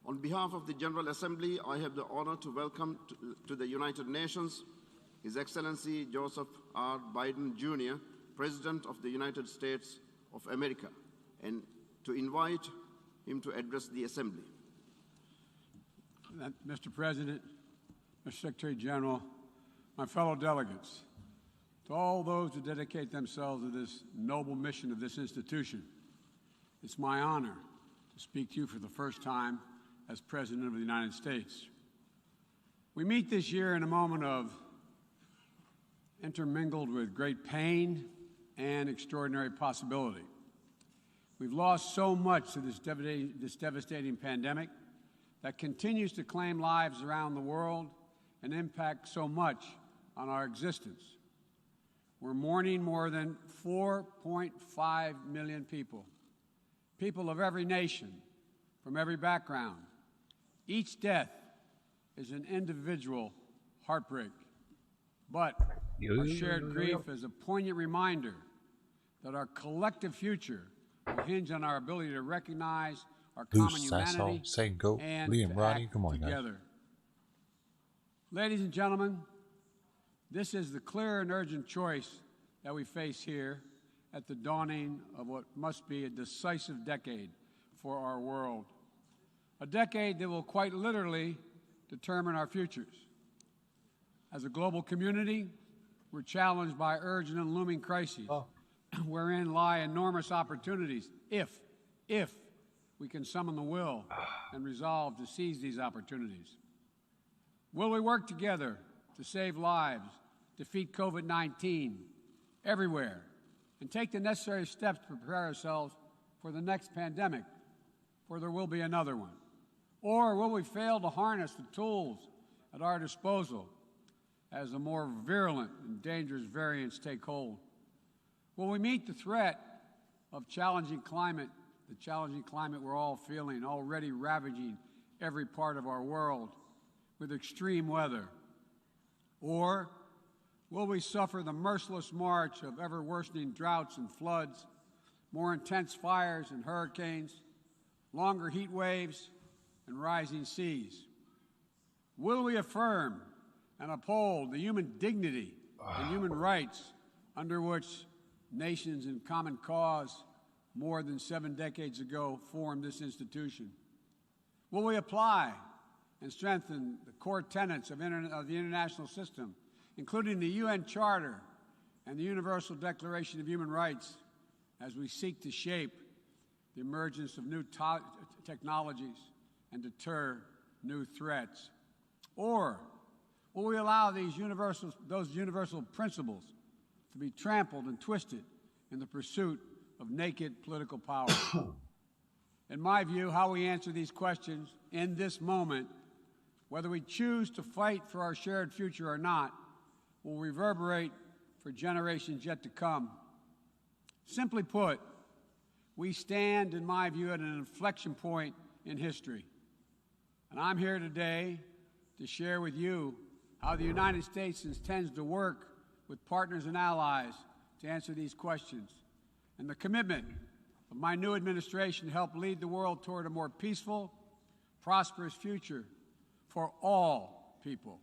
On behalf of the General Assembly, I have the honor to welcome to the United Nations His Excellency Joseph R. Biden, Jr., President of the United States of America, and to invite him to address the Assembly. Mr. President, Mr. Secretary General, my fellow delegates, to all those who dedicate themselves to this noble mission of this institution, it's my honor to speak to you for the first time as President of the United States. We meet this year in a moment of intermingled with great pain and extraordinary possibility. We've lost so much to this devastating pandemic that continues to claim lives around the world and impact so much on our existence. We're mourning more than 4.5 million people, people of every nation, from every background. Each death is an individual heartbreak, but our shared grief is a poignant reminder that our collective future will hinge on our ability to recognize our common humanity and to act together. Ladies and gentlemen, this is the clear and urgent choice that we face here at the dawning of what must be a decisive decade for our world. A decade that will quite literally determine our futures. As a global community, we're challenged by urgent and looming crises, wherein lie enormous opportunities if we can summon the will and resolve to seize these opportunities. Will we work together to save lives, defeat COVID-19 everywhere, and take the necessary steps to prepare ourselves for the next pandemic, for there will be another one? Or will we fail to harness the tools at our disposal as the more virulent and dangerous variants take hold? Will we meet the threat of challenging climate, the challenging climate we're all feeling, already ravaging every part of our world with extreme weather? Or will we suffer the merciless march of ever-worsening droughts and floods, more intense fires and hurricanes, longer heat waves, and rising seas? Will we affirm and uphold the human dignity and human rights under which nations in common cause more than 7 decades ago formed this institution? Will we apply and strengthen the core tenets of the international system, including the UN Charter and the Universal Declaration of Human Rights, as we seek to shape the emergence of new technologies and deter new threats? Or will we allow those universal principles to be trampled and twisted in the pursuit of naked political power? In my view, how we answer these questions in this moment, whether we choose to fight for our shared future or not, will reverberate for generations yet to come. Simply put, we stand, in my view, at an inflection point in history. And I'm here today to share with you how the United States intends to work with partners and allies to answer these questions, and the commitment of my new administration to help lead the world toward a more peaceful, prosperous future for all people.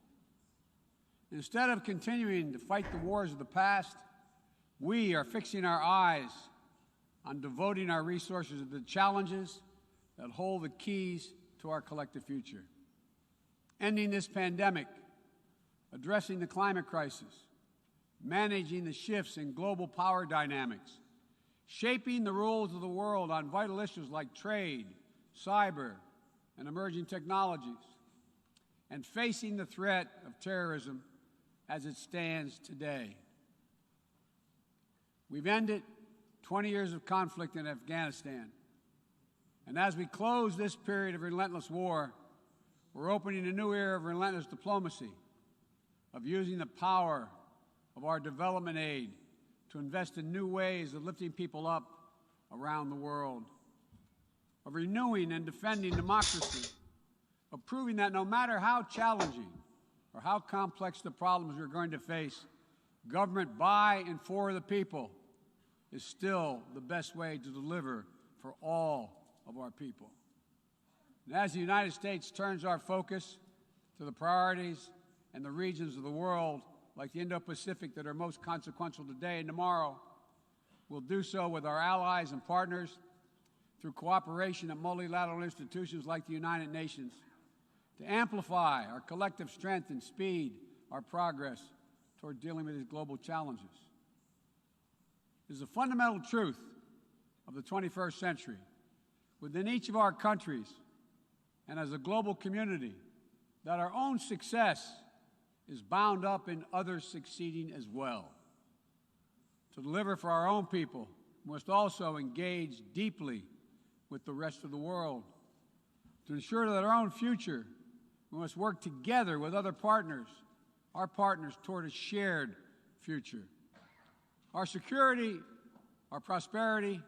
Instead of continuing to fight the wars of the past, we are fixing our eyes on devoting our resources to the challenges that hold the keys to our collective future. Ending this pandemic, addressing the climate crisis, managing the shifts in global power dynamics, shaping the rules of the world on vital issues like trade, cyber, and emerging technologies, and facing the threat of terrorism as it stands today. We've ended 20 years of conflict in Afghanistan, and as we close this period of relentless war, we're opening a new era of relentless diplomacy, of using the power of our development aid to invest in new ways of lifting people up around the world, of renewing and defending democracy, of proving that no matter how challenging or how complex the problems we're going to face, government by and for the people is still the best way to deliver for all of our people. And as the United States turns our focus to the priorities and the regions of the world, like the Indo-Pacific, that are most consequential today and tomorrow, we'll do so with our allies and partners through cooperation at multilateral institutions like the United Nations to amplify our collective strength and speed our progress toward dealing with these global challenges. It is a fundamental truth of the 21st century within each of our countries and as a global community that our own success is bound up in others succeeding as well. To deliver for our own people, we must also engage deeply with the rest of the world. To ensure that our own future, we must work together with other partners, our partners, toward a shared future. Our security, our prosperity,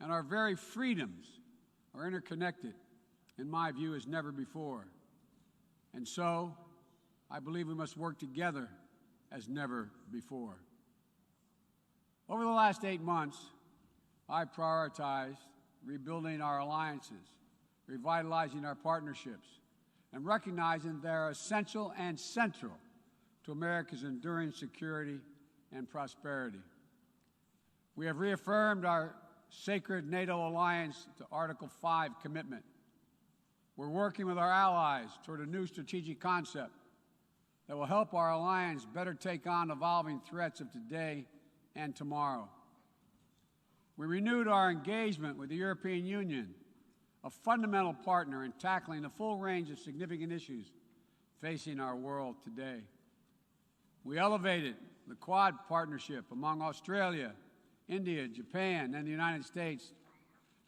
and our very freedoms are interconnected, in my view, as never before. And so, I believe we must work together as never before. Over the last 8 months, I prioritized rebuilding our alliances, revitalizing our partnerships, and recognizing they are essential and central to America's enduring security and prosperity. We have reaffirmed our sacred NATO alliance to Article 5 commitment. We're working with our allies toward a new strategic concept that will help our alliance better take on evolving threats of today and tomorrow. We renewed our engagement with the European Union, a fundamental partner in tackling the full range of significant issues facing our world today. We elevated the Quad partnership among Australia, India, Japan, and the United States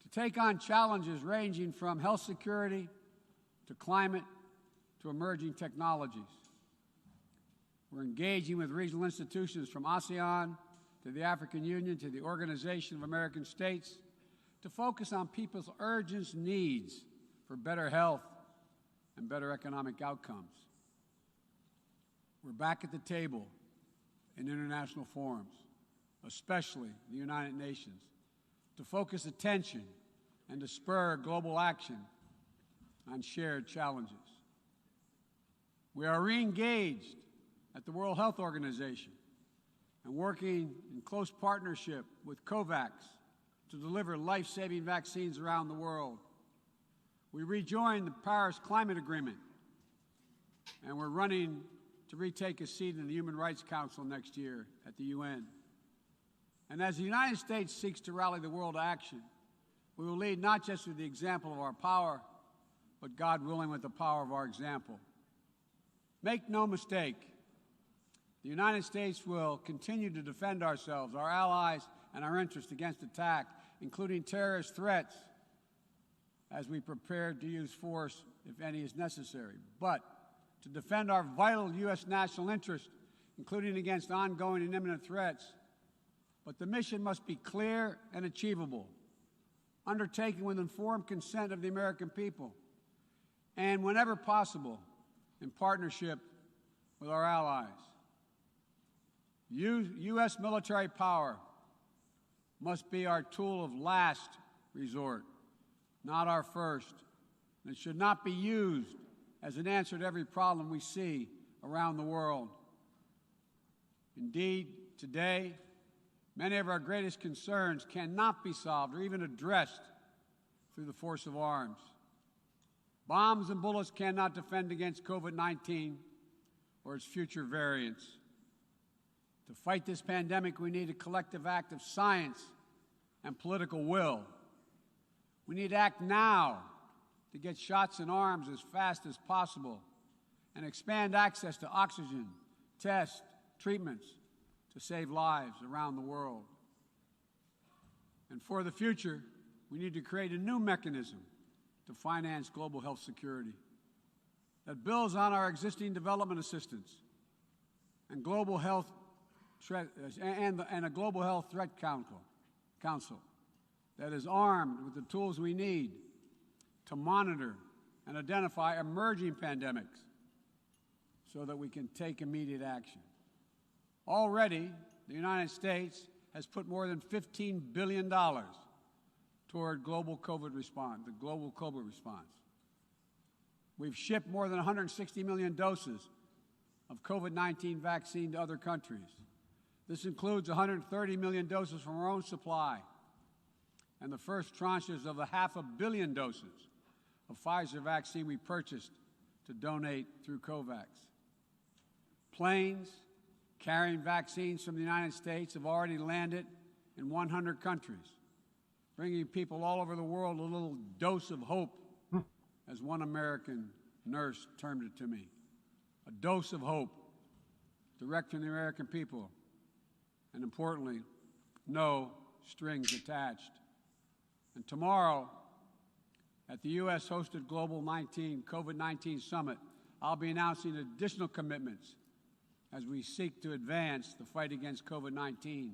to take on challenges ranging from health security to climate to emerging technologies. We're engaging with regional institutions from ASEAN to the African Union to the Organization of American States to focus on people's urgent needs for better health and better economic outcomes. We're back at the table in international forums, especially the United Nations, to focus attention and to spur global action on shared challenges. We are re-engaged at the World Health Organization and working in close partnership with COVAX to deliver life-saving vaccines around the world. We rejoined the Paris Climate Agreement, and we're running to retake a seat in the Human Rights Council next year at the UN. And as the United States seeks to rally the world to action, we will lead not just with the example of our power, but, God willing, with the power of our example. Make no mistake, the United States will continue to defend ourselves, our allies, and our interests against attack, including terrorist threats, as we prepare to use force, if any is necessary. But to defend our vital U.S. national interest, including against ongoing and imminent threats. But the mission must be clear and achievable, undertaken with informed consent of the American people, and whenever possible, in partnership with our allies. U.S. military power must be our tool of last resort, not our first. And it should not be used as an answer to every problem we see around the world. Indeed, today, many of our greatest concerns cannot be solved or even addressed through the force of arms. Bombs and bullets cannot defend against COVID-19 or its future variants. To fight this pandemic, we need a collective act of science and political will. We need to act now to get shots in arms as fast as possible and expand access to oxygen, tests, treatments to save lives around the world. And for the future, we need to create a new mechanism to finance global health security that builds on our existing development assistance and global health and a global health threat council that is armed with the tools we need to monitor and identify emerging pandemics so that we can take immediate action. Already, the United States has put more than $15 billion toward the global COVID response. We've shipped more than 160 million doses of COVID-19 vaccine to other countries. This includes 130 million doses from our own supply and the first tranches of the 500 million doses of Pfizer vaccine we purchased to donate through COVAX. Planes carrying vaccines from the United States have already landed in 100 countries, bringing people all over the world a little dose of hope, as one American nurse termed it to me. A dose of hope, direct from the American people, and importantly, no strings attached. And tomorrow, at the U.S.-hosted Global COVID-19 Summit, I'll be announcing additional commitments as we seek to advance the fight against COVID-19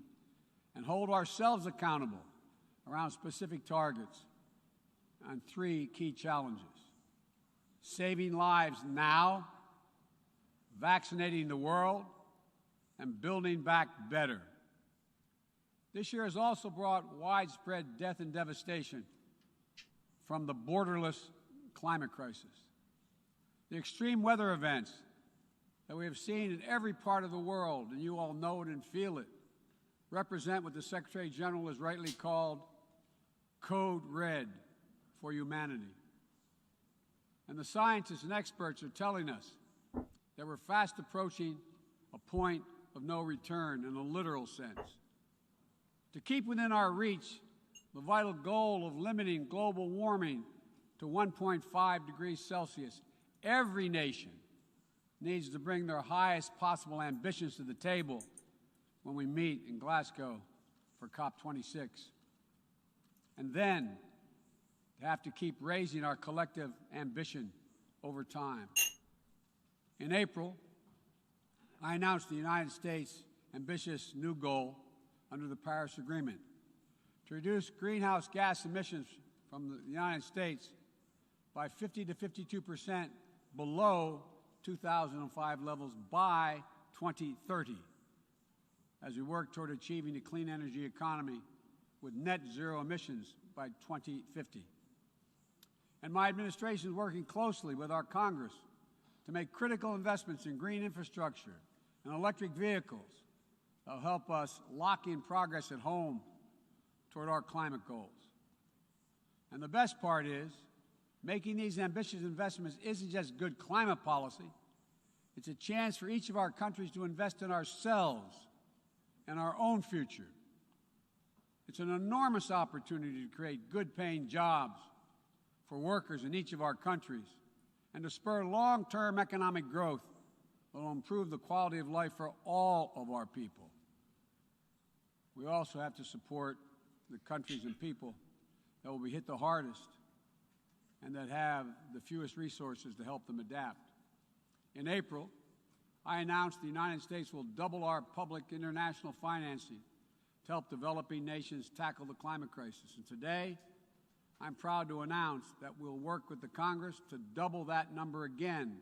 and hold ourselves accountable around specific targets on 3 key challenges: saving lives now, vaccinating the world, and building back better. This year has also brought widespread death and devastation from the borderless climate crisis. The extreme weather events that we have seen in every part of the world, and you all know it and feel it, represent what the Secretary General has rightly called Code Red for humanity. And the scientists and experts are telling us that we're fast approaching a point of no return in a literal sense. To keep within our reach the vital goal of limiting global warming to 1.5 degrees Celsius, every nation needs to bring their highest possible ambitions to the table when we meet in Glasgow for COP26. And then to have to keep raising our collective ambition over time. In April, I announced the United States' ambitious new goal under the Paris Agreement to reduce greenhouse gas emissions from the United States by 50 to 52% below 2005 levels by 2030, as we work toward achieving a clean energy economy with net zero emissions by 2050. And my administration is working closely with our Congress to make critical investments in green infrastructure and electric vehicles that will help us lock in progress at home toward our climate goals. And the best part is, making these ambitious investments isn't just good climate policy, it's a chance for each of our countries to invest in ourselves and our own future. It's an enormous opportunity to create good-paying jobs for workers in each of our countries and to spur long-term economic growth that will improve the quality of life for all of our people. We also have to support the countries and people that will be hit the hardest and that have the fewest resources to help them adapt. In April, I announced the United States will double our public international financing to help developing nations tackle the climate crisis. And today, I'm proud to announce that we'll work with the Congress to double that number again,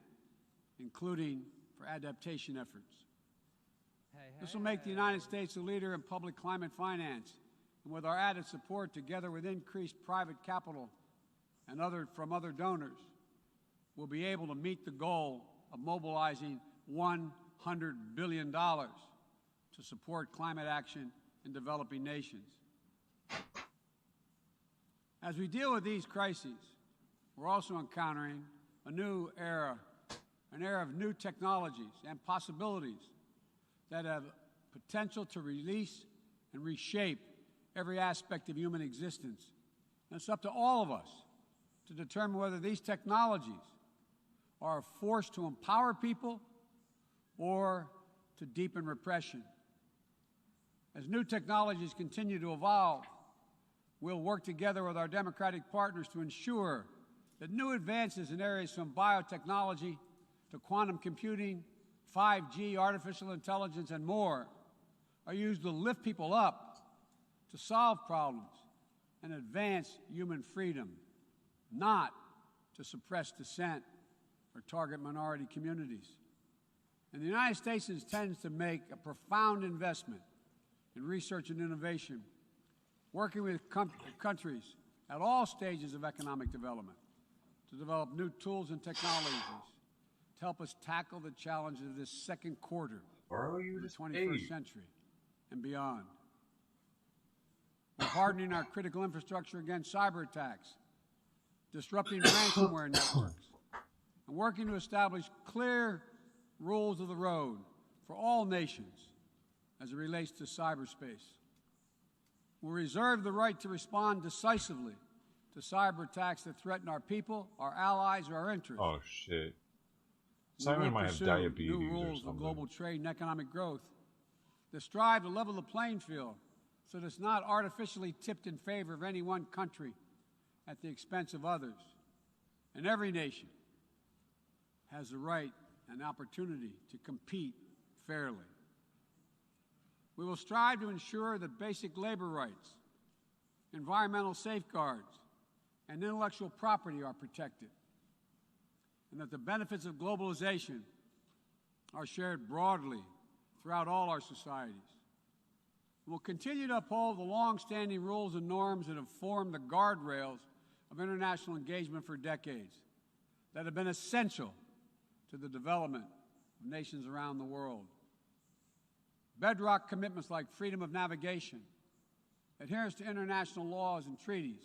including for adaptation efforts. This will make the United States a leader in public climate finance, and with our added support, together with increased private capital and from other donors, we'll be able to meet the goal of mobilizing $100 billion to support climate action in developing nations. As we deal with these crises, we're also encountering a new era, an era of new technologies and possibilities that have potential to release and reshape every aspect of human existence. And it's up to all of us to determine whether these technologies are a force to empower people or to deepen repression. As new technologies continue to evolve, we'll work together with our democratic partners to ensure that new advances in areas from biotechnology to quantum computing, 5G, artificial intelligence, and more are used to lift people up, to solve problems, and advance human freedom, not to suppress dissent or target minority communities. And the United States intends to make a profound investment in research and innovation, working with countries at all stages of economic development to to develop new tools and technologies to help us tackle the challenges of this second quarter of the 21st century and beyond. We're hardening our critical infrastructure against cyber attacks, disrupting ransomware networks, and working to establish clear rules of the road for all nations as it relates to cyberspace. We reserve the right to respond decisively to cyber attacks that threaten our people, our allies, or our interests. Oh, shit. Simon might have diabetes new rules or something. of global trade and economic growth that strive to level the playing field so that it's not artificially tipped in favor of any one country at the expense of others. And every nation has the right and opportunity to compete fairly. We will strive to ensure that basic labor rights, environmental safeguards, and intellectual property are protected, and that the benefits of globalization are shared broadly throughout all our societies. We'll continue to uphold the long-standing rules and norms that have formed the guardrails of international engagement for decades, that have been essential to the development of nations around the world. Bedrock commitments like freedom of navigation, adherence to international laws and treaties,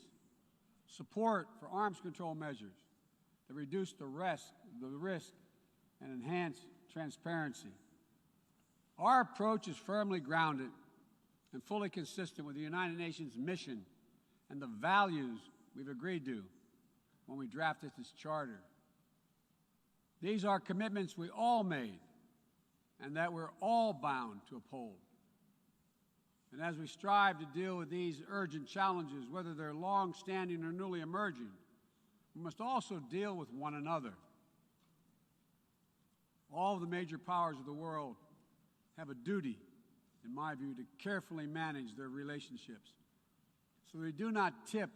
support for arms control measures that reduce the risk and enhance transparency. Our approach is firmly grounded and fully consistent with the United Nations mission and the values we've agreed to when we drafted this charter. These are commitments we all made and that we're all bound to uphold. And as we strive to deal with these urgent challenges, whether they're long-standing or newly emerging, we must also deal with one another. All of the major powers of the world have a duty, in my view, to carefully manage their relationships so they do not tip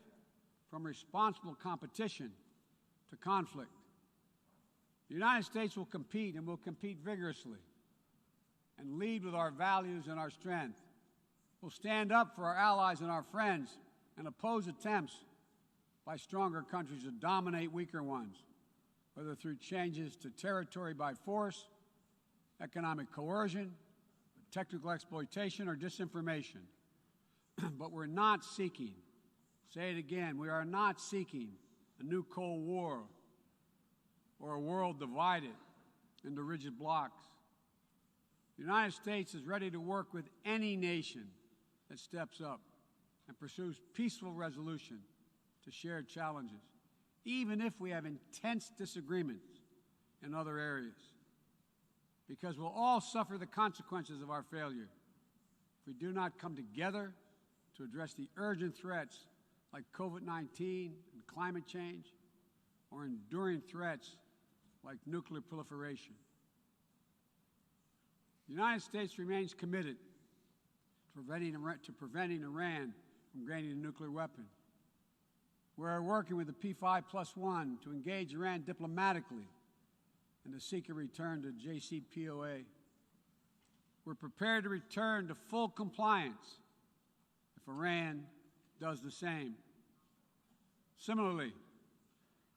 from responsible competition to conflict. The United States will compete and will compete vigorously and lead with our values and our strength. We'll stand up for our allies and our friends and oppose attempts by stronger countries to dominate weaker ones, whether through changes to territory by force, economic coercion, technical exploitation, or disinformation. But we're not seeking, say it again, we are not seeking a new Cold War or a world divided into rigid blocks. The United States is ready to work with any nation that steps up and pursues peaceful resolution to shared challenges, even if we have intense disagreements in other areas, because we'll all suffer the consequences of our failure if we do not come together to address the urgent threats like COVID-19 and climate change, or enduring threats like nuclear proliferation. The United States remains committed to preventing Iran from gaining a nuclear weapon. We're working with the P5+1 to engage Iran diplomatically and to seek a return to JCPOA. We're prepared to return to full compliance if Iran does the same. Similarly,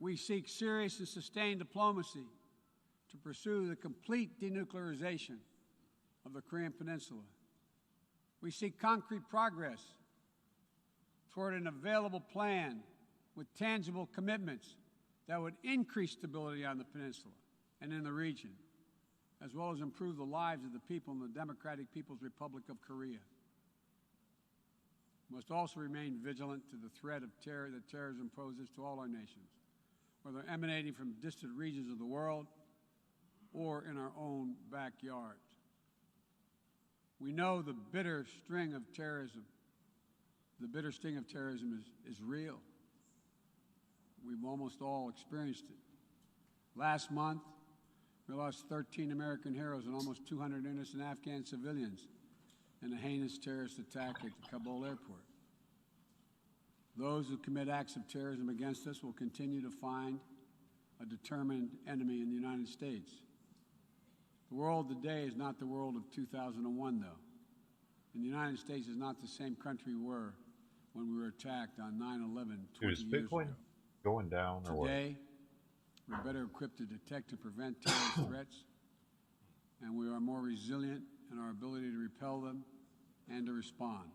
we seek serious and sustained diplomacy to pursue the complete denuclearization of the Korean Peninsula. We seek concrete progress toward an available plan with tangible commitments that would increase stability on the peninsula and in the region, as well as improve the lives of the people in the Democratic People's Republic of Korea. We must also remain vigilant to the threat of terror that terrorism poses to all our nations, whether emanating from distant regions of the world or in our own backyards. We know the bitter sting of terrorism is real. We've almost all experienced it. Last month, we lost 13 American heroes and almost 200 innocent Afghan civilians in a heinous terrorist attack at the Kabul airport. Those who commit acts of terrorism against us will continue to find a determined enemy in the United States. The world today is not the world of 2001, though. And the United States is not the same country we were when we were attacked on 9/11 20 Is years Bitcoin ago. going down or Today, we're better equipped to detect and prevent terrorist threats, and we are more resilient in our ability to repel them and to respond.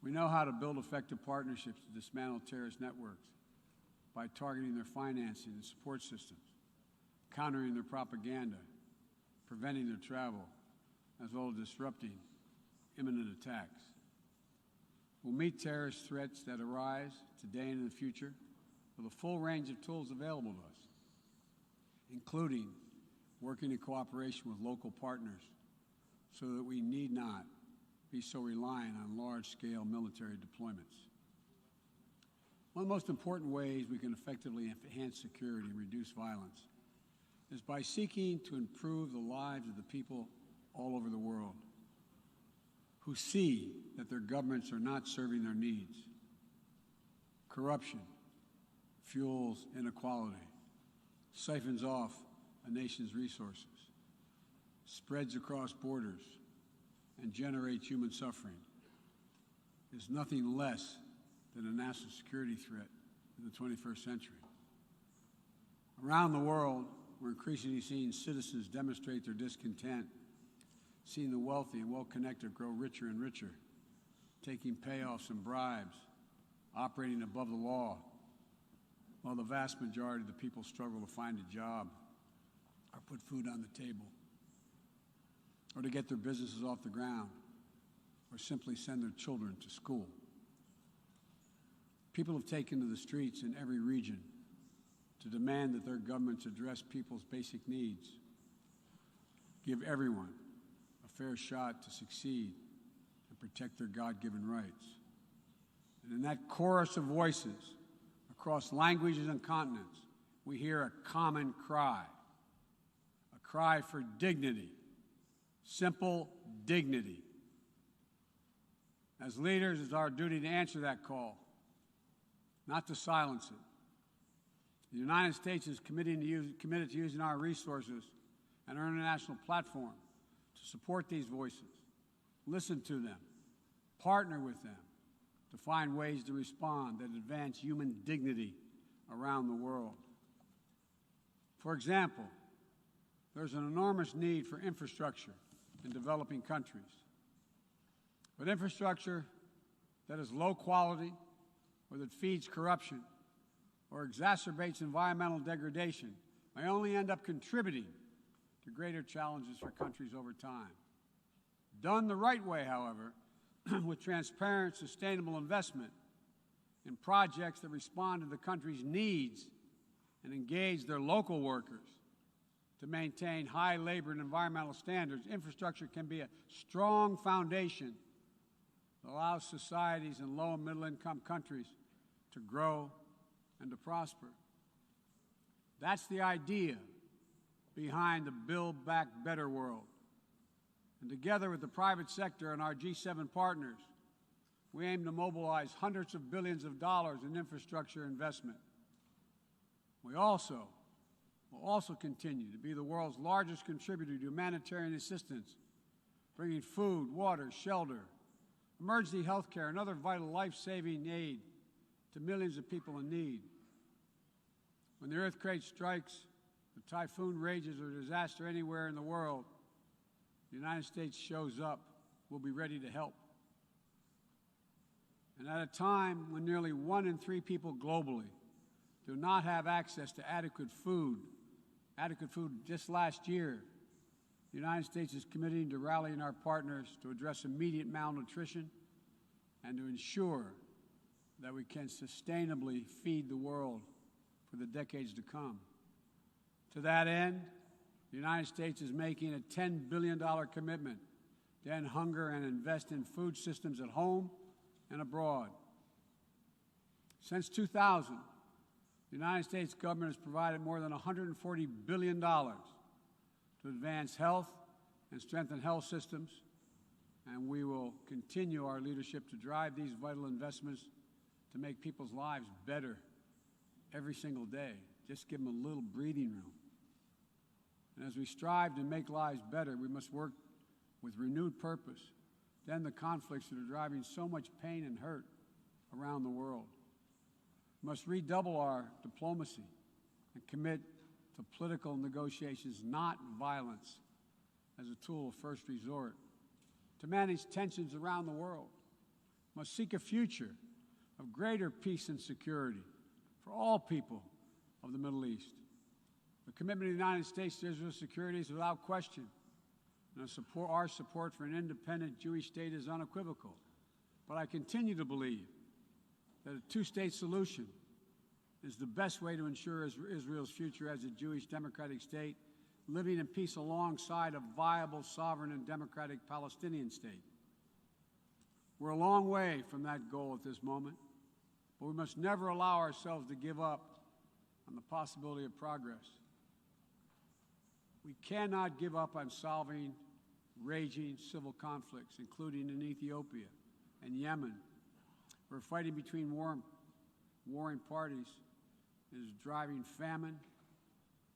We know how to build effective partnerships to dismantle terrorist networks by targeting their financing and support systems, countering their propaganda, preventing their travel, as well as disrupting imminent attacks. We'll meet terrorist threats that arise today and in the future with a full range of tools available to us, including working in cooperation with local partners so that we need not be so reliant on large-scale military deployments. One of the most important ways we can effectively enhance security and reduce violence is by seeking to improve the lives of the people all over the world who see that their governments are not serving their needs. Corruption fuels inequality, siphons off a nation's resources, spreads across borders, and generates human suffering, is nothing less than a national security threat in the 21st century. Around the world, we're increasingly seeing citizens demonstrate their discontent, seeing the wealthy and well-connected grow richer and richer, taking payoffs and bribes, operating above the law, while the vast majority of the people struggle to find a job or put food on the table, or to get their businesses off the ground, or simply send their children to school. People have taken to the streets in every region to demand that their governments address people's basic needs, give everyone a fair shot to succeed, and protect their God-given rights. And in that chorus of voices across languages and continents, we hear a common cry, a cry for dignity, simple dignity. As leaders, it's our duty to answer that call, not to silence it. The United States is committed to using our resources and our international platform to support these voices, listen to them, partner with them to find ways to respond that advance human dignity around the world. For example, there's an enormous need for infrastructure in developing countries. But infrastructure that is low quality or that feeds corruption or exacerbates environmental degradation may only end up contributing to greater challenges for countries over time. Done the right way, however, with transparent, sustainable investment in projects that respond to the country's needs and engage their local workers to maintain high labor and environmental standards, infrastructure can be a strong foundation that allows societies in low and middle-income countries to grow and to prosper. That's the idea behind the Build Back Better world. And together with the private sector and our G7 partners, we aim to mobilize hundreds of billions of dollars in infrastructure investment. We will also continue to be the world's largest contributor to humanitarian assistance, bringing food, water, shelter, emergency health care, and other vital life-saving aid to millions of people in need. When the earthquake strikes, the typhoon rages, or disaster anywhere in the world, the United States shows up. We'll be ready to help. And at a time when nearly 1 in 3 people globally do not have access to adequate food just last year, the United States is committing to rallying our partners to address immediate malnutrition and to ensure that we can sustainably feed the world for the decades to come. To that end, the United States is making a $10 billion commitment to end hunger and invest in food systems at home and abroad. Since 2000, the United States government has provided more than $140 billion to advance health and strengthen health systems, and we will continue our leadership to drive these vital investments to make people's lives better every single day. Just give them a little breathing room. And as we strive to make lives better, we must work with renewed purpose to end the conflicts that are driving so much pain and hurt around the world. We must redouble our diplomacy and commit to political negotiations, not violence, as a tool of first resort, to manage tensions around the world, must seek a future of greater peace and security for all people of the Middle East. The commitment of the United States to Israel's security is without question, and our support for an independent Jewish state is unequivocal. But I continue to believe that a two-state solution is the best way to ensure Israel's future as a Jewish democratic state, living in peace alongside a viable, sovereign, and democratic Palestinian state. We're a long way from that goal at this moment, but we must never allow ourselves to give up on the possibility of progress. We cannot give up on solving raging civil conflicts, including in Ethiopia and Yemen, where fighting between warring parties is driving famine,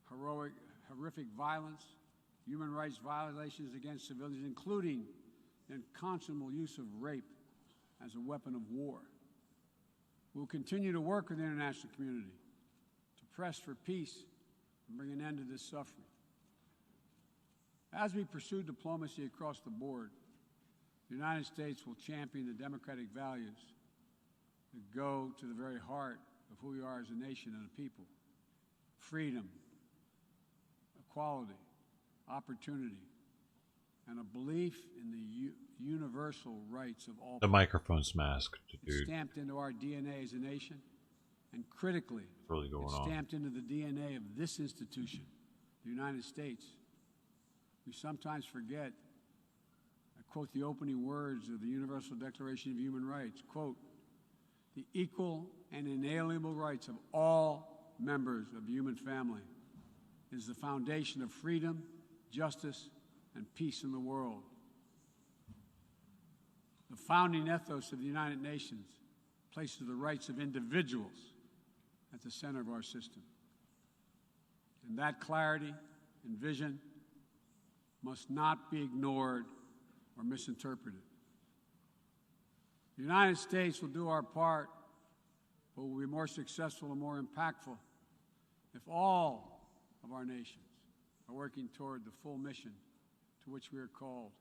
horrific violence, human rights violations against civilians, including the unconscionable use of rape as a weapon of war. We will continue to work with the international community to press for peace and bring an end to this suffering. As we pursue diplomacy across the board, the United States will champion the democratic values that go to the very heart of who we are as a nation and a people: freedom, equality, opportunity, and a belief in the universal rights of all The microphone's masked, dude. Stamped into our DNA as a nation, and critically, What's really going on? stamped into the DNA of this institution, the United States. We sometimes forget. I quote the opening words of the Universal Declaration of Human Rights, quote, "The equal and inalienable rights of all members of the human family is the foundation of freedom, justice, and peace in the world." The founding ethos of the United Nations places the rights of individuals at the center of our system. And that clarity and vision must not be ignored or misinterpreted. The United States will do our part, but will be more successful and more impactful if all of our nations are working toward the full mission to which we are called.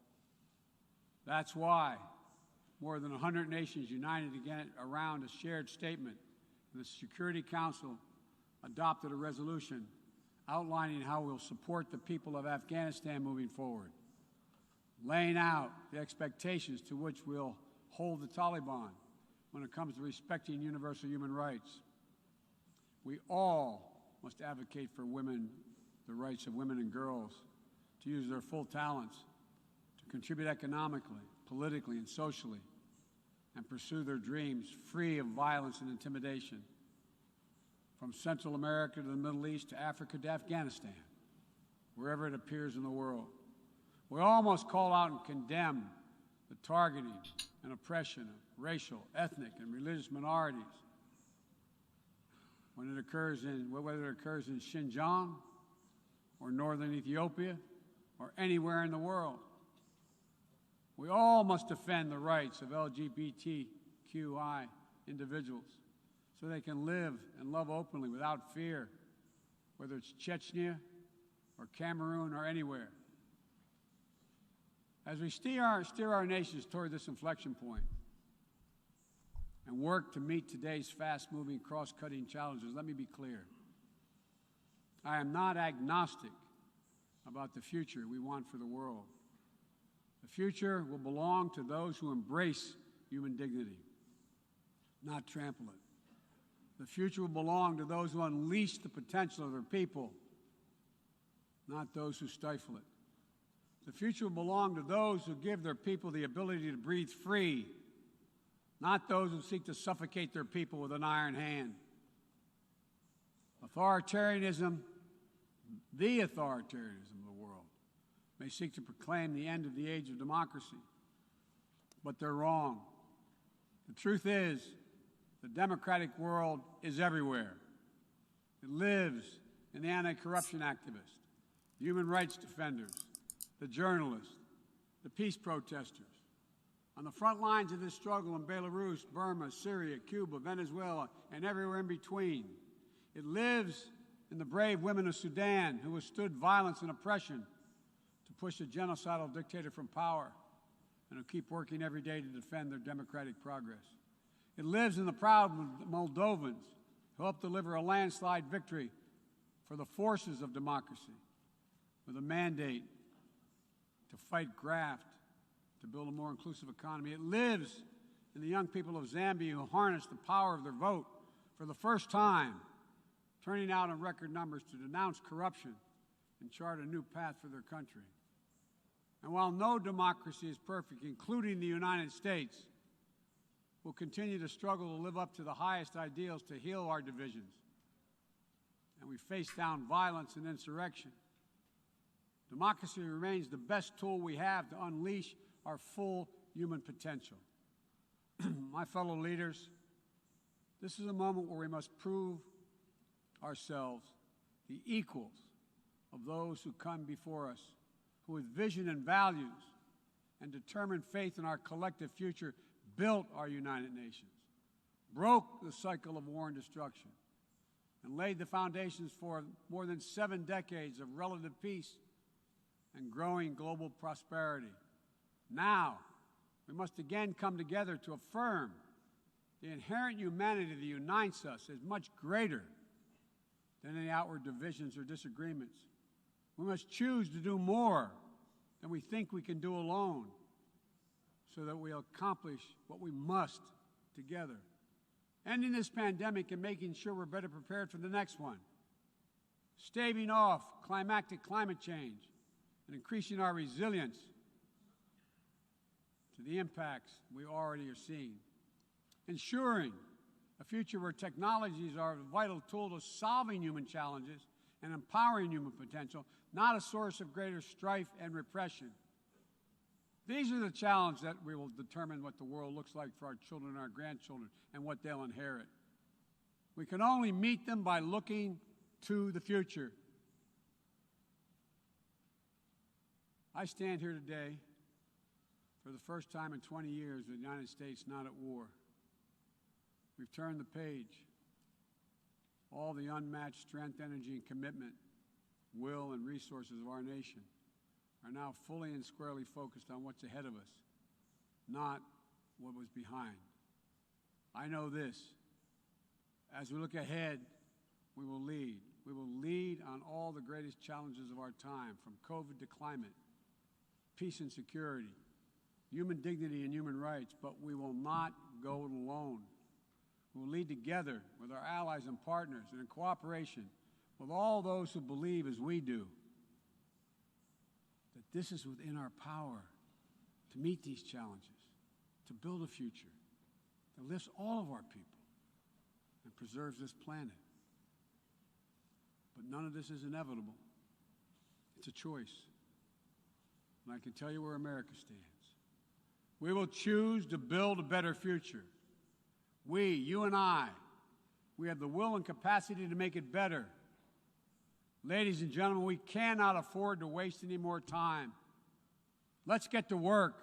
That's why more than 100 nations united again around a shared statement, and the Security Council adopted a resolution outlining how we'll support the people of Afghanistan moving forward, laying out the expectations to which we'll hold the Taliban when it comes to respecting universal human rights. We all must advocate for women, the rights of women and girls to use their full talents, to contribute economically, politically, and socially, and pursue their dreams free of violence and intimidation. From Central America to the Middle East to Africa to Afghanistan, wherever it appears in the world. We all must call out and condemn the targeting and oppression of racial, ethnic, and religious minorities when it occurs whether it occurs in Xinjiang or northern Ethiopia or anywhere in the world. We all must defend the rights of LGBTQI individuals so they can live and love openly without fear, whether it's Chechnya or Cameroon or anywhere. As we steer our nations toward this inflection point and work to meet today's fast-moving, cross-cutting challenges, let me be clear. I am not agnostic about the future we want for the world. The future will belong to those who embrace human dignity, not trample it. The future will belong to those who unleash the potential of their people, not those who stifle it. The future will belong to those who give their people the ability to breathe free, not those who seek to suffocate their people with an iron hand. Authoritarianism, the authoritarianism of the world, may seek to proclaim the end of the age of democracy, but they're wrong. The truth is, the democratic world is everywhere. It lives in the anti-corruption activists, the human rights defenders, the journalists, the peace protesters. On the front lines of this struggle in Belarus, Burma, Syria, Cuba, Venezuela, and everywhere in between, it lives in the brave women of Sudan who withstood violence and oppression to push a genocidal dictator from power and who keep working every day to defend their democratic progress. It lives in the proud Moldovans who helped deliver a landslide victory for the forces of democracy with a mandate to fight graft, to build a more inclusive economy. It lives in the young people of Zambia who harnessed the power of their vote for the first time, turning out in record numbers to denounce corruption and chart a new path for their country. And while no democracy is perfect, including the United States, we'll continue to struggle to live up to the highest ideals to heal our divisions. And we face down violence and insurrection. Democracy remains the best tool we have to unleash our full human potential. My fellow leaders, this is a moment where we must prove ourselves the equals of those who come before us, who with vision and values and determined faith in our collective future built our United Nations, broke the cycle of war and destruction, and laid the foundations for more than 7 decades of relative peace and growing global prosperity. Now, we must again come together to affirm the inherent humanity that unites us is much greater than any outward divisions or disagreements. We must choose to do more than we think we can do alone so that we'll accomplish what we must together. Ending this pandemic and making sure we're better prepared for the next one. Staving off climactic climate change and increasing our resilience to the impacts we already are seeing. Ensuring a future where technologies are a vital tool to solving human challenges and empowering human potential, not a source of greater strife and repression. These are the challenges that we will determine what the world looks like for our children and our grandchildren and what they'll inherit. We can only meet them by looking to the future. I stand here today for the first time in 20 years with the United States not at war. We've turned the page. All the unmatched strength, energy, and commitment, will, and resources of our nation are now fully and squarely focused on what's ahead of us, not what was behind. I know this. As we look ahead, we will lead. We will lead on all the greatest challenges of our time, from COVID to climate, peace and security, human dignity and human rights, but we will not go it alone. We will lead together with our allies and partners and in cooperation with all those who believe as we do that this is within our power to meet these challenges, to build a future that lifts all of our people and preserves this planet. But none of this is inevitable. It's a choice. And I can tell you where America stands. We will choose to build a better future. We, you and I, we have the will and capacity to make it better. Ladies and gentlemen, we cannot afford to waste any more time. Let's get to work.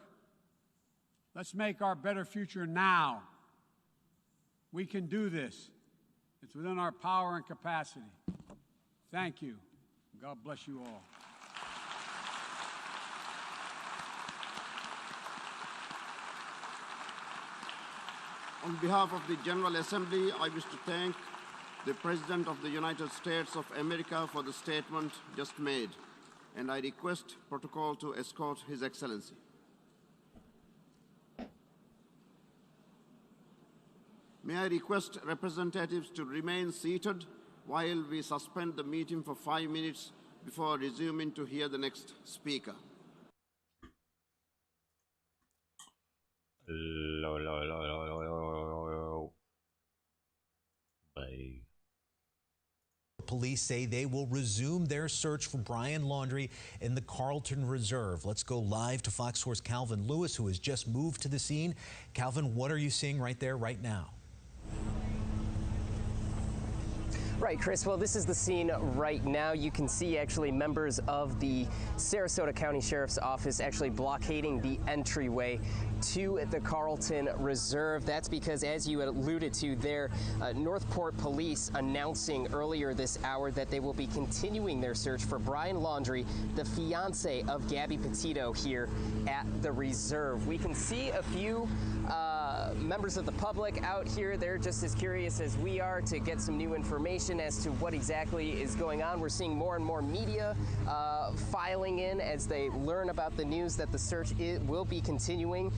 Let's make our better future now. We can do this. It's within our power and capacity. Thank you. God bless you all. On behalf of the General Assembly, I wish to thank the President of the United States of America for the statement just made, and I request protocol to escort His Excellency. May I request representatives to remain seated while we suspend the meeting for 5 minutes before resuming to hear the next speaker. Police say they will resume their search for Brian Laundrie in the Carlton Reserve. Let's go live to Fox 4's Calvin Lewis, who has just moved to the scene. Calvin, what are you seeing right there, right now? Right, Chris. Well, this is the scene right now. You can see actually members of the Sarasota County Sheriff's Office actually blockading the entryway to the Carlton Reserve. That's because, as you alluded to there, Northport Police announcing earlier this hour that they will be continuing their search for Brian Laundrie, the fiance of Gabby Petito, here at the Reserve. We can see a few members of the public out here. They're just as curious as we are to get some new information as to what exactly is going on. We're seeing more and more media filing in as they learn about the news that the search will be continuing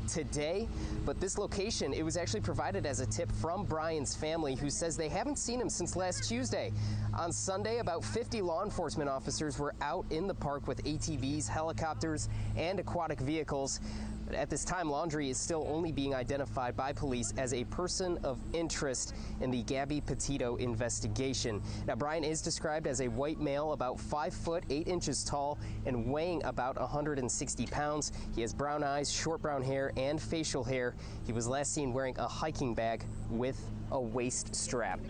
today. But this location, it was actually provided as a tip from Brian's family, who says they haven't seen him since last Tuesday. On Sunday, about 50 law enforcement officers were out in the park with ATVs, helicopters, and aquatic vehicles. At this time, Laundrie is still only being identified by police as a person of interest in the Gabby Petito investigation. Now, Brian is described as a white male, about 5 foot 8 inches tall, and weighing about 160 pounds. He has brown eyes, short brown hair, and facial hair. He was last seen wearing a hiking bag with a waist strap.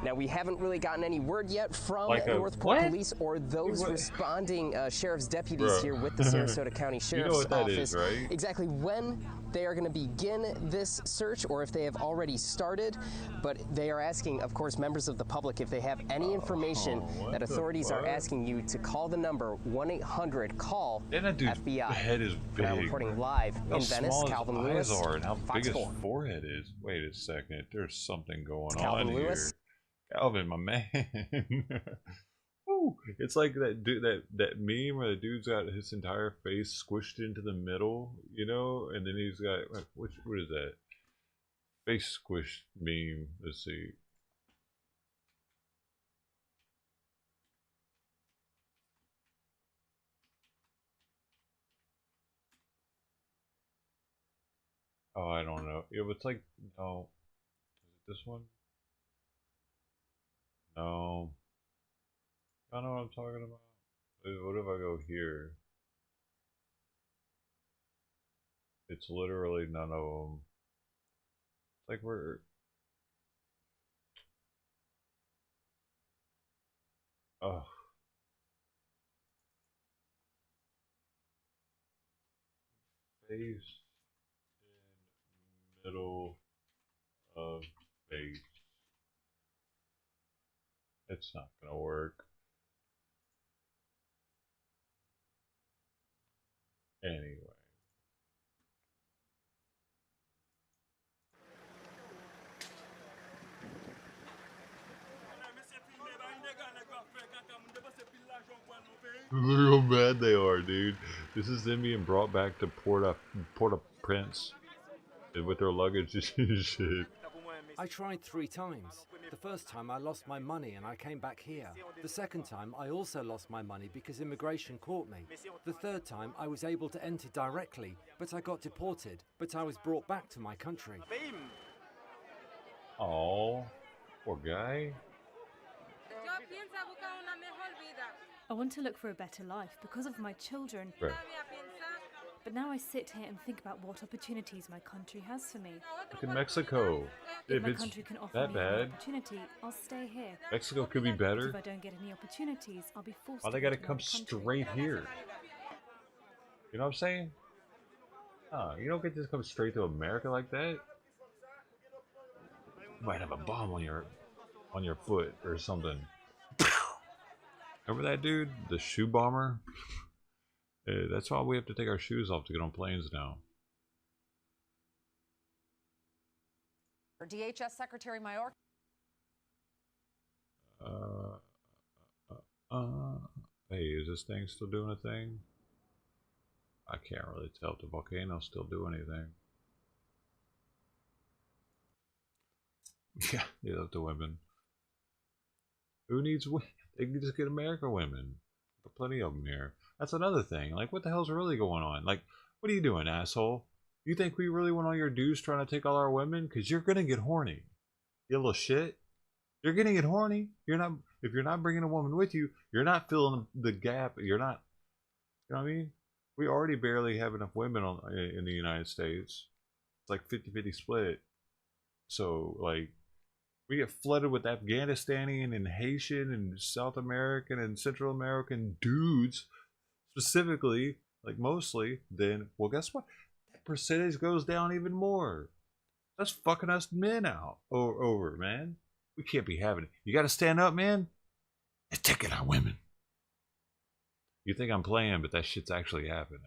Now, we haven't really gotten any word yet from Northport Police or those responding sheriff's deputies here with the Sarasota County Sheriff's Office. Is, right? Exactly when they are going to begin this search or if they have already started. But they are asking, of course, members of the public if they have any information that authorities are asking you to call the number 1-800-CALL FBI. Head is big. Now reporting live in Venice, Calvin Lewis. Are and how Fox big 4. his forehead is. Wait a second, there's something going Calvin on Lewis. here. Calvin, my man. Ooh, it's like that dude, that meme where the dude's got his entire face squished into the middle, you know, and then he's got what is that? Face squish meme. Let's see. Oh, I don't know. It's like, no. Is it this one? No. I don't know what I'm talking about. What if I go here? It's literally none of them. It's like we're... Oh. Face in middle of face. It's not gonna work. Anyway. Look how bad they are, dude. This is them being brought back to Port-au-Prince with their luggage and shit. I tried 3 times. The first time I lost my money and I came back here. The second time I also lost my money because immigration caught me. The third time I was able to enter directly, but I got deported. But I was brought back to my country. Oh, poor guy. I want to look for a better life because of my children. Right. But now I sit here and think about what opportunities my country has for me. Look at Mexico. If my it's country can offer that me an bad, opportunity, I'll stay here. Mexico could be better. If I don't get any opportunities, I'll be forced Why to they go gotta to come another country. straight here? You know what I'm saying? You don't get to come straight to America like that. You might have a bomb on your foot or something. Remember that dude, the shoe bomber? That's why we have to take our shoes off to get on planes now. For DHS Secretary Mayorkas. Hey, is this thing still doing a thing? I can't really tell if the volcanoes still do anything. Yeah, they love the women. Who needs women? They can just get American women. There are plenty of them here. That's another thing. Like, what the hell's really going on? Like, what are you doing, asshole? You think we really want all your dudes trying to take all our women? Because you're going to get horny. You little shit. You're going to get horny. You're not. If you're not bringing a woman with you, you're not filling the gap. You're not. You know what I mean? We already barely have enough women in the United States. It's like 50-50 split. So, like, we get flooded with Afghanistani and Haitian and South American and Central American dudes, specifically, like mostly. Then, well, guess what? percentage goes down even more. That's fucking us men out over, man. We can't be having it. You got to stand up, man. It's taking our women. You think I'm playing, but that shit's actually happening.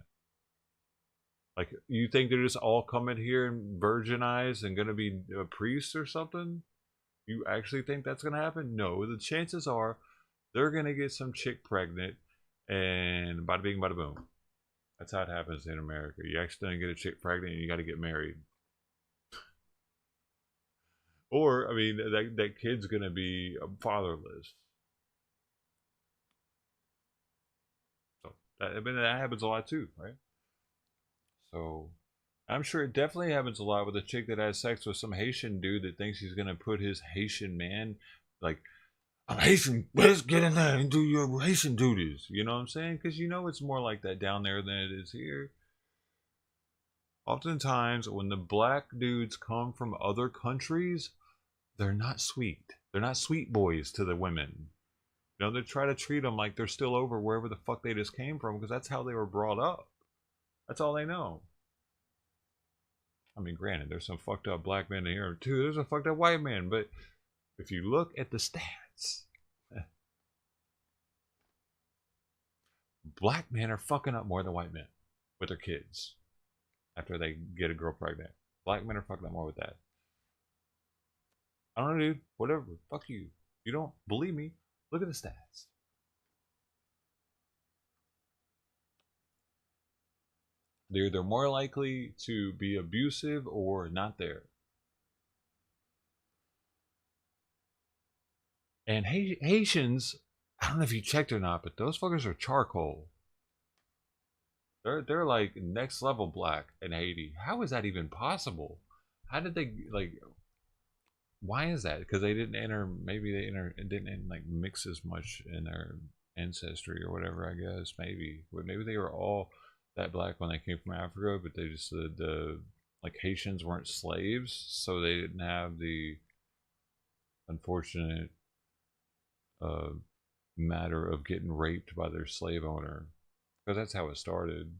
Like, you think they're just all coming here and virginized and gonna be a priest or something? You actually think that's gonna happen? No, the chances are they're gonna get some chick pregnant and bada bing, bada boom. That's how it happens in America. You accidentally get a chick pregnant and you gotta get married. Or, I mean, that kid's gonna be fatherless. So, I mean, that happens a lot too, right? So, I'm sure it definitely happens a lot with a chick that has sex with some Haitian dude that thinks he's gonna put his Haitian man, like, I'm Haitian, let's get in there and do your Haitian duties. You know what I'm saying? Because you know it's more like that down there than it is here. Oftentimes, when the black dudes come from other countries, they're not sweet. They're not sweet boys to the women. You know, they try to treat them like they're still over wherever the fuck they just came from because that's how they were brought up. That's all they know. I mean, granted, there's some fucked up black men in here too. There's a fucked up white man, but if you look at the stats, black men are fucking up more than white men with their kids after they get a girl pregnant. Black men are fucking up more with that. I don't know, dude. Whatever. Fuck you. You don't believe me? Look at the stats. They're either more likely to be abusive or not there. And Haitians, I don't know if you checked or not, but those fuckers are charcoal. They're like next level black in Haiti. How is that even possible? How did they, like, why is that? Because they didn't enter, maybe they didn't like mix as much in their ancestry or whatever, I guess. Maybe they were all that black when they came from Africa, but they just the like Haitians weren't slaves, so they didn't have the unfortunate matter of getting raped by their slave owner, because that's how it started.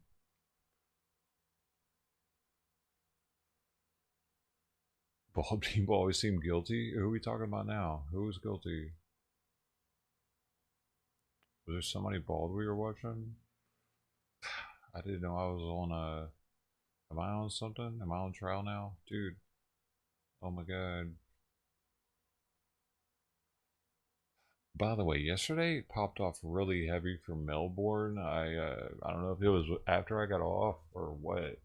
Bald people always seem guilty. Who are we talking about now? Who is guilty? Was there somebody bald we were watching? I didn't know I was on a... Am I on something? Am I on trial now? Dude. Oh my god. By the way, yesterday it popped off really heavy from Melbourne. I don't know if it was after I got off or what. But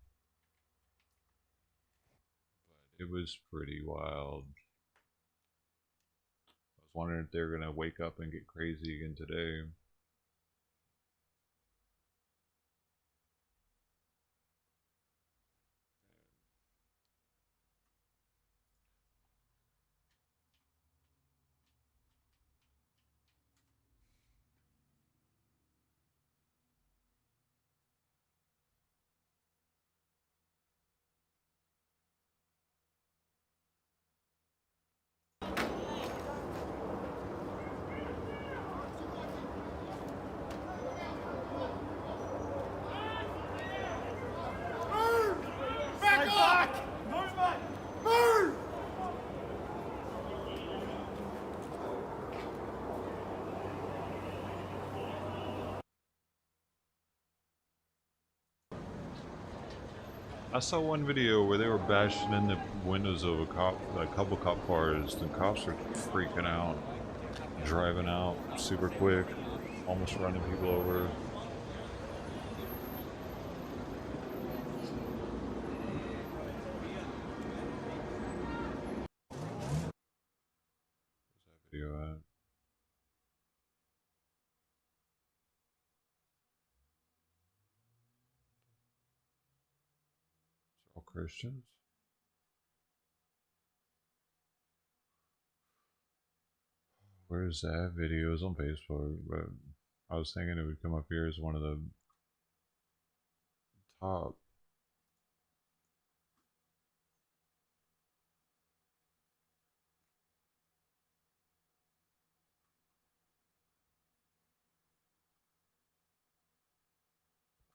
it was pretty wild. I was wondering if they're gonna wake up and get crazy again today. I saw one video where they were bashing in the windows of a couple cop cars. The cops are freaking out, driving out super quick, almost running people over. Where's that video at? It's all Christians. Where's that video? It's on Facebook, but I was thinking it would come up here as one of the top.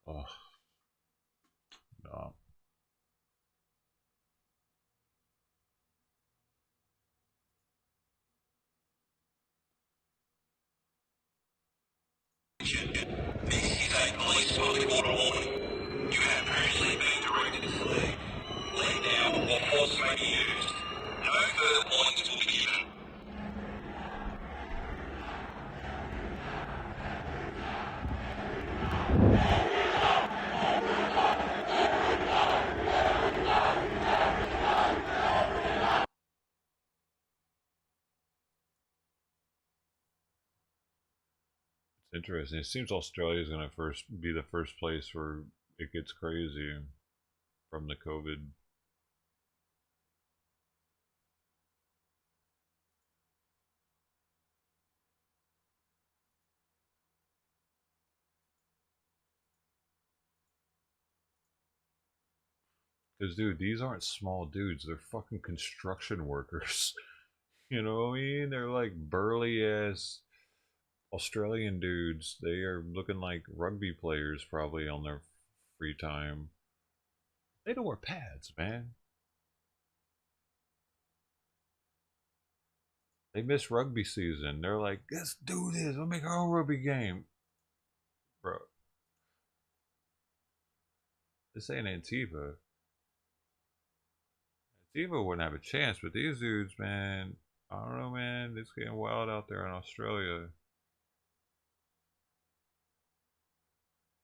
Oh, no. attention. This is a police order warning. You have previously been directed to flee. Flee now or force may be used. No further warnings will be given. Interesting. It seems Australia is going to be the first place where it gets crazy from the COVID. Because, dude, these aren't small dudes. They're fucking construction workers. You know what I mean? They're like burly ass Australian dudes. They are looking like rugby players probably on their free time. They don't wear pads, man. They miss rugby season. They're like, let's do this. We'll make our own rugby game. Bro. This ain't Antifa. Antifa wouldn't have a chance, but these dudes, man, I don't know, man. It's getting wild out there in Australia.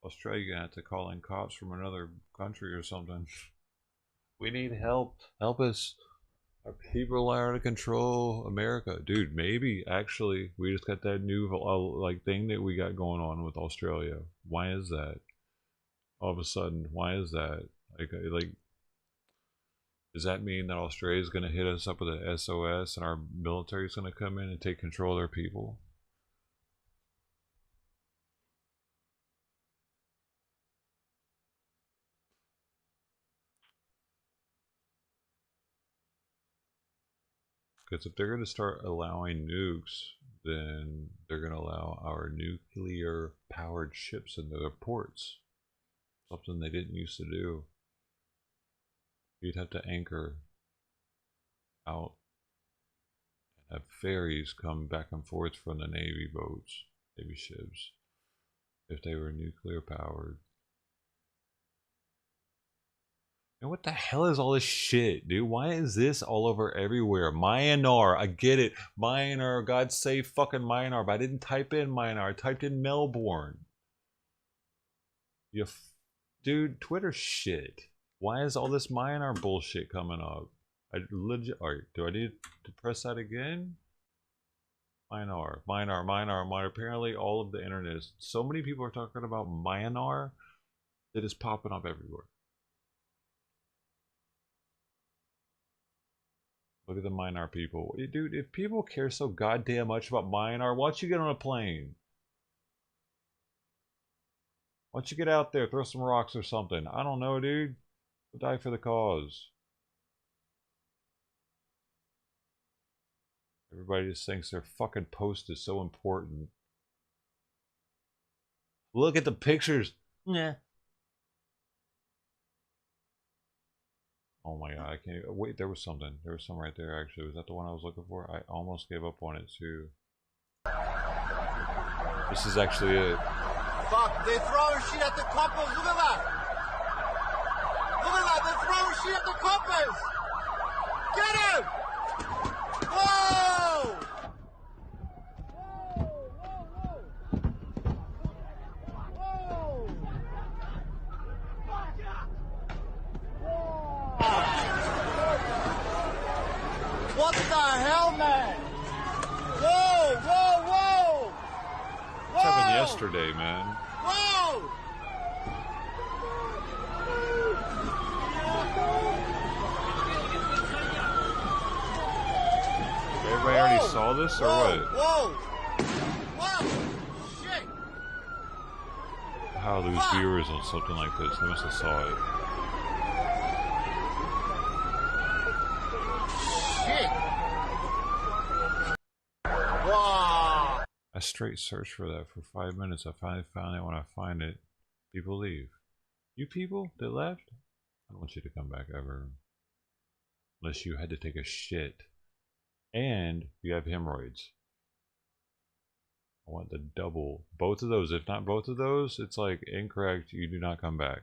Australia gonna have to call in cops from another country or something. We need help. Help us. Our people are out of control. America, dude. Maybe actually we just got that new like thing that we got going on with Australia. Why is that? All of a sudden, why is that? Like, does that mean that Australia is gonna hit us up with an SOS and our military is gonna come in and take control of their people? Because if they're going to start allowing nukes, then they're going to allow our nuclear powered ships into their ports. Something they didn't used to do. You'd have to anchor out and have ferries come back and forth from the Navy boats, Navy ships, if they were nuclear powered. And what the hell is all this shit, dude? Why is this all over everywhere? Myanmar, I get it. Myanmar, God save fucking Myanmar. But I didn't type in Myanmar. I typed in Melbourne. Dude, Twitter shit. Why is all this Myanmar bullshit coming up? Do I need to press that again? Myanmar. Apparently all of the internet is... So many people are talking about Myanmar that is popping up everywhere. Look at the Myanmar people. Dude, if people care so goddamn much about Myanmar, why don't you get on a plane? Why don't you get out there, throw some rocks or something? I don't know, dude. We'll die for the cause. Everybody just thinks their fucking post is so important. Look at the pictures. Yeah. Oh my god, I can't... Wait, there was something. There was some right there, actually. Was that the one I was looking for? I almost gave up on it, too. This is actually it. Fuck, they're throwing shit at the coppers. Look at that. Look at that, they're throwing shit at the coppers. Get him! Whoa! What the hell, man? Whoa, whoa, whoa! This happened yesterday, man. Whoa! Everybody already saw this, or what? Whoa! Whoa! Shit! How lose viewers on something like this? They must have saw it. Shit! Wow! I straight searched for that for 5 minutes. I finally found it. When I find it, people leave. You people that left, I don't want you to come back ever. Unless you had to take a shit. And you have hemorrhoids. I want the double. Both of those. If not both of those, it's like incorrect. You do not come back.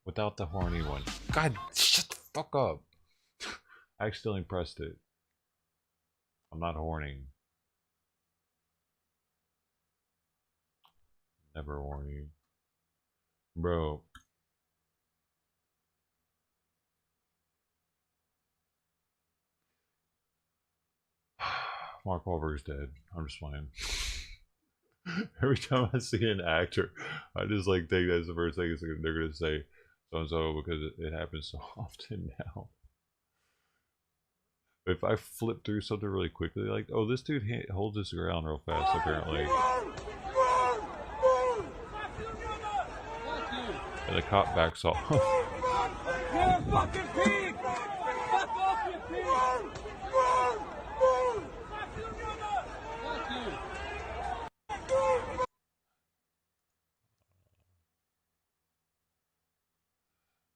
Without the horny one. God, shut the fuck up. I accidentally pressed it. I'm not horny. Never horny. Bro. Mark Wahlberg's dead. I'm just playing. Every time I see an actor, I just like think that's the first thing they're gonna say so and so because it happens so often now. If I flip through something really quickly, like, oh, this dude holds his ground real fast, apparently. And the cop backs off. You're a fucking pig! Fuck off, you pig!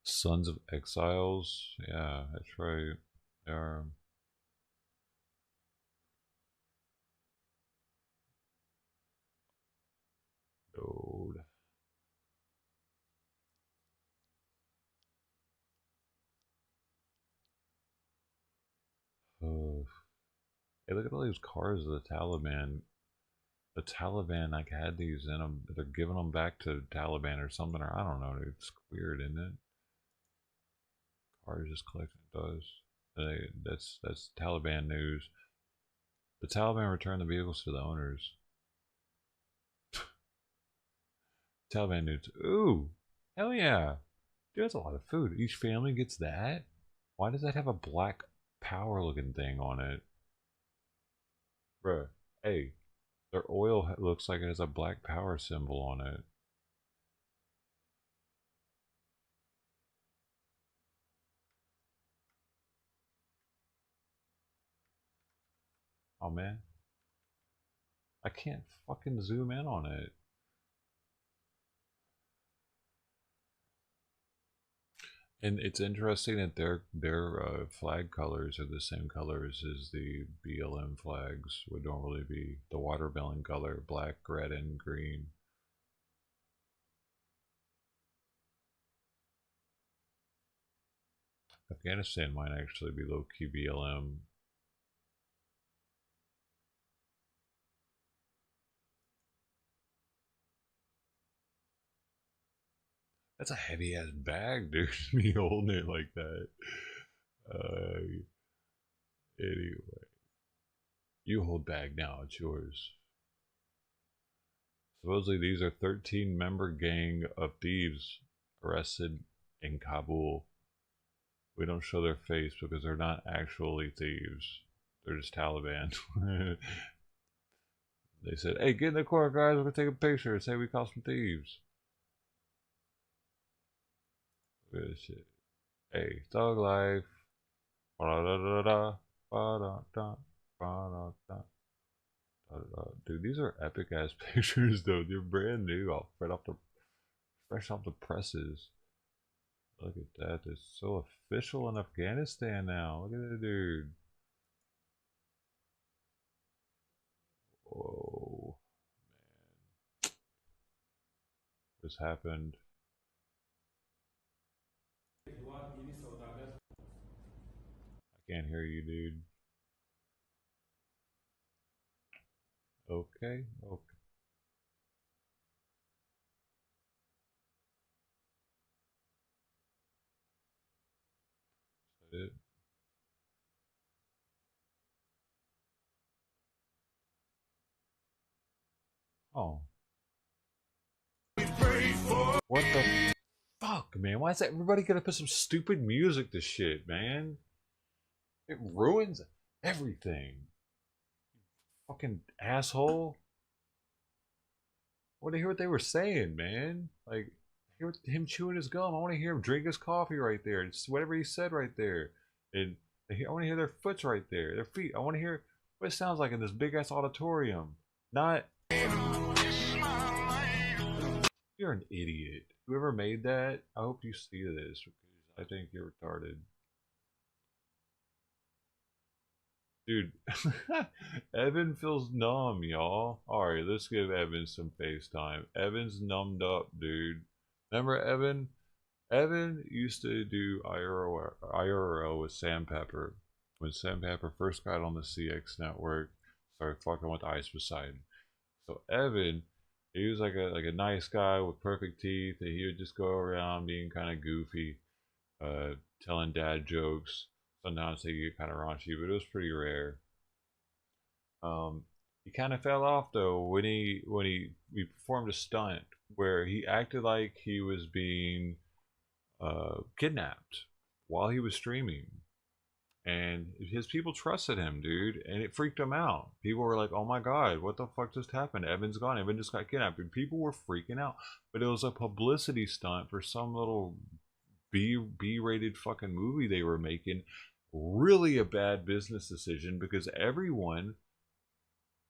Sons of Exiles? Yeah, that's right. They are. Dude. Hey, look at all these cars of the Taliban. The Taliban like had these in them. They're giving them back to Taliban or something, or I don't know. It's weird, isn't it? Cars just collecting dust. That's Taliban news. The Taliban returned the vehicles to the owners. Taliban news. Ooh, hell yeah! Dude, that's a lot of food. Each family gets that. Why does that have a black power looking thing on it? Bruh, hey, their oil looks like it has a black power symbol on it. Oh man, I can't fucking zoom in on it. And it's interesting that their flag colors are the same colors as the BLM flags would normally be. The watermelon color, black, red, and green. Afghanistan might actually be low-key BLM. That's a heavy ass bag, dude. Me holding it like that. Anyway, you hold bag now. It's yours. Supposedly, these are 13-member gang of thieves arrested in Kabul. We don't show their face because they're not actually thieves. They're just Taliban. They said, "Hey, get in the corner, guys. We're gonna take a picture and say we caught some thieves." Look at this shit. Hey, thug life. Dude, these are epic ass pictures though. They're brand new, all fresh off the presses. Look at that. It's so official in Afghanistan now. Look at that dude. Whoa, man. This happened. I can't hear you, dude. Okay, okay. Is that it? Oh. What the fuck, man? Why is everybody gonna put some stupid music to shit, man? It ruins everything. Fucking asshole. I want to hear what they were saying, man. Like, hear him chewing his gum. I want to hear him drink his coffee right there. It's whatever he said right there. And I want to hear their foots right there. Their feet. I want to hear what it sounds like in this big ass auditorium. Not. You're an idiot. Whoever made that, I hope you see this because I think you're retarded. Dude, Evan feels numb, y'all. Alright, let's give Evan some FaceTime. Evan's numbed up, dude. Remember Evan? Evan used to do IRL with Sam Pepper. When Sam Pepper first got on the CX network, started fucking with Ice Poseidon. So Evan, he was like a nice guy with perfect teeth, and he would just go around being kind of goofy, telling dad jokes. Sometimes they get kind of raunchy, but it was pretty rare. He kind of fell off though when he performed a stunt where he acted like he was being kidnapped while he was streaming, and his people trusted him, dude, and it freaked him out. People were like, "Oh my god, what the fuck just happened? Evan's gone. Evan just got kidnapped," and people were freaking out. But it was a publicity stunt for some little B-rated fucking movie they were making. Really a bad business decision because everyone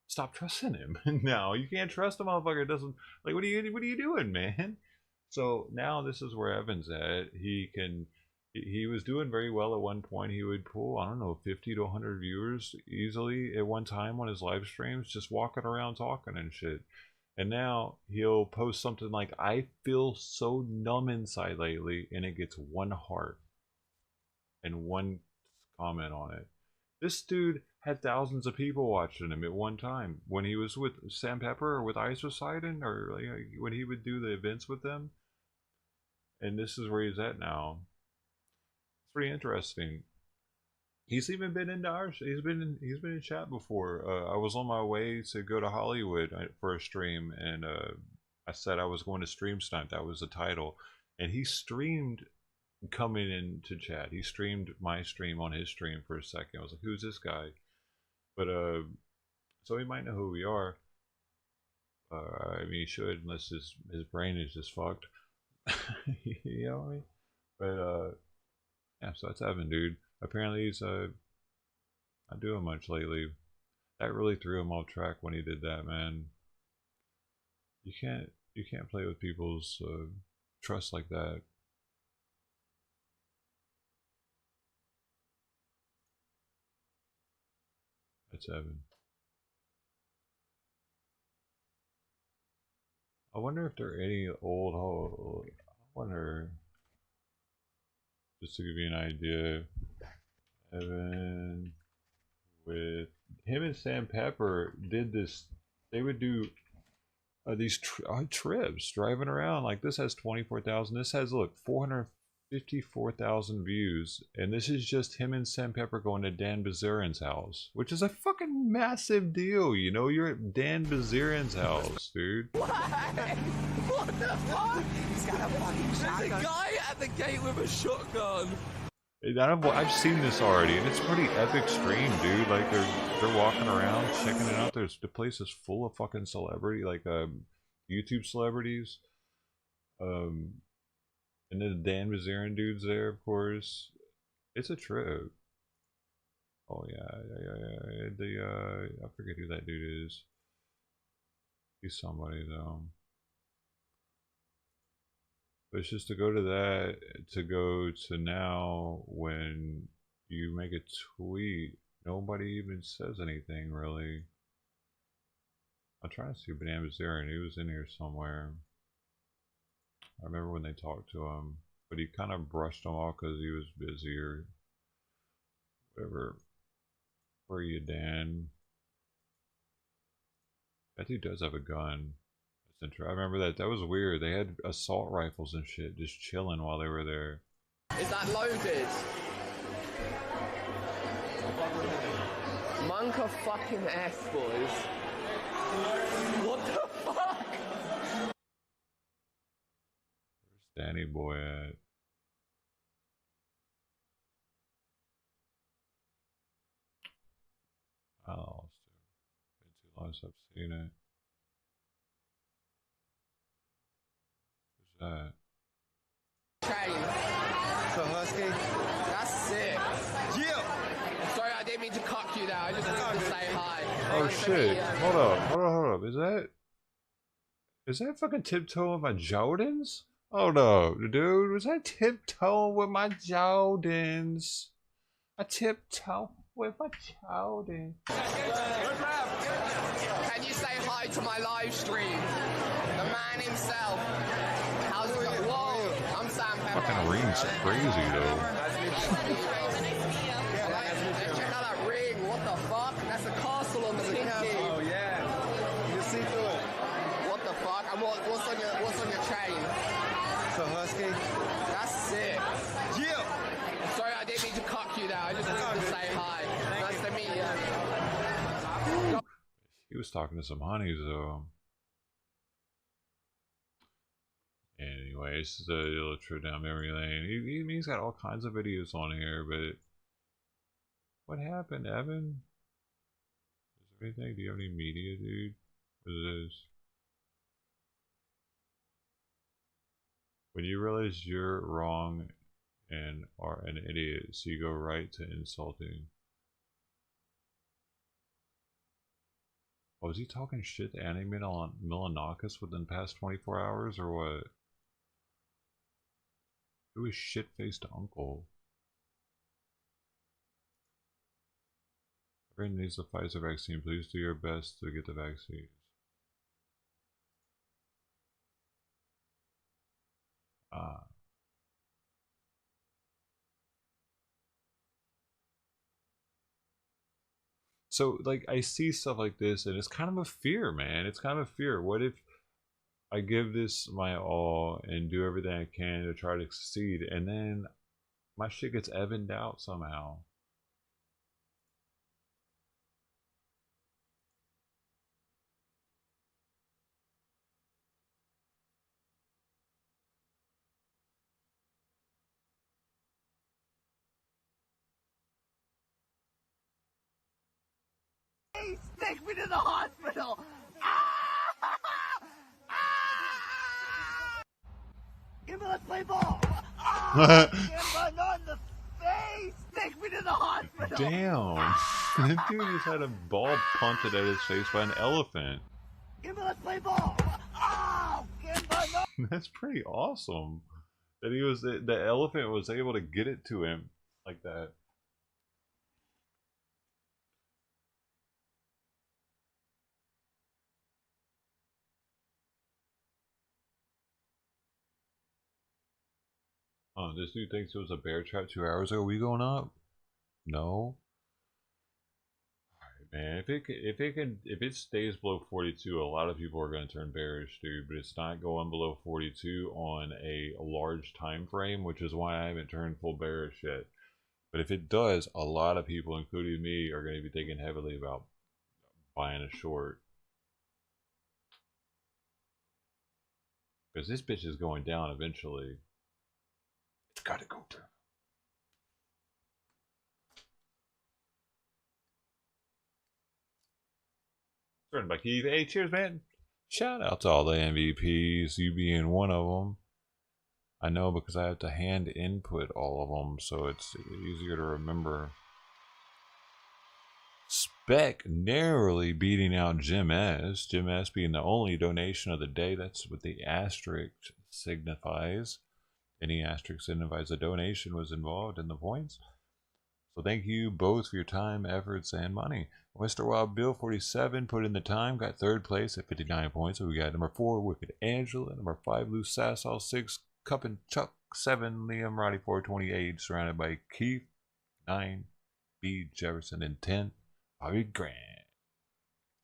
stopped trusting him. Now you can't trust a motherfucker. Doesn't like what are you doing, man? So now this is where Evan's at. He was doing very well at one point. He would pull, I don't know, 50 to 100 viewers easily at one time on his live streams, just walking around talking and shit. And now he'll post something like, "I feel so numb inside lately," and it gets one heart and one comment on it. This dude had thousands of people watching him at one time when he was with Sam Pepper or with Ice Poseidon, or like when he would do the events with them. And this is where he's at now. It's pretty interesting. He's even been into our. He's been in chat before. I was on my way to go to Hollywood for a stream, and I said I was going to stream stunt. That was the title, and he streamed coming into chat. He streamed my stream on his stream for a second. I was like, "Who's this guy?" But so he might know who we are. I mean, he should, unless his brain is just fucked. You know what I mean? But yeah, so that's Evan, dude. Apparently he's not doing much lately. That really threw him off track when he did that, man. You can't play with people's trust like that. That's Evan. I wonder if there are any old. I wonder. Just to give you an idea, Evan with him and Sam Pepper did this. They would do these trips driving around. Like this has 24,000. This has, look, 454,000 views, and this is just him and Sam Pepper going to Dan Bilzerian's house, which is a fucking massive deal. You know, you're at Dan Bilzerian's house, dude. What? What the fuck? He's got a fucking shotgun. There's a guy at the gate with a shotgun. I've seen this already, and it's pretty epic stream, dude. Like they're walking around, checking it out. The place is full of fucking celebrity, like YouTube celebrities. And then the Dan Bilzerian dude's there, of course. It's a trip. Oh yeah. I forget who that dude is. He's somebody though. But it's just to go to that, to go to now when you make a tweet, nobody even says anything really. I'm trying to see Dan Bilzerian. He was in here somewhere. I remember when they talked to him, but he kind of brushed him off because he was busy or whatever. Where are you, Dan? That dude does have a gun. That's interesting. I remember that. That was weird. They had assault rifles and shit just chilling while they were there. Is that loaded? Monk of fucking F, boys. What the fuck? Where's Danny boy at? Oh, it's been too long since I've seen it. Who's that? Train. Husky. That's sick. Yeah. Sorry, I didn't mean to cock you there. I just wanted to say hi. Oh shit! Hold up! Is that fucking tiptoe with my Jordans? Hold up, dude. Was that tiptoe with my Jordans? A tiptoe with my child in. Can you say hi to my live stream? The man himself. How's it going? Whoa, I'm Sam Pepper. Fucking ring's crazy though. Check out that ring. What the fuck? That's a castle on the pinky. Oh yeah. You can see through it. What the fuck? And what's on your chain? It's a husky. That's sick. Yeah. Sorry, I didn't mean to cock you there. I just wanted to say hi. Nice to meet you. He was talking to some honeys though. Anyway, this is a little trip down memory lane. He's got all kinds of videos on here, but what happened, Evan? Is there anything? Do you have any media, dude? What is this? When you realize you're wrong and are an idiot, so you go right to insulting. Oh, is he talking shit to Annie Milanakis within the past 24 hours or what? Who is shit-faced uncle? Everyone needs the Pfizer vaccine. Please do your best to get the vaccine. So, like, I see stuff like this, and it's kind of a fear, man. It's kind of a fear. What if I give this my all and do everything I can to try to succeed, and then my shit gets evened out somehow? Take me to the hospital! Give me the play ball! Get my on the face! Take me to the hospital! Damn! That dude just had a ball punted at his face by an elephant. Give me the play ball! Get my That's pretty awesome. That the elephant was able to get it to him like that. Oh, this dude thinks it was a bear trap 2 hours ago. We going up? No. Alright, man. If it stays below 42, a lot of people are going to turn bearish, dude. But it's not going below 42 on a large time frame, which is why I haven't turned full bearish yet. But if it does, a lot of people, including me, are going to be thinking heavily about buying a short. Because this bitch is going down eventually. It's got to go down. Written by Keith. Hey, cheers, man. Shout out to all the MVPs, you being one of them. I know because I have to hand input all of them, so it's easier to remember. Spec narrowly beating out Jim S. Jim S being the only donation of the day. That's what the asterisk signifies. Any asterisk signifies a donation was involved in the points. So thank you both for your time, efforts, and money. Mr. Wild Bill 47 put in the time, got third place at 59 points. So we got number 4, Wicked Angela, number 5, Lou Sassall, 6, Cup and Chuck, 7, Liam Roddy 428, surrounded by Keith, 9, B. Jefferson, and 10, Bobby Grant.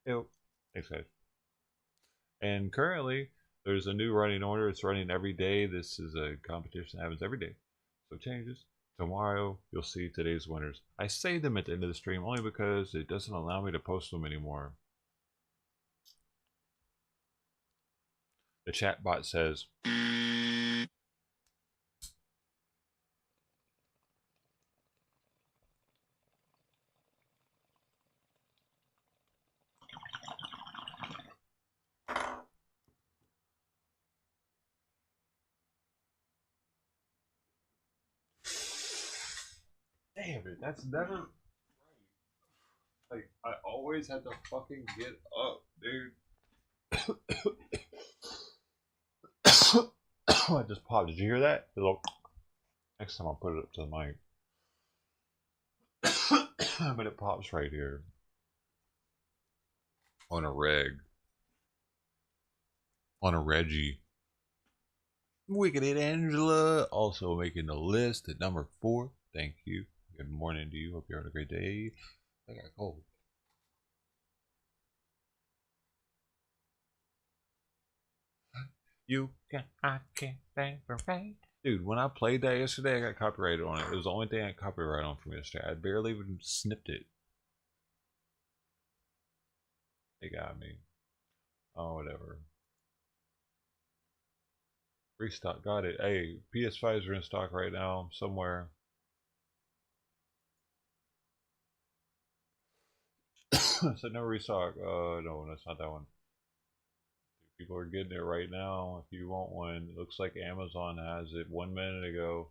Yo, thanks guys. And currently, there's a new running order. It's running every day. This is a competition that happens every day. So it changes. Tomorrow, you'll see today's winners. I say them at the end of the stream only because it doesn't allow me to post them anymore. The chat bot says... Damn it, that's never right. Like, I always had to fucking get up, dude. I just popped. Did you hear that? Next time I'll put it up to the mic. But it pops right here on a reg, on a Reggie. Wicked Angela also making the list at number 4. Thank you. Good morning to you. Hope you're having a great day. I got a cold. You can, I can't bang for right. Dude, when I played that yesterday, I got copyrighted on it. It was the only thing I got copyrighted on from yesterday. I barely even snipped it. They got me. Oh, whatever. Restock, got it. Hey, PS5s are in stock right now somewhere. So no restock. No, that's not that one. People are getting it right now. If you want one, it looks like Amazon has it 1 minute ago.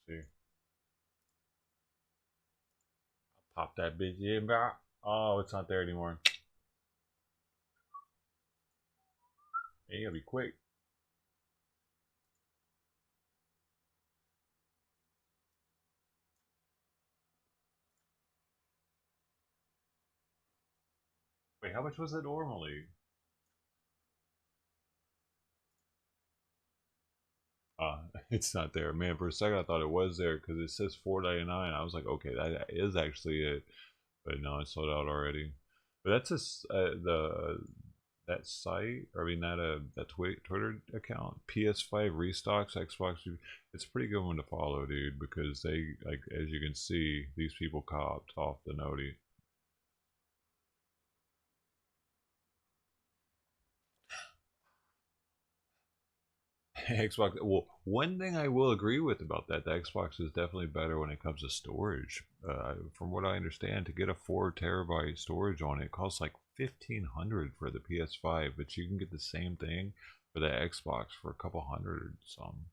Let me see. I'll pop that bitch in. Oh, it's not there anymore. Hey, you gotta be quick. Wait, how much was it normally? It's not there. Man, for a second I thought it was there because it says $4.99. I was like, okay, that is actually it. But no, it's sold out already. But that's that site, or I mean that Twitter account, PS5 restocks, Xbox. It's a pretty good one to follow, dude, because they, like, as you can see, these people copped off the noti. Xbox. Well, one thing I will agree with about that, the Xbox is definitely better when it comes to storage. From what I understand, to get a 4 terabyte storage on it costs like $1,500 for the PS5, but you can get the same thing for the Xbox for a couple hundred some.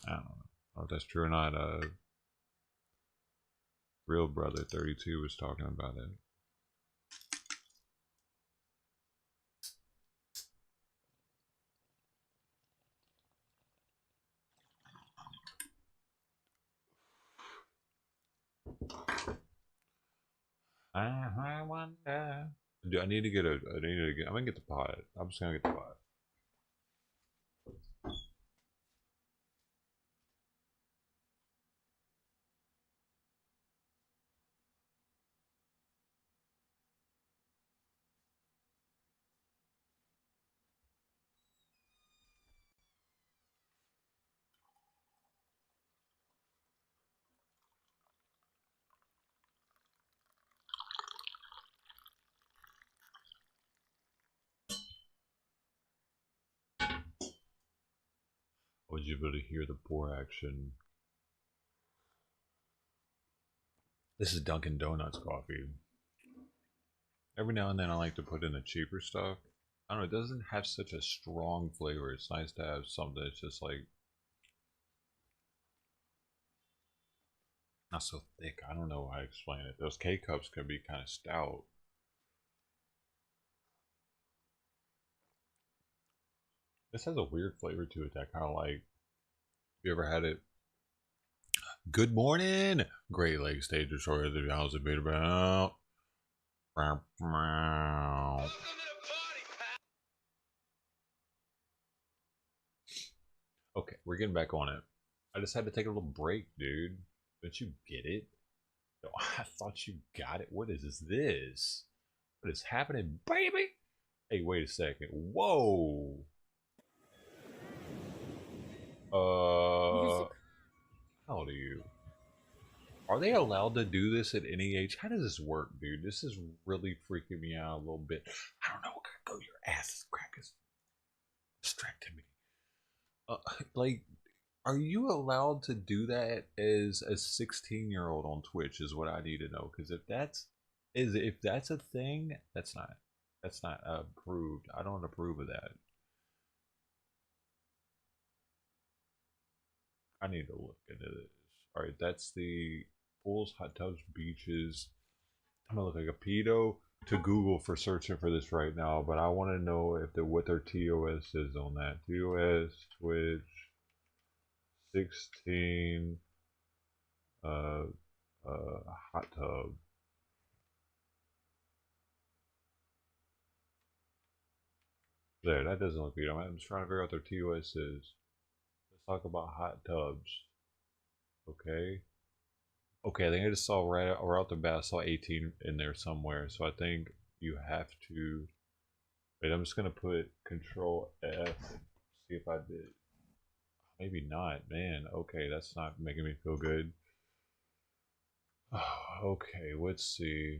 I don't know if that's true or not. Real Brother 32 was talking about it. I wonder. Do I need to get a? I need to get. I'm gonna get the pot. I'm just gonna get the pot. I was able to hear the pour action. This is Dunkin' Donuts coffee. Every now and then I like to put in the cheaper stuff. I don't know, it doesn't have such a strong flavor. It's nice to have something that's just like not so thick. I don't know how to explain it. Those K-cups can be kind of stout. This has a weird flavor to it that kind of like, you ever had it? Good morning, Great Lakes State Destroyer. The how's it been about? Okay, we're getting back on it. I just had to take a little break, dude. Don't you get it? No, I thought you got it. What is this? What is happening, baby? Hey, wait a second. Whoa. How old are you? Are they allowed to do this at any age? How does this work, dude? This is really freaking me out a little bit. I don't know. Go your ass, crackers. Distracting me. Like, are you allowed to do that as a 16-year-old on Twitch? Is what I need to know. Because if that's a thing, that's not approved. I don't approve of that. I need to look into this. All right, that's the pools, hot tubs, beaches. I'm gonna look like a pedo to Google for searching for this right now, but I want to know if what their TOS is on that. TOS, Twitch, 16 hot tub. There, that doesn't look good. I'm just trying to figure out what their TOS is. Let's talk about hot tubs. Okay. Okay, I think I just saw right out the bat, I saw 18 in there somewhere. So I think you have to. Wait, I'm just gonna put Control F. See if I did. Maybe not, man. Okay, that's not making me feel good. Okay, let's see.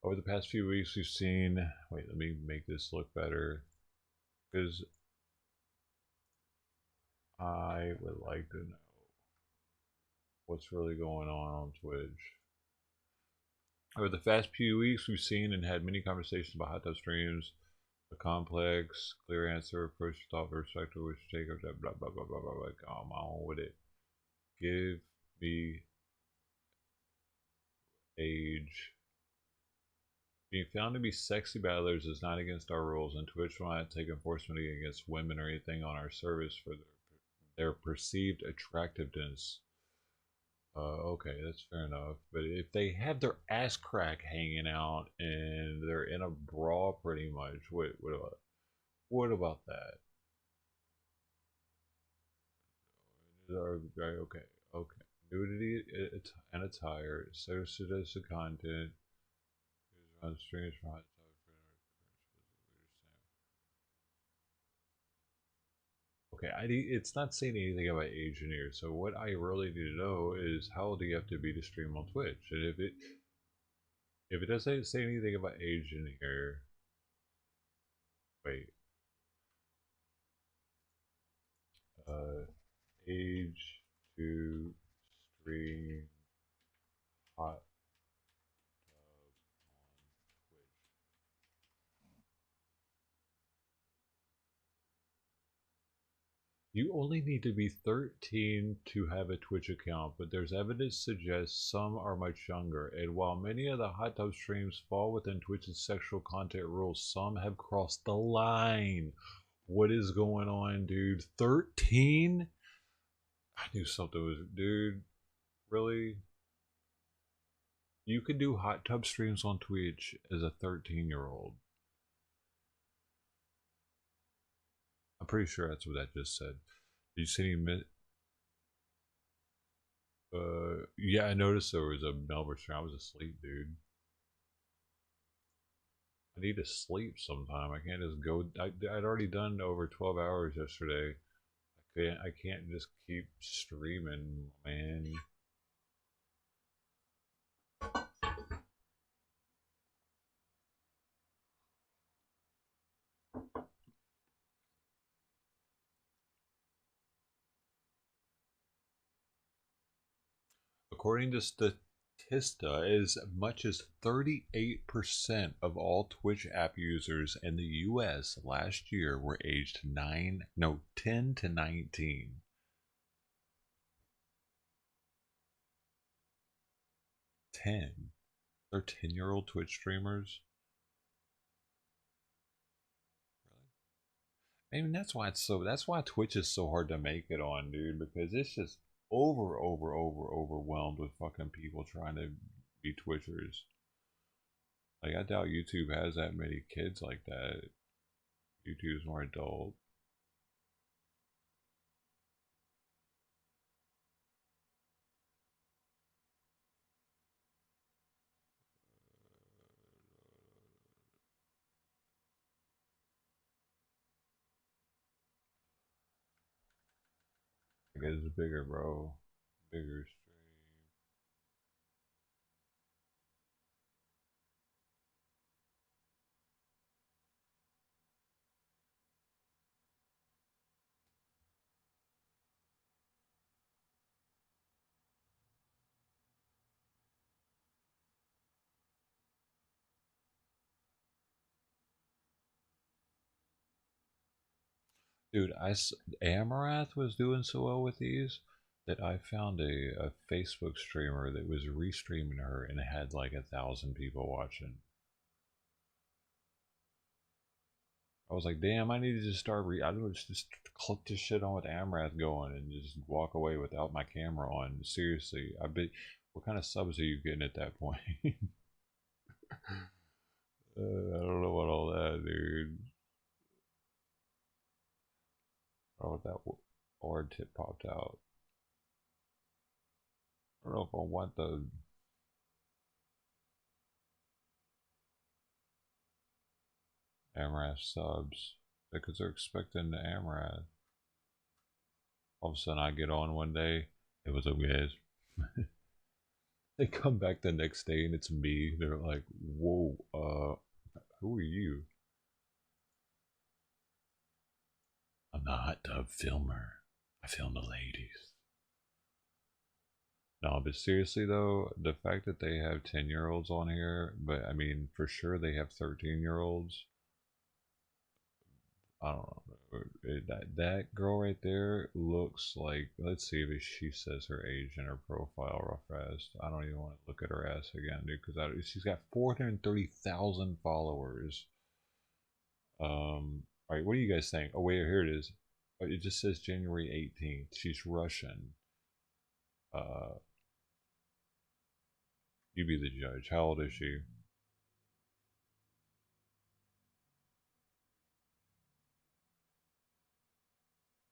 Over the past few weeks, we've seen. Wait, let me make this look better. Because I would like to know what's really going on Twitch. Over the past few weeks, we've seen and had many conversations about hot tub streams. A complex, clear answer, approach, thought, perspective, which take up that blah blah blah blah blah. Come on with it. Give me age. Being found to be sexy by others is not against our rules, and Twitch will not take enforcement against women or anything on our service for their perceived attractiveness. Okay, that's fair enough. But if they have their ass crack hanging out and they're in a bra, pretty much, what about that? Okay, okay. Nudity and attire, suggested content. On streams for hot tub. Okay, it's not saying anything about age in here. So what I really need to know is how old do you have to be to stream on Twitch? And if it doesn't say anything about age in here, wait. Age to stream hot tub on Twitch. You only need to be 13 to have a Twitch account, but there's evidence suggests some are much younger. And while many of the hot tub streams fall within Twitch's sexual content rules, some have crossed the line. What is going on, dude? 13? I knew something was... Dude, really? You could do hot tub streams on Twitch as a 13-year-old. I'm pretty sure that's what that just said. Did you see any yeah, I noticed there was a Melbourne stream. I was asleep, dude. I need to sleep sometime. I can't just go. I'd already done over 12 hours yesterday. I can't just keep streaming, man. According to Statista, as much as 38% of all Twitch app users in the US last year were aged 10 to 19. They're 10-year-old Twitch streamers. Really? Maybe that's why Twitch is so hard to make it on, dude, because it's just overwhelmed with fucking people trying to be Twitchers. Like, I doubt YouTube has that many kids like that. YouTube's more adult. I guess it's bigger, bro. Bigger stream. Dude, Amarath was doing so well with these that I found a Facebook streamer that was restreaming her and it had like 1,000 people watching. I was like, damn, I need to just start I don't just click this shit on with AMRAD going and just walk away without my camera on. Seriously, I bet. What kind of subs are you getting at that point? I don't know about all that, dude. Oh, that orange tip popped out. I don't know if I want the AMRAD subs because they're expecting the AMRAD. All of a sudden, I get on one day. It was a guys. They come back the next day and it's me. They're like, "Whoa, who are you?" I'm the hot tub filmer. I film the ladies. No, but seriously though, the fact that they have 10-year-olds on here, but I mean, for sure they have 13-year-olds. I don't know. That girl right there looks like, let's see if she says her age in her profile real fast. I don't even want to look at her ass again, dude, because she's got 430,000 followers. Alright, what are you guys saying? Oh wait, here it is. It just says January 18th. She's Russian. You be the judge. How old is she?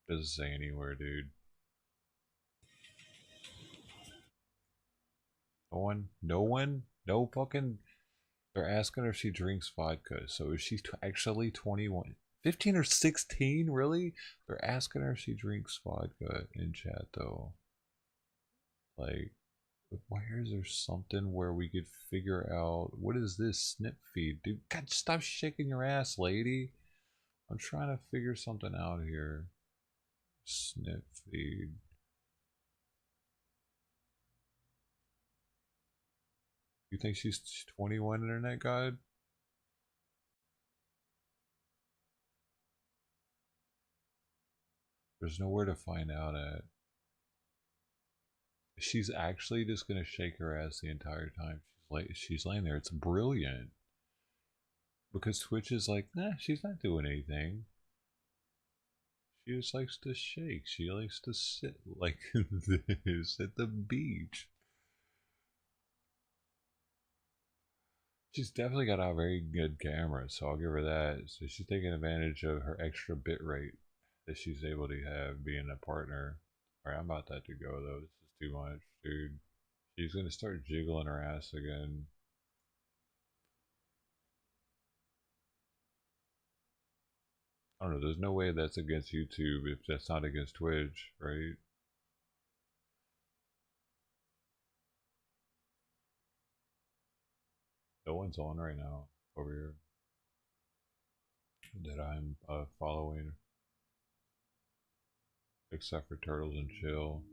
Doesn't say anywhere, dude. No one? No one? No fucking... They're asking her if she drinks vodka. So is she actually 21? 15 or 16? Really? They're asking her if she drinks vodka in chat, though. Like, where is there something where we could figure out... What is this snip feed? Dude, God, stop shaking your ass, lady. I'm trying to figure something out here. Snip feed. You think she's 21, internet guide? There's nowhere to find out at. She's actually just gonna shake her ass the entire time she's laying there. It's brilliant. Because Twitch is like, nah, she's not doing anything. She just likes to shake. She likes to sit like this at the beach. She's definitely got a very good camera, so I'll give her that. So she's taking advantage of her extra bit rate that she's able to have being a partner. Alright, I'm about that to go though. This is too much, dude. She's gonna start jiggling her ass again. I don't know, there's no way that's against YouTube if that's not against Twitch, right? No one's on right now over here that I'm following, except for Turtles and Chill.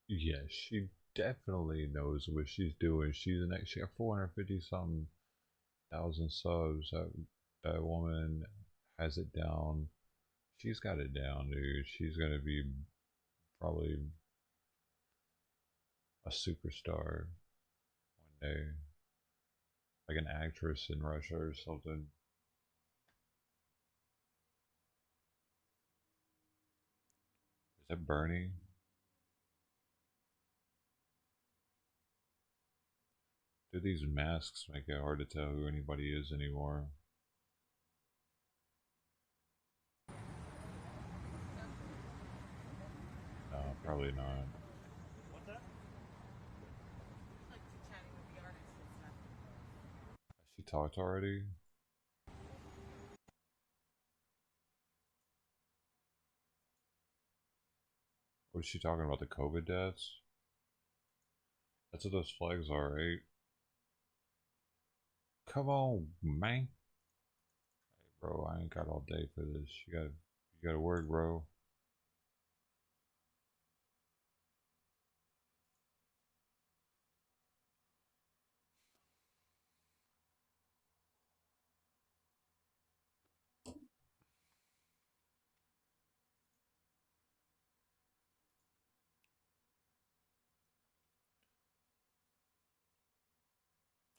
Yeah, she definitely knows what she's doing. She got 450 something thousand subs. That woman has it down. She's got it down, dude. She's gonna be probably a superstar one day, like an actress in Russia or something. Is that Bernie? Do these masks make it hard to tell who anybody is anymore? No, probably not. Has she talked already? What is she talking about? The COVID deaths? That's what those flags are, right? Come on, man. Hey, bro, I ain't got all day for this. You got a word, bro.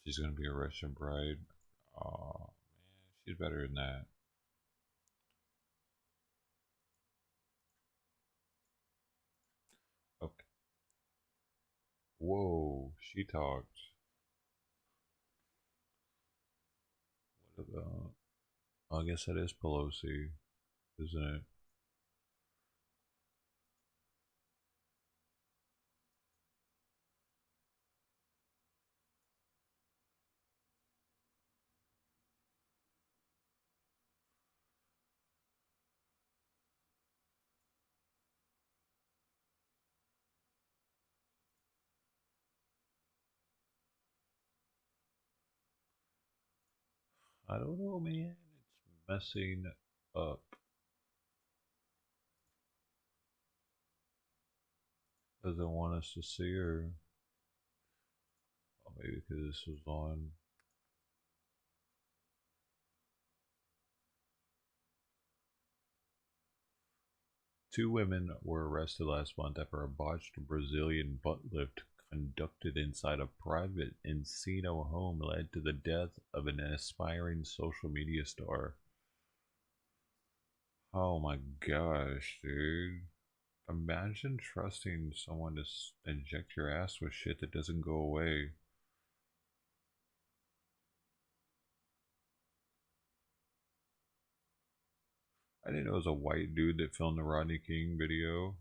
She's gonna be a Russian bride. Oh man, she's better than that. Okay. Whoa, she talked. What about? I guess that is Pelosi, isn't it? I don't know, man. It's messing up. Doesn't want us to see her. Oh, maybe because this was on. Two women were arrested last month after a botched Brazilian butt lift conducted inside a private Encino home led to the death of an aspiring social media star. Oh my gosh, dude. Imagine trusting someone to inject your ass with shit that doesn't go away. I didn't know it was a white dude that filmed the Rodney King video.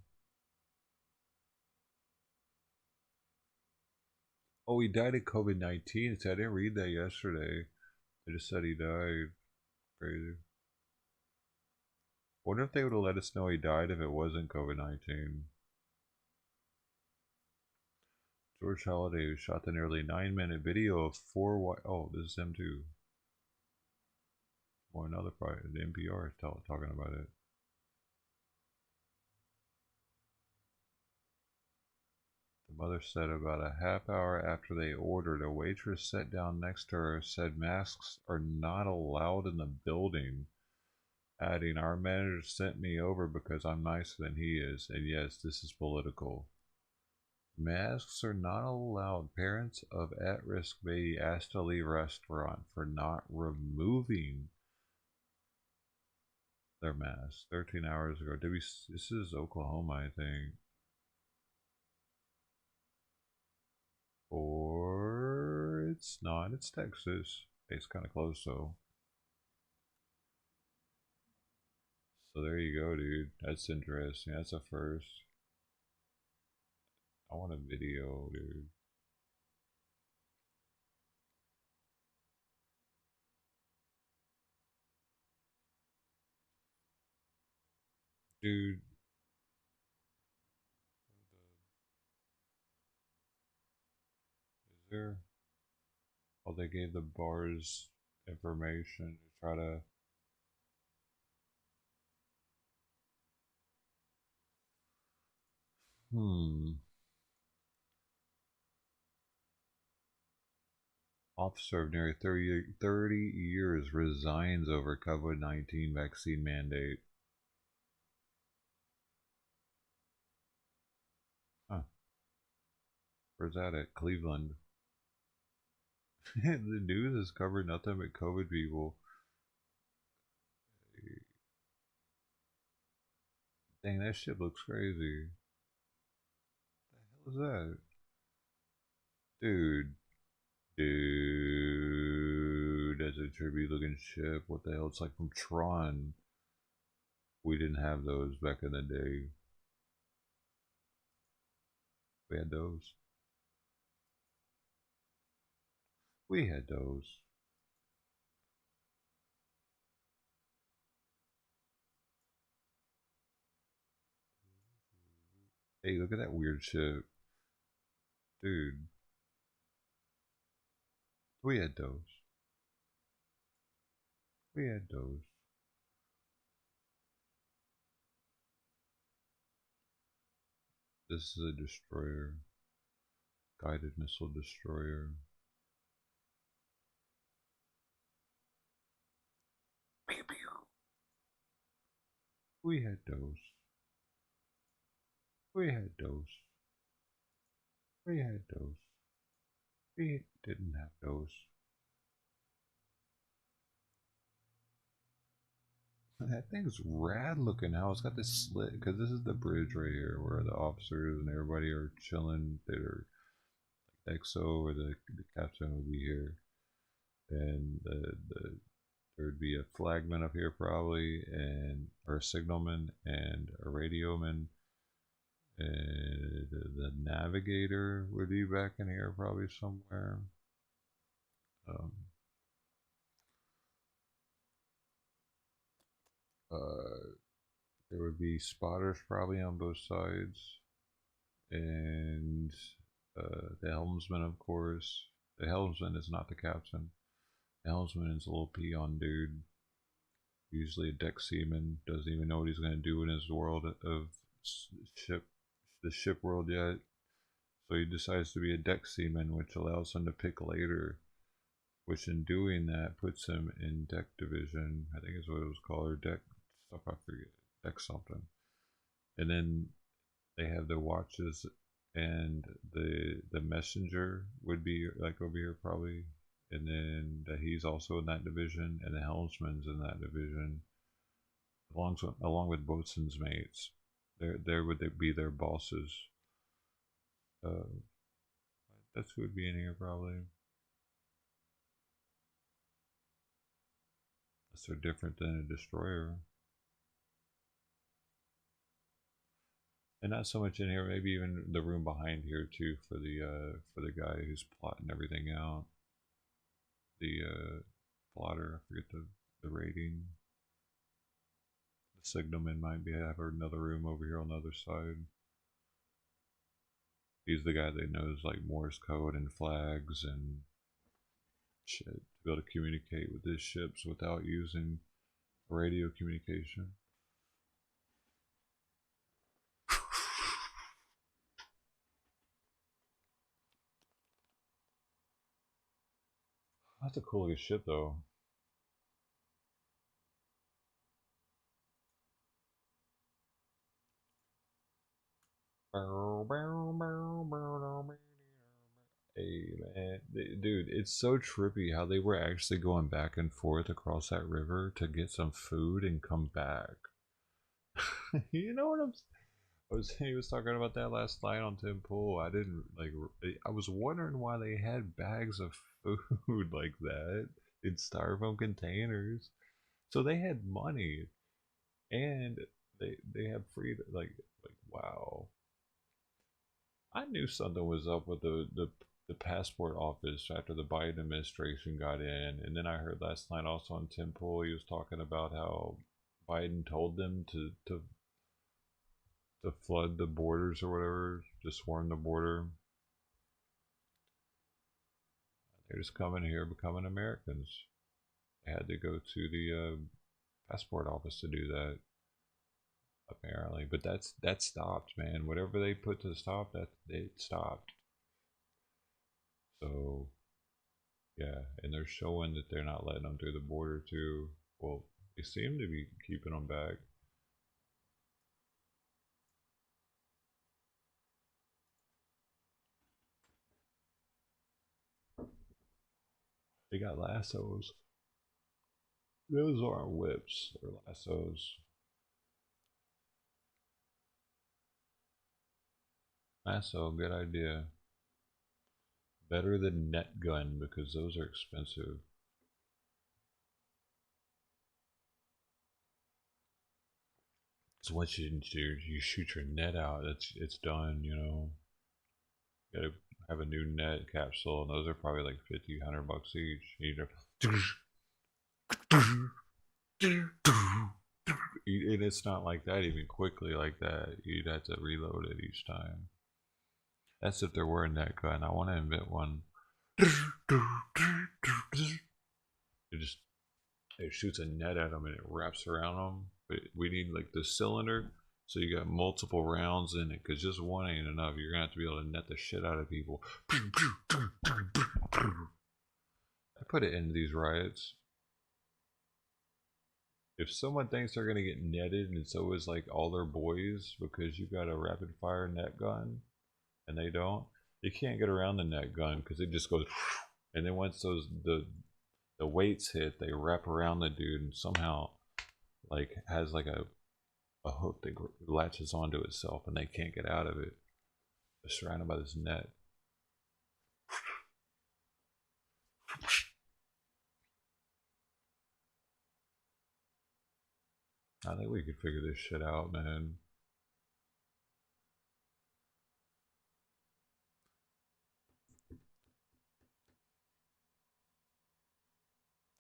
Oh, he died of COVID-19. I didn't read that yesterday. They just said he died. Crazy. Wonder if they would have let us know he died if it wasn't COVID-19. George Holliday, who shot the nearly 9-minute video of four white. Oh, this is him too. Or another part. The NPR is talking about it. The mother said about a half hour after they ordered, a waitress sat down next to her, said masks are not allowed in the building, adding, our manager sent me over because I'm nicer than he is, and yes, this is political. Masks are not allowed. Parents of at-risk baby asked to leave restaurant for not removing their masks 13 hours ago. This is Oklahoma, I think. Or it's not. It's Texas. It's kind of close though. So there you go, dude. That's interesting. That's a first. I want a video, dude. Dude. Is there? Oh, they gave the bars information to try to. Officer of nearly 30 years resigns over COVID-19 vaccine mandate. Huh. Where's that at? Cleveland. The news has covered nothing but COVID people. Dang, that shit looks crazy. What the hell is that? Dude. Dude. That's a tribute looking ship. What the hell? It's like from Tron. We didn't have those back in the day. We had those. We had those. Hey, look at that weird ship. Dude. We had those. We had those. This is a destroyer. Guided missile destroyer. We had those. We had those. We had those. He didn't have those. That thing's rad looking now. It's got this slit, because this is the bridge right here where the officers and everybody are chilling. They're like XO, or the captain would be here. And there would be a flagman up here probably, or a signalman, and a radioman. And the navigator would be back in here probably somewhere. There would be spotters probably on both sides, and the helmsman, of course. The helmsman is not the captain. The helmsman is a little peon dude, usually a deck seaman, doesn't even know what he's going to do in his world of the ship world yet. So he decides to be a deck seaman, which allows him to pick later, which in doing that puts him in deck division, I think is what it was called, or deck stuff, I forget, deck something. And then they have the watches, and the messenger would be like over here probably, and then he's also in that division, and the helmsman's in that division, along with boatswain's mates. There would be their bosses. That's who would be in here probably. They're different than a destroyer. And not so much in here, maybe even the room behind here too, for the guy who's plotting everything out. The plotter, I forget the rating. The signalman might have another room over here on the other side. He's the guy that knows like Morse code and flags and shit to be able to communicate with his ships without using radio communication. That's a cool looking ship though. Hey man, dude, it's so trippy how they were actually going back and forth across that river to get some food and come back. You know what he was talking about that last night on Tim Pool. I was wondering why they had bags of food like that in styrofoam containers. So they had money, and they have freedom. Like wow. I knew something was up with the passport office after the Biden administration got in, and then I heard last night also on Tim Pool, he was talking about how Biden told them to flood the borders or whatever, to swarm the border. They're just coming here, becoming Americans. They had to go to the passport office to do that, apparently. But that stopped, man. Whatever they put to stop, it stopped. So yeah, and they're showing that they're not letting them through the border too. Well, they seem to be keeping them back. They got lassos. Those aren't whips, they're lassos. Lasso, good idea. Better than net gun, because those are expensive. So once you shoot your net out, it's done, you know. You gotta have a new net capsule, and those are probably like $50, $100 each. And it's not like that even quickly like that. You'd have to reload it each time. That's if there were a net gun. I want to invent one. It shoots a net at them and it wraps around them. But we need like the cylinder, so you got multiple rounds in it, because just one ain't enough. You're gonna have to be able to net the shit out of people. I put it into these riots. If someone thinks they're gonna get netted and it's always like all their boys because you got a rapid fire net gun and they don't, You can't get around the net gun because it just goes, and then once the weights hit, they wrap around the dude and somehow like has like a hook that latches onto itself and they can't get out of it. They're surrounded by this net. I think we could figure this shit out, man.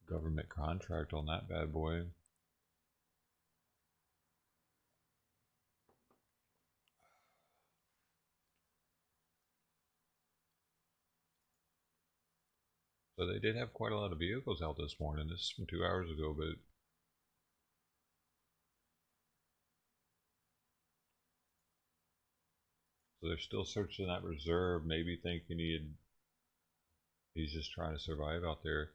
Government contract on that bad boy. So they did have quite a lot of vehicles out this morning. This is from 2 hours ago, but so they're still searching that reserve, maybe thinking he's just trying to survive out there.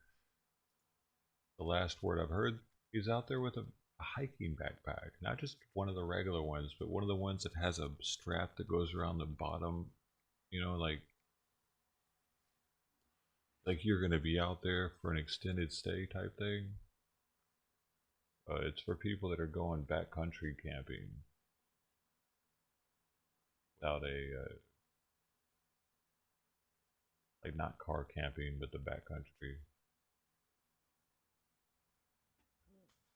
The last word I've heard, he's out there with a hiking backpack, not just one of the regular ones, but one of the ones that has a strap that goes around the bottom, you know, like you're going to be out there for an extended stay type thing. It's for people that are going backcountry camping without a like not car camping, but the backcountry.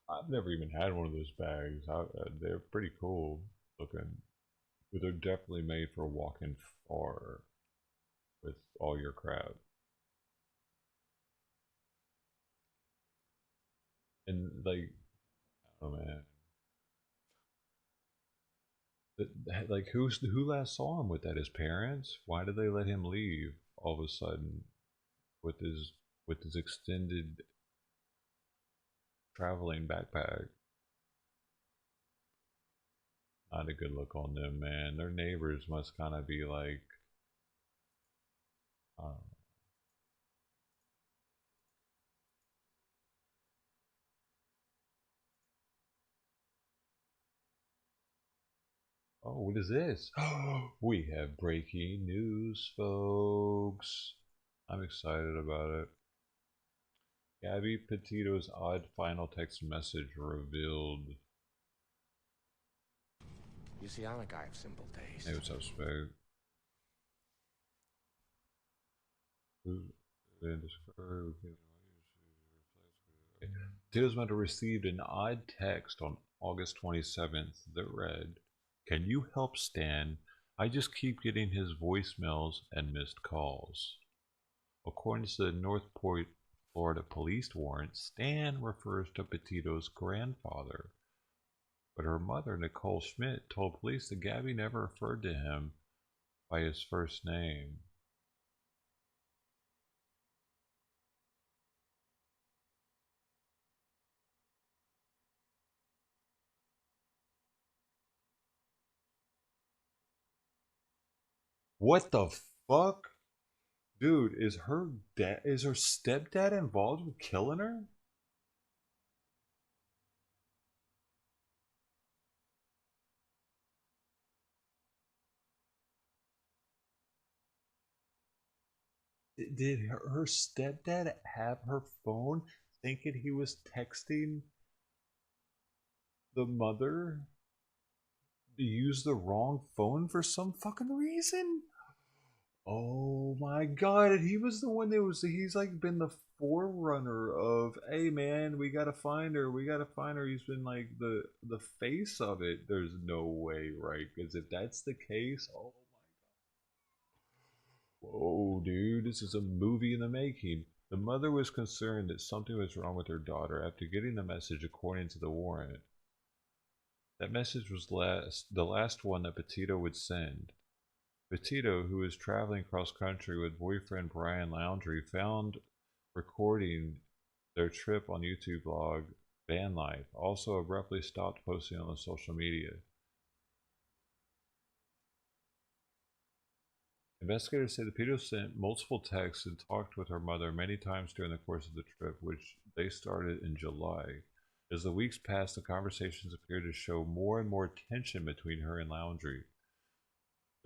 I've never even had one of those bags. They're pretty cool looking, but they're definitely made for walking far with all your crap. And like, oh man, like who last saw him with that? His parents? Why did they let him leave all of a sudden with his extended traveling backpack? Not a good look on them, man. Their neighbors must kind of be like, oh, what is this? We have breaking news, folks. I'm excited about it. Gabby Petito's odd final text message revealed. You see, I'm a guy of simple taste. Hey, what's up, Spade? Petito's meant to receive an odd text on August 27th that read, "Can you help Stan? I just keep getting his voicemails and missed calls." According to the Northport, Florida police warrant, Stan refers to Petito's grandfather, but her mother, Nicole Schmidt, told police that Gabby never referred to him by his first name. What the fuck? Dude, is her stepdad involved with killing her? Did her stepdad have her phone thinking he was texting the mother to use the wrong phone for some fucking reason? Oh my god, and he was the one he's like been the forerunner of, hey man, we gotta find her, he's been like the face of it. There's no way, right? Because if that's the case, oh my god. Whoa, dude, this is a movie in the making. The mother was concerned that something was wrong with her daughter after getting the message, according to the warrant. That message was the last one that Petito would send. Petito, who was traveling cross country with boyfriend Brian Laundrie, found recording their trip on YouTube blog Van Life, also abruptly stopped posting on the social media. Investigators say that Petito sent multiple texts and talked with her mother many times during the course of the trip, which they started in July. As the weeks passed, the conversations appeared to show more and more tension between her and Laundrie.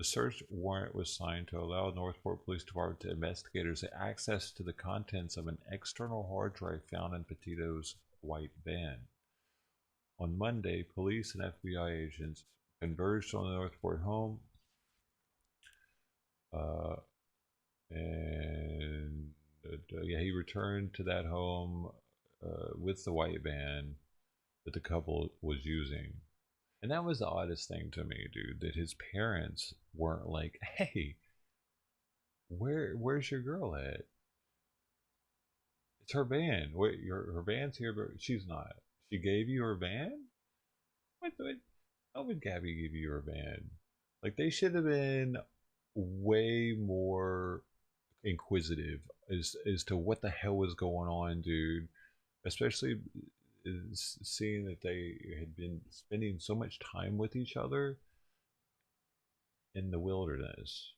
The search warrant was signed to allow Northport Police Department to investigators access to the contents of an external hard drive found in Petito's white van. On Monday, police and FBI agents converged on the Northport home, and he returned to that home with the white van that the couple was using. And that was the oddest thing to me, dude, that his parents weren't like, hey, where's your girl at? It's her van. Wait, her van's here, but she's not. She gave you her van? What? How would Gabby give you her van? Like, they should have been way more inquisitive as to what the hell was going on, dude. Especially seeing that they had been spending so much time with each other in the wilderness.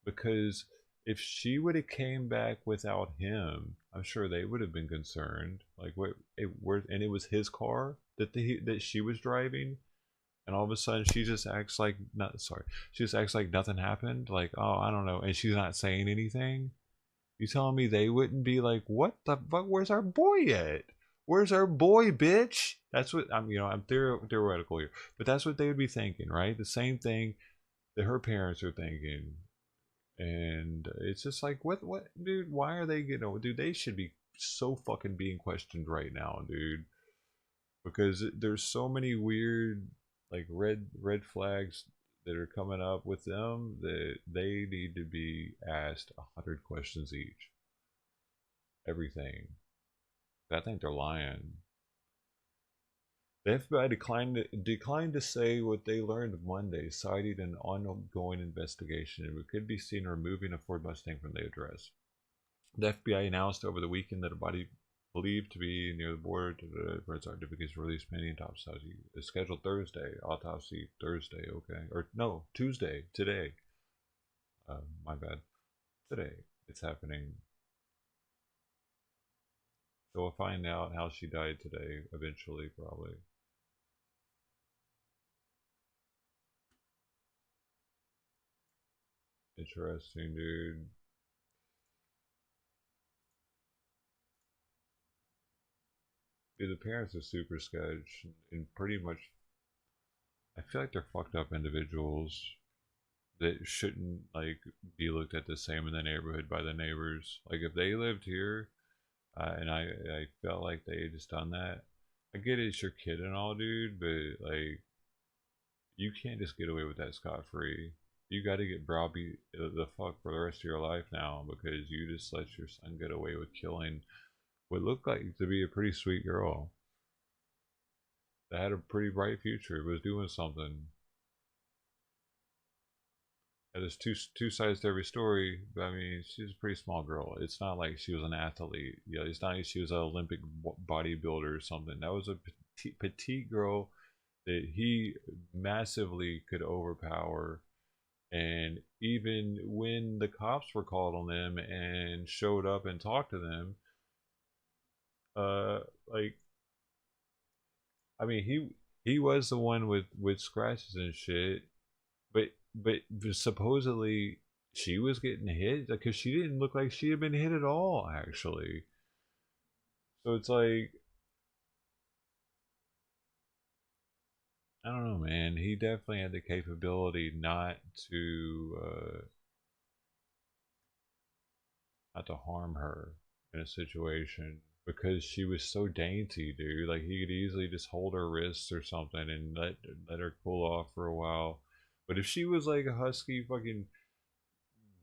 Because if she would have came back without him, I'm sure they would have been concerned. Like, and it was his car that she was driving, and all of a sudden she just acts like she just acts like nothing happened. Like, oh, I don't know, and she's not saying anything. You telling me they wouldn't be like, what the fuck? Where's our boy at? Where's our boy, bitch? That's what I'm theoretical here, but that's what they would be thinking, right? The same thing that her parents are thinking. And it's just like, what, dude? Why are they getting? Dude, they should be so fucking being questioned right now, dude. Because there's so many weird, like red flags that are coming up with them that they need to be asked 100 questions each. Everything. I think they're lying. The FBI declined to say what they learned Monday, citing an ongoing investigation, and it could be seen removing a Ford Mustang from the address. The FBI announced over the weekend that a body believed to be near the border for its certificates released pending autopsy. It's scheduled Thursday. Autopsy Thursday, okay. Or no, Tuesday, today. My bad. Today. It's happening. So we'll find out how she died today, eventually, probably. Interesting, dude. Dude, the parents are super sketch and pretty much, I feel like they're fucked up individuals that shouldn't like be looked at the same in the neighborhood by the neighbors. Like, if they lived here, and I felt like they had just done that. I get it's your kid and all, dude, but like, you can't just get away with that scot-free. You got to get browbeat the fuck for the rest of your life now because you just let your son get away with killing what looked like to be a pretty sweet girl that had a pretty bright future, was doing something. And there's two sides to every story, but I mean, she's a pretty small girl. It's not like she was an athlete. Yeah, it's not like she was an Olympic bodybuilder or something. That was a petite girl that he massively could overpower. And even when the cops were called on them and showed up and talked to them, like, I mean, he was the one with scratches and shit, but supposedly she was getting hit because she didn't look like she had been hit at all, actually. So it's like, I don't know, man. He definitely had the capability not to harm her in a situation because she was so dainty, dude. Like, he could easily just hold her wrists or something and let her cool off for a while. But if she was like a husky fucking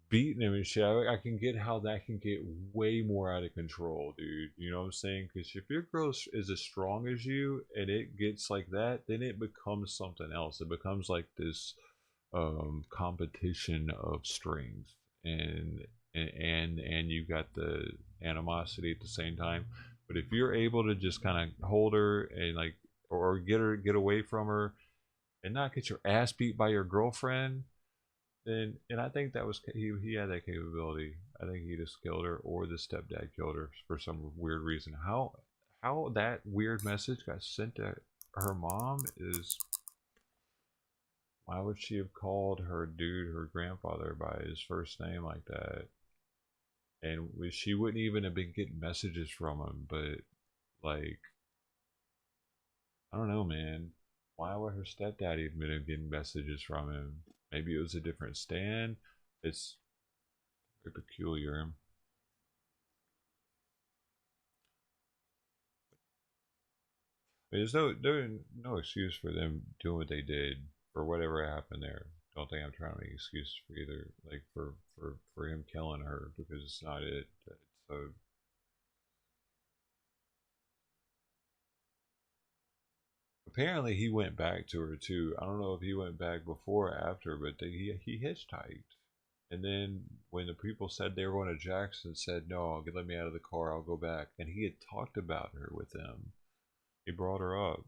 beating him and shit, I can get how that can get way more out of control, dude. You know what I'm saying? Because if your girl is as strong as you and it gets like that, then it becomes something else. It becomes like this competition of strength, and you got the animosity at the same time. But if you're able to just kind of hold her and like, or get away from her and not get your ass beat by your girlfriend, then, and I think that was, he had that capability. I think he just killed her, or the stepdad killed her for some weird reason. How that weird message got sent to her mom is, Why would she have called her dude, her grandfather, by his first name like that? And she wouldn't even have been getting messages from him, but like, I don't know, man. Why would her stepdad even been getting messages from him? Maybe it was a different stand. It's very peculiar. There's no excuse for them doing what they did for whatever happened there. Don't think I'm trying to make excuses for either, like for him killing her, because it's not it. So apparently he went back to her too. I don't know if he went back before or after, but he hitchhiked. And then when the people said they were going to Jackson, said, no, let me out of the car, I'll go back. And he had talked about her with them. He brought her up.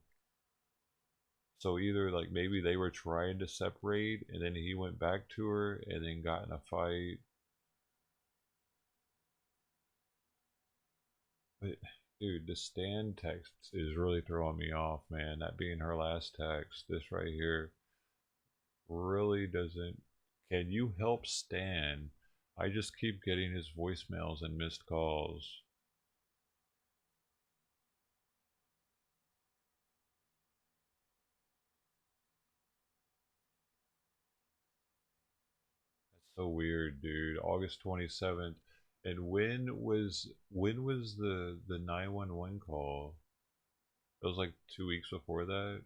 So either like maybe they were trying to separate and then he went back to her and then got in a fight. But dude, the Stan text is really throwing me off, man. That being her last text, this right here really doesn't. Can you help Stan? I just keep getting his voicemails and missed calls. So weird, dude. August 27th. And when was the 911 call? It was like 2 weeks before that.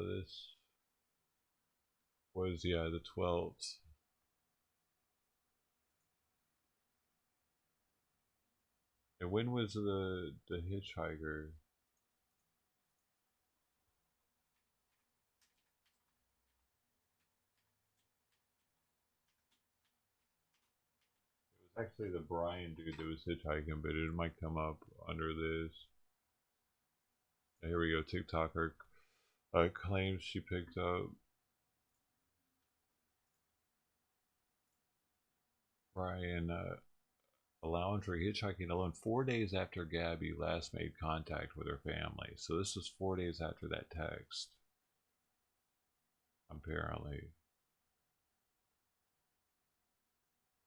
This was, yeah, the 12th. And when was the hitchhiker? It was actually the Brian dude that was hitchhiking, but it might come up under this. Here we go. TikToker claims she picked up Brian Laundrie hitchhiking alone 4 days after Gabby last made contact with her family. So this was 4 days after that text, apparently.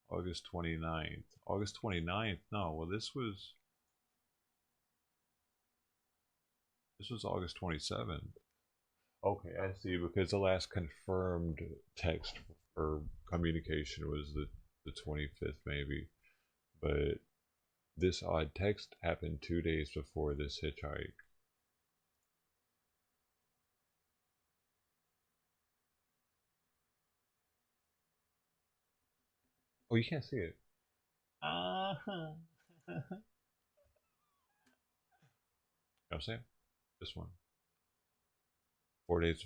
August 29th. August 29th? No, well this was August 27th. Okay, I see, because the last confirmed text or communication was the 25th maybe. But this odd text happened 2 days before this hitchhike. Oh, you can't see it. You know what I'm saying? This one. 4 days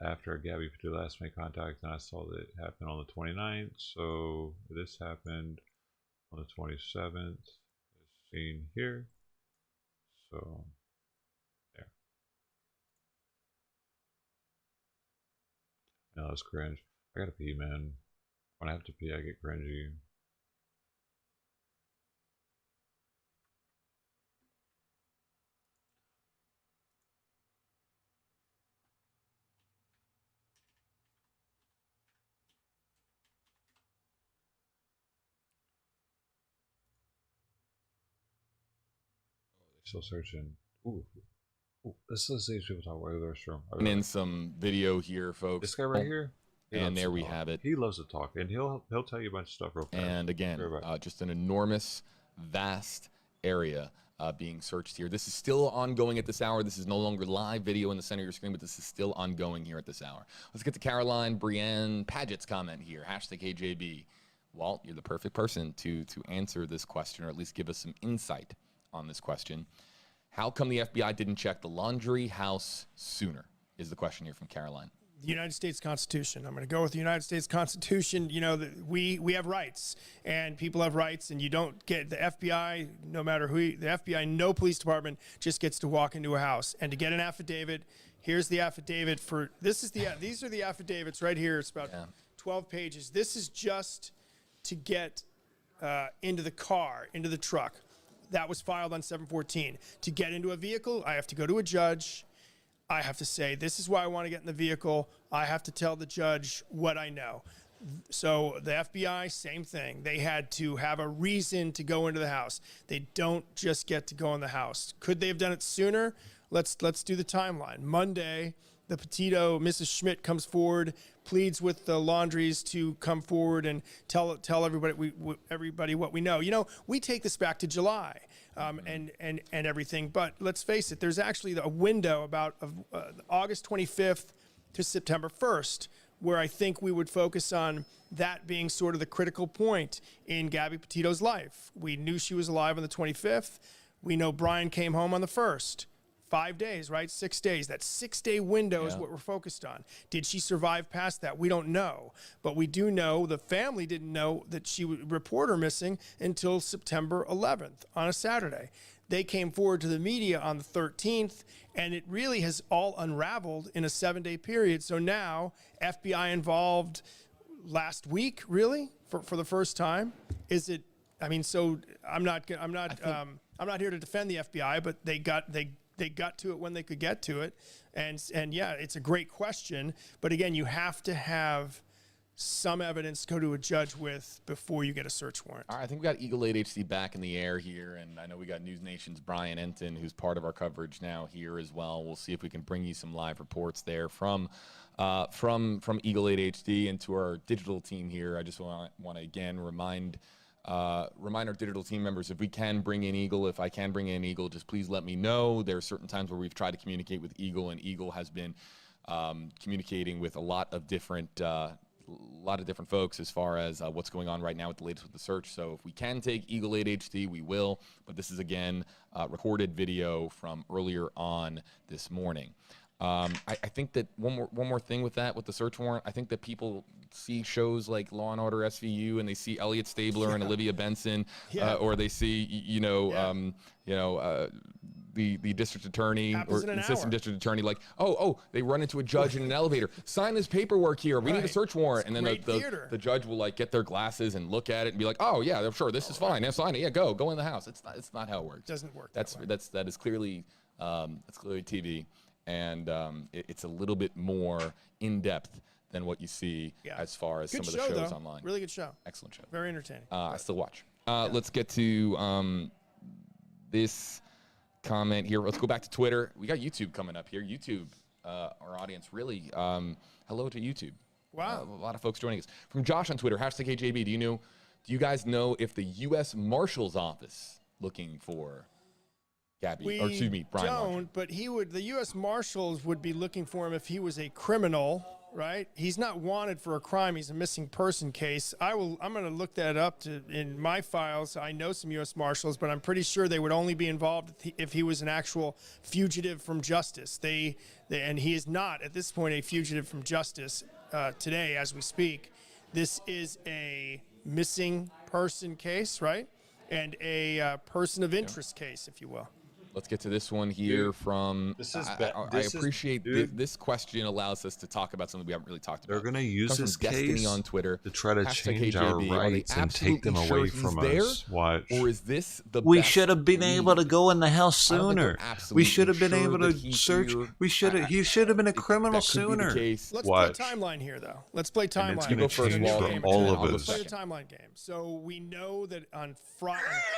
after Gabby Petito last made contact, and I saw that it happened on the 29th. So this happened on the 27th, as seen here. So there. No, that's cringe. I gotta pee, man. When I have to pee, I get cringy. Still searching. Ooh. Ooh. Let's see if people talk about the restroom. In some video here, folks. This guy right here. And there we have it. He loves to talk, and he'll tell you a bunch of stuff real fast. And again, just an enormous, vast area being searched here. This is still ongoing at this hour. This is no longer live video in the center of your screen, but this is still ongoing here at this hour. Let's get to Caroline Brienne Paget's comment here. #KJB. Walt, you're the perfect person to answer this question, or at least give us some insight on this question. How come the FBI didn't check the Laundrie house sooner, is the question here from Caroline. The United States Constitution. I'm going to go with the United States Constitution. You know, we have rights, and people have rights, and you don't get the FBI, no matter who, the FBI, no police department just gets to walk into a house. And to get an affidavit, here's the affidavit for, these are the affidavits right here. It's about 12 pages. This is just to get into the car, into the truck. That was filed on 7/14. To get into a vehicle, I have to go to a judge. I have to say, this is why I want to get in the vehicle. I have to tell the judge what I know. So the FBI, same thing. They had to have a reason to go into the house. They don't just get to go in the house. Could they have done it sooner? Let's do the timeline. Monday, the Petito, Mrs. Schmidt comes forward, pleads with the Laundries to come forward and tell everybody what we know. You know, we take this back to July. And everything. But let's face it, there's actually a window about August 25th to September 1st, where I think we would focus on that being sort of the critical point in Gabby Petito's life. We knew she was alive on the 25th. We know Brian came home on the 1st. 5 days, right? 6 days. That 6-day window is what we're focused on. Did she survive past that? We don't know. But we do know the family didn't know that she would report her missing until September 11th on a Saturday. They came forward to the media on the 13th, and it really has all unraveled in a 7-day period. So now, FBI involved last week, really, for the first time. Is it? I mean, so I'm not here to defend the FBI, but they got to it when they could get to it. And yeah, it's a great question. But again, you have to have some evidence to go to a judge with before you get a search warrant. All right, I think we got Eagle 8 HD back in the air here. And I know we got News Nation's Brian Enton, who's part of our coverage now here as well. We'll see if we can bring you some live reports there from Eagle 8 HD. And to our digital team here, I just want to again remind our digital team members, if we can bring in Eagle, if I can bring in Eagle, just please let me know. There are certain times where we've tried to communicate with Eagle, and Eagle has been communicating with a lot of different folks as far as what's going on right now with the latest with the search. So if we can take Eagle 8 HD, we will. But this is, again, recorded video from earlier on this morning. I think that one more thing with that, with the search warrant, I think that people see shows like Law & Order SVU and they see Elliot Stabler and Olivia Benson, or they see, the district attorney or assistant district attorney, like, they run into a judge in an elevator. Sign this paperwork here. We need a search warrant. And then the judge will like get their glasses and look at it and be like, oh yeah, sure, this is fine. Yeah, sign it. Yeah, go in the house. It's not how it works. It doesn't work. That is clearly TV. And it's a little bit more in depth than what you see as far as some of the shows online. Really good show. Excellent show. Very entertaining. I still watch. Let's get to this comment here. Let's go back to Twitter. We got YouTube coming up here. YouTube, our audience, really. Hello to YouTube. Wow. A lot of folks joining us. From Josh on Twitter, #KJB. Do you guys know if the U.S. Marshal's Office looking for Gabby, Brian Laundrie? But the U.S. Marshals would be looking for him if he was a criminal, right? He's not wanted for a crime. He's a missing person case. I'm going to look that up in my files. I know some U.S. Marshals, but I'm pretty sure they would only be involved if he was an actual fugitive from justice. And he is not, at this point, a fugitive from justice today as we speak. This is a missing person case, right? And a person of interest case, if you will. Let's get to this one here from. I appreciate this question allows us to talk about something we haven't really talked about. They're going to use this case on Twitter to try to change our rights and take them away from us. Watch. Or is this the We should have been able to go in the house sooner. We should have been able to search. He should have been a criminal sooner. Let's play timeline here, though. Let's play timeline. It's going to change for all of us. Let's play the timeline game. So we know that on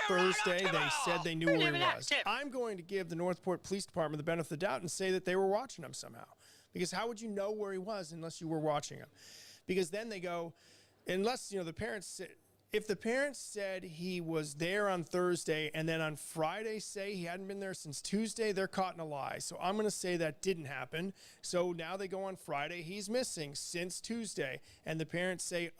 Thursday they said they knew where he was. I'm going to give the Northport Police Department the benefit of the doubt and say that they were watching him somehow. Because how would you know where he was unless you were watching him? Because then they go, unless, the parents If the parents said he was there on Thursday and then on Friday say he hadn't been there since Tuesday, they're caught in a lie. So I'm going to say that didn't happen. So now they go on Friday, he's missing since Tuesday. And the parents say,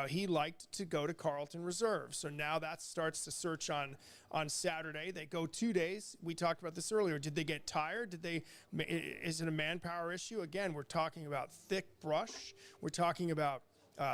he liked to go to Carlton Reserve. So now that starts the search on Saturday. They go 2 days. We talked about this earlier. Did they get tired? Is it a manpower issue? Again, we're talking about thick brush. We're talking about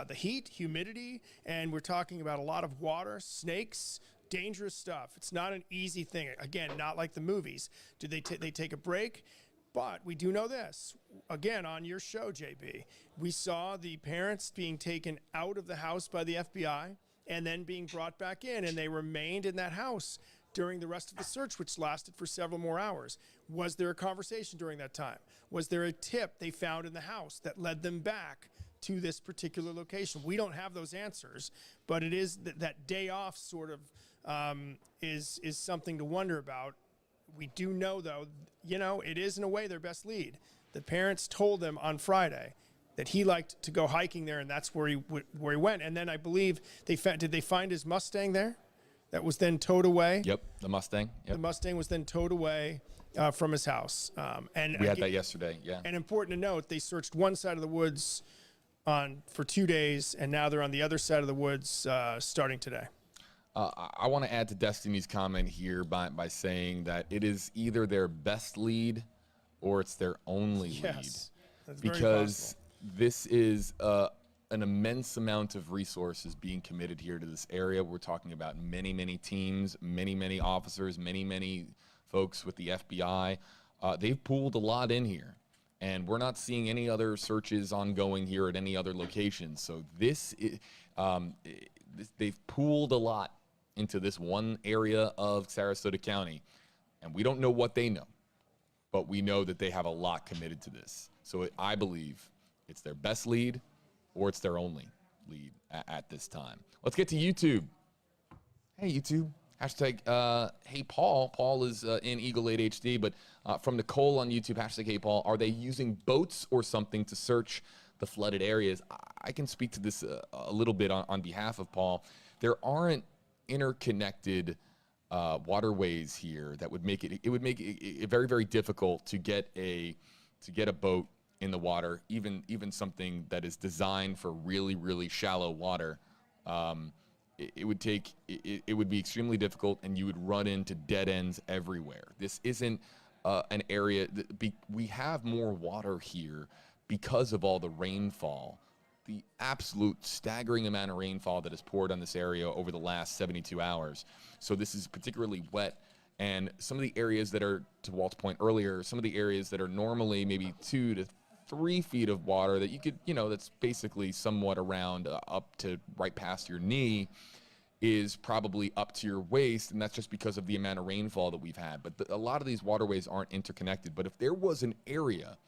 the heat, humidity, and we're talking about a lot of water, snakes, dangerous stuff. It's not an easy thing. Again, not like the movies. Do they take a break? But we do know this. Again, on your show, JB, we saw the parents being taken out of the house by the FBI and then being brought back in, and they remained in that house during the rest of the search, which lasted for several more hours. Was there a conversation during that time? Was there a tip they found in the house that led them back to this particular location? We don't have those answers, but it is that day off sort of is something to wonder about. We do know, though, it is in a way their best lead. The parents told them on Friday that he liked to go hiking there, and that's where he went. And then I believe did they find his Mustang there? That was then towed away. Yep, the Mustang. Yep. The Mustang was then towed away from his house. And we had that yesterday. Yeah. And important to note, they searched one side of the woods for 2 days, and now they're on the other side of the woods starting today. I want to add to Destiny's comment here by saying that it is either their best lead or it's their only lead. That's because this is an immense amount of resources being committed here to this area. We're talking about many, many teams, many officers, many folks with the FBI. They've pooled a lot in here. And we're not seeing any other searches ongoing here at any other location. So they've pooled a lot into this one area of Sarasota County. And we don't know what they know, but we know that they have a lot committed to this. So I believe it's their best lead or it's their only lead at this time. Let's get to YouTube. Hey, YouTube. Hashtag, hey, Paul. Paul is in Eagle 8 HD, but from Nicole on YouTube, hashtag, hey, Paul, are they using boats or something to search the flooded areas? I can speak to this a little bit on behalf of Paul. There aren't interconnected waterways here that would make it would make it very, very difficult to get a boat in the water, even something that is designed for really, really shallow water. It would be extremely difficult, and you would run into dead ends everywhere. This isn't an area we have more water here because of all the rainfall, the absolute staggering amount of rainfall that has poured on this area over the last 72 hours. So this is particularly wet, and some of the areas that are, to Walt's point earlier, some of the areas that are normally maybe 2 to 3 feet of water that you could, that's basically somewhat around up to right past your knee, is probably up to your waist, and that's just because of the amount of rainfall that we've had. But a lot of these waterways aren't interconnected. But if there was an area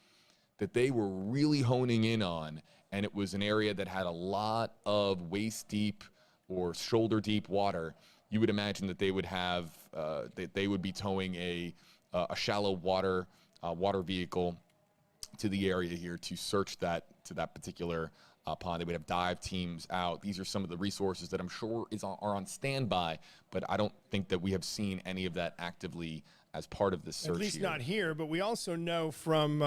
that they were really honing in on, and it was an area that had a lot of waist-deep or shoulder-deep water, you would imagine that they would have, they would be towing a shallow water vehicle to the area here to search that particular pond. They would have dive teams out. These are some of the resources that I'm sure are on standby, but I don't think that we have seen any of that actively as part of this search. At least here. Not here, but we also know from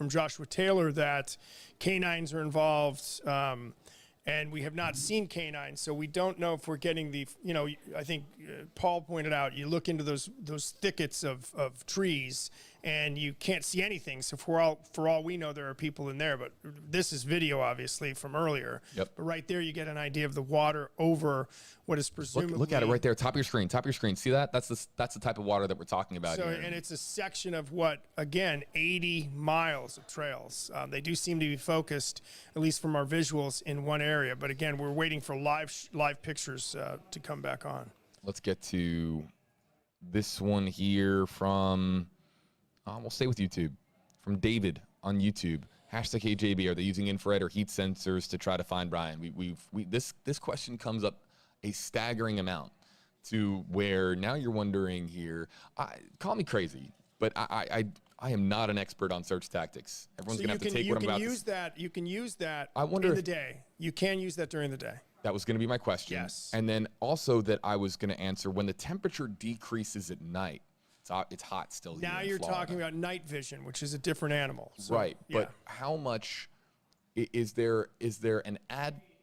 Joshua Taylor that canines are involved, and we have not seen canines, so we don't know if we're getting the, I think Paul pointed out, you look into those thickets of trees and you can't see anything. So for all we know, there are people in there, but this is video obviously from earlier. Yep. But right there, you get an idea of the water over what is presumably. Look at it right there, top of your screen. See that? That's the type of water that we're talking about here. And it's a section of 80 miles of trails. They do seem to be focused, at least from our visuals, in one area. But again, we're waiting for live pictures to come back on. Let's get to this one here from. We'll stay with YouTube. From David on YouTube. Hashtag HJB, are they using infrared or heat sensors to try to find Brian? This question comes up a staggering amount to where now you're wondering here, call me crazy, but I am not an expert on search tactics. Everyone's going to have to take what I'm about to say. You can use that I wonder in the day. You can use that during the day. That was going to be my question. Yes. And then also that I was going to answer, when the temperature decreases at night, it's hot still here Now in you're Florida. talking about night vision, which is a different animal. So, Right, yeah. but how much is there an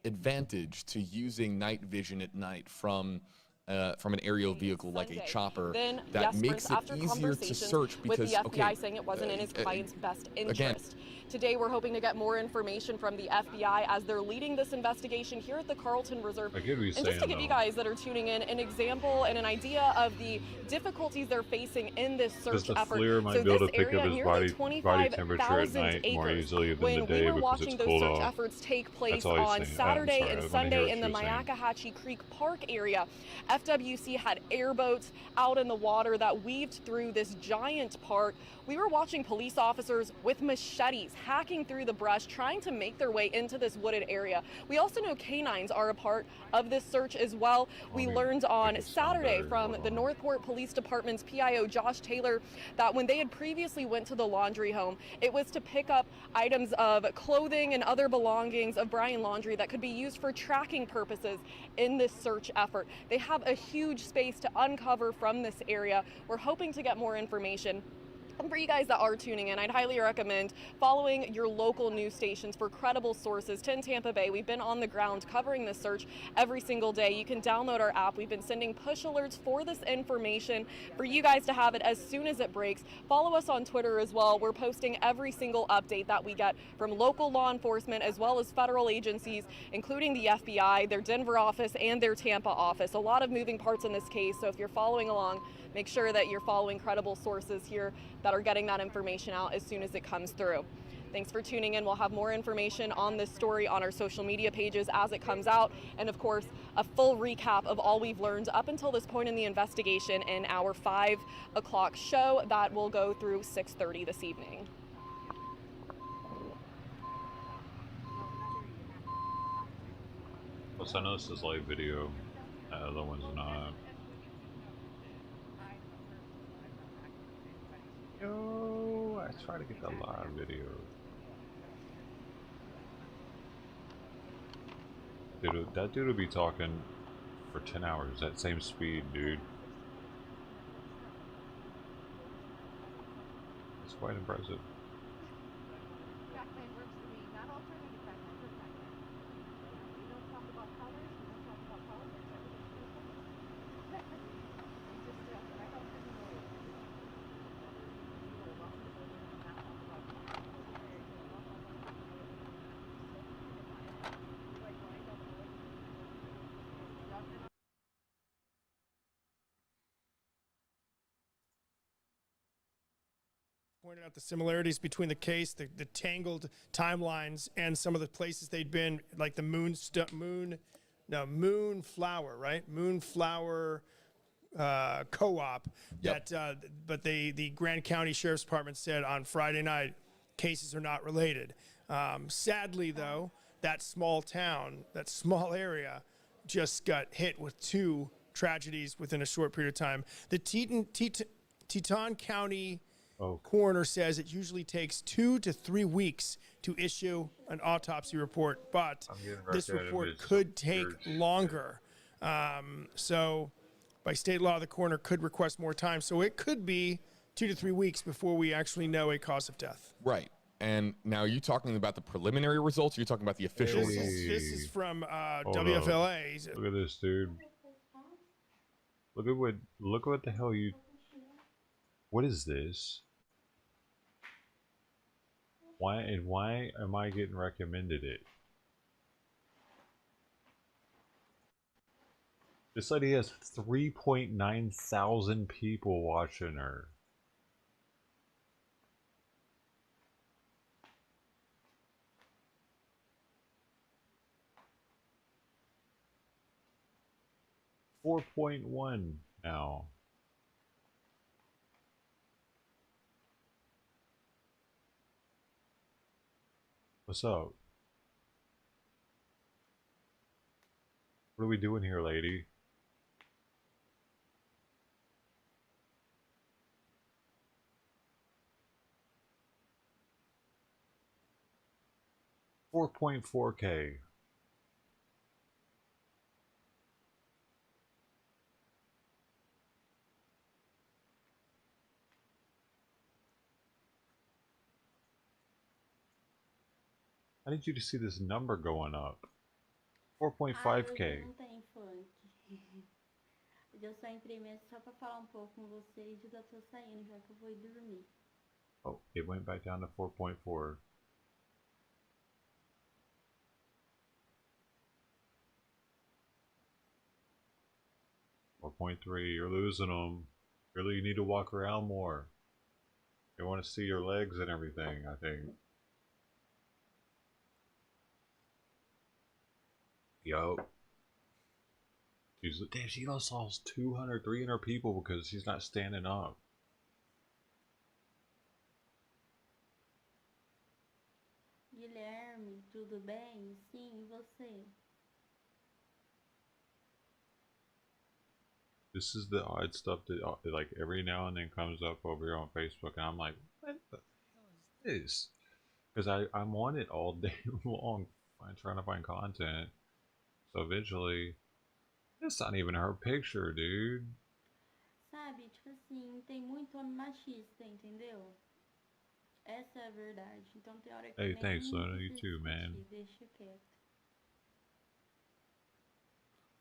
advantage to using night vision at night from an aerial vehicle like a chopper Then, that yes, makes it after easier to conversations search because with the FBI okay, saying it wasn't in his client's best again, interest. Today, we're hoping to get more information from the FBI as they're leading this investigation here at the Carlton Reserve. I get what he's And just to saying, give you though. guys that are tuning in an example and an idea of the difficulties they're facing in this search the effort. FLIR might So be able this to pick area, up his nearly body temperature at 25,000 night more acres. easily than When the day we were because watching it's those cold search off. efforts take place That's all he's on saying. Saturday I'm sorry, I and wanna hear Sunday what in the she was saying. Myakkahatchee Creek Park area, FWC had airboats out in the water that weaved through this giant park. We were watching police officers with machetes hacking through the brush, trying to make their way into this wooded area. We also know canines are a part of this search as well. We learned on Saturday from the Northport Police Department's PIO, Josh Taylor, that when they had previously went to the Laundrie home, it was to pick up items of clothing and other belongings of Brian Laundrie that could be used for tracking purposes in this search effort. They have a huge space to uncover from this area. We're hoping to get more information. And for you guys that are tuning in, I'd highly recommend following your local news stations for credible sources. In Tampa Bay, we've been on the ground covering this search every single day. You can download our app. We've been sending push alerts for this information for you guys to have it as soon as it breaks. Follow us on Twitter as well. We're posting every single update that we get from local law enforcement as well as federal agencies, including the FBI, their Denver office, and their Tampa office. A lot of moving parts in this case, so if you're following along, make sure that you're following credible sources here that are getting that information out as soon as it comes through. Thanks for tuning in. We'll have more information on this story on our social media pages as it comes out. And of course, a full recap of all we've learned up until this point in the investigation in our 5 o'clock show that will go through 6:30 this evening. Plus, I know this is live video. The other one's not. Yo, I try to get the live video. Dude, that dude will be talking for 10 hours at same speed, dude. It's quite impressive. Pointed out the similarities between the case, the tangled timelines, and some of the places they'd been, like the Moonflower, right? Moonflower co-op. Yep. But the Grand County Sheriff's Department said on Friday night, cases are not related. Sadly, though, that small town, that small area, just got hit with 2 tragedies within a short period of time. The Teton County coroner says it usually takes 2 to 3 weeks to issue an autopsy report, but this report could take longer. So by state law, the coroner could request more time. So it could be 2 to 3 weeks before we actually know a cause of death. Right. And now, are you talking about the preliminary results? Or are you talking about the official results? This is from WFLA. Look at this, dude. Look what the hell you. What is this? Why am I getting recommended it? This lady has 3.9 thousand people watching her. .1 now. What's up? What are we doing here, lady? .4K. I need you to see this number going up. 4.5K. Não tem funk. Eu só entrei mesmo só pra falar pouco com vocês e já tô saindo, já que eu vou ir dormir. Oh, it went back down to 4.4. You're losing them. Really, you need to walk around more. They want to see your legs and everything, I think. Yo. Damn, she lost 200, 300 people because she's not standing up. Guilherme, tudo bem? Sim, e você? This is the odd stuff that like every now and then comes up over here on Facebook, and I'm like, what the hell is this? Because I'm on it all day long, trying to find content. So eventually, it's not even her picture, dude. Sabe, tipo assim, tem muito homem machista, entendeu? Essa é a verdade. Então tem hora que Hey, nem thanks, Luna. You precisa too, man. discutir, deixa quieto.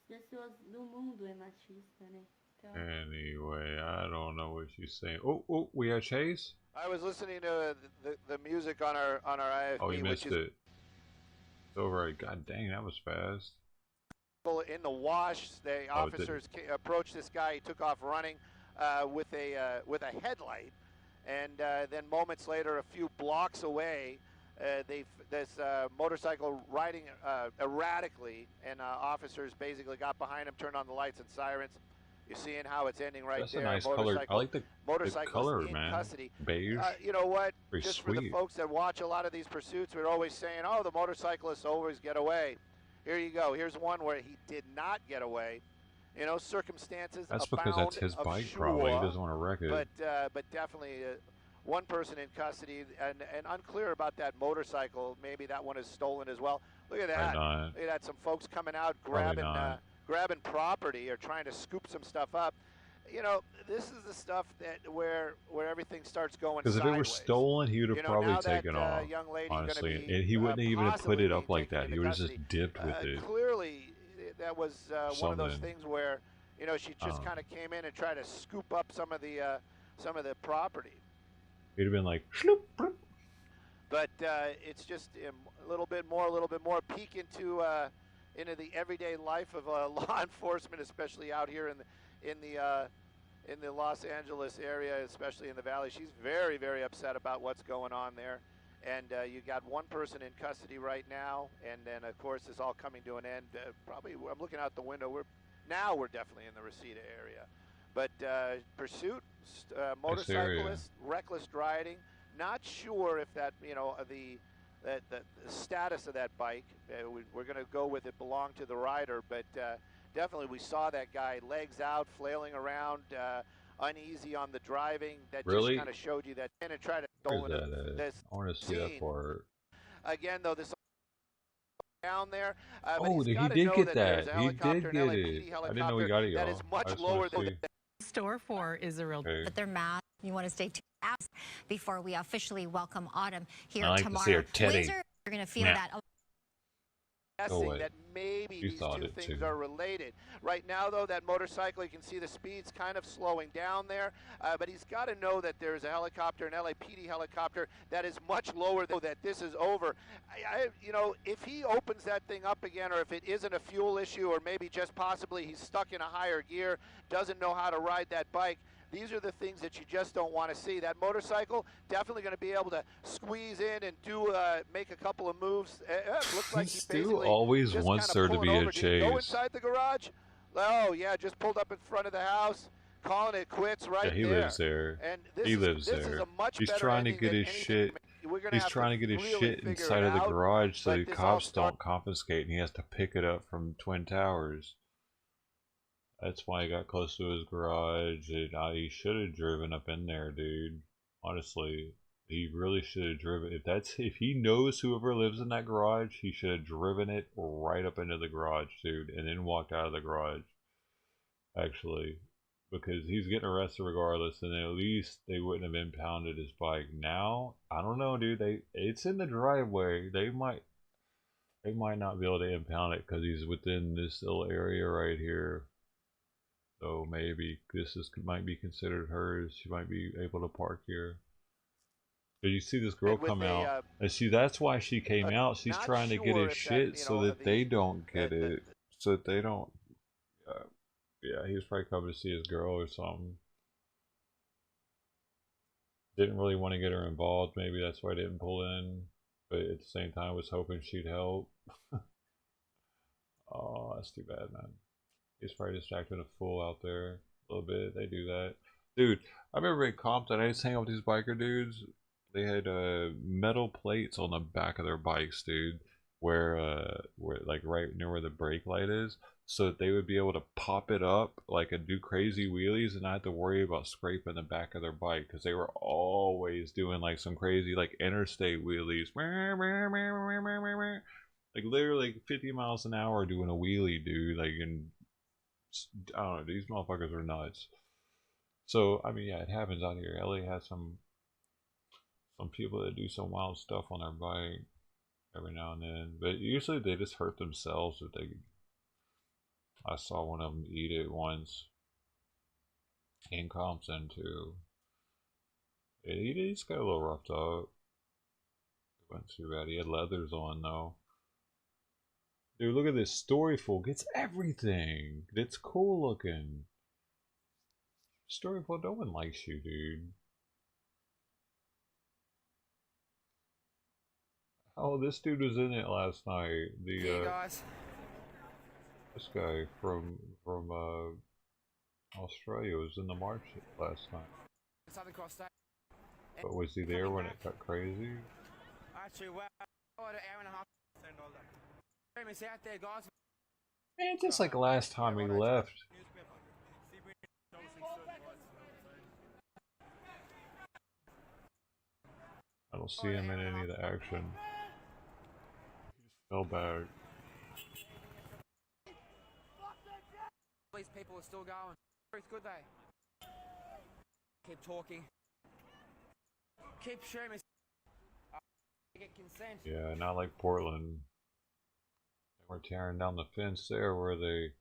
As pessoas do mundo é machista, né? Então... Anyway, I don't know what she's saying. Oh, we had Chase? I was listening to the music on our IFB. Oh, you missed which is it. It's over. God dang, that was fast. in the wash. The officers approached this guy. He took off running with a headlight, and then moments later, a few blocks away, this motorcycle riding erratically, and officers basically got behind him, turned on the lights and sirens. You're seeing how it's ending right That's there. a nice color. I like the color, in man. custody. Beige. You know what? Very Just sweet. for the folks that watch a lot of these pursuits, we're always saying, oh, the motorcyclists always get away. Here you go. Here's one where he did not get away. You know, circumstances That's abound because that's his of bike, sure, probably. He doesn't want to wreck it. but definitely one person in custody, and unclear about that motorcycle. Maybe that one is stolen as well. Look at that. Not. Look at that. Some folks coming out grabbing property or trying to scoop some stuff up. You know, this is the stuff that where everything starts going Because if it were stolen, he would have probably taken off, young lady honestly. And he wouldn't even have put it up like that. He would have just dipped with it. Clearly, that was one of those Something. things where, you know, she just kind of came in and tried to scoop up some of the property. He'd have been like, shloop, bloop. But it's just a little bit more peek into the everyday life of law enforcement, especially out here in the Los Angeles area, especially in the Valley. She's very, very upset about what's going on there. And you got one person in custody right now, and then of course it's all coming to an end. Probably, I'm looking out the window. We're definitely in the Reseda area, but pursuit, motorcyclist, reckless driving. Not sure if that, you know, the status of that bike. We're going to go with it belonged to the rider, but definitely we saw that guy legs out, flailing around, uneasy on the driving. That Really? just kind of showed you that. And try to Where's stolen that at? this I want to see that scene. part. Again, though, this down there. Oh, he did get that. He did get it. I didn't know he got it, y'all. That is much I just lower wanna than see. Store for Israel. Okay. But they're mad. You want to stay 2 hours before we officially welcome autumn here I like tomorrow. to see her titty. Windsor, you're going to feel Nah. that. guessing away. that maybe You these thought two it things too. are related. Right now, though, that motorcycle, you can see the speeds kind of slowing down there, but he's got to know that there's a helicopter, an LAPD helicopter, that is much lower than that this is over. You know, if he opens that thing up again, or if it isn't a fuel issue, or maybe just possibly he's stuck in a higher gear, doesn't know how to ride that bike, these are the things that you just don't want to see. That motorcycle definitely going to be able to squeeze in and do make a couple of moves. It looks like he Stu basically always just wants kinda there to pulling be over. a Did he go chase. inside the garage? Oh yeah, just pulled up in front of the house, calling it quits right Yeah, he there. lives there. And this He is, lives this there. Is a much He's better trying to ending get than his anything shit. we're gonna He's have trying to get his really shit figure inside it of the out, garage so but the this all cops don't confiscate, and he has to pick it up from Twin Towers. That's why he got close to his garage. And he should have driven up in there, dude. Honestly, he really should have driven. If he knows whoever lives in that garage, he should have driven it right up into the garage, dude, and then walked out of the garage. Actually, because he's getting arrested regardless, and at least they wouldn't have impounded his bike. Now, I don't know, dude. It's in the driveway. They might. They might not be able to impound it because he's within this little area right here. So maybe might be considered hers. She might be able to park here. But you see this girl come out, and see, that's why she came out. She's trying to get his shit so that they don't get it, so that they don't. Yeah, he was probably coming to see his girl or something. Didn't really want to get her involved. Maybe that's why I didn't pull in. But at the same time, was hoping she'd help. Oh, that's too bad, man. He's probably just acting a fool out there a little bit. They do that, dude. I remember in Compton, I used to hang out with these biker dudes. They had metal plates on the back of their bikes, dude, where like right near where the brake light is, so that they would be able to pop it up like and do crazy wheelies and not have to worry about scraping the back of their bike, because they were always doing like some crazy like interstate wheelies, like literally 50 miles an hour doing a wheelie, dude. Like, and I don't know, these motherfuckers are nuts. So I mean, yeah, it happens out here. LA has some people that do some wild stuff on their bike every now and then, but usually they just hurt themselves if they. I saw one of them eat it once in Compton too. He's got a little roughed up. It wasn't too bad. He had leathers on though. Dude, look at this Storyful. Gets everything. It's cool looking. Storyful, no one likes you, dude. Oh, this dude was in it last night. Hey guys. This guy from Australia was in the march last night. But was he there when it got crazy? Actually, well, an hour and a half. Out there, guys. Man, just like last time he left. I don't see him in any of the action. He just fell back. These people are still going. It's good, they. Keep talking. Keep sharing. Get consent. Yeah, not like Portland. They were tearing down the fence there where they.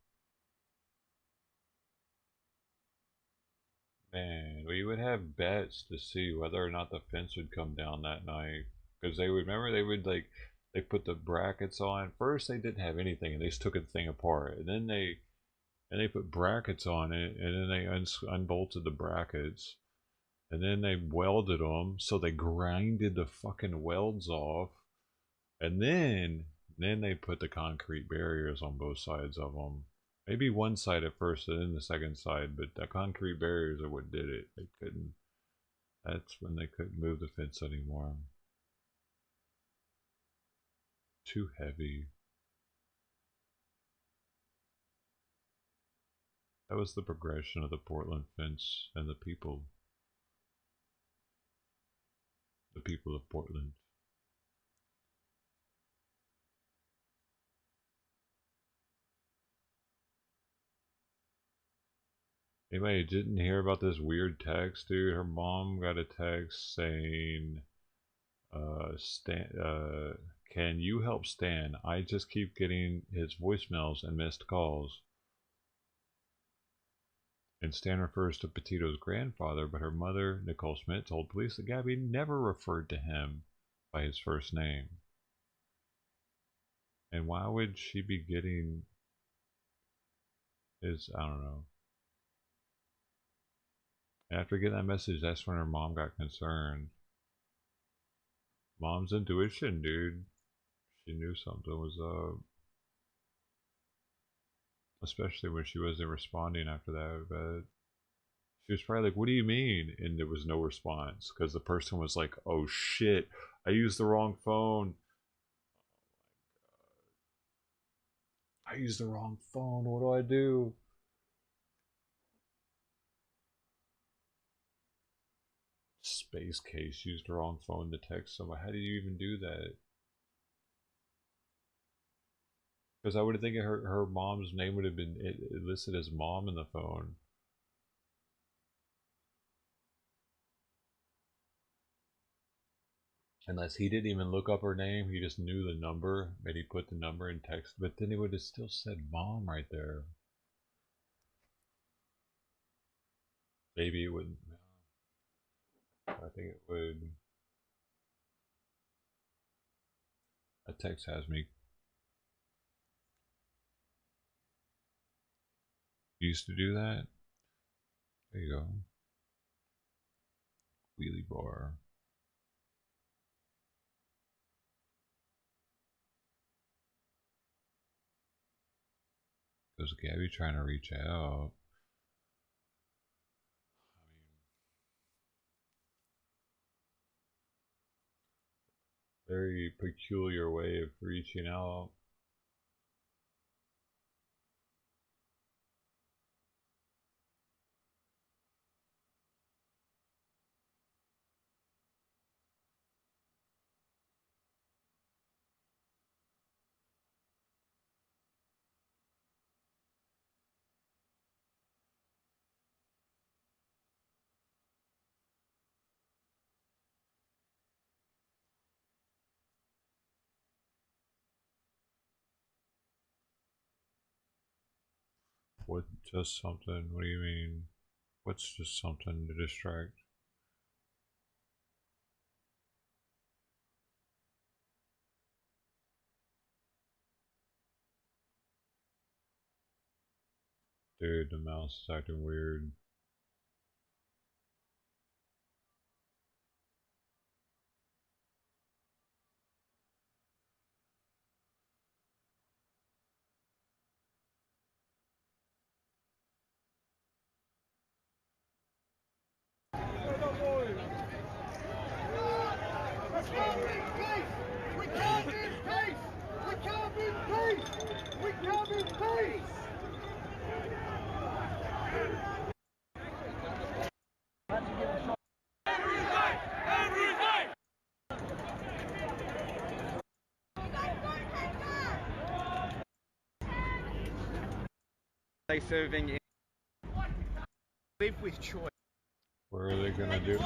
Man, we would have bets to see whether or not the fence would come down that night. Because they would, remember, they would like, they put the brackets on. First they didn't have anything and they just took the thing apart. And then they put brackets on it, and then they unbolted the brackets. And then they welded them, so they grinded the fucking welds off. And then they put the concrete barriers on both sides of them. Maybe one side at first and then the second side, but the concrete barriers are what did it. They couldn't, that's when they couldn't move the fence anymore. Too heavy. That was the progression of the Portland fence and the people. The people of Portland. Anybody didn't hear about this weird text, dude? Her mom got a text saying, can you help Stan? I just keep getting his voicemails and missed calls. And Stan refers to Petito's grandfather, but her mother, Nicole Schmidt, told police that Gabby never referred to him by his first name. And why would she be getting his, I don't know. After getting that message, that's when her mom got concerned. Mom's intuition, dude. She knew something was up. Especially when she wasn't responding after that, but she was probably like, what do you mean? And there was no response because the person was like, oh shit, I used the wrong phone. I used the wrong phone. What do I do? Space Case used the wrong phone to text someone. How do you even do that? Because I would have think her mom's name would have been listed as mom in the phone. Unless he didn't even look up her name, he just knew the number, maybe he put the number in text, but then it would have still said mom right there. Maybe it wouldn't. I think it would. A text has me. Used to do that. There you go. Wheelie bar. Was Gabby trying to reach out? Very peculiar way of reaching out. What, just something? What do you mean? What's just something to distract? Dude, the mouse is acting weird. They serving in live with choice. What are they gonna do?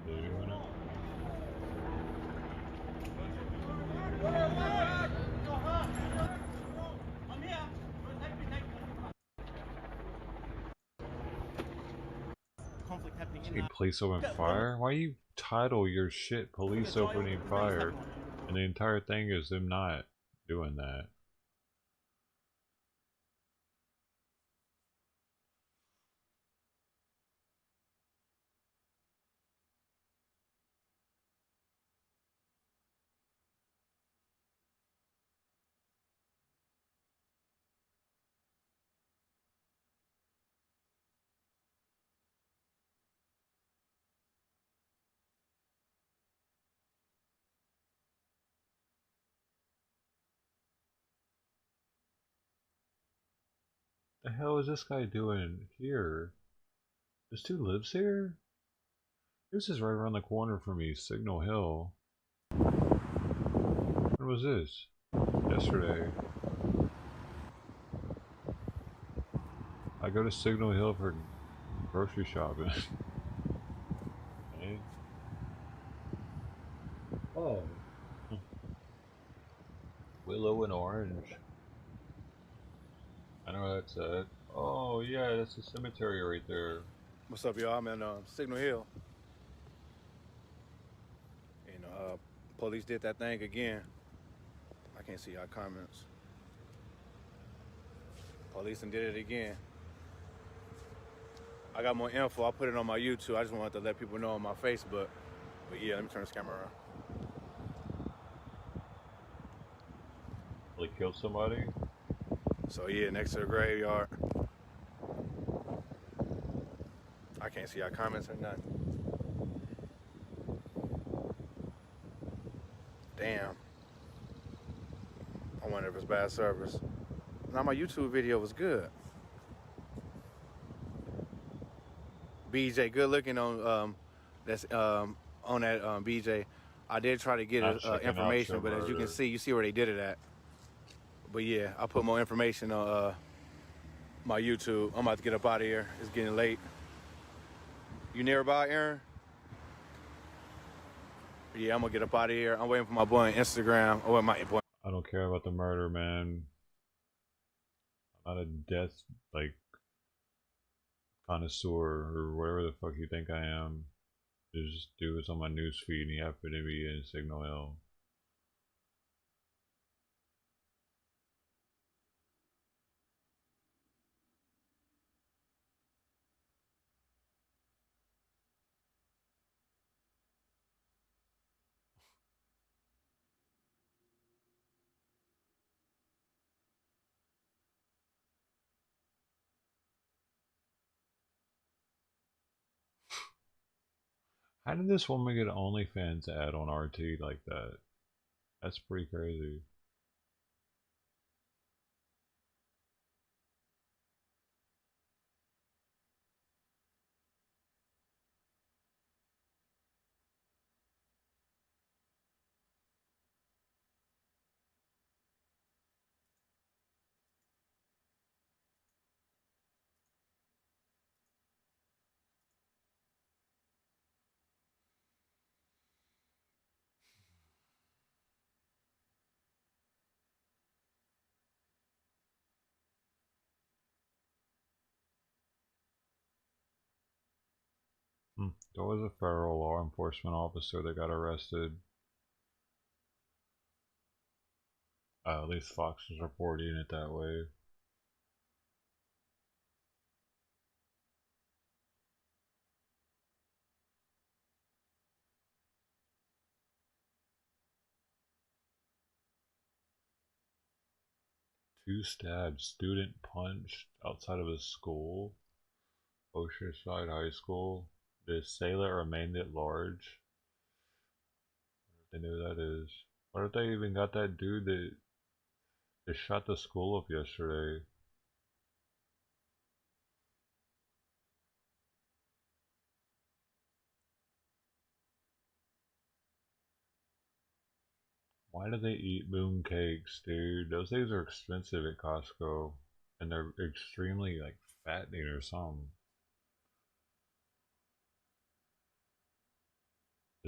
They're doing it. Hey, police open fire? Why you title your shit police opening fire? And the entire thing is them not doing that. The hell is this guy doing here? This dude lives here? This is right around the corner from me, Signal Hill. When was this? Yesterday. I go to Signal Hill for grocery shopping. Hey. Oh. Willow and Orange. I know that's it. Oh yeah, that's a cemetery right there. What's up, y'all? I'm in Signal Hill. You know, police did that thing again. I can't see y'all comments. Police did it again. I got more info. I'll put it on my YouTube. I just wanted to let people know on my Facebook. But yeah, let me turn this camera around. They killed somebody? So yeah, next to the graveyard. I can't see our comments or nothing. Damn. I wonder if it's bad service. Now my YouTube video was good. BJ, good looking on that's on that BJ. I did try to get information, but as you can see, you see where they did it at. But yeah, I'll put more information on my YouTube. I'm about to get up out of here. It's getting late. You nearby, Aaron? Yeah, I'm gonna get up out of here. I'm waiting for my boy on Instagram. Oh, my boy. I don't care about the murder, man. I'm not a death, like, connoisseur or whatever the fuck you think I am. Just do what's on my news feed and you happen to be in Signal Hill. How did this woman get an OnlyFans ad on RT like that? That's pretty crazy. There was a federal law enforcement officer that got arrested. At least Fox is reporting it that way. Two stabbed, student punched outside of his school. Oceanside High School. The assailant remained at large. They knew who that is. What if they even got that dude that shot the school up yesterday? Why do they eat moon cakes, dude? Those things are expensive at Costco. And they're extremely, like, fattening or something.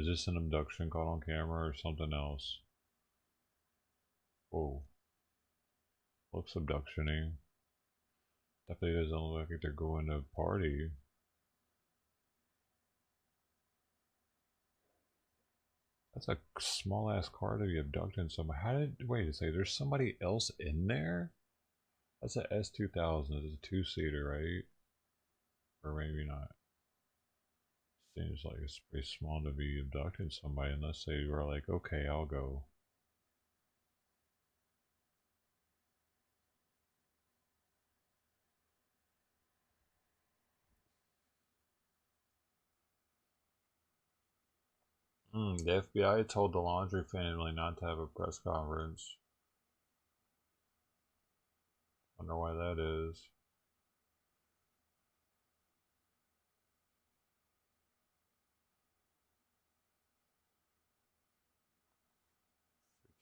Is this an abduction caught on camera or something else? Whoa. Looks abduction-y. Definitely doesn't look like they're going to a party. That's a small ass car to be abducting somebody. How did, wait a second, there's somebody else in there? That's a S2000, it's a two-seater, right? Or maybe not. Seems like it's pretty small to be abducting somebody unless they were like, okay, I'll go. The FBI told the Laundrie family not to have a press conference. Wonder why that is.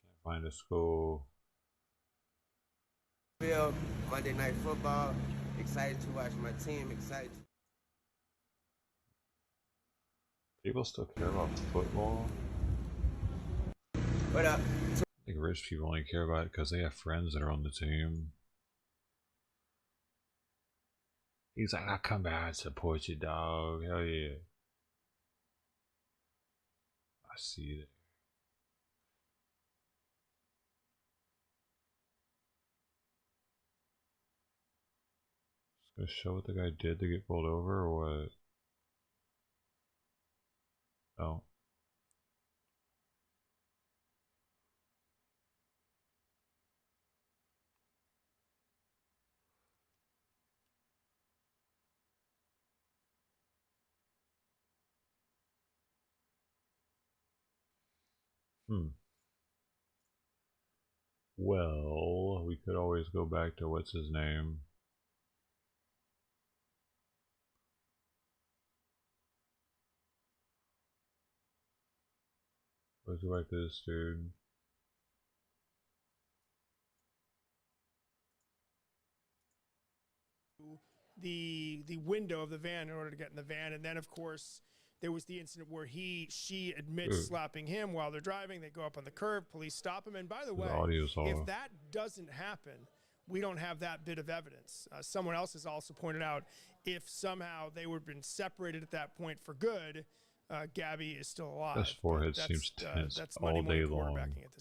Can't find a school. Monday Night Football. Excited to watch my team. Excited. People still care about football? What up? I think rich people only care about it because they have friends that are on the team. He's like, I'll come back and support you, dog. Hell yeah. I see that. Just gonna show what the guy did to get pulled over or what? Oh. Well, we could always go back to what's his name. Let's go back to this dude. The window of the van in order to get in the van, and then of course There was the incident where she admits slapping him while they're driving. They go up on the curb. Police stop him. And by the way, if that doesn't happen, we don't have that bit of evidence. Someone else has also pointed out if somehow they would have been separated at that point for good, Gabby is still alive. His forehead seems tense all day long.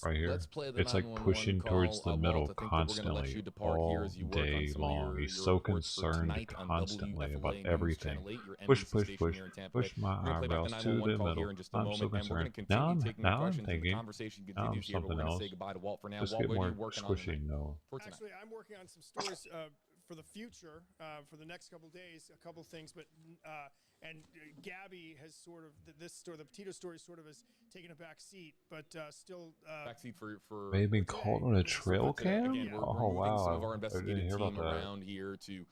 Right here, Let's play the it's like 911 pushing call. towards the middle Walt, I think that we're gonna let you constantly depart all here as you work on day some of long. He's your so reports for concerned tonight on constantly WFLA about News everything. Channel 8, your Push, NBC push, station push, here in Tampa push Bay. my We're gonna play back eyebrows the to the 911 call here middle. in just a I'm moment, so and we're going to concerned. Now continue taking your I'm questions, and the thinking. conversation Now I'm continues here, but we're something going to else. say goodbye to Walt for now. Just Walt, get what are more you working on squishy. tonight? No. For tonight. Actually, I'm working on some stories for the future, for the next couple of days, a couple of things. But and Gabby has sort of this story, the Petito story, sort of has taken a back seat, but still backseat for Maybe caught on a trail cam. Again, we're Oh moving some of wow! our I didn't investigative hear about team that. around here to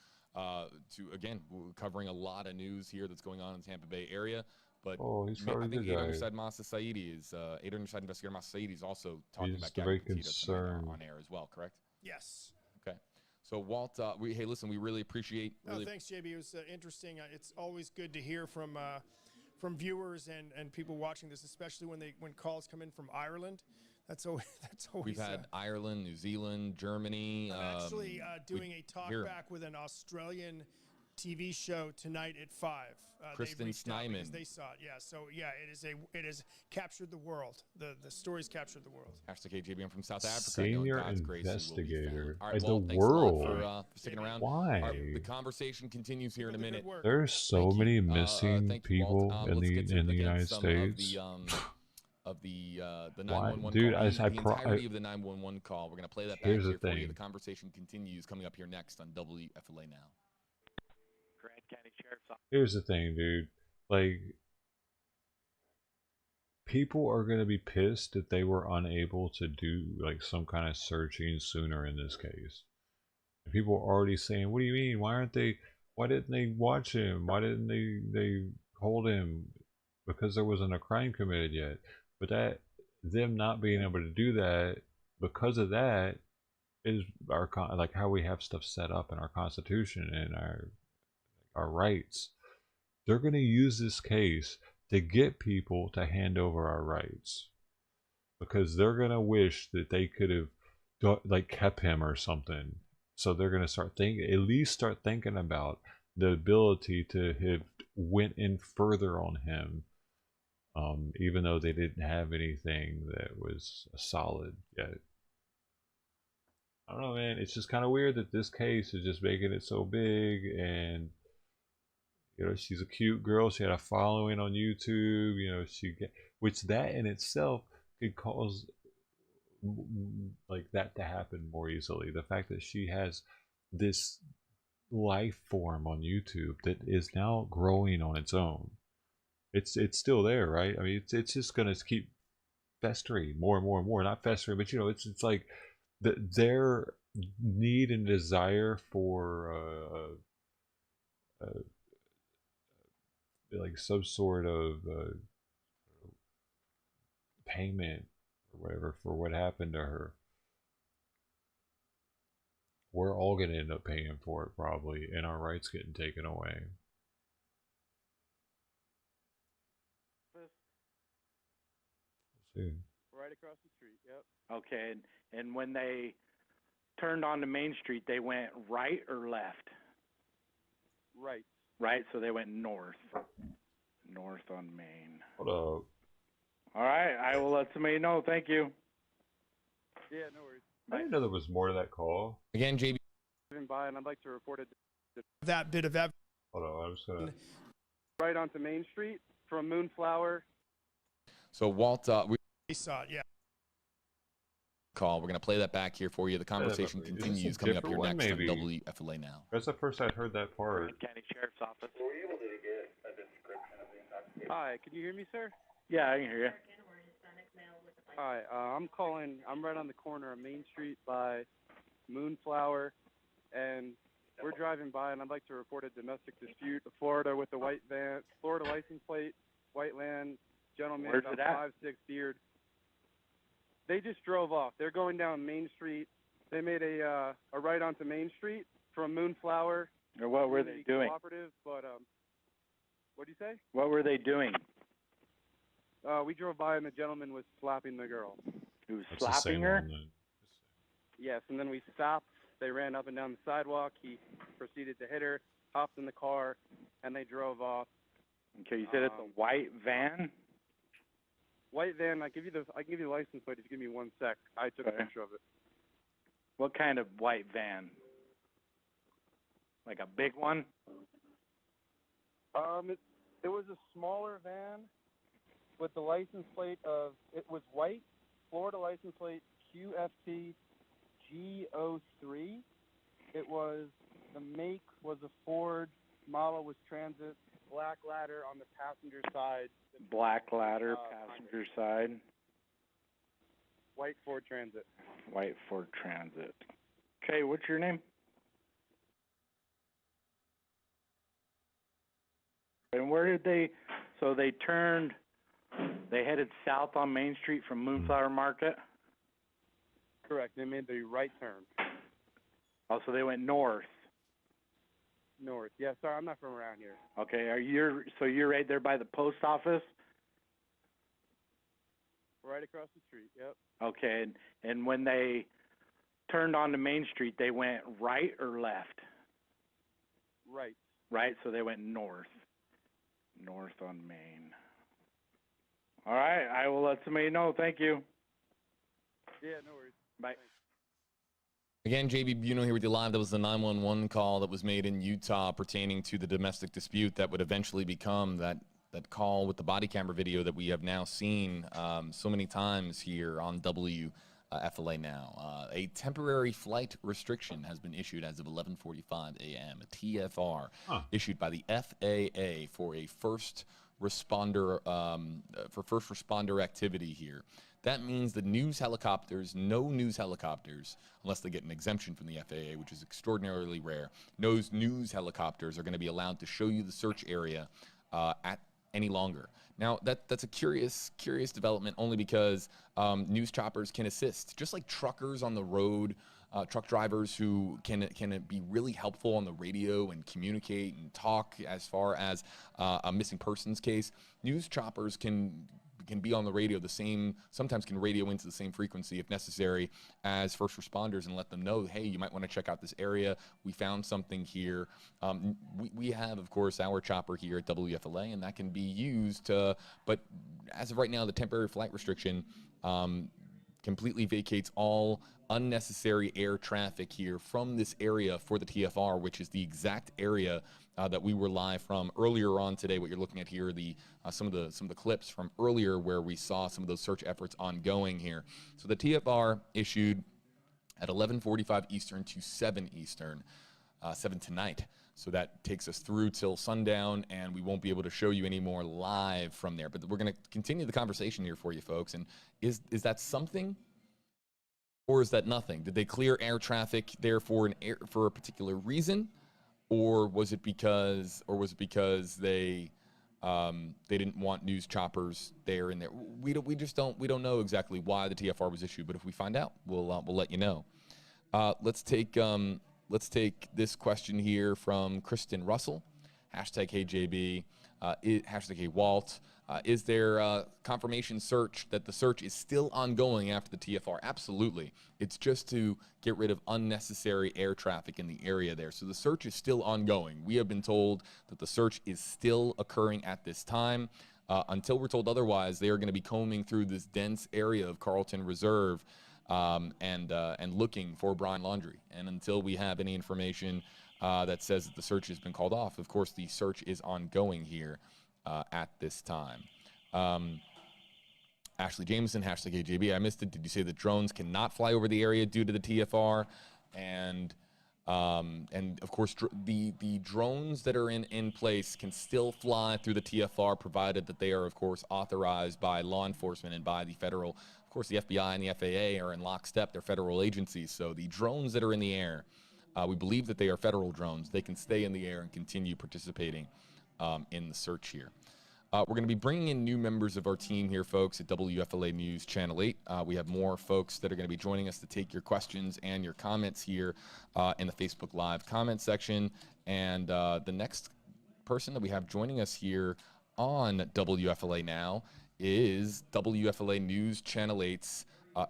again, we're covering a lot of news here that's going on in the Tampa Bay area. But Oh, he's I probably think the guy. Underside Masa Saidi is Underside Investigator Masa Saidi is also talking He's about very Gabby Petito tonight concerned. on air as well, correct? yes. Okay. So Walt, hey, listen, we really appreciate. Oh, thanks, JB. It was interesting. It's always good to hear from viewers and people watching this, especially when calls come in from Ireland. That's always. We've had Ireland, New Zealand, Germany. I'm actually doing a talkback with an Australian TV show tonight at 5. Kristen Snyman. They saw it. Yeah. So yeah, it has captured the world. The stories captured the world. Hashtag JB, I'm from South Africa. Senior God's grace, investigator. all right, The Walt, thanks world. a lot for sticking around. Why? All right, the conversation continues here in a minute. There's so many missing people in the United States. Of the Why? 911 Dude, call, the entirety I- of the 911 call. We're gonna play that back Here's the here for you. thing. The conversation continues coming up here next on WFLA Now. Grand County Sheriff's Office. Here's the thing, dude. Like, people are gonna be pissed that they were unable to do like some kind of searching sooner in this case. And people are already saying, "What do you mean? Why didn't they watch him? Why didn't they hold him? Because there wasn't a crime committed yet." But them not being able to do that because of that is like how we have stuff set up in our Constitution and our rights. They're going to use this case to get people to hand over our rights because they're going to wish that they could have like kept him or something. So they're going to start thinking about the ability to have went in further on him, even though they didn't have anything that was solid yet. I don't know, man. It's just kind of weird that this case is just making it so big, and you know, she's a cute girl. She had a following on YouTube. You know, which that in itself could cause like that to happen more easily. The fact that she has this life form on YouTube that is now growing on its own. It's still there, right? I mean, it's just gonna keep festering more and more and more. Not festering, but you know, it's like their need and desire for like some sort of payment or whatever for what happened to her. We're all gonna end up paying for it probably, and our rights getting taken away. See. Right across the street, yep. Okay, and when they turned onto Main Street, they went right or left? Right. Right, so they went north. North on Main. Hold up. All right, I will let somebody know. Thank you. Yeah, no worries. I didn't know there was more to that call. Again, JB. Driven by, and I'd like to report it. That bit of evidence. Hold on, I'm just gonna. Right onto Main Street from Moonflower. So Walt, we saw it, yeah. Call. We're gonna play that back here for you. The conversation continues coming up here next on WFLA Now. That's the first I'd heard that part. County Sheriff's Office. Were you able to get a description of the intoxication? Hi, can you hear me, sir? Yeah, I can hear you. Hi, I'm calling. I'm right on the corner of Main Street by Moonflower, and we're driving by, and I'd like to report a domestic dispute. Florida with the white van, Florida license plate, white land, gentleman, Where's about it at? 5'6" beard. They just drove off. They're going down Main Street. They made a right onto Main Street from Moonflower. Or what were they doing? Cooperative, but What'd you say? What were they doing? We drove by and the gentleman was slapping the girl. He was That's the same one, then. Yes, and then we stopped. They ran up and down the sidewalk. He proceeded to hit her, hopped in the car, and they drove off. Okay, you said it's a white van? White van. I can give you the license plate if you give me 1 sec. I took a picture of it. What kind of white van? Like a big one? It was a smaller van with the license plate of, it was white, Florida license plate QFT G03. It was, the make was a Ford, model was Transit, black ladder on the passenger side. Black ladder, passenger side. White Ford Transit. White Ford Transit. Okay, what's your name? And where did they, so they headed south on Main Street from Moonflower Market? Correct, they made the right turn. Oh, so they went north. North, yeah, sorry, I'm not from around here. Okay, so you're right there by the post office? Right across the street, yep. Okay, and when they turned onto Main Street, they went right or left? Right. Right, so they went north. North on Main. All right, I will let somebody know. Thank you. Yeah, no worries. Bye. Again, JB Buno here with you live. That was the 911 call that was made in Utah pertaining to the domestic dispute that would eventually become that call with the body camera video that we have now seen so many times here on WFLA now. A temporary flight restriction has been issued as of 11:45 a.m. A TFR issued by the FAA for a first responder activity here. That means the news helicopters, no news helicopters, unless they get an exemption from the FAA, which is extraordinarily rare, no news helicopters are going to be allowed to show you the search area at any longer. Now, that's a curious development only because news choppers can assist, just like truckers on the road, truck drivers who can be really helpful on the radio and communicate and talk as far as a missing persons case. News choppers can be on the radio sometimes can radio into the same frequency if necessary as first responders and let them know, hey, you might want to check out this area. We found something here. We have, of course, our chopper here at WFLA, and that can be used but as of right now, the temporary flight restriction completely vacates all unnecessary air traffic here from this area for the TFR, which is the exact area that we were live from earlier on today. What you're looking at here, some of the clips from earlier where we saw some of those search efforts ongoing here. So the TFR issued at 11:45 Eastern to 7 Eastern, 7 tonight. So that takes us through till sundown, and we won't be able to show you any more live from there. But we're going to continue the conversation here for you folks. And is that something, or is that nothing? Did they clear air traffic there for a particular reason, or was it because they didn't want news choppers there and there? We don't know exactly why the TFR was issued, but if we find out, we'll let you know. Let's take this question here from Kristen Russell. #HeyJB, #HeyWalt. Is there confirmation search that the search is still ongoing after the TFR? Absolutely. It's just to get rid of unnecessary air traffic in the area there. So the search is still ongoing. We have been told that the search is still occurring at this time. Until we're told otherwise, they are going to be combing through this dense area of Carlton Reserve and looking for Brian Laundrie. And until we have any information that says that the search has been called off, of course, the search is ongoing here at this time. Ashley Jameson, #HeyJB. I missed it. Did you say that drones cannot fly over the area due to the TFR? And of course, the drones that are in place can still fly through the TFR, provided that they are, of course, authorized by law enforcement and by the federal. Of course, the FBI and the FAA are in lockstep. They're federal agencies. So the drones that are in the air, we believe that they are federal drones. They can stay in the air and continue participating in the search here. We're going to be bringing in new members of our team here, folks, at WFLA News Channel 8. We have more folks that are going to be joining us to take your questions and your comments here in the Facebook Live comment section. And the next person that we have joining us here on WFLA Now is WFLA News Channel 8's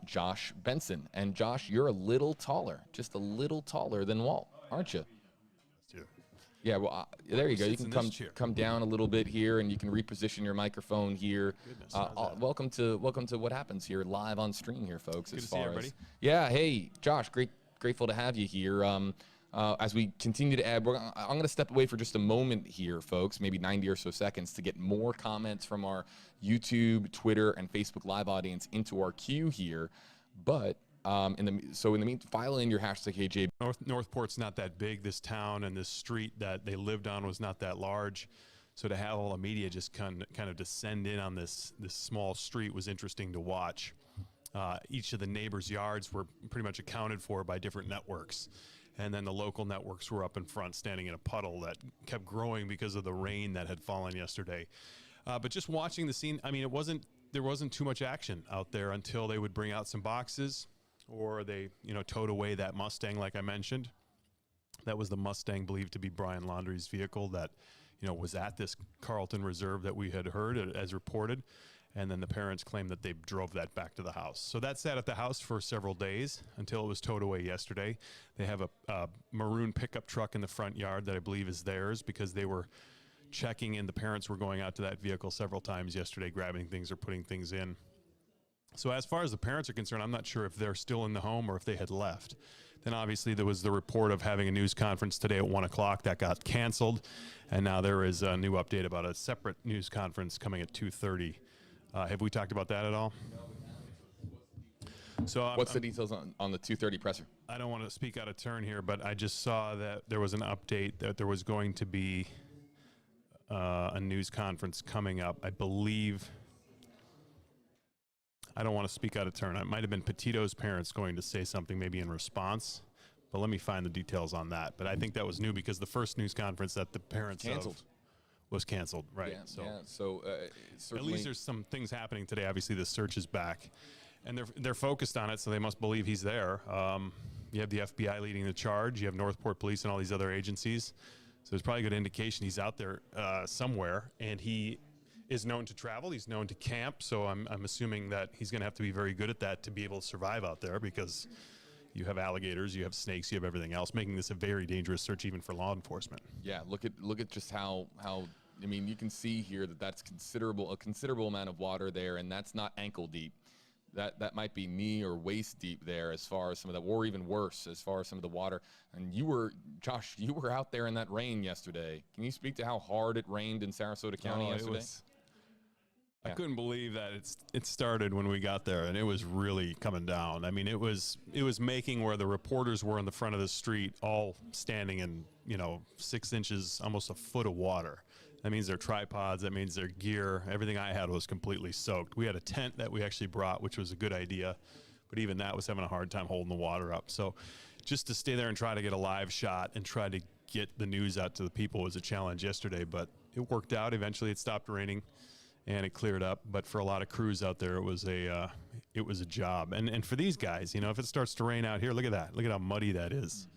Josh Benson. And Josh, you're a little taller, just a little taller than Walt, aren't you? Yeah, well, there you go. You can come down a little bit here, and you can reposition your microphone here. Welcome to what happens here live on stream here, folks. Good to see everybody. Yeah, hey, Josh, grateful to have you here. As we continue to add, I'm going to step away for just a moment here, folks, maybe 90 or so seconds, to get more comments from our YouTube, Twitter, and Facebook Live audience into our queue here. But in the meantime, file in your hashtag KJ. Northport's not that big. This town and this street that they lived on was not that large. So to have all the media just kind of descend in on this small street was interesting to watch. Each of the neighbors' yards were pretty much accounted for by different networks. And then the local networks were up in front standing in a puddle that kept growing because of the rain that had fallen yesterday. But just watching the scene, I mean, there wasn't too much action out there until they would bring out some boxes, or they, towed away that Mustang, like I mentioned. That was the Mustang believed to be Brian Laundrie's vehicle that, was at this Carlton Reserve that we had heard as reported. And then the parents claimed that they drove that back to the house. So that sat at the house for several days until it was towed away yesterday. They have a maroon pickup truck in the front yard that I believe is theirs, because they were checking in. The parents were going out to that vehicle several times yesterday, grabbing things or putting things in. So as far as the parents are concerned, I'm not sure if they're still in the home or if they had left. Then obviously there was the report of having a news conference today at 1 o'clock that got canceled. And now there is a new update about a separate news conference coming at 2:30. Have we talked about that at all? So what's the details on the 2:30 presser? I don't want to speak out of turn here, but I just saw that there was an update that there was going to be a news conference coming up. I believe, I don't want to speak out of turn. It might have been Petito's parents going to say something maybe in response, but let me find the details on that. But I think that was new because the first news conference that the parents was canceled, right? So at least there's some things happening today. Obviously, the search is back, and they're focused on it, so they must believe he's there. You have the FBI leading the charge. You have Northport Police and all these other agencies. So there's probably a good indication he's out there somewhere, and he is known to travel. He's known to camp, so I'm assuming that he's going to have to be very good at that to be able to survive out there, because you have alligators, you have snakes, you have everything else, making this a very dangerous search even for law enforcement. Yeah, look at just how I mean, you can see here that's a considerable amount of water there, and that's not ankle deep. That might be knee or waist deep there, as far as some of the, or even worse, as far as some of the water. And Josh, you were out there in that rain yesterday. Can you speak to how hard it rained in Sarasota County yesterday? I couldn't believe that it started when we got there, and it was really coming down. I mean, it was making where the reporters were in the front of the street, all standing in 6 inches, almost a foot of water. That means their tripods, that means their gear, everything I had was completely soaked. We had a tent that we actually brought, which was a good idea, but even that was having a hard time holding the water up. So just to stay there and try to get a live shot and try to get the news out to the people was a challenge yesterday, but it worked out. Eventually it stopped raining and it cleared up, but for a lot of crews out there, it was a job. And for these guys, if it starts to rain out here, look at that. Look at how muddy that is.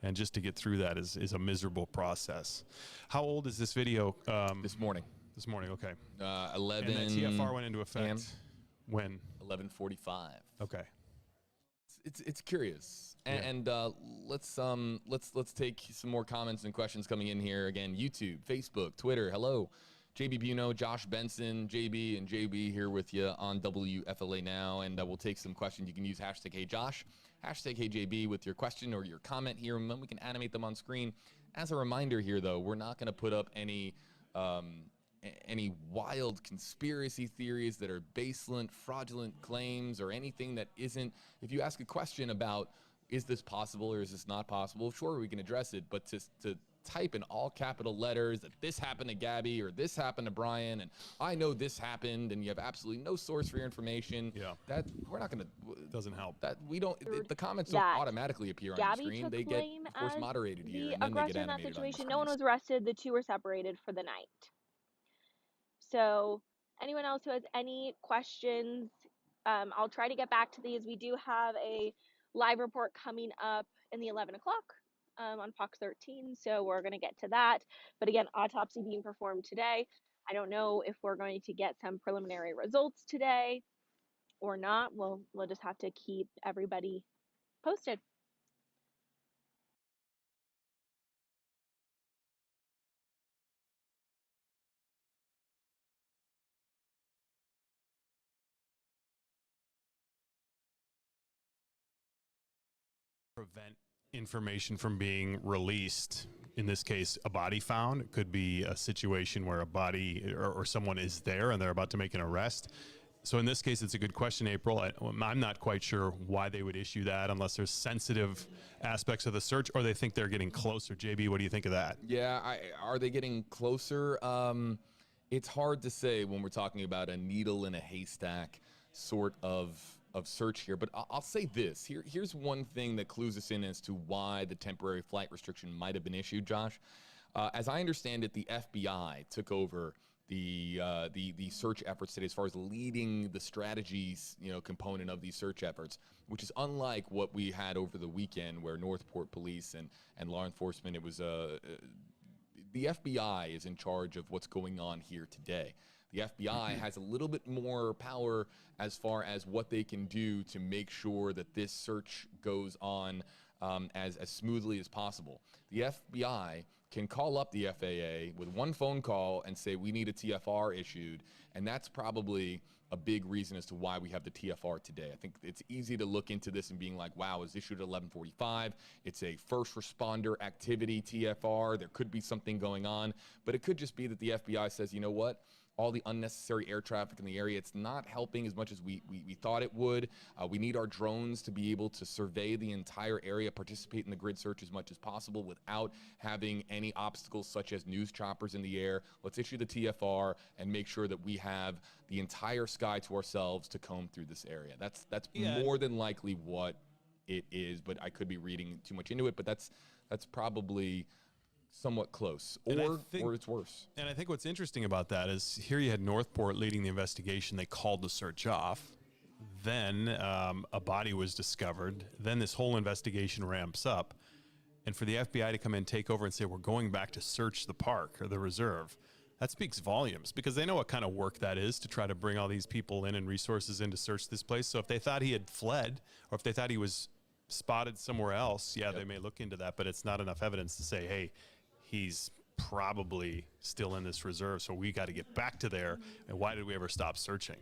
And just to get through that is a miserable process. How old is this video? This morning. This morning, okay. 11. And the TFR went into effect when? 11:45. Okay. It's curious. And let's take some more comments and questions coming in here. Again, YouTube, Facebook, Twitter. Hello. JB Buno, Josh Benson, JB, and JB here with you on WFLA Now, and we'll take some questions. You can use hashtag HeyJosh, hashtag HeyJB with your question or your comment here, and then we can animate them on screen. As a reminder here, though, we're not going to put up any wild conspiracy theories that are baseless, fraudulent claims, or anything that isn't. If you ask a question about, is this possible or is this not possible, sure, we can address it, but to type in all capital letters that this happened to Gabby or this happened to Brian and I know this happened and you have absolutely no source for your information. Yeah. That we're not going to. Doesn't help. That we don't. The comments don't automatically appear on the screen. They get, of course, moderated here. And then they get animated in that situation. on No one was arrested. The two were separated for the night. So anyone else who has any questions, I'll try to get back to these. We do have a live report coming up in the 11 o'clock on Fox 13, so we're going to get to that. But again, autopsy being performed today. I don't know if we're going to get some preliminary results today or not. We'll just have to keep everybody posted. Prevent information from being released. In this case, a body found. It could be a situation where a body or someone is there and they're about to make an arrest. So in this case, it's a good question, April. I'm not quite sure why they would issue that unless there's sensitive aspects of the search or they think they're getting closer. JB, what do you think of that? Yeah, are they getting closer? It's hard to say when we're talking about a needle in a haystack sort of search here, but I'll say this. Here's one thing that clues us in as to why the temporary flight restriction might have been issued, Josh. As I understand it, the FBI took over the search efforts today as far as leading the strategies, component of these search efforts, which is unlike what we had over the weekend where Northport Police and law enforcement, it was the FBI is in charge of what's going on here today. The FBI has a little bit more power as far as what they can do to make sure that this search goes on as smoothly as possible. The FBI can call up the FAA with one phone call and say, we need a TFR issued, and that's probably a big reason as to why we have the TFR today. I think it's easy to look into this and being like, wow, it was issued at 11:45. It's a first responder activity TFR. There could be something going on, but it could just be that the FBI says, you know what? All the unnecessary air traffic in the area, it's not helping as much as we thought it would. We need our drones to be able to survey the entire area, participate in the grid search as much as possible without having any obstacles such as news choppers in the air. Let's issue the TFR and make sure that we have the entire sky to ourselves to comb through this area. That's more than likely what it is, but I could be reading too much into it, but that's probably somewhat close, or it's worse. And I think what's interesting about that is here you had Northport leading the investigation. They called the search off. Then a body was discovered. Then this whole investigation ramps up. And for the FBI to come in, take over and say, we're going back to search the park or the reserve, that speaks volumes because they know what kind of work that is to try to bring all these people in and resources in to search this place. So if they thought he had fled or if they thought he was spotted somewhere else, they may look into that, but it's not enough evidence to say, hey, he's probably still in this reserve, so we got to get back to there, and why did we ever stop searching?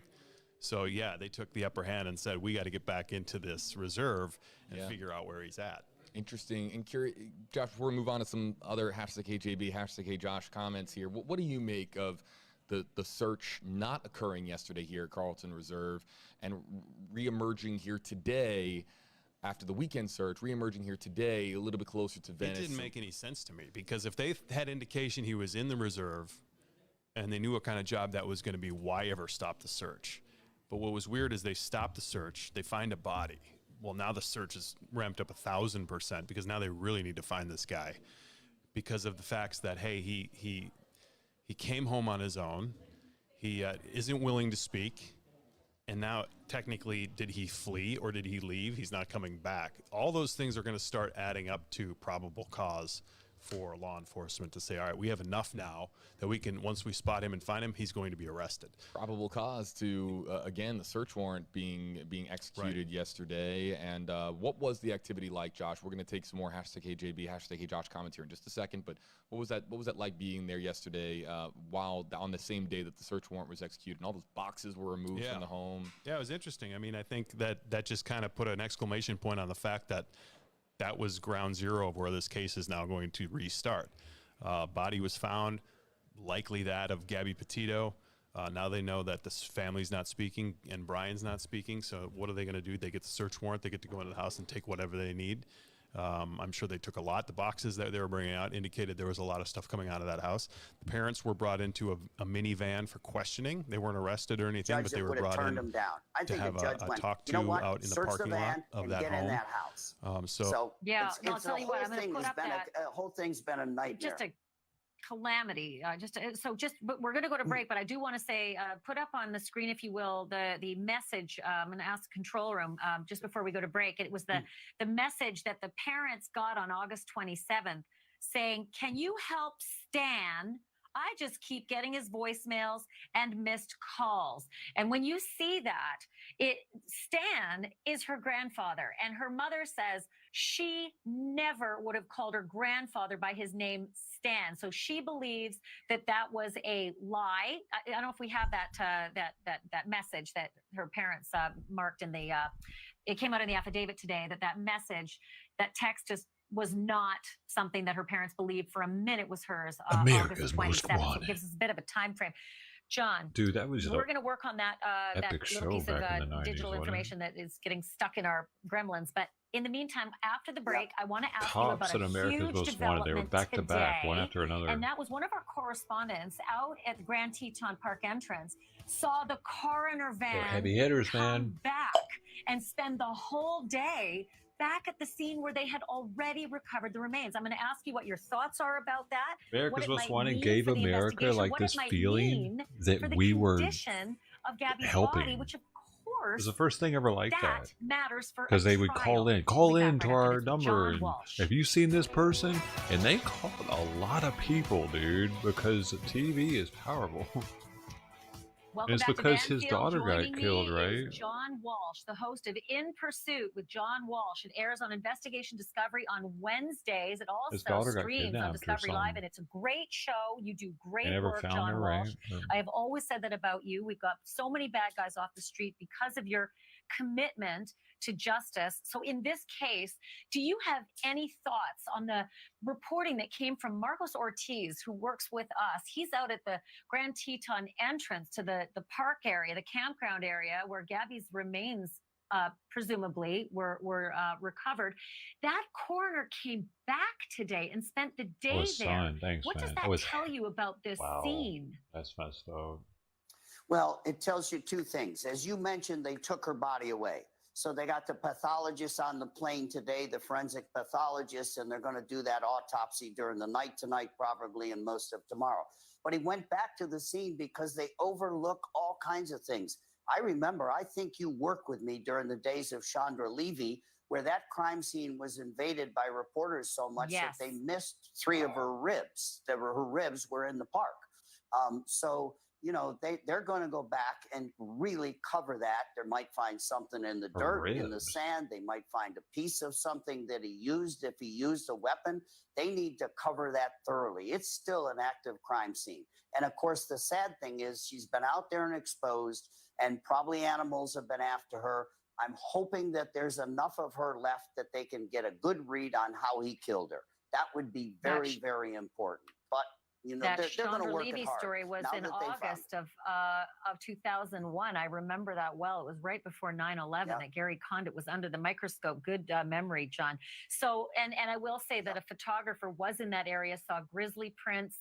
So, they took the upper hand and said, we got to get back into this reserve and figure out where he's at. Interesting. And curious, Josh, before we move on to some other #HJB, #Josh comments here, what do you make of the search not occurring yesterday here at Carlton Reserve and reemerging here today after the weekend search, reemerging here today a little bit closer to Venice? It didn't make any sense to me because if they had indication he was in the reserve and they knew what kind of job that was going to be, why ever stop the search? But what was weird is they stopped the search, they find a body. Well, now the search is ramped up 1,000% because now they really need to find this guy because of the facts that, hey, he came home on his own, he isn't willing to speak. And now, technically, did he flee or did he leave? He's not coming back. All those things are going to start adding up to probable cause for law enforcement to say, all right, we have enough now that we can, once we spot him and find him, he's going to be arrested. Probable cause to, again, the search warrant being executed yesterday. And what was the activity like, Josh? We're going to take some more #HJB, #Josh comments here in just a second. But what was that like being there yesterday while on the same day that the search warrant was executed and all those boxes were removed from the home? Yeah, it was interesting. I mean, I think that just kind of put an exclamation point on the fact that was ground zero of where this case is now going to restart. Body was found, likely that of Gabby Petito. Now they know that this family's not speaking and Brian's not speaking. So what are they going to do? They get the search warrant. They get to go into the house and take whatever they need. I'm sure they took a lot. The boxes that they were bringing out indicated there was a lot of stuff coming out of that house. The parents were brought into a minivan for questioning. They weren't arrested or anything, but they were brought in them down. I to think have a talk to out in the parking lot of that get home. In that house. So the whole thing's been a nightmare. calamity. But we're going to go to break. But I do want to say, put up on the screen, if you will, the message. I'm going to ask the control room just before we go to break. It was the message that the parents got on August 27th, saying, "Can you help Stan? I just keep getting his voicemails and missed calls." And when you see that, Stan is her grandfather, and her mother says she never would have called her grandfather by his name, Stan. So she believes that was a lie. I don't know if we have that message that her parents marked in the. It came out in the affidavit today that message, that text just was not something that her parents believed for a minute was hers. America's August 27th. Most Wanted. So it gives us a bit of a time frame. John, dude, that was we're going to work on that epic little piece show of back in the 90s, digital wasn't it? information that is getting stuck in our gremlins. But in the meantime, after the break, I want to ask you Cops about in a America's huge Most Wanted. They were development back to back, one today. after another. And that was one of our correspondents out at the Grand Teton Park entrance saw the coroner van They're heavy hitters, come man. back and spend the whole day back at the scene where they had already recovered the remains. I'm going to ask you what your thoughts are about that. America's what it Most might Wanted mean gave for the America investigation, like what this it might feeling mean that for the we were condition of Gabby's helping. body, which of It course was the first thing ever like that. matters for Because a they would trial. call We'll be in back to right after our this with number. John And Walsh. have you seen this person? And they called a lot of people, dude, because TV is powerful. Welcome And it's back to because his Banfield. daughter Joining got killed, me right? is John Walsh, the host of In Pursuit with John Walsh. It airs on Investigation Discovery on Wednesdays. It His also daughter got streams on kidnapped or Discovery Live, something. and it's a great show. You do great They never work, found John her, Walsh. right? I have always said that about you. We've got so many bad guys off the street because of your commitment to justice. So in this case, do you have any thoughts on the reporting that came from Marcos Ortiz, who works with us? He's out at the Grand Teton entrance to the park area, the campground area where Gabby's remains presumably were recovered. That coroner came back today and spent the day there. Thanks, what does man. that tell you about this scene? That's messed up. Well, it tells you two things. As you mentioned, they took her body away. So they got the pathologist on the plane today, the forensic pathologist, and they're going to do that autopsy during the night tonight, probably, and most of tomorrow. But he went back to the scene because they overlook all kinds of things. I remember, I think you worked with me during the days of Chandra Levy, where that crime scene was invaded by reporters so much that they missed 3 of her ribs. Her ribs were in the park. So, you know, they're going to go back and really cover that. They might find something in the dirt, in the sand. They might find a piece of something that he used. If he used a weapon, they need to cover that thoroughly. It's still an active crime scene. And of course, the sad thing is she's been out there and exposed, and probably animals have been after her. I'm hoping that there's enough of her left that they can get a good read on how he killed her. That would be very, very important. But you know, that they're going to Chandra work Levy it hard. story was Now in that they found August of 2001. I remember that well. It was right before 9/11 that Gary Condit was under the microscope. Good memory, John. So, and I will say that a photographer was in that area, saw grizzly prints,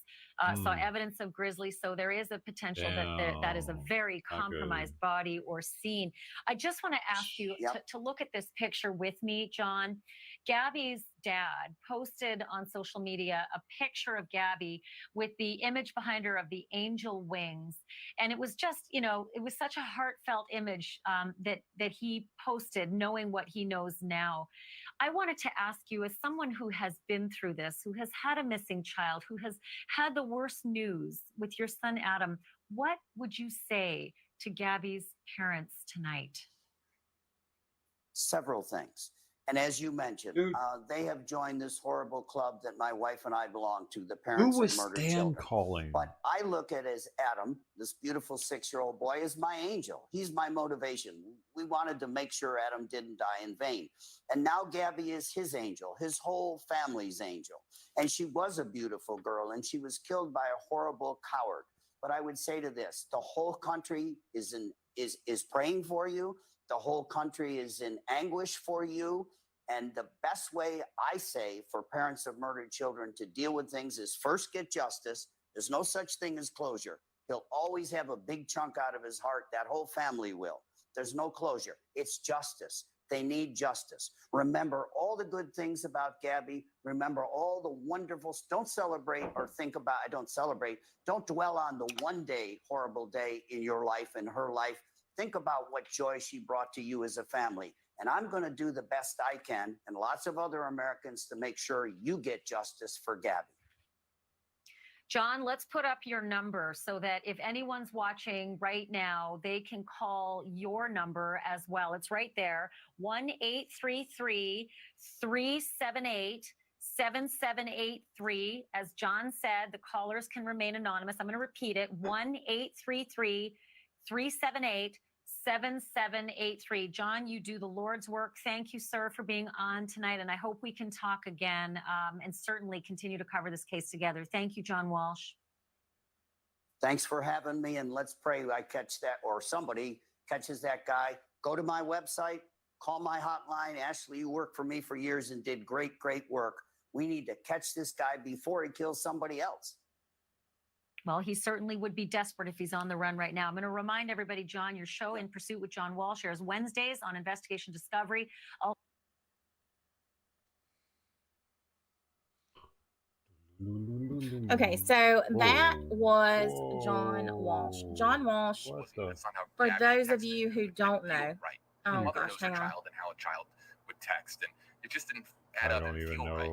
saw evidence of grizzly. So there is a potential that is a very compromised body or scene. I just want to ask you to look at this picture with me, John. Gabby's dad posted on social media a picture of Gabby with the image behind her of the angel wings. And it was just, you know, it was such a heartfelt image that he posted, knowing what he knows now. I wanted to ask you, as someone who has been through this, who has had a missing child, who has had the worst news with your son, Adam, what would you say to Gabby's parents tonight? Several things. And as you mentioned, they have joined this horrible club that my wife and I belong to, the Parents Who was of Murdered Stan Children. calling? But I look at it as Adam, this beautiful 6-year-old boy, is my angel. He's my motivation. We wanted to make sure Adam didn't die in vain. And now Gabby is his angel, his whole family's angel. And she was a beautiful girl, and she was killed by a horrible coward. But I would say to this, the whole country is praying for you. The whole country is in anguish for you. And the best way, I say, for parents of murdered children to deal with things is first get justice. There's no such thing as closure. He'll always have a big chunk out of his heart. That whole family will. There's no closure. It's justice. They need justice. Remember all the good things about Gabby. Remember all the wonderful, don't celebrate or think about, don't celebrate. Don't dwell on the one day, horrible day in your life and her life. Think about what joy she brought to you as a family. And I'm going to do the best I can, and lots of other Americans, to make sure you get justice for Gabby. John, let's put up your number so that if anyone's watching right now, they can call your number as well. It's right there, 1-833-378-7783. As John said, the callers can remain anonymous. I'm going to repeat it, 1-833-378-7783. John, you do the Lord's work. Thank you, sir, for being on tonight. And I hope we can talk again and certainly continue to cover this case together. Thank you, John Walsh. Thanks for having me. And let's pray I catch that, or somebody catches that guy. Go to my website, call my hotline. Ashley, you worked for me for years and did great, great work. We need to catch this guy before he kills somebody else. Well, he certainly would be desperate if he's on the run right now. I'm going to remind everybody, John, your show In Pursuit with John Walsh airs Wednesdays on Investigation Discovery. Okay, so that was John Walsh. John Walsh, for those of you who don't know, oh gosh, hang on. And how a child would text, and it just didn't add up and feel right.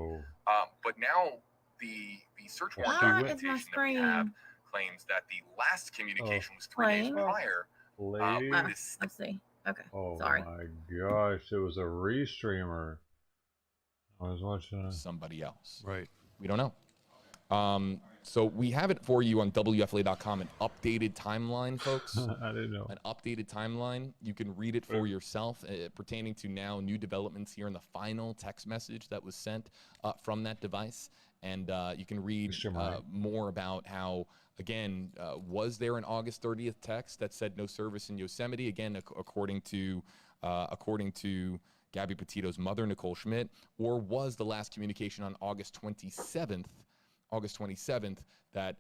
But now the search warrant documentation that we have claims that the last communication was 3 days prior. Let's see. Okay, sorry. Oh my gosh, it was a restreamer. I was watching somebody else. Right. We don't know. So we have it for you on WFLA.com, an updated timeline, folks. I didn't know. An updated timeline. You can read it for yourself pertaining to now new developments here in the final text message that was sent from that device. And you can read more about how, again, was there an August 30th text that said no service in Yosemite? Again, according to Gabby Petito's mother, Nicole Schmidt, or was the last communication on August 27th that,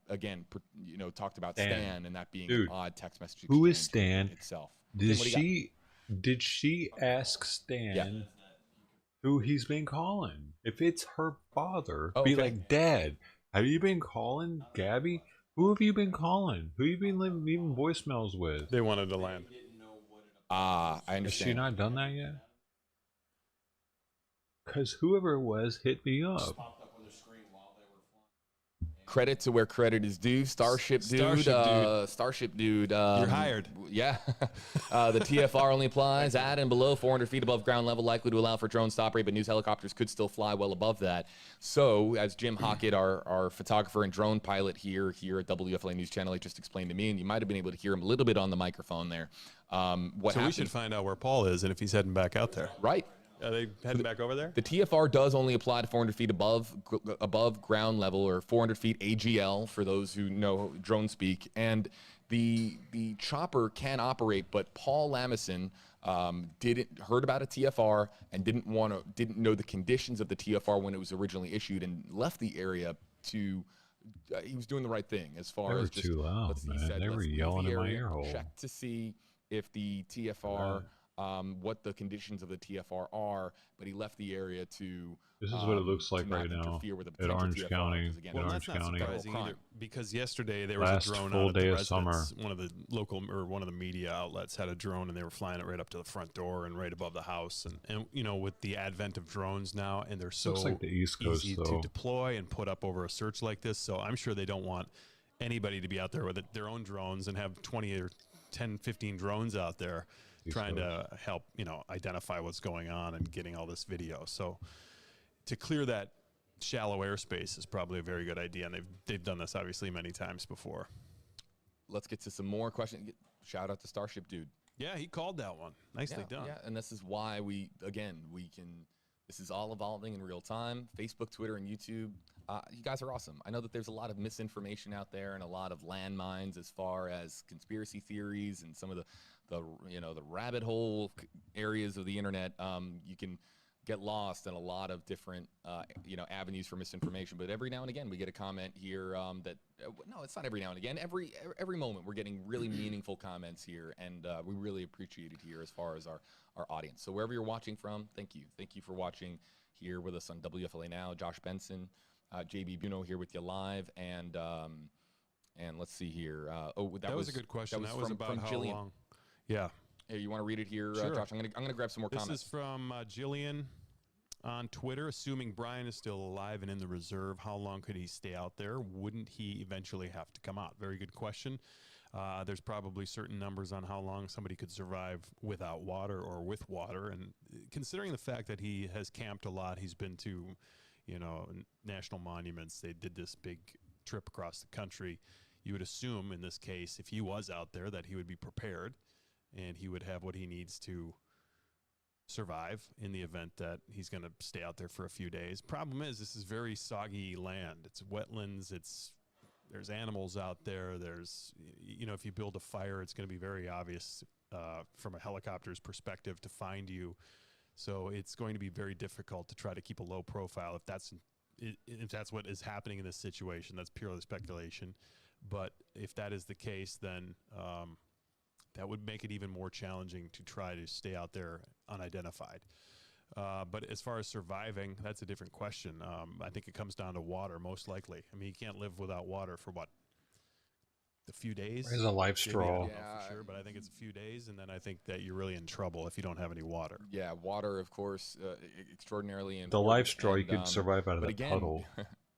again, talked about Stan and that being an odd text message. Who is Stan? Itself. Did she ask Stan who he's been calling? If it's her father, be like, Dad, have you been calling Gabby? Who have you been calling? Who have you been leaving voicemails with? They wanted to land. I understand. Has she not done that yet? Because whoever it was hit me up. Credit to where credit is due. Starship dude. You're hired. Yeah. The TFR only applies at and below 400 feet above ground level, likely to allow for drone stop rate, but news helicopters could still fly well above that. So, as Jim Hockett, our photographer and drone pilot here at WFLA News Channel, he just explained to me, and you might have been able to hear him a little bit on the microphone there. We should find out where Paul is and if he's heading back out there. Right. Are they heading back over there? The TFR does only apply to 400 feet above ground level, or 400 feet AGL for those who know drone speak. And the chopper can operate, but Paul Lamison heard about a TFR and didn't know the conditions of the TFR when it was originally issued, and left the area to. He was doing the right thing as far as just, too loud, man. They were yelling in my ear hole. Check to see if the TFR. What the conditions of the TFR are, but he left the area to. This is what it looks like right now at Orange County. Well, that's not surprising either, because yesterday there was a drone full out at day the of summer. residence. One of the local or one of the media outlets had a drone, and they were flying it right up to the front door and right above the house. And with the advent of drones now, and they're so looks like the East Coast, easy though. to deploy and put up over a search like this, so I'm sure they don't want anybody to be out there with their own drones and have 20 or 10, 15 drones out there trying to help, identify what's going on and getting all this video. So to clear that shallow airspace is probably a very good idea, and they've done this obviously many times before. Let's get to some more questions. Shout out to Starship dude. Yeah, he called that one. Nicely done. Yeah, and this is why this is all evolving in real time. Facebook, Twitter, and YouTube. You guys are awesome. I know that there's a lot of misinformation out there and a lot of landmines as far as conspiracy theories and some of the rabbit hole areas of the internet. You can get lost in a lot of different, avenues for misinformation. But every now and again, we get a comment here that no, it's not every now and again. Every moment, we're getting really meaningful comments here, and we really appreciate it here as far as our audience. So wherever you're watching from, thank you for watching here with us on WFLA Now. Josh Benson, JB Buno here with you live, and let's see here. That was a good question. That was about how Jillian. long. Yeah. Hey, you want to read it here, Sure. Josh? I'm gonna grab some more comments. This is from Jillian on Twitter. Assuming Brian is still alive and in the reserve, how long could he stay out there? Wouldn't he eventually have to come out? Very good question. There's probably certain numbers on how long somebody could survive without water or with water. And considering the fact that he has camped a lot, he's been to, national monuments. They did this big trip across the country. You would assume in this case, if he was out there, that he would be prepared and he would have what he needs to survive in the event that he's going to stay out there for a few days. Problem is, this is very soggy land. It's wetlands. There's animals out there. There's, if you build a fire, it's going to be very obvious from a helicopter's perspective to find you. So it's going to be very difficult to try to keep a low profile if that's what is happening in this situation. That's purely speculation. But if that is the case, then that would make it even more challenging to try to stay out there unidentified. But as far as surviving, that's a different question. I think it comes down to water, most likely. I mean, you can't live without water for a few days? There's a life straw. Yeah, for sure, but I think it's a few days, and then I think that you're really in trouble if you don't have any water. Yeah, water, of course, extraordinarily important. The life straw, you could survive out of that puddle.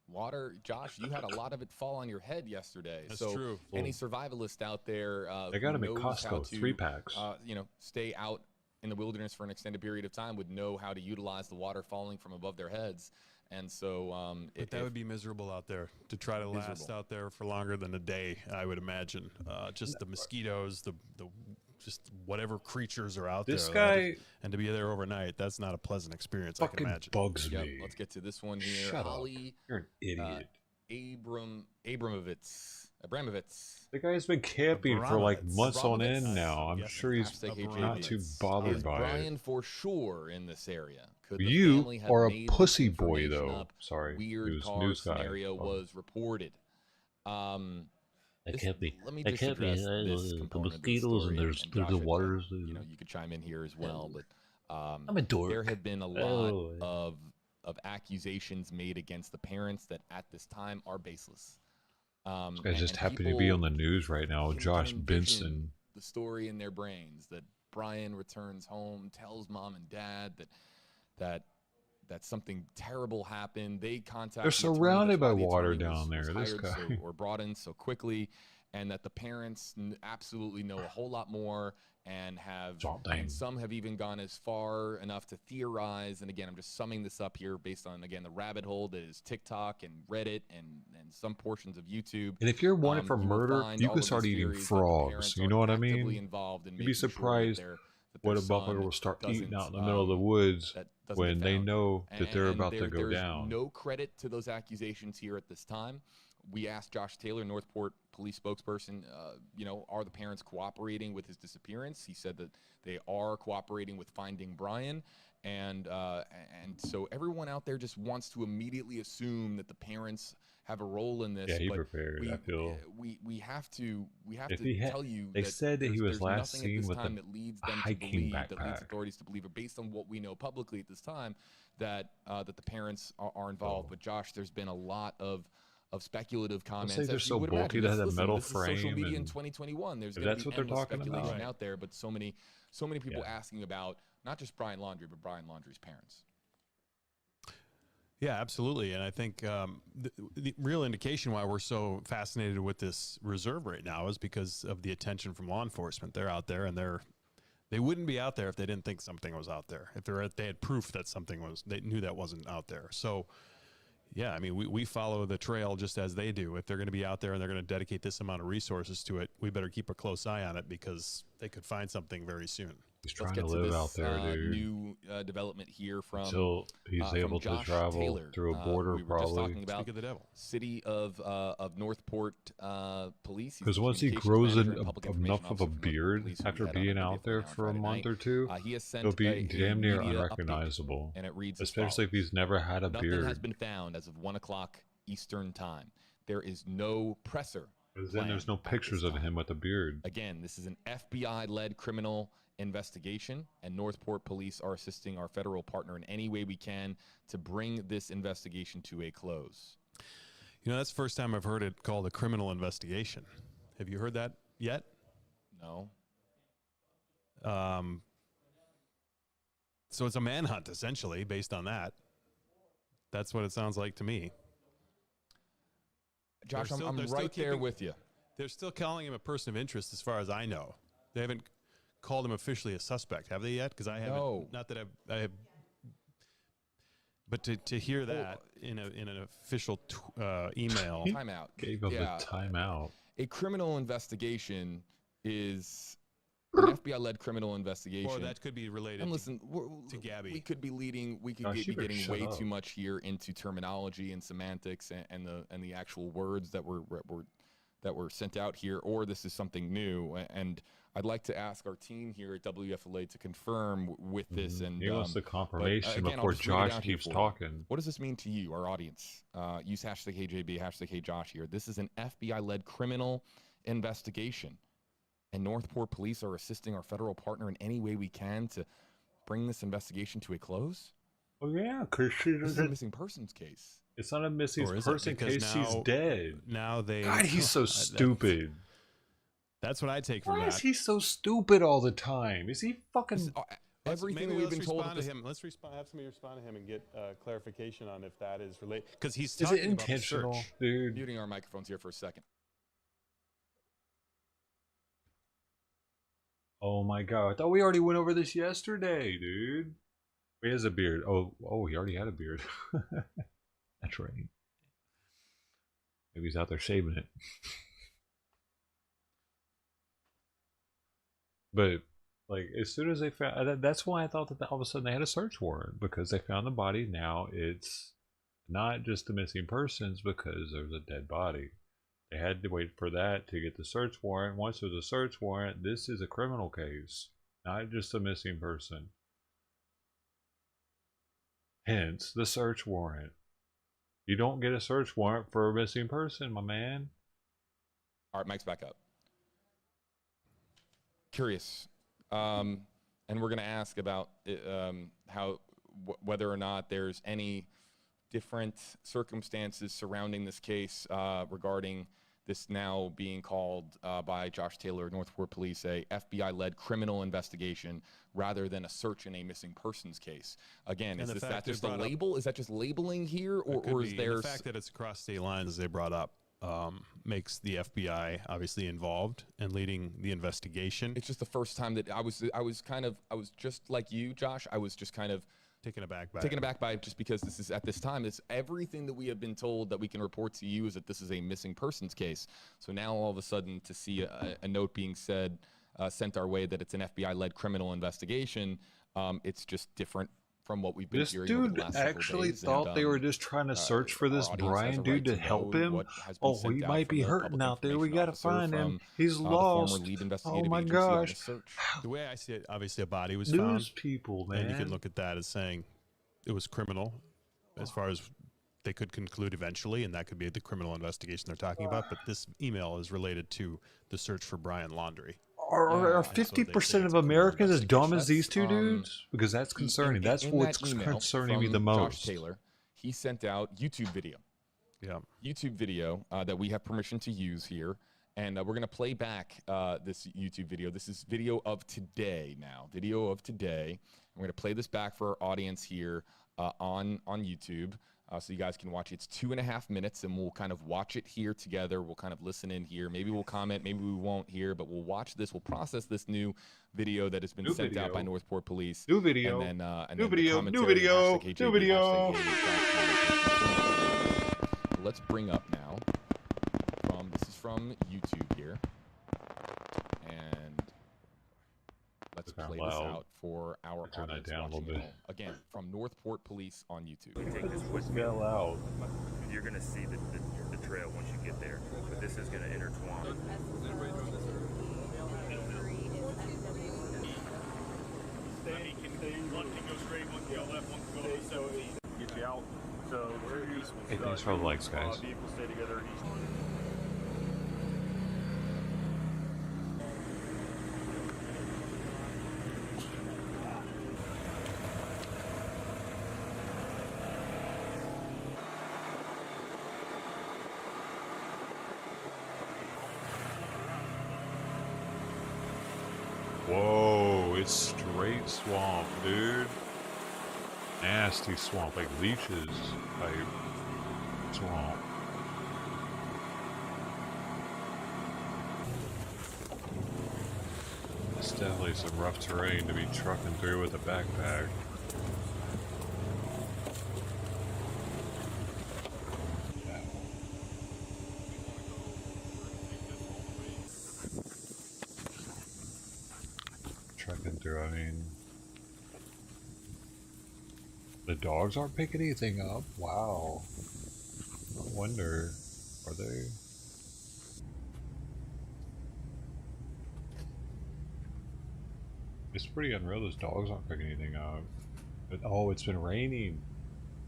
Water, Josh, you had a lot of it fall on your head yesterday. That's so true. Any survivalist out there they got them at knows Costco, how to, 3-packs. Stay out in the wilderness for an extended period of time would know how to utilize the water falling from above their heads. And so but that would be miserable out there to try to last out there for longer than a day, I would imagine. Just the mosquitoes, the just whatever creatures are out this there. Guy, and to be there overnight, that's not a pleasant experience, I can imagine. Bugs me. Let's get to this one here. Shut Holly, up. You're an idiot. Abramovitz. The guy's been camping for like months on end now. I'm sure he's not too bothered by Brian it. for sure in this area. Could you are a pussy boy, though. Sorry, weird car scenario was reported. It can't be. Let me It just can't be. address this The component of the mosquitoes story, and there's Josh, the waters. you could chime in here as well, but I'm a dork. there have been a lot of accusations made against the parents that at this time are baseless. This guy just happened to be on the news right now. Josh Benson. The story in their brains that Brian returns home, tells mom and dad that something terrible happened. They contact. They're surrounded by water down there. This guy, or brought in so quickly, and that the parents absolutely know a whole lot more and and some have even gone as far enough to theorize. And again, I'm just summing this up here based on the rabbit hole that is TikTok and Reddit and some portions of YouTube. And if you're wanted for murder, you can start eating frogs. You know what I mean? You'd be surprised what a buffalo will start eating out in the middle of the woods when they know that they're about to go down. No credit to those accusations here at this time. We asked Josh Taylor, Northport police spokesperson, are the parents cooperating with his disappearance? He said that they are cooperating with finding Brian. And so everyone out there just wants to immediately assume that the parents have a role in this. Yeah, he prepared, I feel. We have to tell you they said that he was last seen with that leads them to believe, that leads authorities to believe, or based on what we know publicly at this time, that the parents are involved. But Josh, there's been a lot of speculative comments. Say they're so bulky to have that metal frame. Social media in 2021. There's going to be endless speculation out there, but so many people asking about not just Brian Laundrie, but Brian Laundrie's parents. Yeah, absolutely. And I think the real indication why we're so fascinated with this reserve right now is because of the attention from law enforcement. They're out there, and they wouldn't be out there if they didn't think something was out there. If they had proof that something was, they knew that wasn't out there. So, yeah, I mean, we follow the trail just as they do. If they're going to be out there and they're going to dedicate this amount of resources to it, we better keep a close eye on it because they could find something very soon. He's let's trying get to to live this out there, dude. new development here from Until he's able to Josh travel Taylor. through a border, we were just probably. talking about Speak of the devil. City of Northport Police. He's Because the once he communications grows manager and public information enough of a officer for Northport beard Police, who we after had on being our out there videophone on for a Friday month night. or two, He has sent he'll be a damn near media update, unrecognizable. and it reads as especially if he's never had a Nothing beard. has been found as of 1 o'clock Eastern Time. There is no presser. Because then there's no pictures of him with a beard. Again, this is an FBI-led criminal investigation, and Northport Police are assisting our federal partner in any way we can to bring this investigation to a close. You know, that's the first time I've heard it called a criminal investigation. Have you heard that yet? No. So it's a manhunt, essentially, based on that. That's what it sounds like to me. Josh, I'm right there with you. They're still calling him a person of interest, as far as I know. They haven't called him officially a suspect, have they yet? Because I haven't. No. Not that I have. But to hear that in an official email, timeout. Gave him a timeout. A criminal investigation is an FBI-led criminal investigation. or that could be related. And listen, to Gabby. we could be leading. We could Gosh, be you better getting shut way up. too much here into terminology and semantics and the actual words that were sent out here, or this is something new. And I'd like to ask our team here at WFLA to confirm with this. And He wants the confirmation again, I'll before just read it Josh out here keeps for you. talking. What does this mean to you, our audience? Use hashtag HJB, hashtag HJosh here. This is an FBI-led criminal investigation, and Northport Police are assisting our federal partner in any way we can to bring this investigation to a close. Oh yeah, because This is a missing persons case. It's not a missing Or is it? person Because case. He's now- dead. Now they. God, he's so stupid. That's what I take from Why that. is he so stupid all the time? Is he fucking? Everything Maybe we've been let's told. respond to him. Let's respond. Have somebody respond to him and get clarification on if that is related. Because he's Is talking it about the intentional, search. dude? Muting our microphones here for a second. Oh my god! I thought we already went over this yesterday, dude. He has a beard. Oh, he already had a beard. That's right. Maybe he's out there shaving it. But like, as soon as they found, that's why I thought that all of a sudden they had a search warrant, because they found the body. Now it's not just the missing persons because there's a dead body. They had to wait for that to get the search warrant. Once there's a search warrant, this is a criminal case, not just a missing person. Hence the search warrant. You don't get a search warrant for a missing person, my man. All right, Mike's back up. Curious, and we're going to ask about whether or not there's any different circumstances surrounding this case regarding this now being called by Josh Taylor, Northport Police, a FBI-led criminal investigation rather than a search in a missing persons case. Again, And is the that fact they just a brought up- label? Is that just labeling here, It could or is be. there And the fact that it's across state lines, as they brought up, makes the FBI obviously involved and leading the investigation. It's just the first time that I was just like you, Josh. I was just kind of taken aback by it. just because this is at this time. It's everything that we have been told that we can report to you is that this is a missing persons case. So now all of a sudden to see a note being sent our way that it's an FBI-led criminal investigation, it's just different from what we've been This hearing over the dude last several actually days. thought And, they were just trying to search for this our audience has Brian a dude right to to help know him. what has been Oh, sent he out might from be the hurting public out there. We information gotta officer, find him. from, He's the lost. former lead Oh investigative my agency on gosh. the search. The way I see it, obviously a body was News found. people, And you man. can look at that as saying it was criminal, as far as they could conclude eventually, and that could be the criminal investigation they're talking about. But this email is related to the search for Brian Laundrie. Are 50% of Americans as dumb as these two dudes? Because that's concerning. That's in what's that email concerning me from the most. Josh Taylor, he sent out YouTube video. Yeah. YouTube video that we have permission to use here. And we're going to play back this YouTube video. This is video of today now. Video of today. We're going to play this back for our audience here on YouTube. So you guys can watch it. It's 2.5 minutes, and we'll kind of watch it here together. We'll kind of listen in here. Maybe we'll comment, maybe we won't here, but we'll watch this. We'll process this new video that has been sent out by Northport Police. New video. And then, New video. New video. New video. Let's bring up now. This is from YouTube here. And let's It's kinda play this loud. out for our Turn that audience down a little watching bit. at home. Again, from Northport Police on YouTube. Take this with Get loud. You're going to see the trail once you get there, but this is going to intertwine. One can go straight, one can go left, one can go so get you out. So Hey, thanks for the likes, guys. vehicles stay together east. Whoa, it's straight swamp, dude. Nasty swamp, like leeches type swamp. It's definitely some rough terrain to be trucking through with a backpack. Trucking through, I mean, the dogs aren't picking anything up. Wow. I wonder, are they? It's pretty unreal. Those dogs aren't picking anything up. But, oh, it's been raining.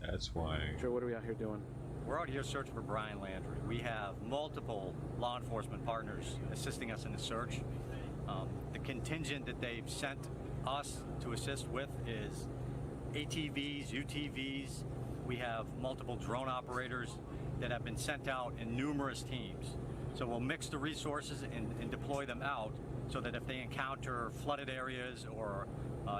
That's why. Sure, what are we out here doing? We're out here searching for Brian Laundrie. We have multiple law enforcement partners assisting us in the search. The contingent that they've sent us to assist with is ATVs, UTVs. We have multiple drone operators that have been sent out in numerous teams. So we'll mix the resources and deploy them out so that if they encounter flooded areas or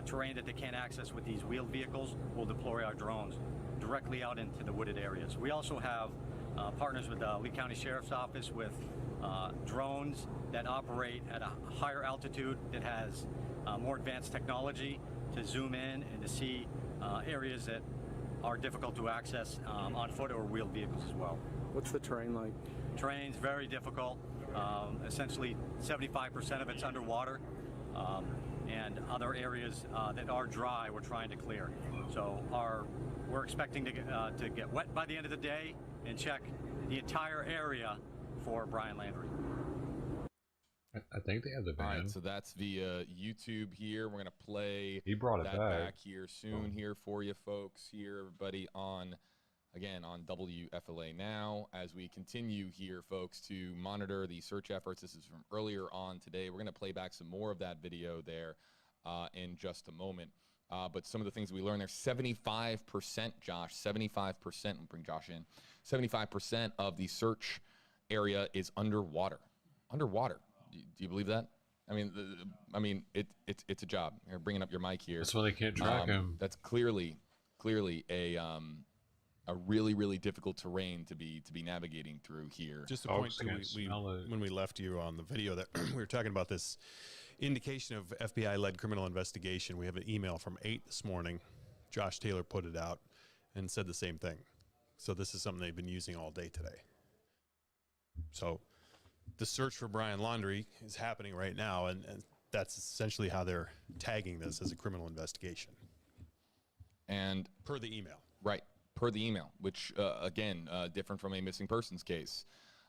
terrain that they can't access with these wheeled vehicles, we'll deploy our drones directly out into the wooded areas. We also have partners with the Lee County Sheriff's Office with drones that operate at a higher altitude that has more advanced technology to zoom in and to see areas that are difficult to access on foot or wheeled vehicles as well. What's the terrain like? Terrain's very difficult. Essentially 75% of it's underwater, and other areas that are dry we're trying to clear. So we're expecting to get wet by the end of the day and check the entire area for Brian Laundrie. I think they have the van. All right, so that's via YouTube here. We're going to play He brought it that back. here soon here for you folks here, everybody on, again, on WFLA Now. As we continue here, folks, to monitor the search efforts. This is from earlier on today. We're going to play back some more of that video there in just a moment. But some of the things we learned there, 75%, Josh, 75%, we'll bring Josh in, 75% of the search area is underwater. Underwater. Do you believe that? I mean, it's a job. You're bringing up your mic here. That's why they can't track him. That's clearly a really, really difficult terrain to be navigating through here. Just a point too, when we left you on the video that we were talking about this indication of FBI-led criminal investigation. We have an email from 8 this morning. Josh Taylor put it out and said the same thing. So this is something they've been using all day today. So the search for Brian Laundrie is happening right now, and that's essentially how they're tagging this as a criminal investigation. And per the email. Right, per the email, which, again, different from a missing persons case.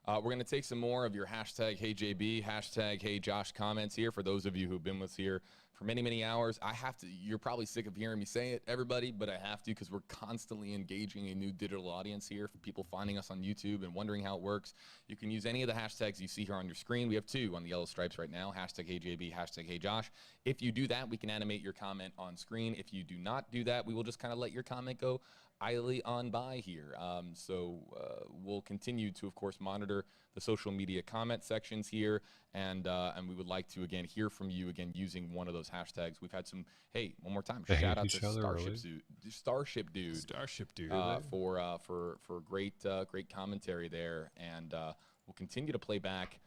We're going to take some more of your hashtag HeyJB, hashtag HeyJosh comments here for those of you who've been with us here for many, many hours. I have to, you're probably sick of hearing me say it, everybody, but I have to because we're constantly engaging a new digital audience here for people finding us on YouTube and wondering how it works. You can use any of the hashtags you see here on your screen. We have 2 on the yellow stripes right now, hashtag HeyJB, hashtag HeyJosh. If you do that, we can animate your comment on screen. If you do not do that, we will just kind of let your comment go idly on by here. So we'll continue to, of course, monitor the social media comment sections here, and we would like to, again, hear from you, again, using one of those hashtags. We've had some, hey, one more time, shout out to Starship Dude for great commentary there, and we'll continue to play back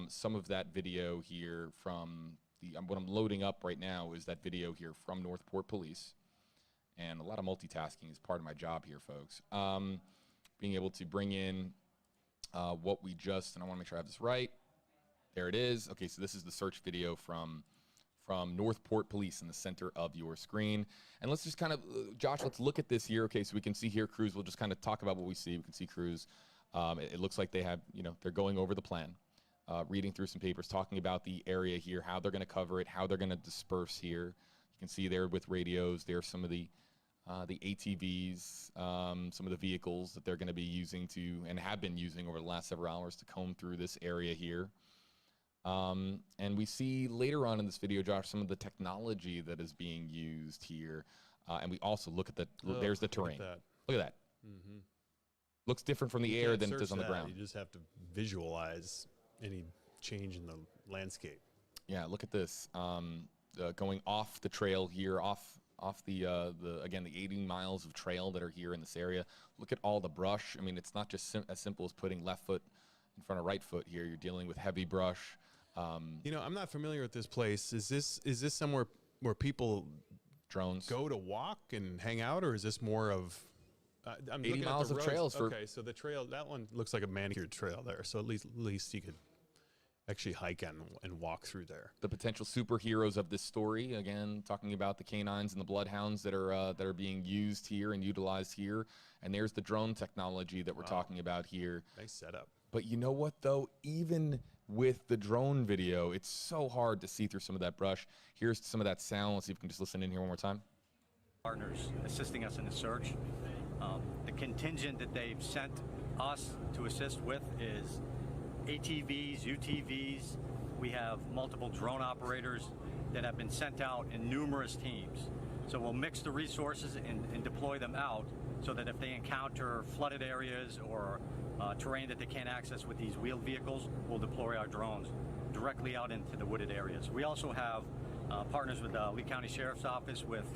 some of that video here from what I'm loading up right now is that video here from Northport Police. And a lot of multitasking is part of my job here, folks. Being able to bring in what we just, and I want to make sure I have this right. There it is. Okay, so this is the search video from from Northport Police in the center of your screen. And let's just kind of, Josh, let's look at this here. Okay, so we can see here crews. We'll just kind of talk about what we see. We can see crews. It looks like they have, they're going over the plan, reading through some papers, talking about the area here, how they're going to cover it, how they're going to disperse here. You can see there with radios, there's some of the ATVs, some of the vehicles that they're going to be using and have been using over the last several hours to comb through this area here. And we see later on in this video, Josh, some of the technology that is being used here. And we also look at there's the terrain. Look at that. Mm-hmm. Looks different from the air than it does on the ground. You just have to visualize any change in the landscape. Yeah, look at this. Going off the trail here, off the 80 miles of trail that are here in this area. Look at all the brush. I mean, it's not just as simple as putting left foot in front of right foot here. You're dealing with heavy brush. I'm not familiar with this place. Is this somewhere where people go to walk and hang out, or is this more of 80 miles of trails? Okay, so the trail, that one looks like a manicured trail there. So at least you could actually hike and walk through there. The potential superheroes of this story, again, talking about the canines and the bloodhounds that are being used here and utilized here. And there's the drone technology that we're talking about here. Nice setup. But you know what, though? Even with the drone video, it's so hard to see through some of that brush. Here's some of that sound. Let's see if we can just listen in here one more time. Partners assisting us in the search. The contingent that they've sent us to assist with is ATVs, UTVs. We have multiple drone operators that have been sent out in numerous teams. So we'll mix the resources and deploy them out so that if they encounter flooded areas or terrain that they can't access with these wheeled vehicles, we'll deploy our drones directly out into the wooded areas. We also have partners with the Lee County Sheriff's Office with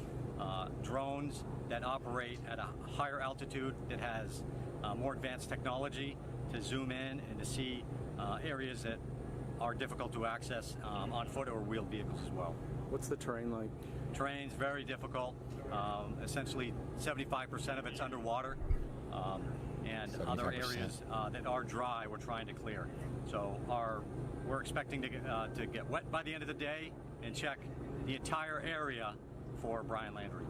drones that operate at a higher altitude that has more advanced technology to zoom in and to see areas that are difficult to access on foot or wheeled vehicles as well. What's the terrain like? Terrain's very difficult. Essentially 75% of it's underwater, and 75%. Other areas that are dry we're trying to clear. So we're expecting to get wet by the end of the day and check the entire area for Brian Laundrie.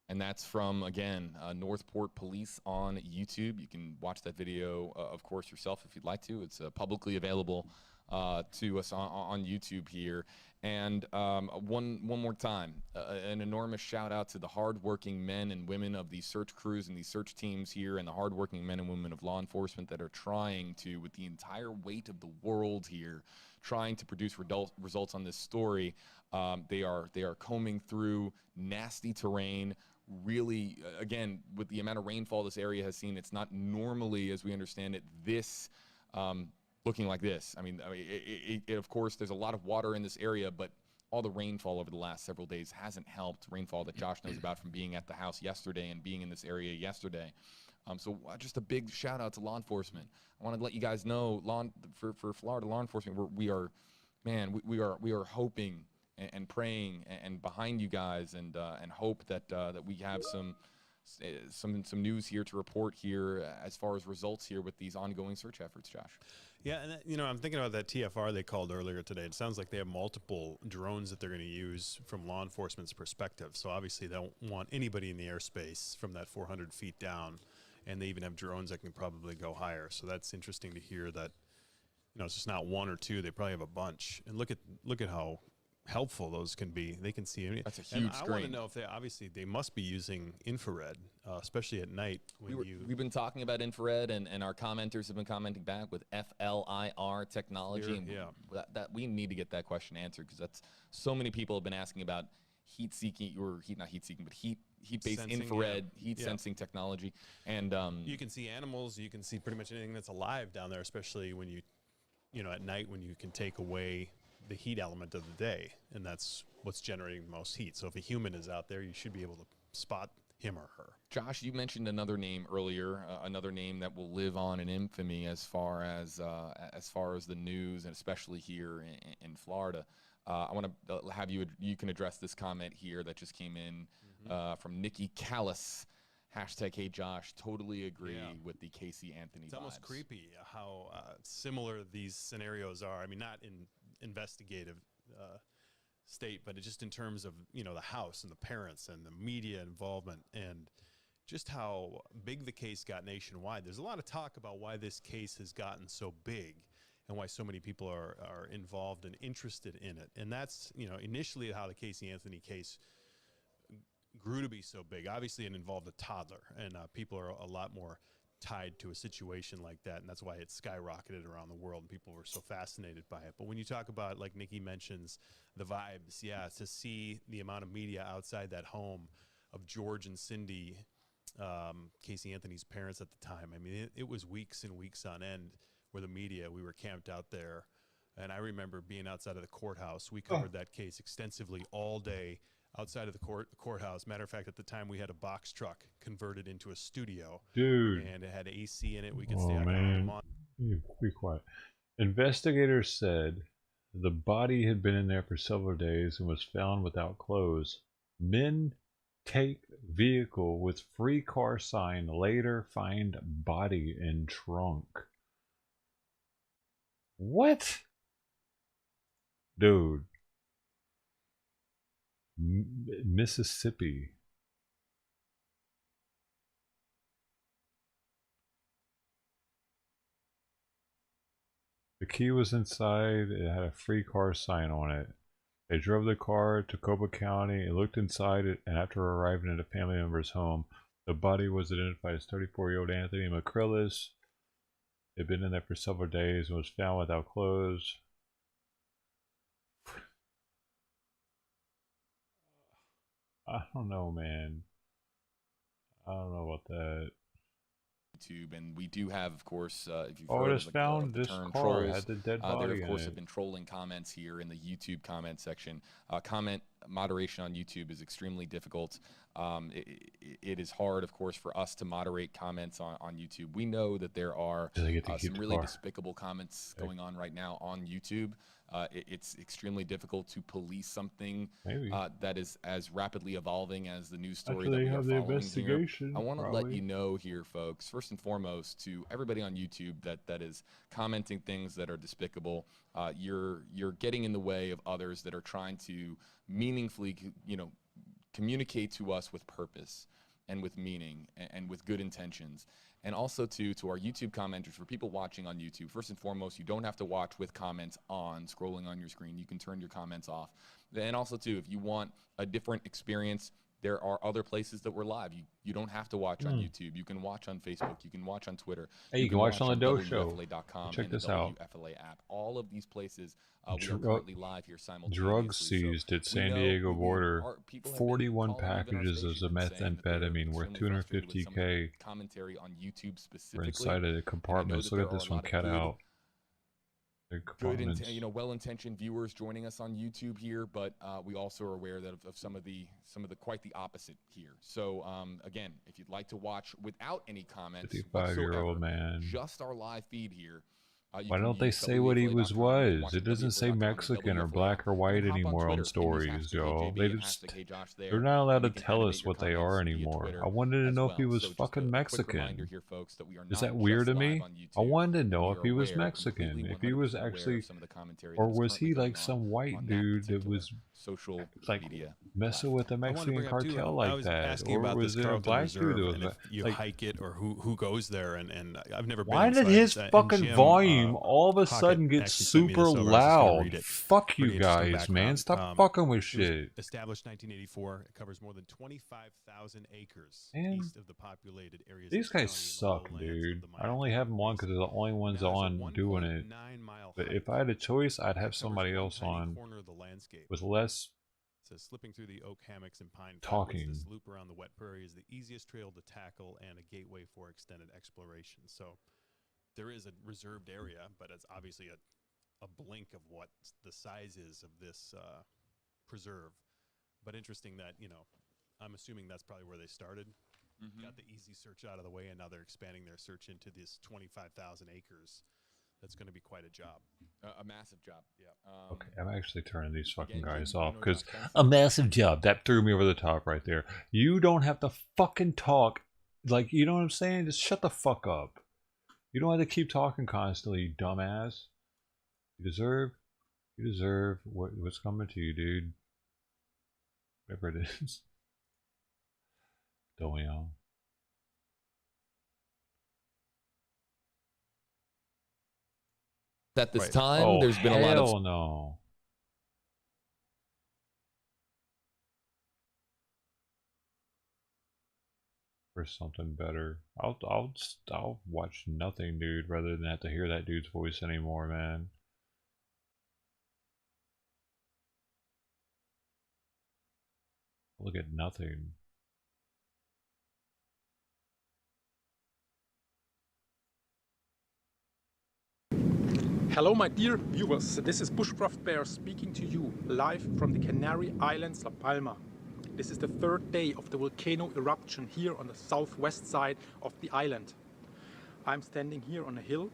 And that's from, again, Northport Police on YouTube. You can watch that video, of course, yourself if you'd like to. It's publicly available to us on YouTube here. And one more time, an enormous shout out to the hardworking men and women of these search crews and these search teams here, and the hardworking men and women of law enforcement that are trying to, with the entire weight of the world here, trying to produce results on this story. They are combing through nasty terrain. Really, again, with the amount of rainfall this area has seen, it's not normally, as we understand it, this looking like this. I mean, of course, there's a lot of water in this area, but all the rainfall over the last several days hasn't helped. Rainfall that Josh knows about from being at the house yesterday and being in this area yesterday. So just a big shout out to law enforcement. I want to let you guys know, for Florida law enforcement, we are hoping and praying and behind you guys, and hope that we have some news here to report here as far as results here with these ongoing search efforts, Josh. Yeah, and I'm thinking about that TFR they called earlier today. It sounds like they have multiple drones that they're going to use from law enforcement's perspective. So obviously they don't want anybody in the airspace from that 400 feet down, and they even have drones that can probably go higher. So that's interesting to hear that, it's just not one or two. They probably have a bunch. And look at how helpful those can be. They can see anything. That's a huge screen. I want to know if they must be using infrared, especially at night. We've been talking about infrared, and our commenters have been commenting back with FLIR technology. And that we need to get that question answered, because that's so many people have been asking about heat-based infrared, heat-sensing technology. And you can see animals. You can see pretty much anything that's alive down there, especially when at night, when you can take away the heat element of the day, and that's what's generating the most heat. So if a human is out there, you should be able to spot him or her. Josh, you mentioned another name earlier, another name that will live on in infamy as far as the news, and especially here in Florida. I want to have you can address this comment here that just came in from Nikki Callis. Hashtag, hey Josh, totally agree with the Casey Anthony It's vibes. Almost creepy how similar these scenarios are. I mean, not in investigative state, but just in terms of, you know, the House and the parents and the media involvement and just how big the case got nationwide. There's a lot of talk about why this case has gotten so big and why so many people are involved and interested in it. And that's, you know, initially how the Casey Anthony case grew to be so big. Obviously, it involved a toddler, and people are a lot more tied to a situation like that, and that's why it skyrocketed around the world, and people were so fascinated by it. But when you talk about, like Nikki mentions, the vibes, yeah, to see the amount of media outside that home of George and Cindy, Casey Anthony's parents at the time, I mean, it was weeks and weeks on end where the media, we were camped out there, and I remember being outside of the courthouse. We covered that case extensively all day outside of the courthouse. Matter of fact, at the time we had a box truck converted into a studio. Dude. And it had AC in it. We could stay out man. Be quiet. Investigators said the body had been in there for several days and was found without clothes. Men take vehicle with free car sign, later find body in trunk. What? Dude. Mississippi. The key was inside. It had a free car sign on it. They drove the car to Copa County and looked inside it, and after arriving at a family member's home, the body was identified as 34-year-old Anthony McCrillis. It had been in there for several days and was found without clothes. I don't know, man. I don't know about that. YouTube, and we do have, of course, if you've Oh, heard just of found the this term car. trolls, It had the dead body there of in course it. have been trolling comments here in the YouTube comment section. Comment moderation on YouTube is extremely difficult. It is hard, of course, for us to moderate comments on YouTube. We know that there are some really despicable comments going on right now on YouTube. It's extremely difficult to police something that is as rapidly evolving as the news story that we are following here. I want to let you know here, folks, first and foremost, to everybody on YouTube that is commenting things that are despicable. You're getting in the way of others that are trying to meaningfully, communicate to us with purpose and with meaning and with good intentions. And also to our YouTube commenters, for people watching on YouTube, first and foremost, you don't have to watch with comments on, scrolling on your screen. You can turn your comments off. And also too, if you want a different experience, there are other places that we're live. You don't have to watch on YouTube. You can watch on Facebook. You can watch on Twitter. Hey, you can watch on TheDoeShoe. WFLA.com Check and this the out. WFLA app. All of these places, we are currently live here simultaneously. Drugs seized at San Diego border. 41 packages of methamphetamine worth $250K. Commentary on YouTube Were specifically. inside of the compartments. Look at this one cut out. Good, well-intentioned viewers joining us on YouTube here, but we also are aware that of some of the quite the opposite here. So again, if you'd like to watch without any comments, 55-year-old man, just our live feed here. Why don't they say what he was? It doesn't say Mexican or black or white anymore on stories, yo. They're not allowed to tell us what they are anymore. I wanted to know if he was fucking Mexican. Is that weird to me? I wanted to know if he was Mexican, if he was actually, or was he like some white dude that was like messing with the Mexican cartel like that, or was it a black dude that was you like? hike it, or who goes there? And I've never been. Why did his fucking volume all of a sudden get super loud? Fuck you guys, man. Stop fucking with shit. Established 1984. It covers more than 25,000 acres Man, east of the populated areas. these guys suck, dude. I only have them on because they're the only ones on doing it. But if I had a choice, I'd have somebody else on with less slipping through the oak hammocks and pine talking. This loop around the wet prairie is the easiest trail to tackle and a gateway for extended exploration. So there is a reserved area, but it's obviously a blink of what the size is of this preserve. But interesting that, I'm assuming that's probably where they started. Got the easy search out of the way, and now they're expanding their search into this 25,000 acres. That's going to be quite a job. A massive job. Yeah. Okay, I'm actually turning these fucking guys off because a massive job. That threw me over the top right there. You don't have to fucking talk. Like, you know what I'm saying? Just shut the fuck up. You don't have to keep talking constantly, you dumbass. You You deserve what's coming to you, dude. Whatever it is. Don't we all? At this time, there's been a lot of... Hell no. For something better. I'll watch nothing, dude, rather than have to hear that dude's voice anymore, man. Look at nothing. Hello, my dear viewers. This is Bushcraft Bear speaking to you live from the Canary Islands, La Palma. This is the third day of the volcano eruption here on the southwest side of the island. I'm standing here on a hill.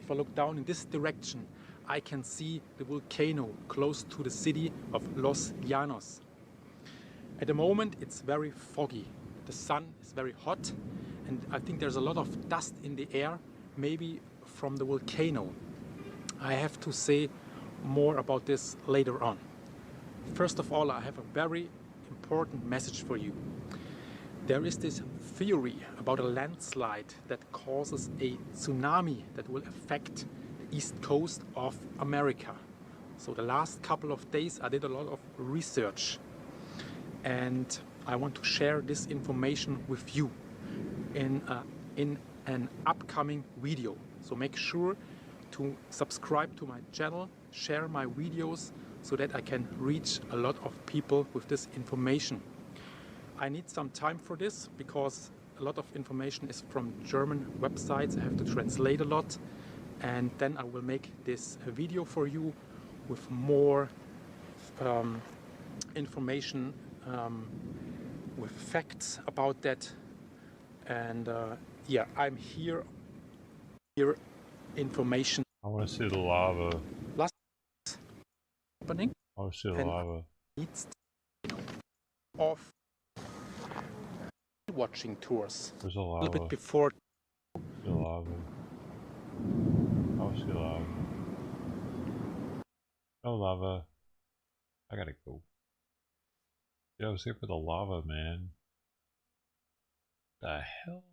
If I look down in this direction, I can see the volcano close to the city of Los Llanos. At the moment, it's very foggy. The sun is very hot, and I think there's a lot of dust in the air, maybe from the volcano. I have to say more about this later on. First of all, I have a very important message for you. There is this theory about a landslide that causes a tsunami that will affect the east coast of America. So the last couple of days I did a lot of research, and I want to share this information with you in an upcoming video. So make sure to subscribe to my channel, share my videos so that I can reach a lot of people with this information. I need some time for this because a lot of information is from German websites. I have to translate a lot, and then I will make this video for you with more information, with facts about that. And yeah, I'm here information. I want to see the lava. Last happening. I want to see the lava. Needs of watching tours. There's a lava. A little bit before. The lava. I want to see lava. No lava. I gotta go. Yeah, I was here for the lava, man. The hell?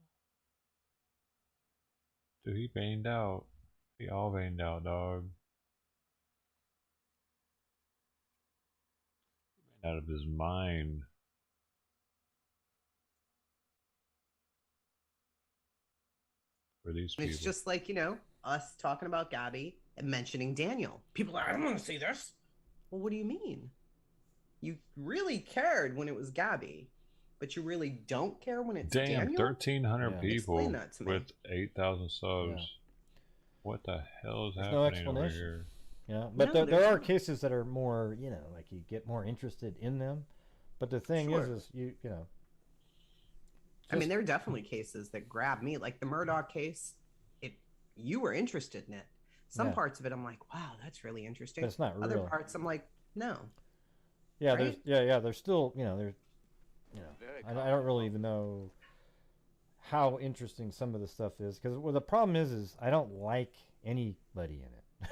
Dude, he banged out. He all banged out, dog. He out of his mind. For these people. It's just like, you know, us talking about Gabby and mentioning Daniel. People are, I don't want to see this. Well, what do you mean? You really cared when it was Gabby, but you really don't care when it's Daniel? 1,300 people Explain that to me. with 8,000 subs. Yeah. What the hell is There's happening no over explanation. here? Yeah, but there are cases that are more, you know, like you get more interested in them. But the thing is you know. I mean, there are definitely cases that grab me, like the Murdoch case. You were interested in it. Some parts of it, I'm like, wow, that's really interesting. But it's not Other real. parts, I'm like, no. Yeah, Right? there's still, you know, I don't really even know how interesting some of the stuff is, because the problem is I don't like anybody in it.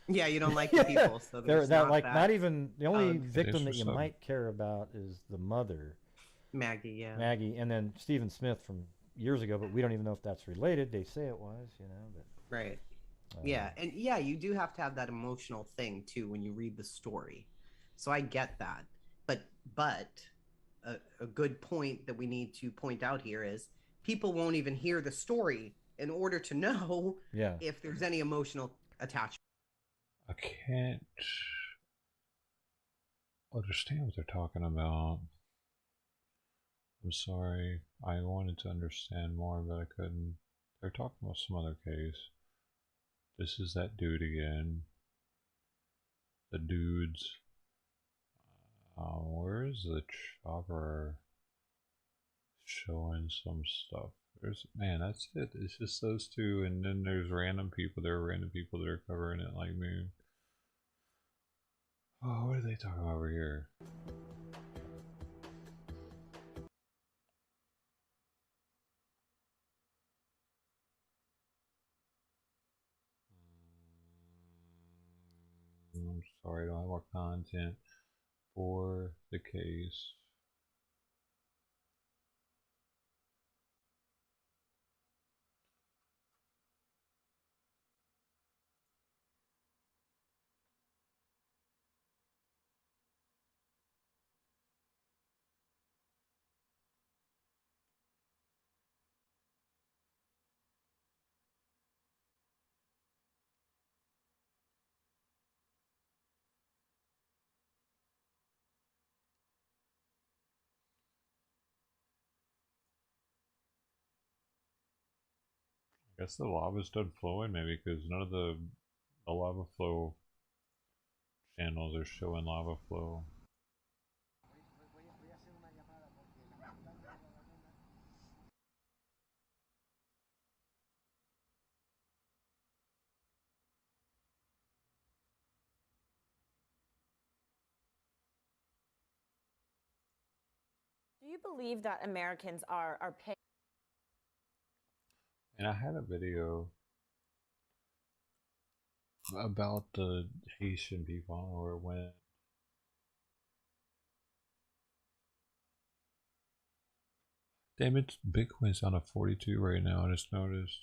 Yeah, you don't like the people, so there's not even the only victim that you might care about is the mother, Maggie. Yeah, Maggie, and then Stephen Smith from years ago, but we don't even know if that's related. They say it was, you know, but right. Yeah, and yeah, you do have to have that emotional thing too when you read the story. So I get that, but a good point that we need to point out here is people won't even hear the story in order to know if there's any emotional attachment. I can't understand what they're talking about. I'm sorry. I wanted to understand more, but I couldn't. They're talking about some other case. This is that dude again. The dudes. Where's the chopper? Showing some stuff. Man, that's it. It's just those two, and then there's random people. There are random people that are covering it like me. Oh, what are they talking about over here? I'm sorry, I don't have more content for the case. I guess the lava's done flowing, maybe, because none of the lava flow channels are showing lava flow. Do you believe that Americans are paying? And I had a video about the Haitian people. I don't know where it went. Damn it, Bitcoin's down to 42 right now, I just noticed.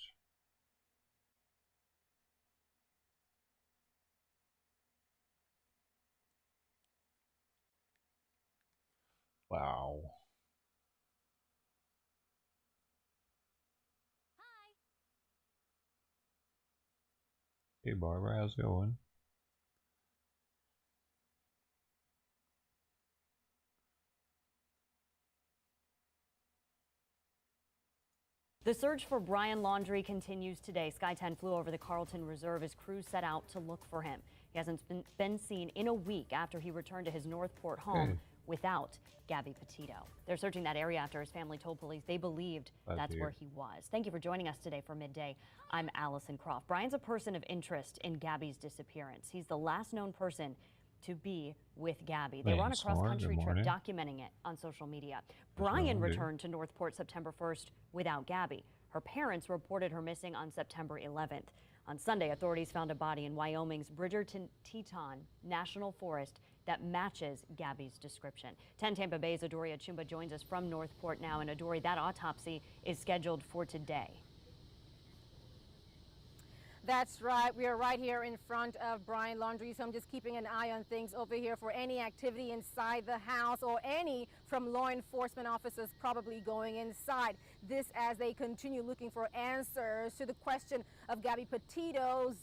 Wow. Hey Barbara, how's it going? The search for Brian Laundrie continues today. Sky 10 flew over the Carlton Reserve as crews set out to look for him. He hasn't been seen in a week after he returned to his Northport home without Gabby Petito. They're searching that area after his family told police they believed that's where he was. Thank you for joining us today for Midday. I'm Allison Croft. Brian's a person of interest in Gabby's disappearance. He's the last known person to be with Gabby. They were on a cross-country trip documenting it on social media. Brian returned to Northport September 1st without Gabby. Her parents reported her missing on September 11th. On Sunday, authorities found a body in Wyoming's Bridger-Teton National Forest that matches Gabby's description. 10 Tampa Bay's Adoria Chumba joins us from Northport now. And Adoria, that autopsy is scheduled for today. That's right. We are right here in front of Brian Laundrie, so I'm just keeping an eye on things over here for any activity inside the house or any from law enforcement officers probably going inside. This as they continue looking for answers to the question of Gabby Petito's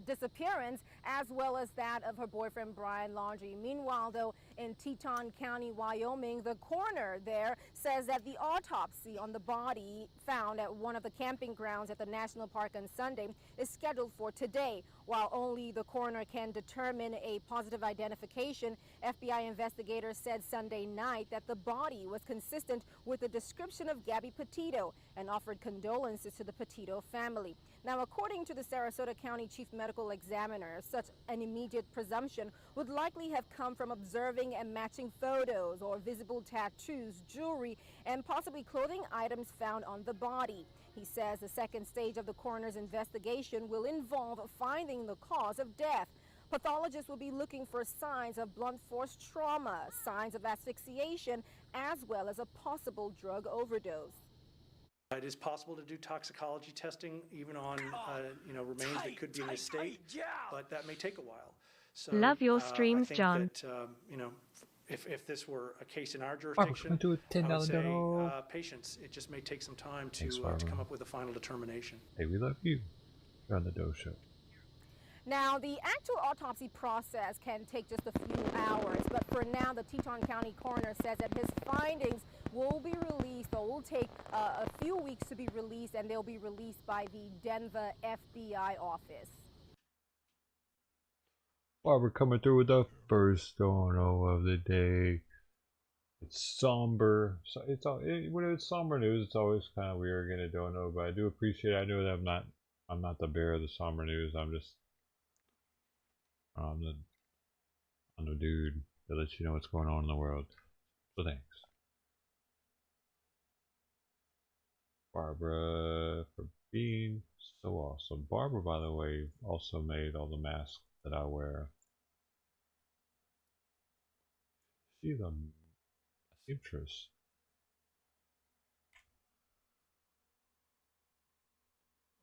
disappearance, as well as that of her boyfriend Brian Laundrie. Meanwhile, though, in Teton County, Wyoming, the coroner there says that the autopsy on the body found at one of the camping grounds at the national park on Sunday is scheduled for today. While only the coroner can determine a positive identification, FBI investigators said Sunday night that the body was consistent with the description of Gabby Petito and offered condolences to the Petito family. Now, according to the Sarasota County Chief Medical Examiner, such an immediate presumption would likely have come from observing and matching photos or visible tattoos, jewelry, and possibly clothing items found on the body. He says the second stage of the coroner's investigation will involve finding the cause of death. Pathologists will be looking for signs of blunt force trauma, signs of asphyxiation, as well as a possible drug overdose. It is possible to do toxicology testing even on remains that could be in this state, but that may take a while. So, Love your streams, I think John. That, if this were a case in our jurisdiction, I would say patience. It just may take some time to come up with a final determination. Hey, we love you. You're on the TheDoeShoe. Now, the actual autopsy process can take just a few hours, but for now, the Teton County coroner says that his findings will be released, or will take a few weeks to be released, and they'll be released by the Denver FBI office. Well, we're coming through with the first dono of the day. It's somber. So when it's somber news, it's always kind of weird getting a dono, but I do appreciate it. I know that I'm not the bearer of the somber news. I'm just I'm the dude that lets you know what's going on in the world. So thanks, Barbara, for being so awesome. Barbara, by the way, also made all the masks that I wear. She's a seamstress.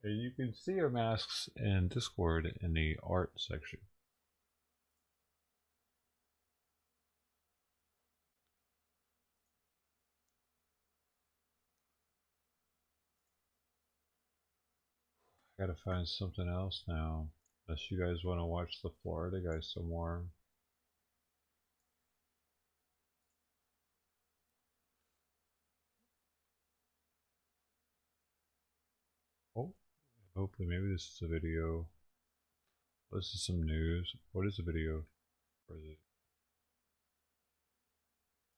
And you can see our masks in Discord in the art section. I gotta find something else now. Unless you guys want to watch the Florida guys some more. Oh, hopefully maybe this is a video. This is some news. What is the video? Or is it?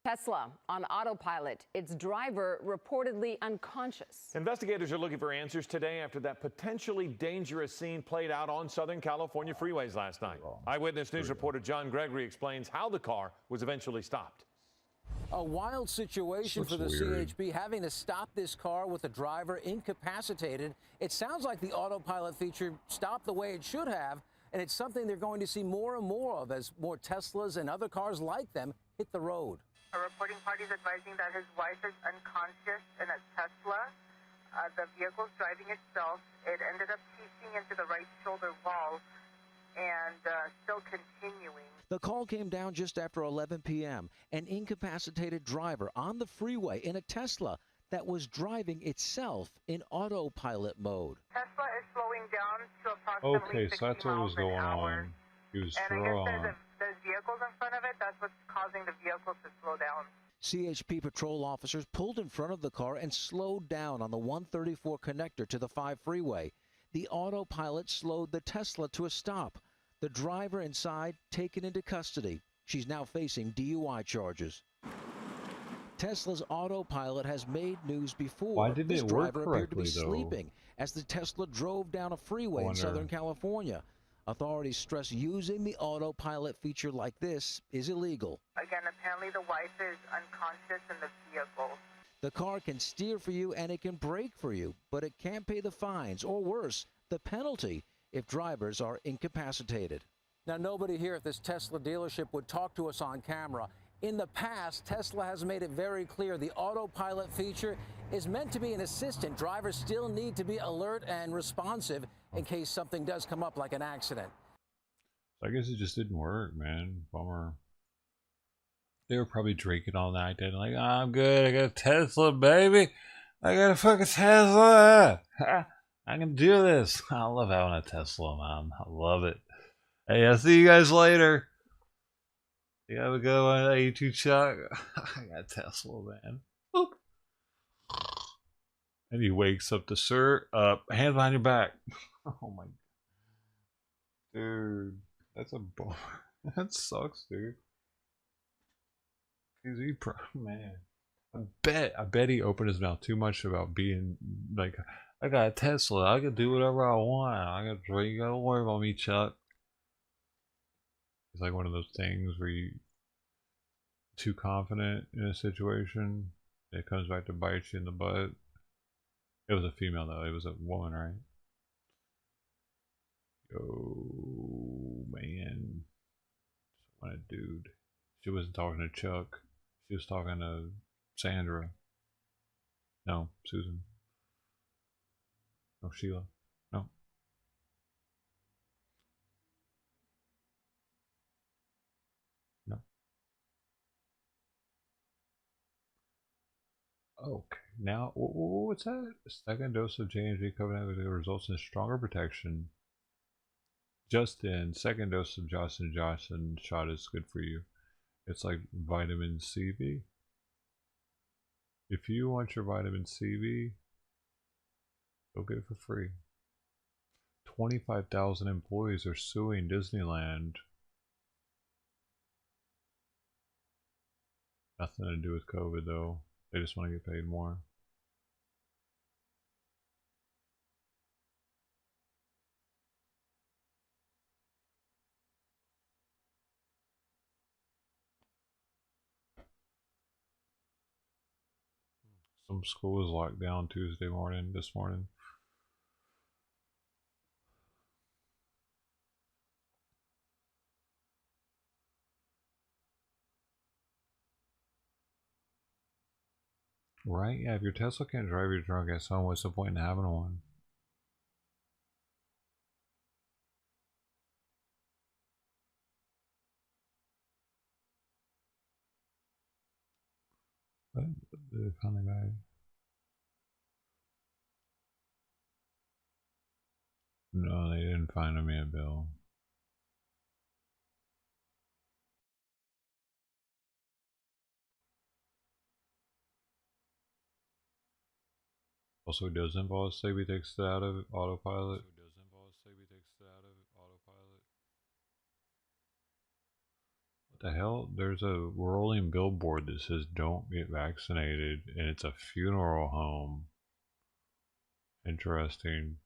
Tesla on autopilot, its driver reportedly unconscious. Investigators are looking for answers today after that potentially dangerous scene played out on Southern California freeways last night. Eyewitness News reporter John Gregory explains how the car was eventually stopped. A wild situation for the CHP, having to stop this car with the driver incapacitated. It sounds like the autopilot feature stopped the way it should have, and it's something they're going to see more and more of as more Teslas and other cars like them hit the road. A reporting party is advising that his wife is unconscious in a Tesla. The vehicle's driving itself. It ended up piecing into the right shoulder wall and still continuing. The call came down just after 11 p.m. An incapacitated driver on the freeway in a Tesla that was driving itself in autopilot mode. Tesla is slowing down to approximately Okay, so that's what was going on. He was strong. There's vehicles in front of it. That's what's causing the vehicle to slow down. CHP patrol officers pulled in front of the car and slowed down on the 134 connector to the 5 freeway. The autopilot slowed the Tesla to a stop. The driver inside taken into custody. She's now facing DUI charges. Tesla's autopilot has made news before. Why didn't this it work driver appeared to be correctly, though? sleeping as the Tesla drove down a freeway in Southern California. Authorities stress using the autopilot feature like this is illegal. Again, apparently the wife is unconscious in the vehicle. The car can steer for you and it can brake for you, but it can't pay the fines or worse, the penalty if drivers are incapacitated. Now, nobody here at this Tesla dealership would talk to us on camera. In the past, Tesla has made it very clear the autopilot feature is meant to be an assistant. Drivers still need to be alert and responsive in case something does come up like an accident. I guess it just didn't work, man. Bummer. They were probably drinking all night then, like, oh, I'm good, I got a Tesla, baby. I got a fucking Tesla. I can do this. I love having a Tesla, man. I love it. Hey, I'll see you guys later. You have a good one, you too, Chuck. I got a Tesla, man. Boop. And he wakes up to sir, hands behind your back. Oh my, dude, that's a bar. That sucks, dude. Man, I bet he opened his mouth too much about being like, I got a Tesla, I can do whatever I want. I got to drink. You gotta worry about me, Chuck. It's like one of those things where you too confident in a situation, it comes back to bite you in the butt. It was a female though. It was a woman, right? Yo, man. What a dude. She wasn't talking to Chuck. She was talking to Sandra. No, Susan. No, Sheila. No. No. Okay, now, what's that? Second dose of J&J COVID results in stronger protection. Justin, second dose of Johnson & Johnson shot is good for you. It's like vitamin CV. If you want your vitamin CV, go get it for free. 25,000 employees are suing Disneyland. Nothing to do with COVID though. They just want to get paid more. Some schools locked down Tuesday morning, this morning. Right? Yeah, if your Tesla can't drive your drunk ass home, what's the point in having one? What? They found the guy. No, they didn't find him yet, Bill. Also, does involve Sabi takes it out of autopilot. What the hell? There's a rolling billboard that says "Don't get vaccinated," and it's a funeral home. Interesting.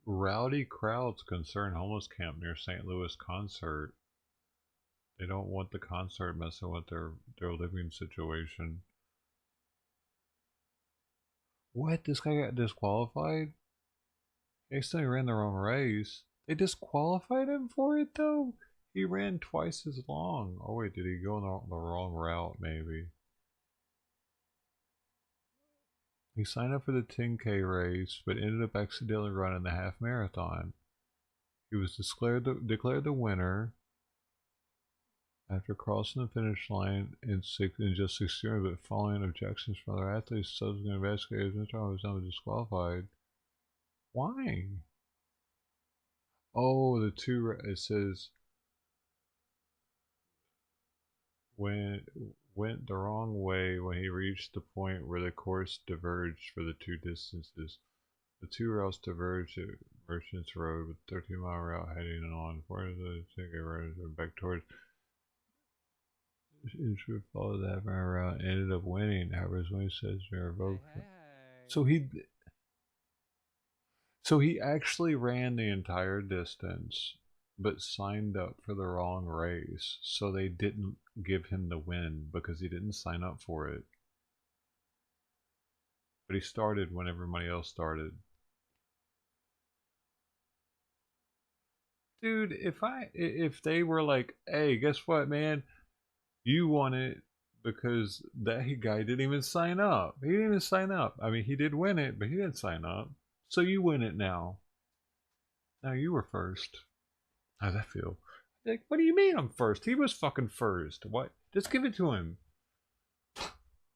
Rowdy crowds concern homeless camp near St. Louis concert. They don't want the concert messing with their living situation. What? This guy got disqualified? He accidentally ran the wrong race. They disqualified him for it though? He ran twice as long. Oh wait, did he go the wrong route maybe? He signed up for the 10K race, but ended up accidentally running the half marathon. He was declared the winner after crossing the finish line in just 6 years, but following objections from other athletes, subsequent investigators, Mr. was now disqualified. Why? Oh, it says went the wrong way when he reached the point where the course diverged for the two distances. The two routes diverged at Merchants Road with 13-mile route heading on. For the road back towards followed that route, ended up winning. However, his win says revoked. So he actually ran the entire distance, but signed up for the wrong race, so they didn't give him the win because he didn't sign up for it. But he started when everybody else started. Dude, if they were like, hey, guess what, man? You won it because that guy didn't even sign up. He didn't even sign up. I mean, he did win it, but he didn't sign up. So you win it now. Now you were first. How's that feel? Like, what do you mean I'm first? He was fucking first. What? Just give it to him.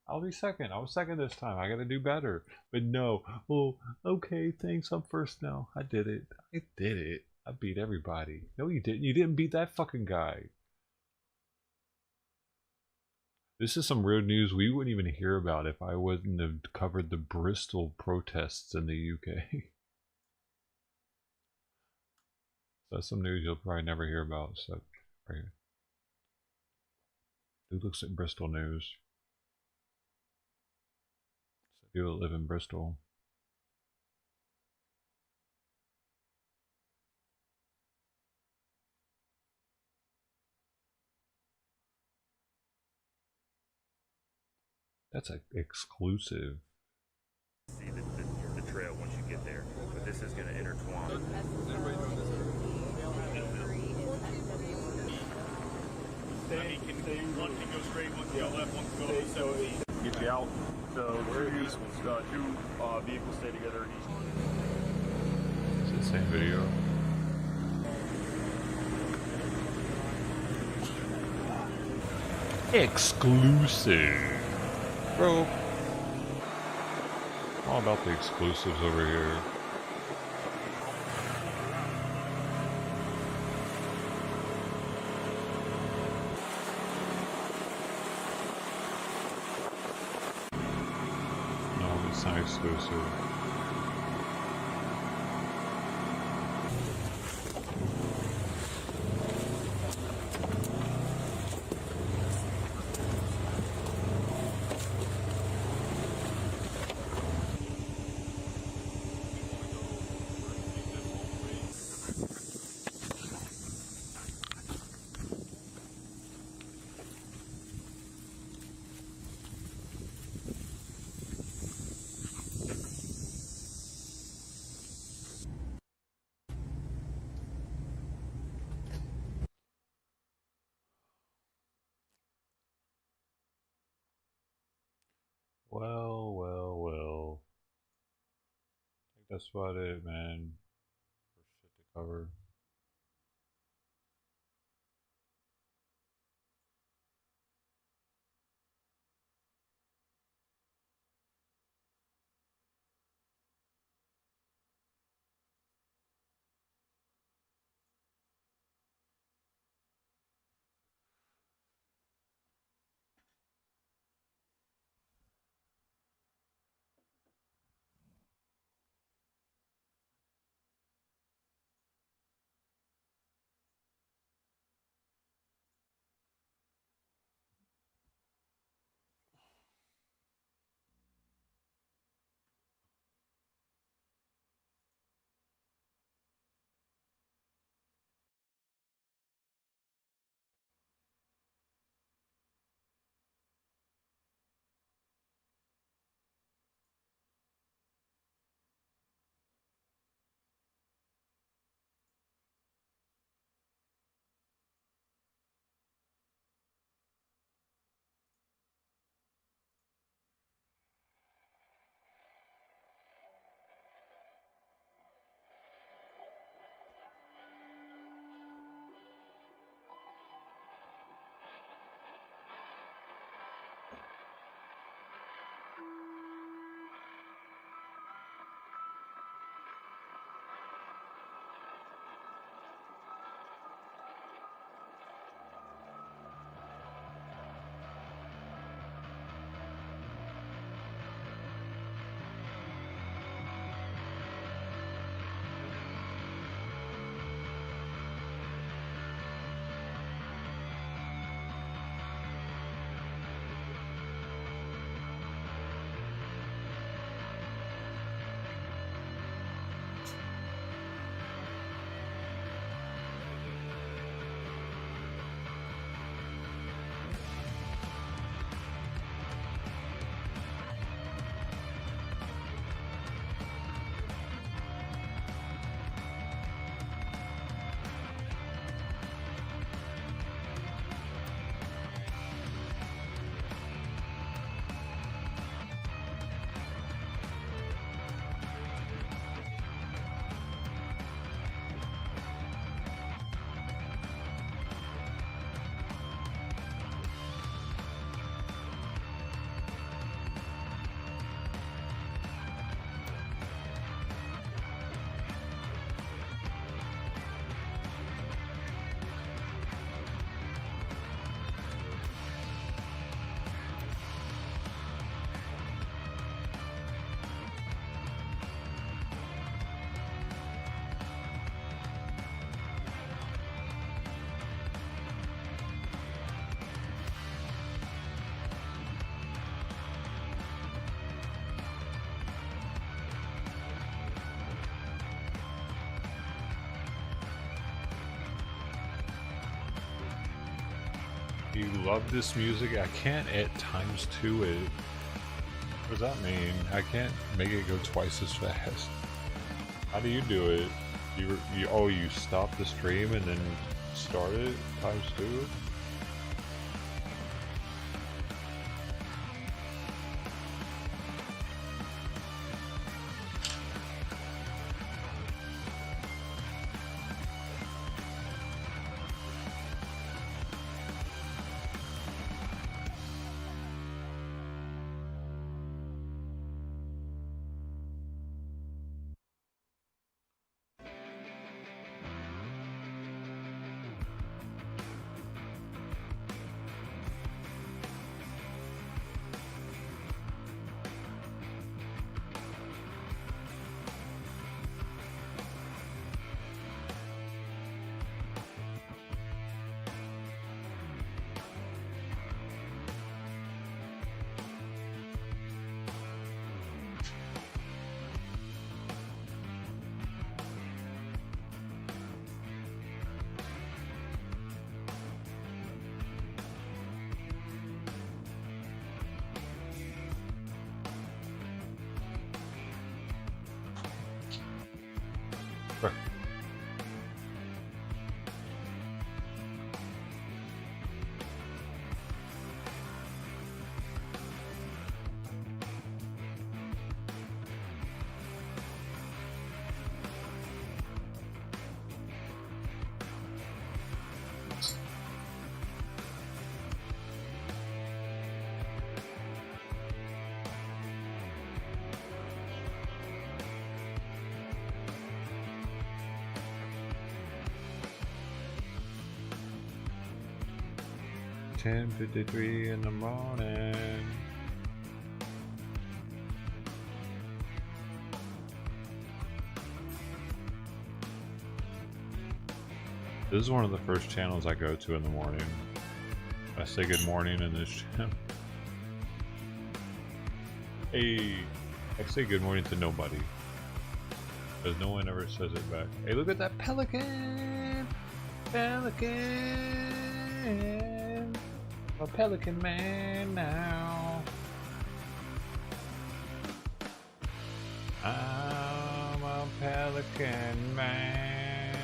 I'll be second. I was second this time. I gotta do better. But no. Well, okay, thanks. I'm first now. I did it. I did it. I beat everybody. No, you didn't. You didn't beat that fucking guy. This is some real news we wouldn't even hear about if I wouldn't have covered the Bristol protests in the UK. That's some news you'll probably never hear about. So, right here. Who looks at Bristol news? So people that live in Bristol. That's an exclusive. See the trail once you get there, but this is going to intertwine. One can go straight, one can go left, one can go left. So get you out. So two vehicles stay together at each. Is it the same video? Exclusive. Bro. All about the exclusives over here. No, it's not exclusive. Well. I think that's about it, man. For shit to cover. You love this music? I can't add ×2 it. What does that mean? I can't make it go twice as fast. How do you do it? You stop the stream and then start it ×2? 10:53 in the morning. This is one of the first channels I go to in the morning. I say good morning in this channel. Hey, I say good morning to nobody. Because no one ever says it back. Hey, look at that pelican! Pelican! I'm a pelican man now. I'm a pelican man.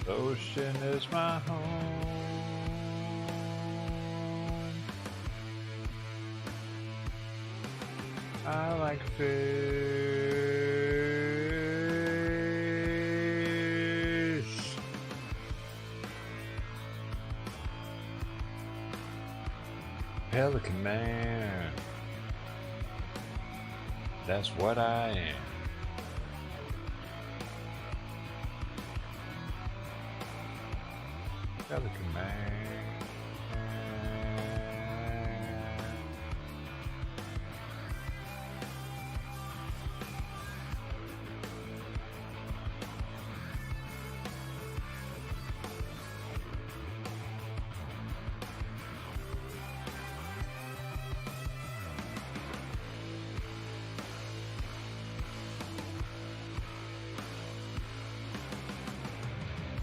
The ocean is my home. I like fish. Pelican man. That's what I am. Pelican man.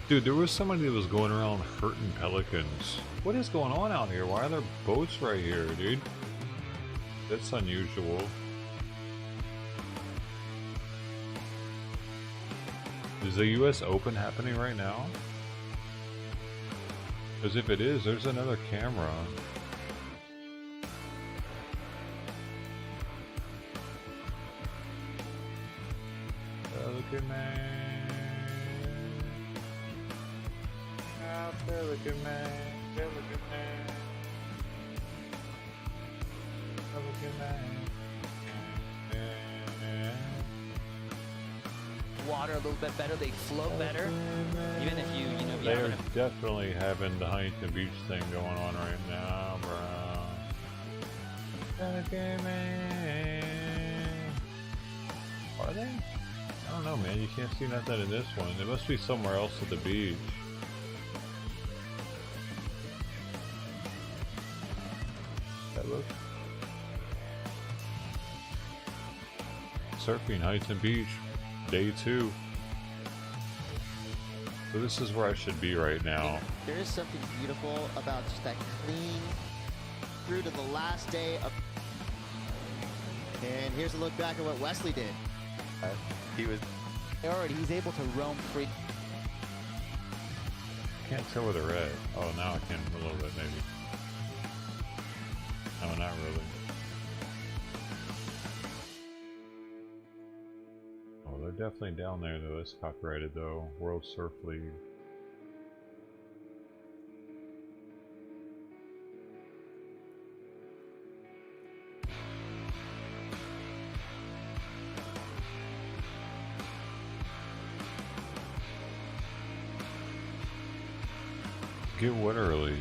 Dude, there was somebody that was going around hurting pelicans. What is going on out here? Why are there boats right here, dude? That's unusual. Is the US Open happening right now? Because if it is, there's another camera. Pelican man. Pelican man, Pelican man, Pelican man. Water a little bit better, they float better. Even if you know, they're definitely having the Huntington Beach thing going on right now, bro. Pelican man. Are they? I don't know, man. You can't see nothing in this one. It must be somewhere else at the beach. Surfing Huntington Beach, day 2. So this is where I should be right now. There is something beautiful about just that clean through to the last day of. And here's a look back at what Wesley did. He was already. He's able to roam free. Can't tell where they're at. Oh, now I can a little bit maybe. No, not really. Oh, they're definitely down there though. It's copyrighted though. World Surf League. Get what early?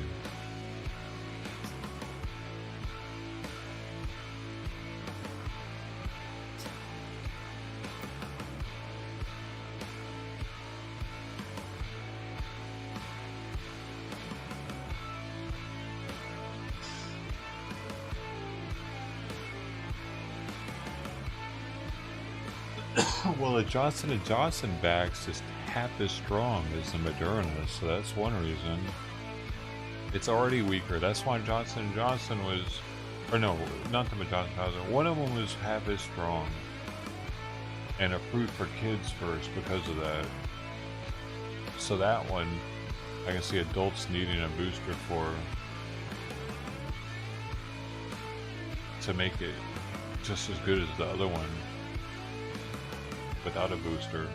Well, the Johnson & Johnson bag's just half as strong as the Moderna, so that's one reason. It's already weaker. That's why Johnson & Johnson was, or no, not the Johnson & Johnson. One of them was half as strong and approved for kids first because of that. So that one, I can see adults needing a booster for to make it just as good as the other one without a booster.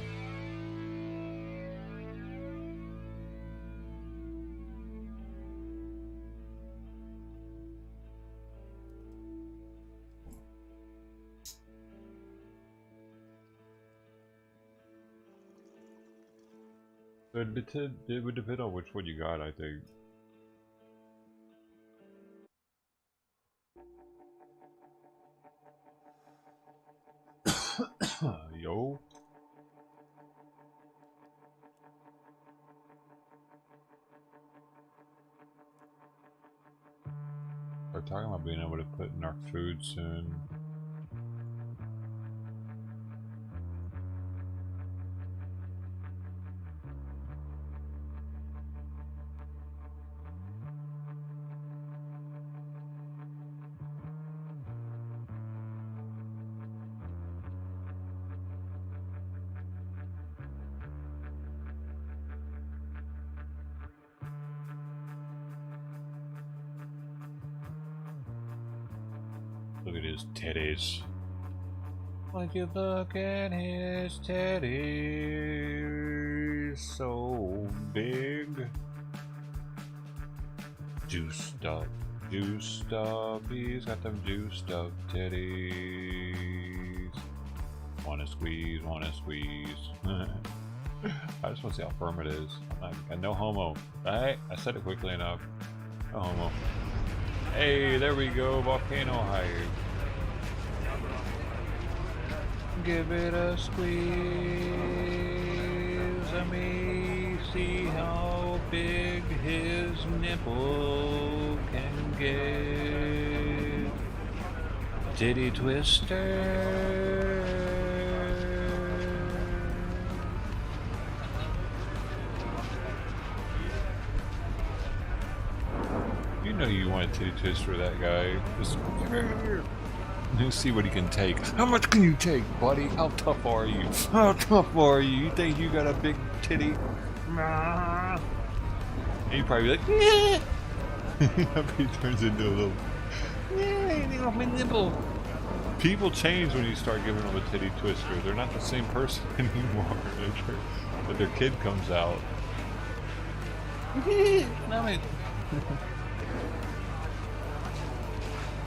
It would depend on which one you got, I think. Yo. We're talking about being able to put in our food soon. Look at his titties. Would you look at his titties? So big. Juiced up. Juiced up. He's got them juiced up titties. Wanna squeeze, wanna squeeze. I just want to see how firm it is. No homo. Alright? I said it quickly enough. No homo. Hey, there we go, volcano hive. Give it a squeeze. Let me see how big his nipple can get. Titty twister. You know you want a titty twist for that guy. Just let's see what he can take. How much can you take, buddy? How tough are you? How tough are you? You think you got a big titty? And you probably be like, yeah. He turns into a little, yeah, anything off my nipple. People change when you start giving them a titty twister. They're not the same person anymore. But their kid comes out. Love it.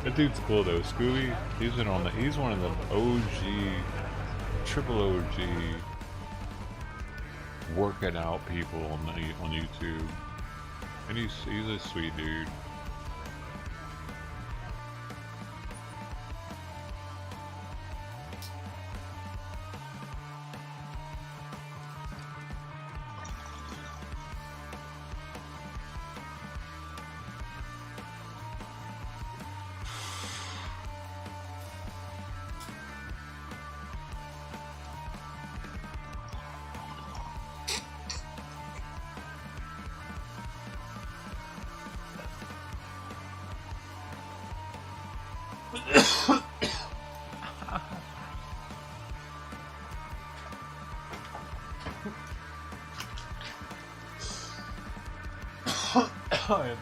That dude's cool though. Scooby, he's one of the OG, triple OG working out people on YouTube. And he's a sweet dude.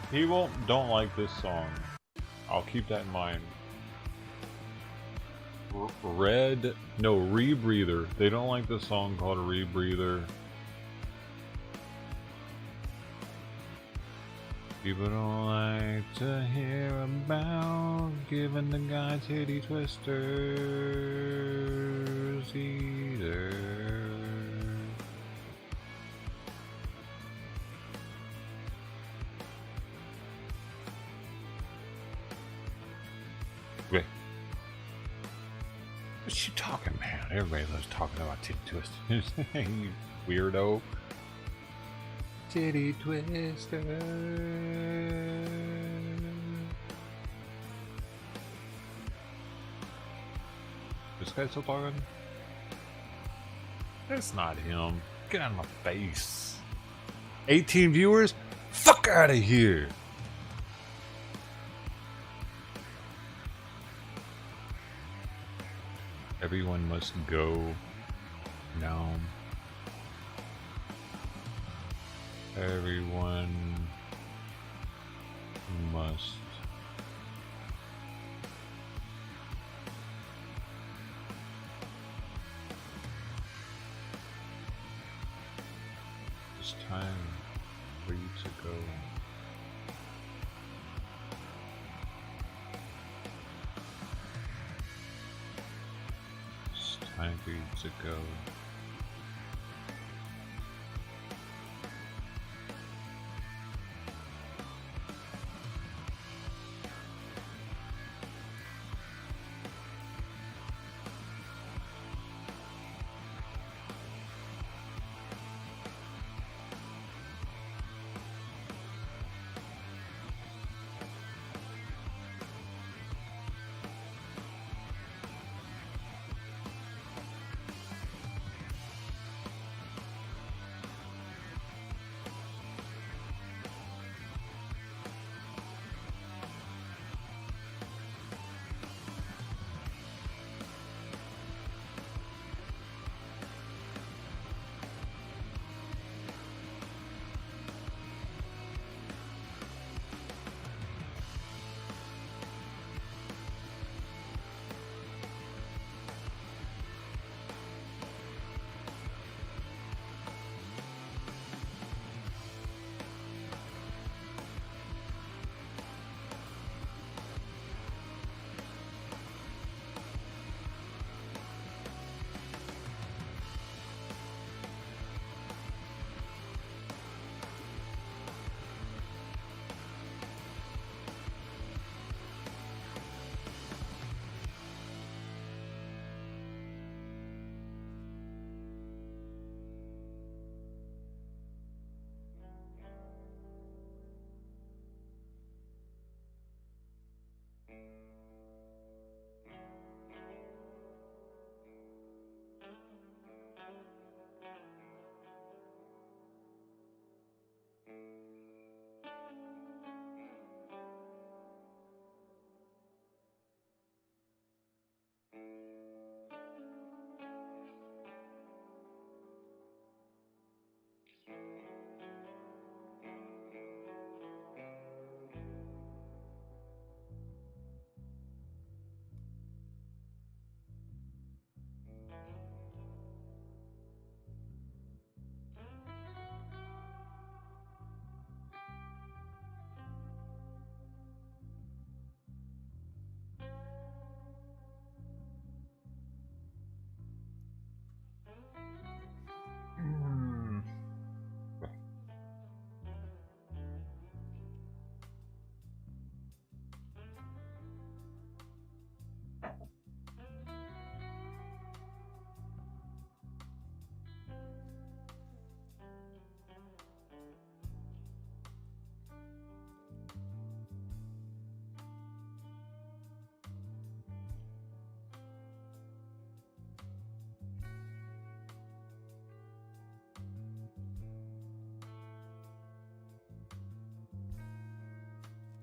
People don't like this song. I'll keep that in mind. Rebreather. They don't like the song called Rebreather. People don't like to hear about giving the guy titty twisters either. Okay. What you talking about? Everybody loves talking about titty twisters. You weirdo. Titty twister. This guy still talking? That's not him. Get out of my face. 18 viewers? Fuck out of here. Everyone must go now. Everyone must it's time for you to go. It's time for you to go.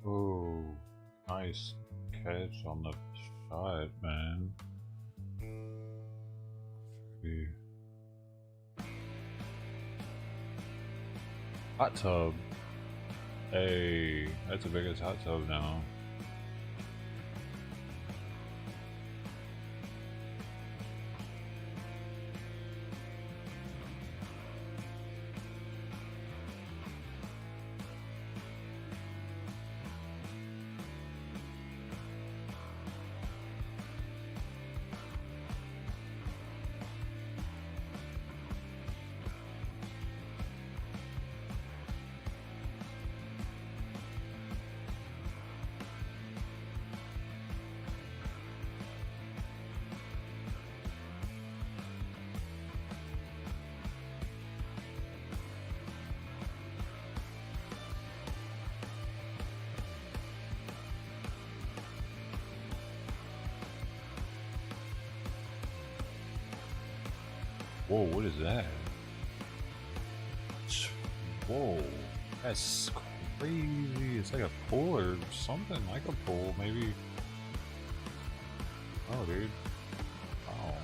Oh, nice catch on the shot, man. Hot tub. Hey, that's the biggest hot tub now. Whoa, what is that? Whoa, that's crazy. It's like a pool or something, like a pool, maybe. Oh, dude. Wow.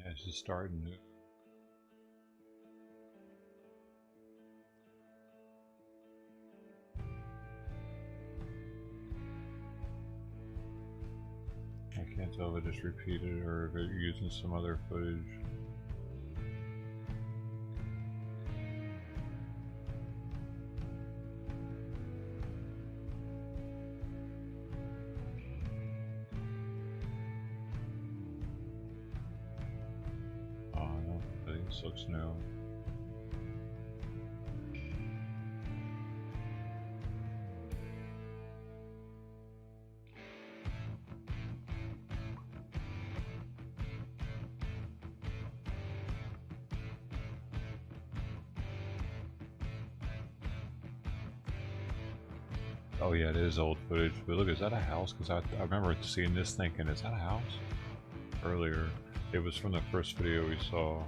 It's just starting to. I can't tell if it just repeated or if it's using some other footage. This looks new. Oh yeah, it is old footage, but look, is that a house? Because I remember seeing this thinking, is that a house? Earlier, it was from the first video we saw.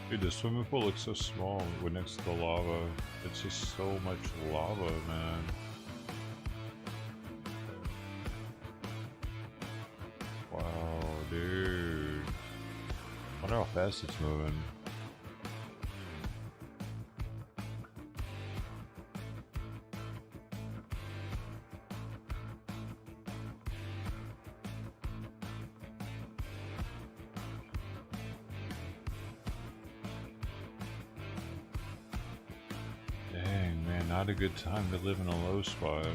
Dude, the swimming pool looks so small when next to the lava. It's just so much lava, man. Wow, dude. I wonder how fast it's moving. Not a good time to live in a low spot.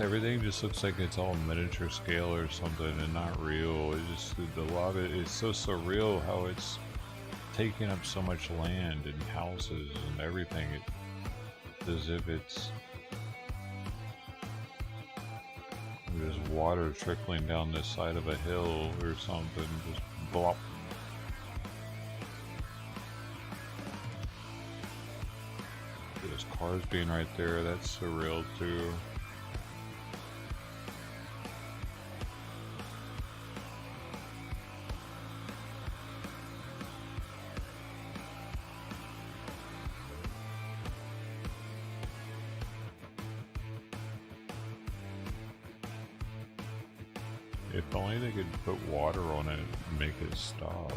Everything just looks like it's all miniature scale or something and not real. It just, the lava is so surreal how it's taking up so much land and houses and everything. It's as if it's there's water trickling down this side of a hill or something, just blop. There's cars being right there, that's surreal too. If only they could put water on it and make it stop.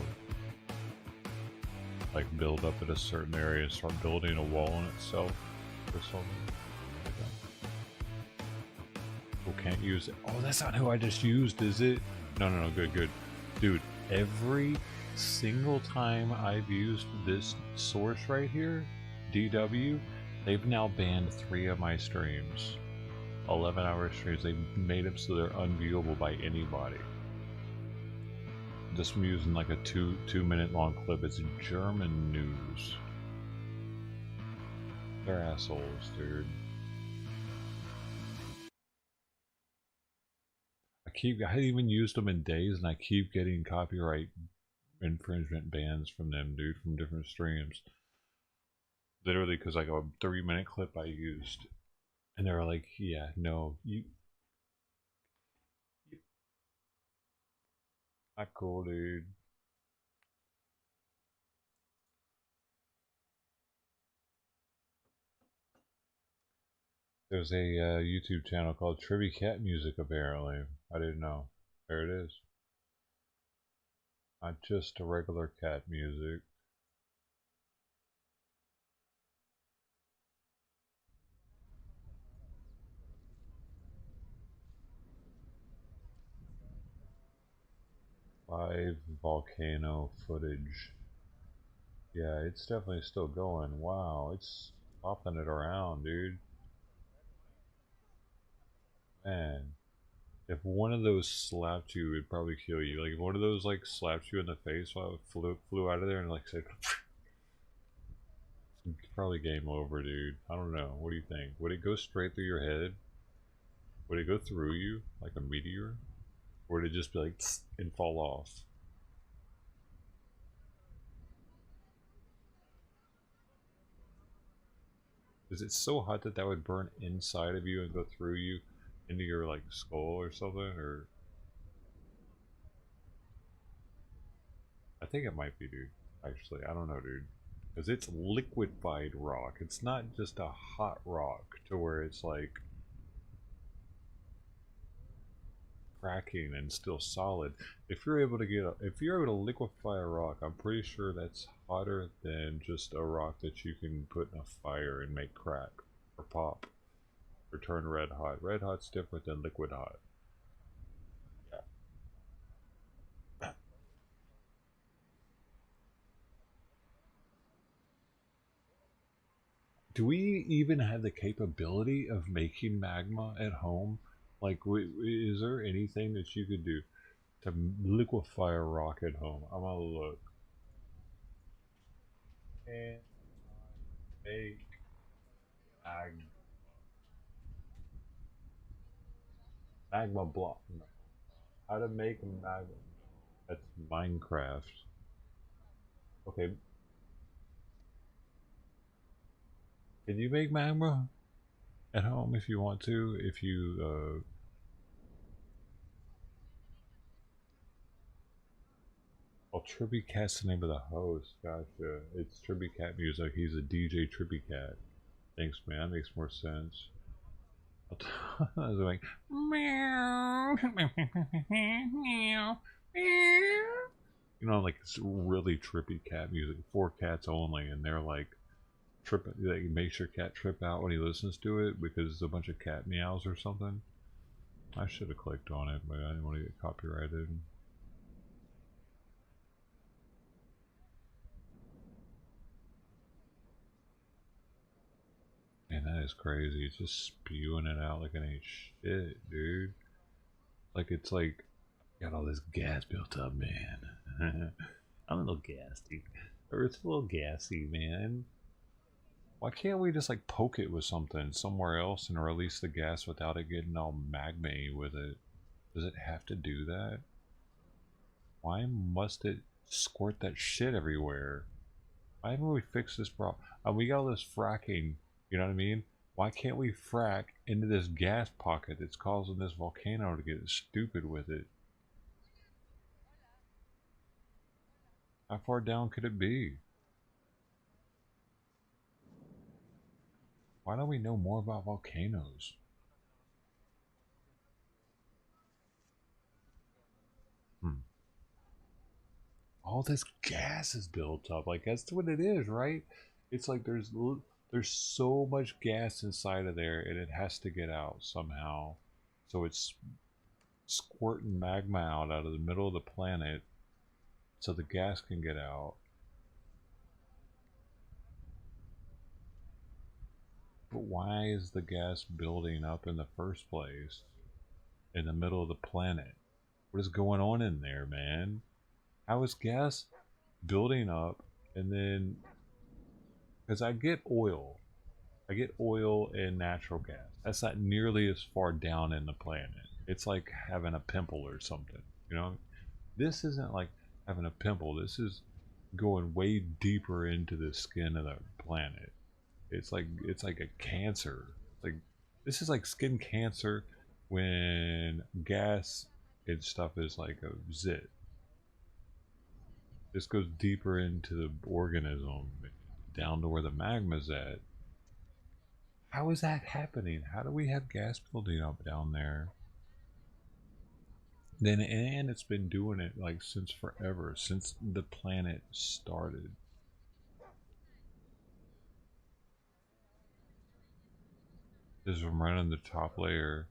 Like build up at a certain area and start building a wall on itself or something like that. can't use it. Oh, that's not who I just used, is it? No, no, no, good, good. Dude, every single time I've used this source right here, DW, they've now banned 3 of my streams. 11-hour streams. They've made them so they're unviewable by anybody. Just using like a two-minute long clip. It's German news. They're assholes, dude. I haven't even used them in days, and I keep getting copyright infringement bans from them, dude, from different streams. Literally, because like a 3-minute clip I used, and they were like, "Yeah, no, you not cool, dude." There's a YouTube channel called Trivia Cat Music, apparently. I didn't know. There it is. Not just a regular cat music. Live volcano footage. Yeah, it's definitely still going. Wow, it's popping it around, dude. Man, if one of those slapped you, it'd probably kill you. Like if one of those like slapped you in the face while it flew out of there and like said, it's probably game over, dude. I don't know. What do you think? Would it go straight through your head? Would it go through you like a meteor? Or would it just be like and fall off? Is it so hot that that would burn inside of you and go through you into your like skull or something? Or I think it might be, dude. Actually, I don't know, dude. Because it's liquefied rock. It's not just a hot rock to where it's like cracking and still solid. If you're able to liquefy a rock, I'm pretty sure that's hotter than just a rock that you can put in a fire and make crack or pop or turn red hot. Red hot's different than liquid hot. Yeah. Do we even have the capability of making magma at home? Like, is there anything that you could do to liquefy a rock at home? I'm gonna look. And make magma block. No. How to make magma? That's Minecraft. Okay. Can you make magma at home if you want to? If you oh, Trippy Cat's the name of the host. Gotcha. It's Trippy Cat Music. He's a DJ Trippy Cat. Thanks, man. That makes more sense. I was like, meow, meow, meow. You know, like it's really trippy cat music. 4 cats only, and they're like tripping. Like, makes your cat trip out when he listens to it because it's a bunch of cat meows or something. I should have clicked on it, but I didn't want to get copyrighted. Man, that is crazy. It's just spewing it out like it ain't shit, dude. Like it's like got all this gas built up, man. I'm a little gassy. Or it's a little gassy, man. Why can't we just like poke it with something somewhere else and release the gas without it getting all magma-y with it? Does it have to do that? Why must it squirt that shit everywhere? Why haven't we fixed this problem? We got all this fracking, you know what I mean? Why can't we frack into this gas pocket that's causing this volcano to get stupid with it? How far down could it be? Why don't we know more about volcanoes? All this gas is built up. Like, that's what it is, right? It's like there's so much gas inside of there and it has to get out somehow. So it's squirting magma out of the middle of the planet so the gas can get out. But why is the gas building up in the first place in the middle of the planet? What is going on in there, man? How is gas building up? And then, because I get oil and natural gas. That's not nearly as far down in the planet. It's like having a pimple or something, you know? This isn't like having a pimple. This is going way deeper into the skin of the planet. It's like a cancer. Like, this is like skin cancer when gas and stuff is like a zit. This goes deeper into the organism, down to where the magma's at. How is that happening? How do we have gas building up down there? Then, and it's been doing it like since forever, since the planet started. This is from right on the top layer.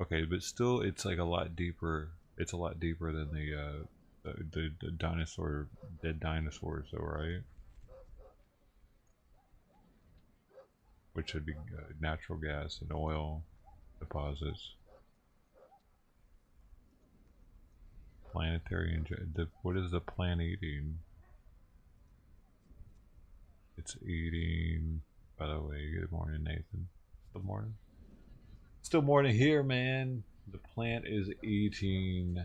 Okay, but still, it's like a lot deeper. It's a lot deeper than the dinosaur, dead dinosaurs, though, right? Which would be natural gas and oil deposits. Planetary and what is the plant eating? It's eating. By the way, good morning, Nathan. Still morning. Still morning here, man. The plant is eating.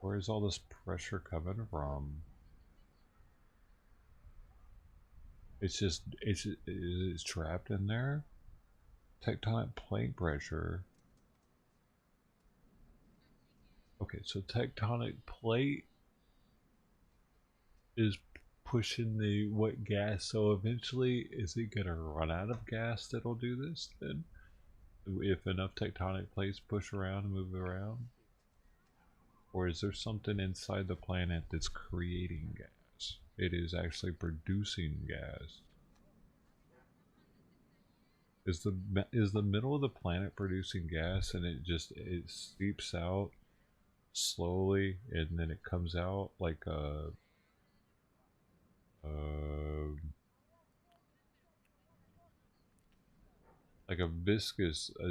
Where's all this pressure coming from? It's trapped in there. Tectonic plate pressure. Okay, so tectonic plate is pushing the what gas, so eventually is it gonna run out of gas that'll do this then? If enough tectonic plates push around and move around? Or is there something inside the planet that's creating gas? It is actually producing gas. Is the middle of the planet producing gas and it seeps out slowly and then it comes out like a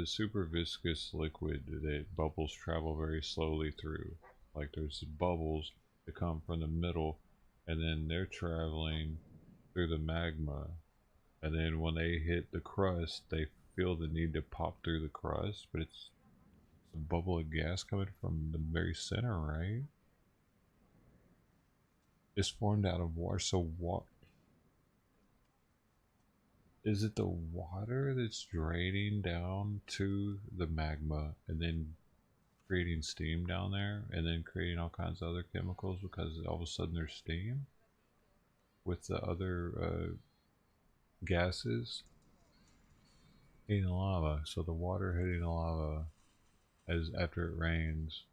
super viscous liquid that bubbles travel very slowly through. Like there's bubbles that come from the middle and then they're traveling through the magma, and then when they hit the crust they feel the need to pop through the crust, but it's a bubble of gas coming from the very center, right? It's formed out of water. So what is it? The water that's draining down to the magma and then creating steam down there and then creating all kinds of other chemicals because all of a sudden there's steam with the other gases hitting the lava. So the water hitting the lava as after it rains.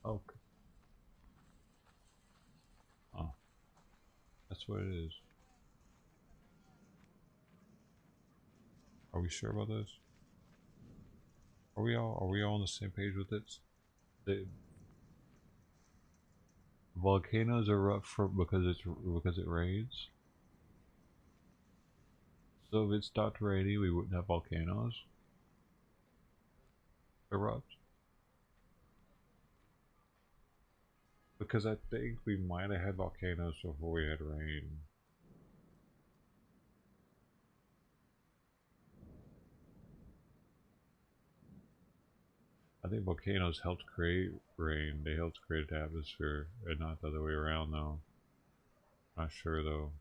Okay. Oh, that's what it is. Are we sure about this? Are we all on the same page with it? The volcanoes erupt because it rains. So if it stopped raining, we wouldn't have volcanoes erupt. Because I think we might have had volcanoes before we had rain. I think volcanoes helped create rain. They helped create the atmosphere, and not the other way around, though. Not sure, though.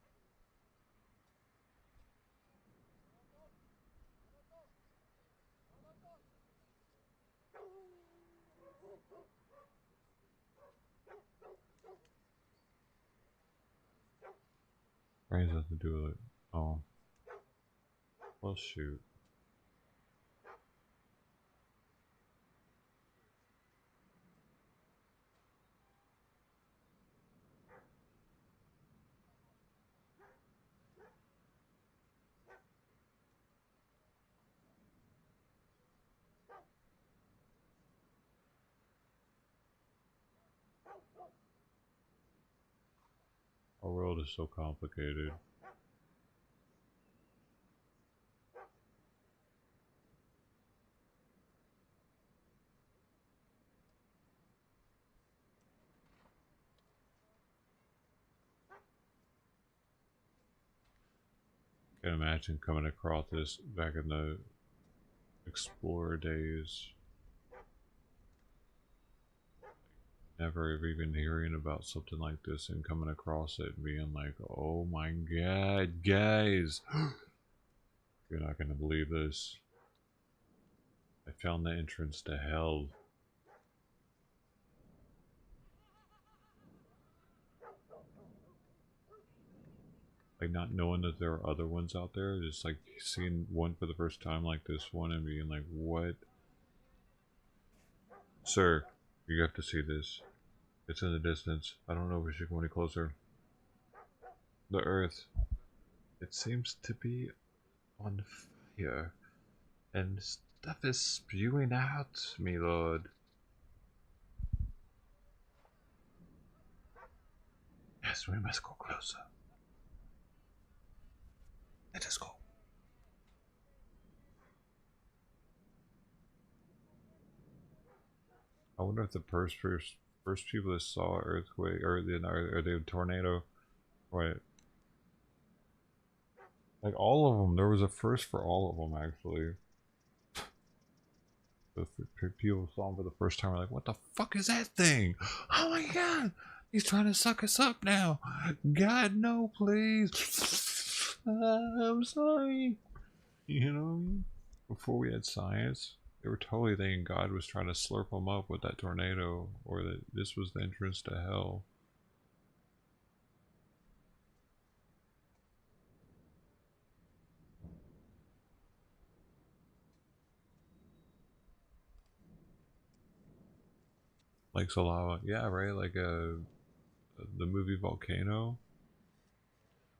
Rain has nothing to do with it. Oh. Well, shoot. world is so complicated. Can't imagine coming across this back in the Explorer days. Never even hearing about something like this and coming across it and being like, oh my god, guys! You're not gonna believe this. I found the entrance to hell. Like, not knowing that there are other ones out there, just like seeing one for the first time like this one and being like, what? Sir, you have to see this. It's in the distance. I don't know if we should go any closer. The Earth. It seems to be on fire. And stuff is spewing out, me lord. Yes, we must go closer. Let us go. I wonder if the first people that saw earthquake or the tornado, right? Like all of them, there was a first for all of them actually. The people saw them for the first time were like, "What the fuck is that thing? Oh my god, he's trying to suck us up now! God no, please! I'm sorry." You know, before we had science, they were totally thinking God was trying to slurp them up with that tornado, or that this was the entrance to hell. Like lava, yeah, right? Like the movie Volcano,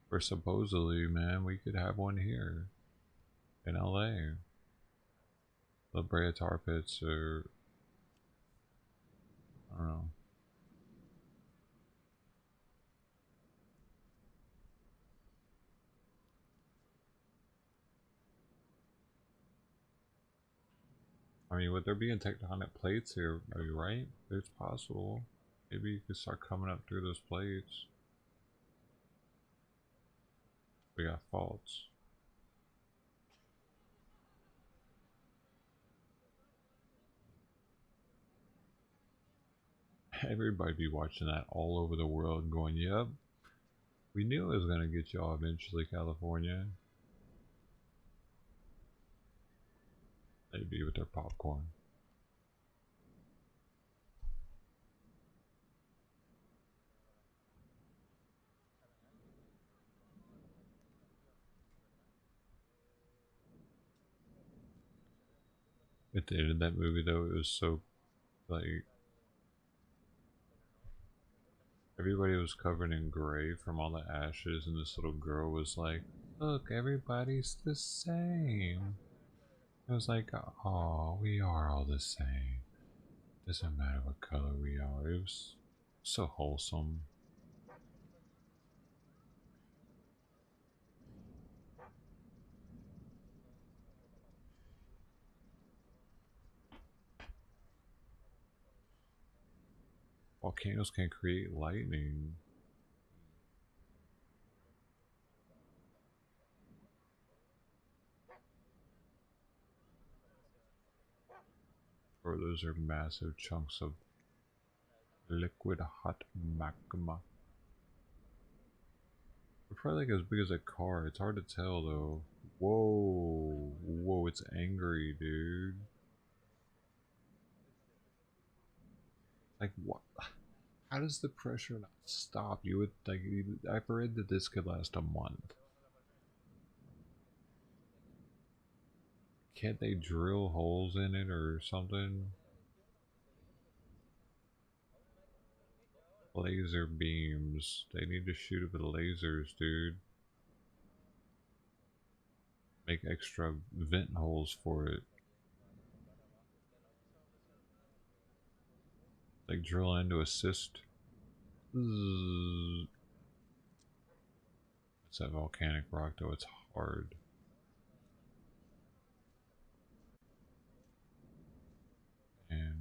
where supposedly, man, we could have one here in LA. La Brea Tar Pits, or I don't know. I mean, would there be tectonic plates here? Are you right? It's possible. Maybe you could start coming up through those plates. We got faults. Everybody be watching that all over the world and going, yep, we knew it was going to get y'all eventually, California. They'd be with their popcorn. At the end of that movie, though, it was so, like, everybody was covered in gray from all the ashes, and this little girl was like, look, everybody's the same. It was like, oh, we are all the same. Doesn't matter what color we are. It was so wholesome. Volcanoes can create lightning. Or those are massive chunks of liquid hot magma. They're probably like as big as a car. It's hard to tell though. Whoa, whoa, it's angry, dude. Like what? How does the pressure not stop? You would like. I've read that this could last a month. Can't they drill holes in it or something? Laser beams. They need to shoot it with lasers, dude. Make extra vent holes for it. Like drill in to assist. It's that volcanic rock though, it's hard. And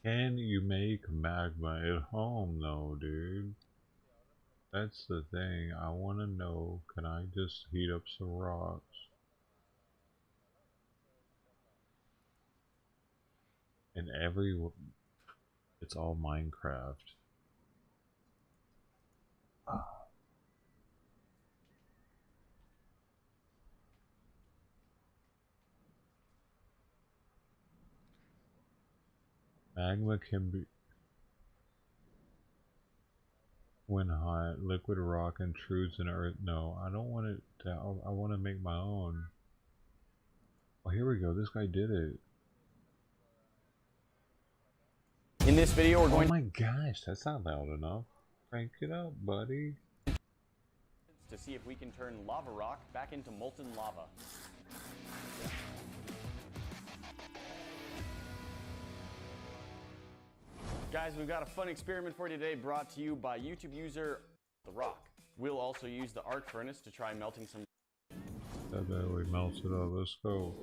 can you make magma at home though, dude? That's the thing. I want to know, can I just heat up some rocks? And it's all Minecraft. Magma can be, when hot, liquid rock intrudes in earth. No, I don't want it to, I want to make my own. Oh, here we go. This guy did it. In this video, we're going. Oh my gosh, that's not loud enough. Crank it up, buddy. To see if we can turn lava rock back into molten lava. Guys, we've got a fun experiment for you today brought to you by YouTube user The Rock. We'll also use the arc furnace to try melting some. That we melted up. Let's go.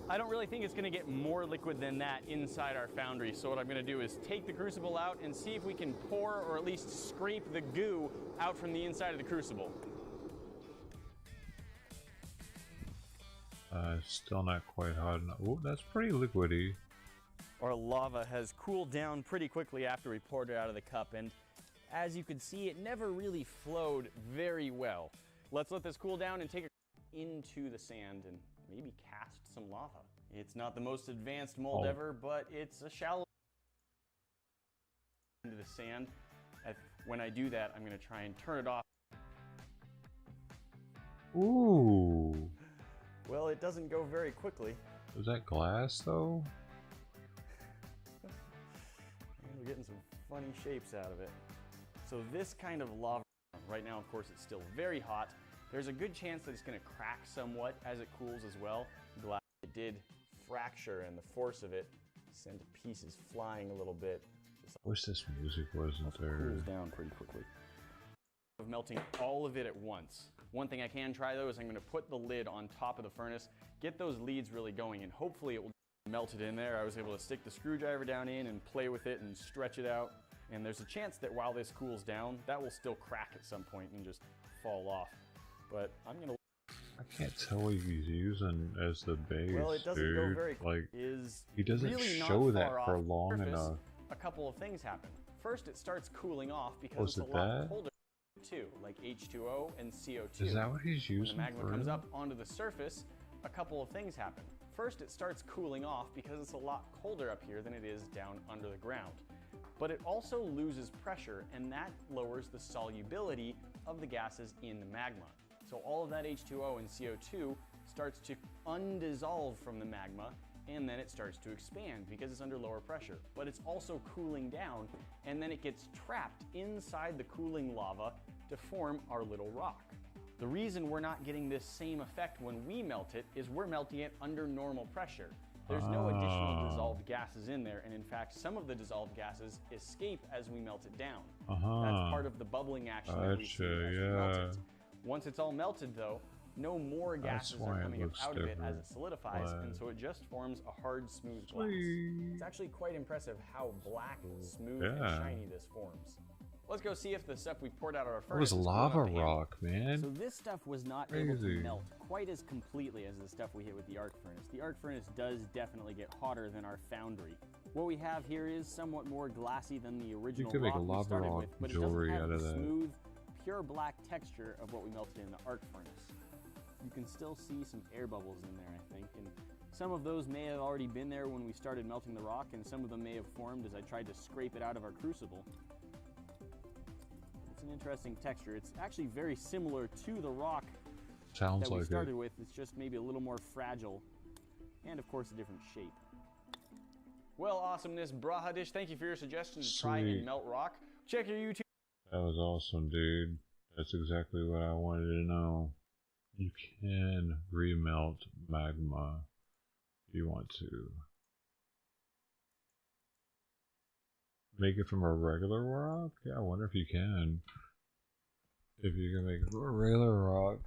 I don't really think it's going to get more liquid than that inside our foundry. So what I'm going to do is take the crucible out and see if we can pour or at least scrape the goo out from the inside of the crucible. Still not quite hot enough. Oh, that's pretty liquidy. Our lava has cooled down pretty quickly after we poured it out of the cup, and as you can see, it never really flowed very well. Let's let this cool down and take it into the sand and maybe cast some lava. It's not the most advanced mold ever, but it's a shallow into the sand. When I do that, I'm going to try and turn it off. Ooh. Well, it doesn't go very quickly. Was that glass though? We're getting some funny shapes out of it. So this kind of lava, right now of course it's still very hot. There's a good chance that it's going to crack somewhat as it cools as well. Glass, it did fracture, and the force of it sent pieces flying a little bit. I wish this music wasn't there. It cools down pretty quickly. Of melting all of it at once. One thing I can try though is I'm going to put the lid on top of the furnace, get those leads really going, and hopefully it will melt it in there. I was able to stick the screwdriver down in and play with it and stretch it out. And there's a chance that while this cools down, that will still crack at some point and just fall off. But I'm going to... I can't tell what he's using as the base, well, it doesn't dude. go very quick. Like, he doesn't really show that far for off long the surface. enough. A couple of things happen. First, it starts cooling off because Was it's a it lot that? colder too, like H2O and CO2. Is that what he's using? When the magma for comes it? up onto the surface, a couple of things happen. First, it starts cooling off because it's a lot colder up here than it is down under the ground. But it also loses pressure, and that lowers the solubility of the gases in the magma. So all of that H2O and CO2 starts to undissolve from the magma, and then it starts to expand because it's under lower pressure. But it's also cooling down, and then it gets trapped inside the cooling lava to form our little rock. The reason we're not getting this same effect when we melt it is we're melting it under normal pressure. There's no additional dissolved gases in there, and in fact, some of the dissolved gases escape as we melt it down. That's part of the bubbling action that we see as we melt it. Once it's all melted though, no more gases are coming up out of it as it solidifies, and so it just forms a hard, smooth glass. It's actually quite impressive how black, smooth, and shiny this forms. Let's go see if the stuff we poured out of our It furnace was is lava cooling up the rock, man. So this stuff was not able to Crazy. melt quite as completely as the stuff we hit with the arc furnace. The arc furnace does definitely get hotter than our foundry. What we have here is somewhat more glassy than the original could make rock a we lava started rock with, but it jewelry doesn't have out of the that. smooth, pure black texture of what we melted in the arc furnace. You can still see some air bubbles in there, I think, and Some of those may have already been there when we started melting the rock, and some of them may have formed as I tried to scrape it out of our crucible. It's an interesting texture. It's actually very similar to the rock that we started with. It's just maybe a little more fragile, and of course a different shape. Well, awesomeness, Brahadish, thank you for your suggestion to try and melt rock. Check your YouTube. That was awesome, dude. That's exactly what I wanted to know. You can remelt magma if you want to. Make it from a regular rock? Yeah, I wonder if you can. If you can make it from a regular rock.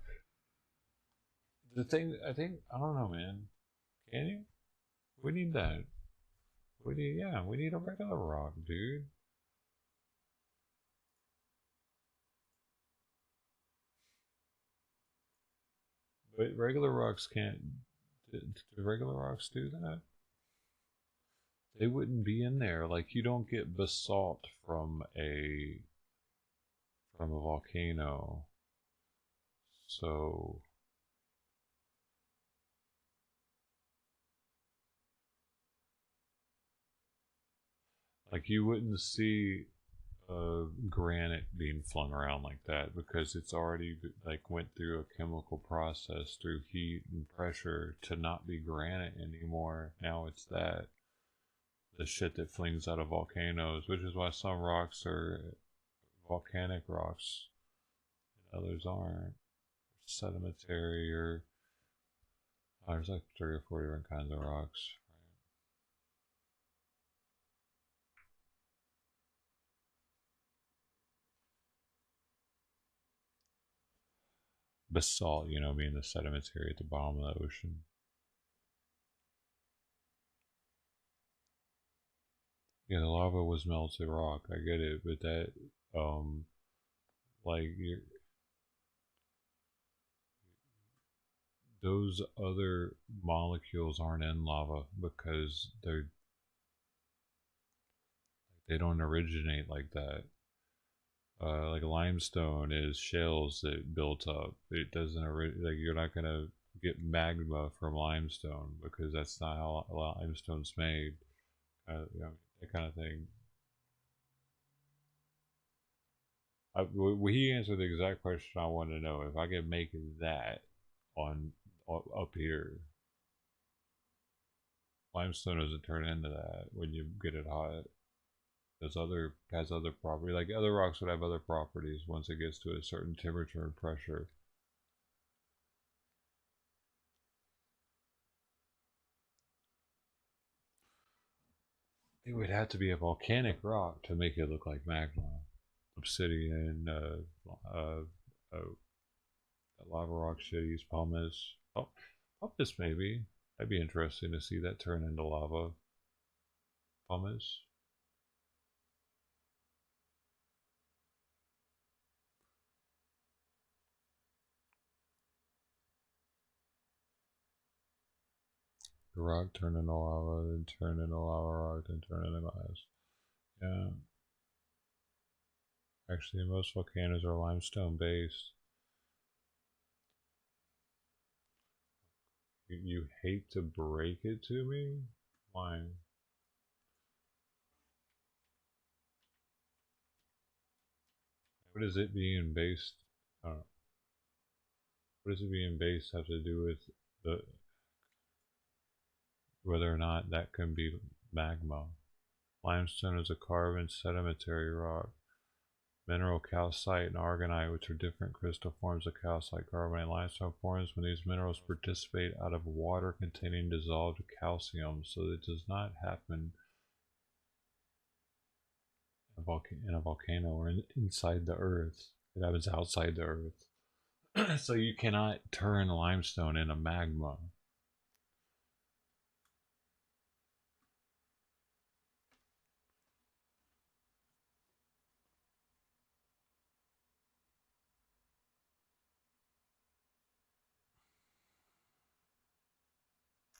The thing, I don't know, man. Can you? We need that. We need a regular rock, dude. But regular rocks can't. Do regular rocks do that? They wouldn't be in there. Like, you don't get basalt from a volcano. So like, you wouldn't see granite being flung around like that because it's already like went through a chemical process through heat and pressure to not be granite anymore. Now it's that the shit that flings out of volcanoes, which is why some rocks are volcanic rocks and others aren't. Sedimentary, or there's like 3 or 4 different kinds of rocks. Basalt, you know, being the sedimentary at the bottom of the ocean. Yeah, the lava was melted rock, I get it, but that, like, those other molecules aren't in lava because they don't originate like that. Like limestone is shales that built up. It doesn't like, you're not gonna get magma from limestone because that's not how limestone's made. You know, that kind of thing. He answered the exact question I wanted to know. If I could make that on up here, limestone doesn't turn into that when you get it hot. Has other property, like other rocks would have other properties once it gets to a certain temperature and pressure. It would have to be a volcanic rock to make it look like magma. Obsidian, lava rock shitties, pumice. Oh, pumice maybe. That'd be interesting to see that turn into lava. Pumice. The rock turn into lava, then turn into lava rock, then turn into glass. Yeah. Actually, most volcanoes are limestone based. You hate to break it to me? Why? What is it being based? What does it being based have to do with the whether or not that can be magma? Limestone is a carbon sedimentary rock. Mineral calcite and aragonite, which are different crystal forms of calcite, carbonate. Limestone forms when these minerals participate out of water containing dissolved calcium, so it does not happen in a volcano or inside the earth. It happens outside the earth. So you cannot turn limestone into magma.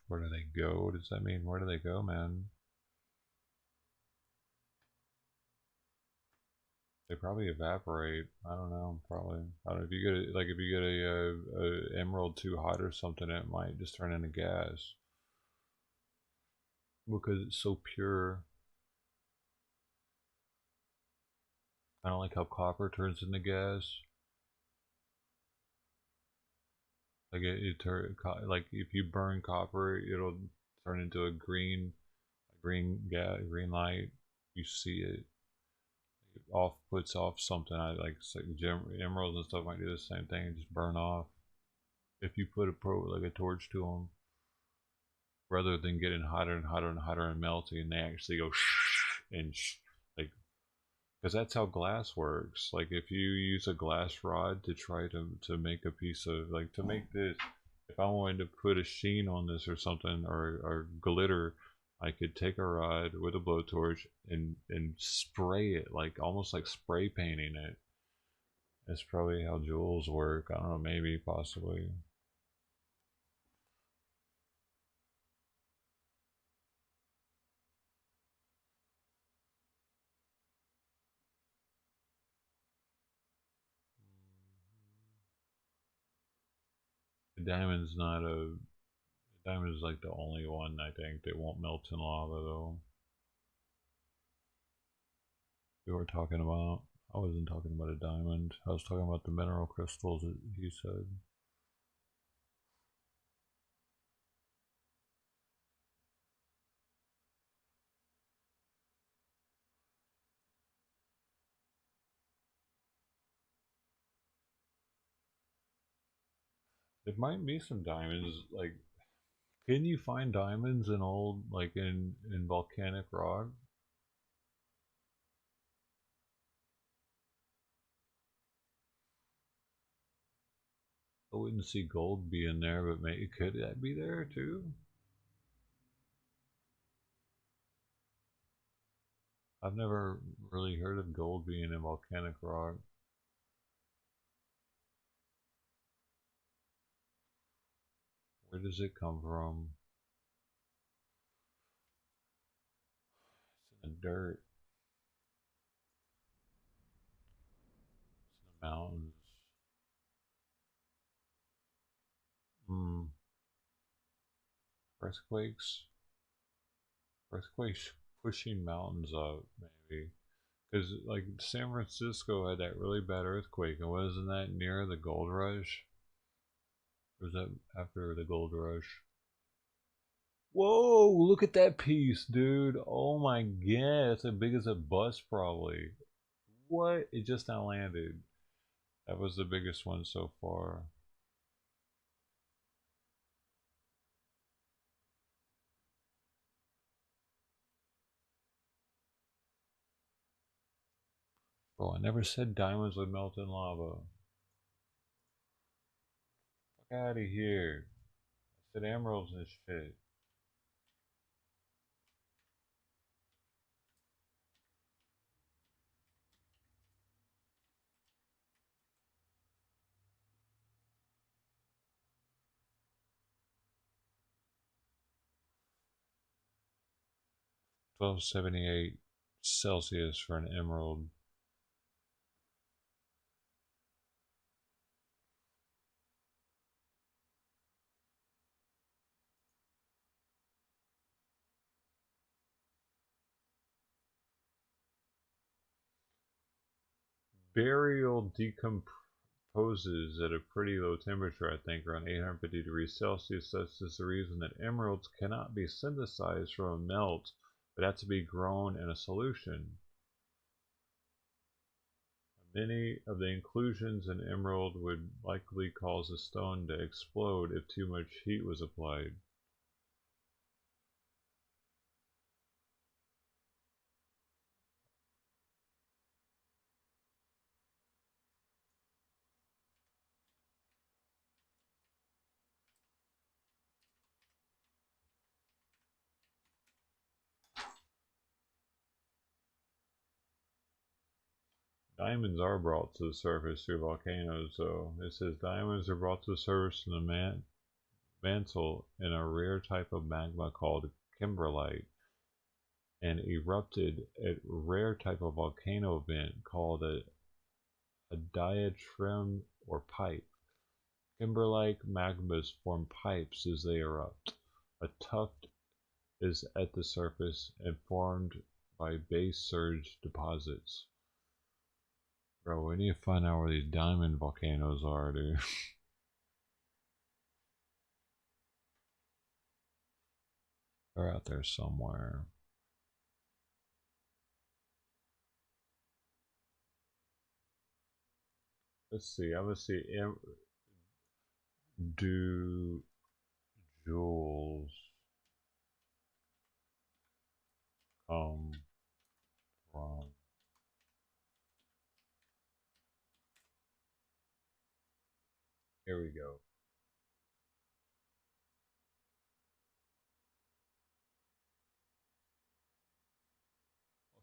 Where do they go? What does that mean? Where do they go, man? They probably evaporate. I don't know. Probably. I don't know if you get a emerald too hot or something, it might just turn into gas. because it's so pure. Kind of like how copper turns into gas. Like like if you burn copper, it'll turn into a green gas, green light. You see it. Puts off something. Like emeralds and stuff might do the same thing and just burn off. If you put a torch to them, rather than getting hotter and hotter and hotter and melting, they actually go and like, because that's how glass works. Like if you use a glass rod to try to make a piece of, like, to make this, if I wanted to put a sheen on this or something, or glitter, I could take a rod with a blowtorch and spray it, like almost like spray painting it. That's probably how jewels work. I don't know, maybe, possibly. The diamond's not a... Diamond is like the only one, I think, that won't melt in lava, though. We were talking about... I wasn't talking about a diamond. I was talking about the mineral crystals that he said. There might be some diamonds, like... Can you find diamonds in old, like in volcanic rock? I wouldn't see gold be in there, but maybe could that be there too? I've never really heard of gold being in volcanic rock. Where does it come from? It's in the dirt. It's in the mountains. Earthquakes? Earthquakes pushing mountains up, maybe. Because, like, San Francisco had that really bad earthquake, and wasn't that near the gold rush? Or was that after the gold rush? Whoa, look at that piece, dude. Oh my god, it's as big as a bus, probably. What? It just now landed. That was the biggest one so far. Bro, I never said diamonds would melt in lava. Fuck out of here. I said emeralds and shit. $1278 Celsius for an emerald. Burial decomposes at a pretty low temperature, I think, around 850 degrees Celsius. That's just the reason that emeralds cannot be synthesized from a melt, but have to be grown in a solution. Many of the inclusions in emerald would likely cause the stone to explode if too much heat was applied. Diamonds are brought to the surface through volcanoes, though. It says diamonds are brought to the surface from the mantle in a rare type of magma called kimberlite, and erupted at a rare type of volcano vent called a diatreme or pipe. Kimberlite magmas form pipes as they erupt. A tuft is at the surface and formed by base surge deposits. Bro, we need to find out where these diamond volcanoes are, dude. They're out there somewhere. Let's see. I'm gonna see. Do jewels come from? Here we go.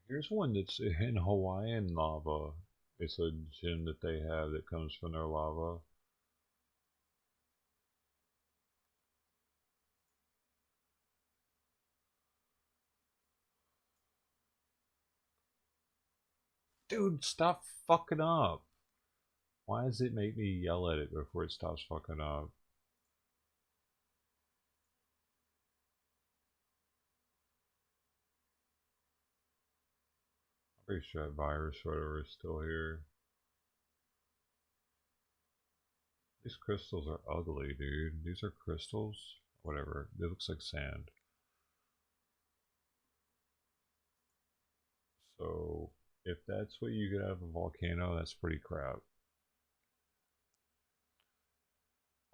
Here's one that's in Hawaiian lava. It's a gem that they have that comes from their lava. Dude, stop fucking up. Why does it make me yell at it before it stops fucking up? I'm pretty sure that virus or whatever is still here. These crystals are ugly, dude. These are crystals? Whatever. It looks like sand. So, if that's what you get out of a volcano, that's pretty crap.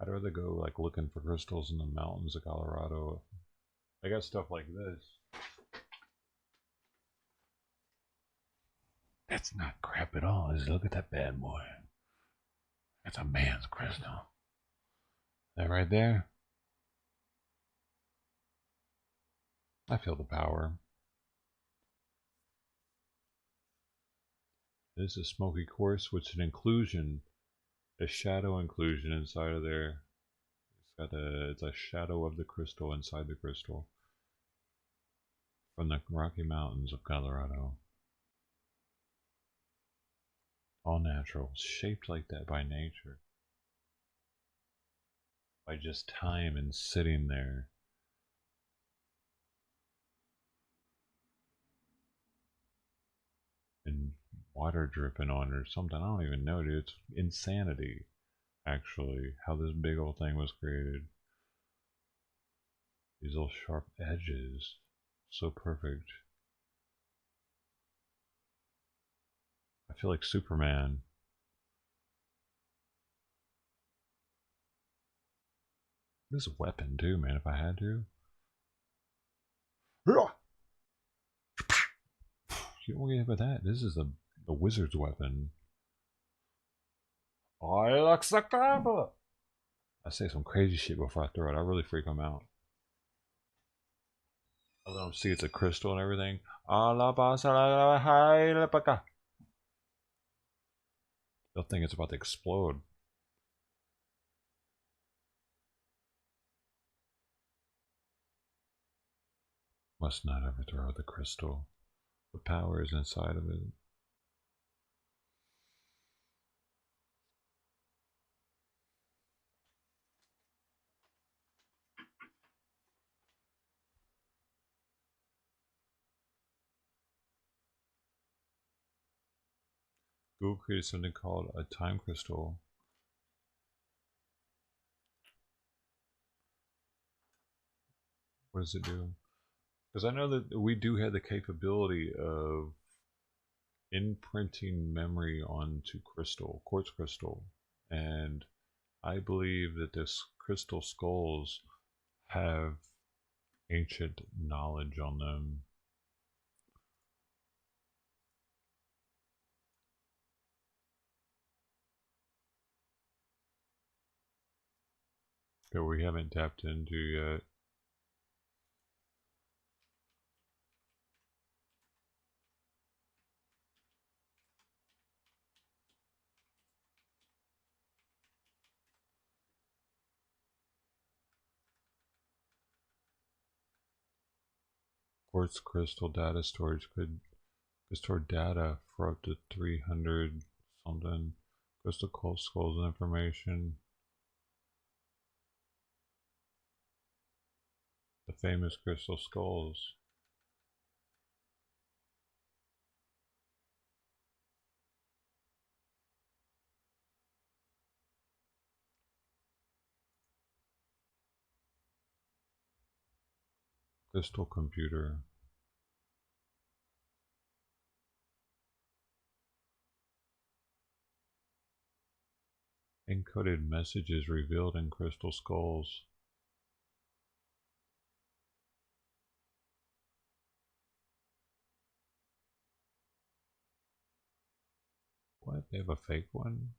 I'd rather go like looking for crystals in the mountains of Colorado. I got stuff like this. That's not crap at all. Look at that bad boy. That's a man's crystal. That right there. I feel the power. This is a smoky quartz, which is an inclusion, a shadow inclusion inside of there. It's a shadow of the crystal inside the crystal from the Rocky Mountains of Colorado. All natural, shaped like that by nature, by just time and sitting there. And water dripping on it or something. I don't even know, dude. It's insanity, actually, how this big old thing was created. These little sharp edges. So perfect. I feel like Superman. This is a weapon too, man, if I had to. You don't get hit with that. This is the wizard's weapon. I say some crazy shit before I throw it. I really freak them out. I let them see it's a crystal and everything. They'll think it's about to explode. Must not overthrow the crystal. The power is inside of it. Google created something called a time crystal. What does it do? Because I know that we do have the capability of imprinting memory onto crystal, quartz crystal, and I believe that this crystal skulls have ancient knowledge on them. That we haven't tapped into yet. Quartz crystal data storage could store data for up to 300 something. Crystal skulls and information. The famous crystal skulls. Crystal computer. Encoded messages revealed in crystal skulls. What? They have a fake one?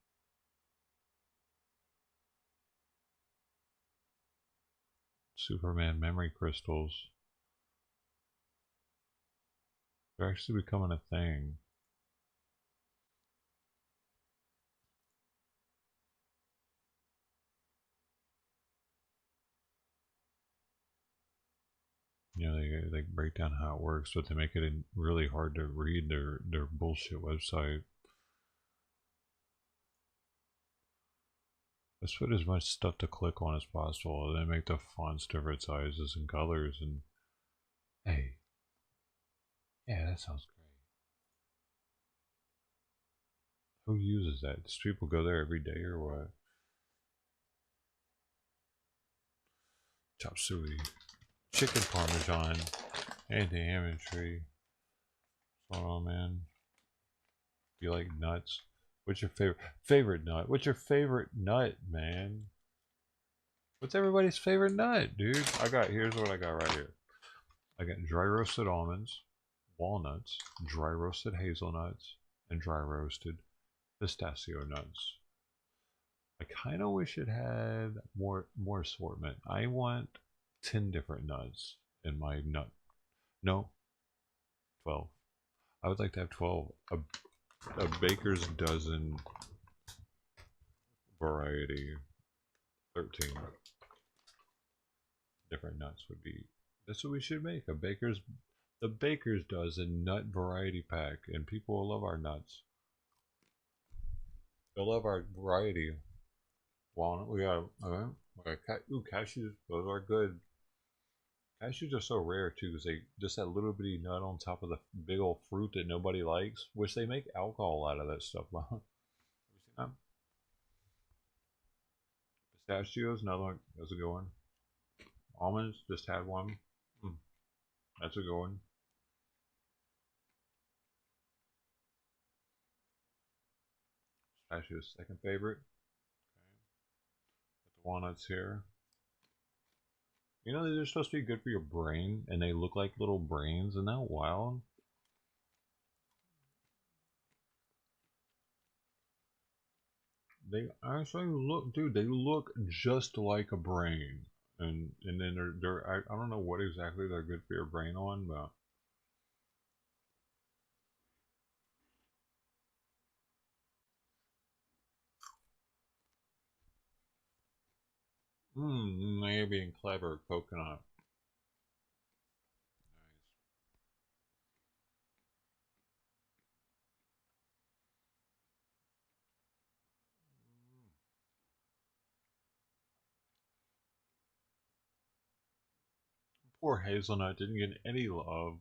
Superman memory crystals. They're actually becoming a thing. You know, they break down how it works, but they make it really hard to read their bullshit website. Let's put as much stuff to click on as possible, and then make the fonts different sizes and colors. And hey, yeah, that sounds great. Who uses that? Does people go there every day or what? Chop suey, chicken parmesan, anti-inflammatory. What's going on, man? You like nuts? What's your favorite nut? What's your favorite nut, man? What's everybody's favorite nut, dude? Here's what I got right here. I got dry roasted almonds, walnuts, dry roasted hazelnuts, and dry roasted pistachio nuts. I kind of wish it had more assortment. I want 10 different nuts in my nut. No, 12. I would like to have 12. A baker's dozen variety. 13 different nuts would be. That's what we should make. The baker's dozen nut variety pack, and people will love our nuts. They'll love our variety. Walnut, we got cashews. Those are good. Cashews are so rare too, because they just that little bitty nut on top of the big old fruit that nobody likes, which they make alcohol out of that stuff. Have you seen that? Pistachios, another one. That's a good one. Almonds, just had one. That's a good one. Pistachios, second favorite. Okay. Got the walnuts here. You know, they're supposed to be good for your brain, and they look like little brains. Isn't that wild? They actually look, dude, they look just like a brain. And then I don't know what exactly they're good for your brain on, but maybe in clever coconut. Poor hazelnut didn't get any love.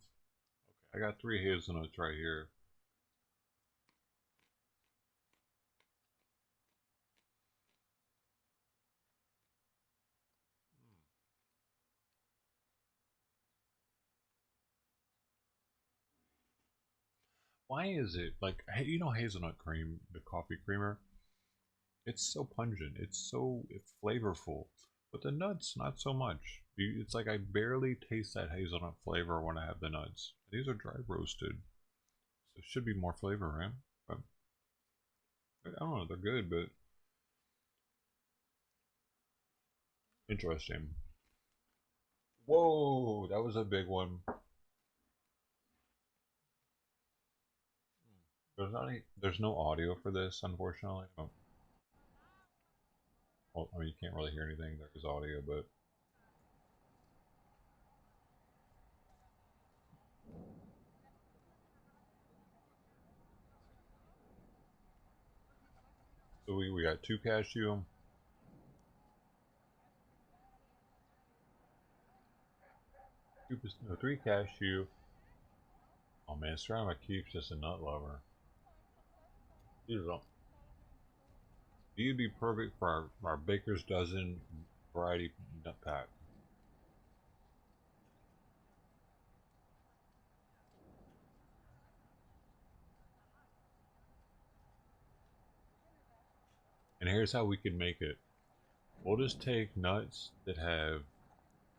Okay, I got 3 hazelnuts right here. Why is it like, you know, hazelnut cream, the coffee creamer? It's so pungent. It's so flavorful, but the nuts not so much. It's like I barely taste that hazelnut flavor when I have the nuts. These are dry roasted, so it should be more flavor, right? But I don't know. They're good, but interesting. Whoa, that was a big one. There's no audio for this, unfortunately. Oh. Well, I mean, you can't really hear anything. There's audio, but so we got 2 cashew. 3 cashew. Oh man, ceramic keeps just a nut lover. These are These would be perfect for our baker's dozen variety nut pack. And here's how we can make it. We'll just take nuts that have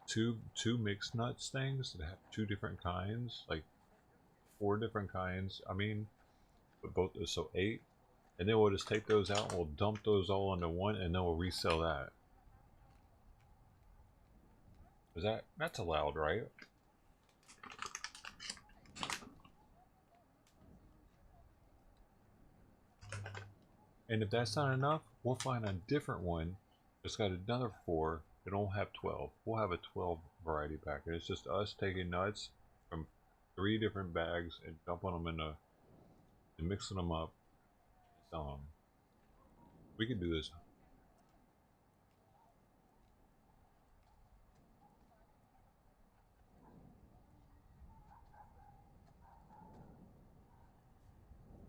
two mixed nuts things that have 2 different kinds, like 4 different kinds. I mean, but both, so 8. And then we'll just take those out and we'll dump those all into one, and then we'll resell that. Is that's allowed, right? And if that's not enough, we'll find a different one that's got another 4 that don't have 12. We'll have a 12 variety pack. And it's just us taking nuts from 3 different bags and dumping them into and mixing them up and selling them. We can do this.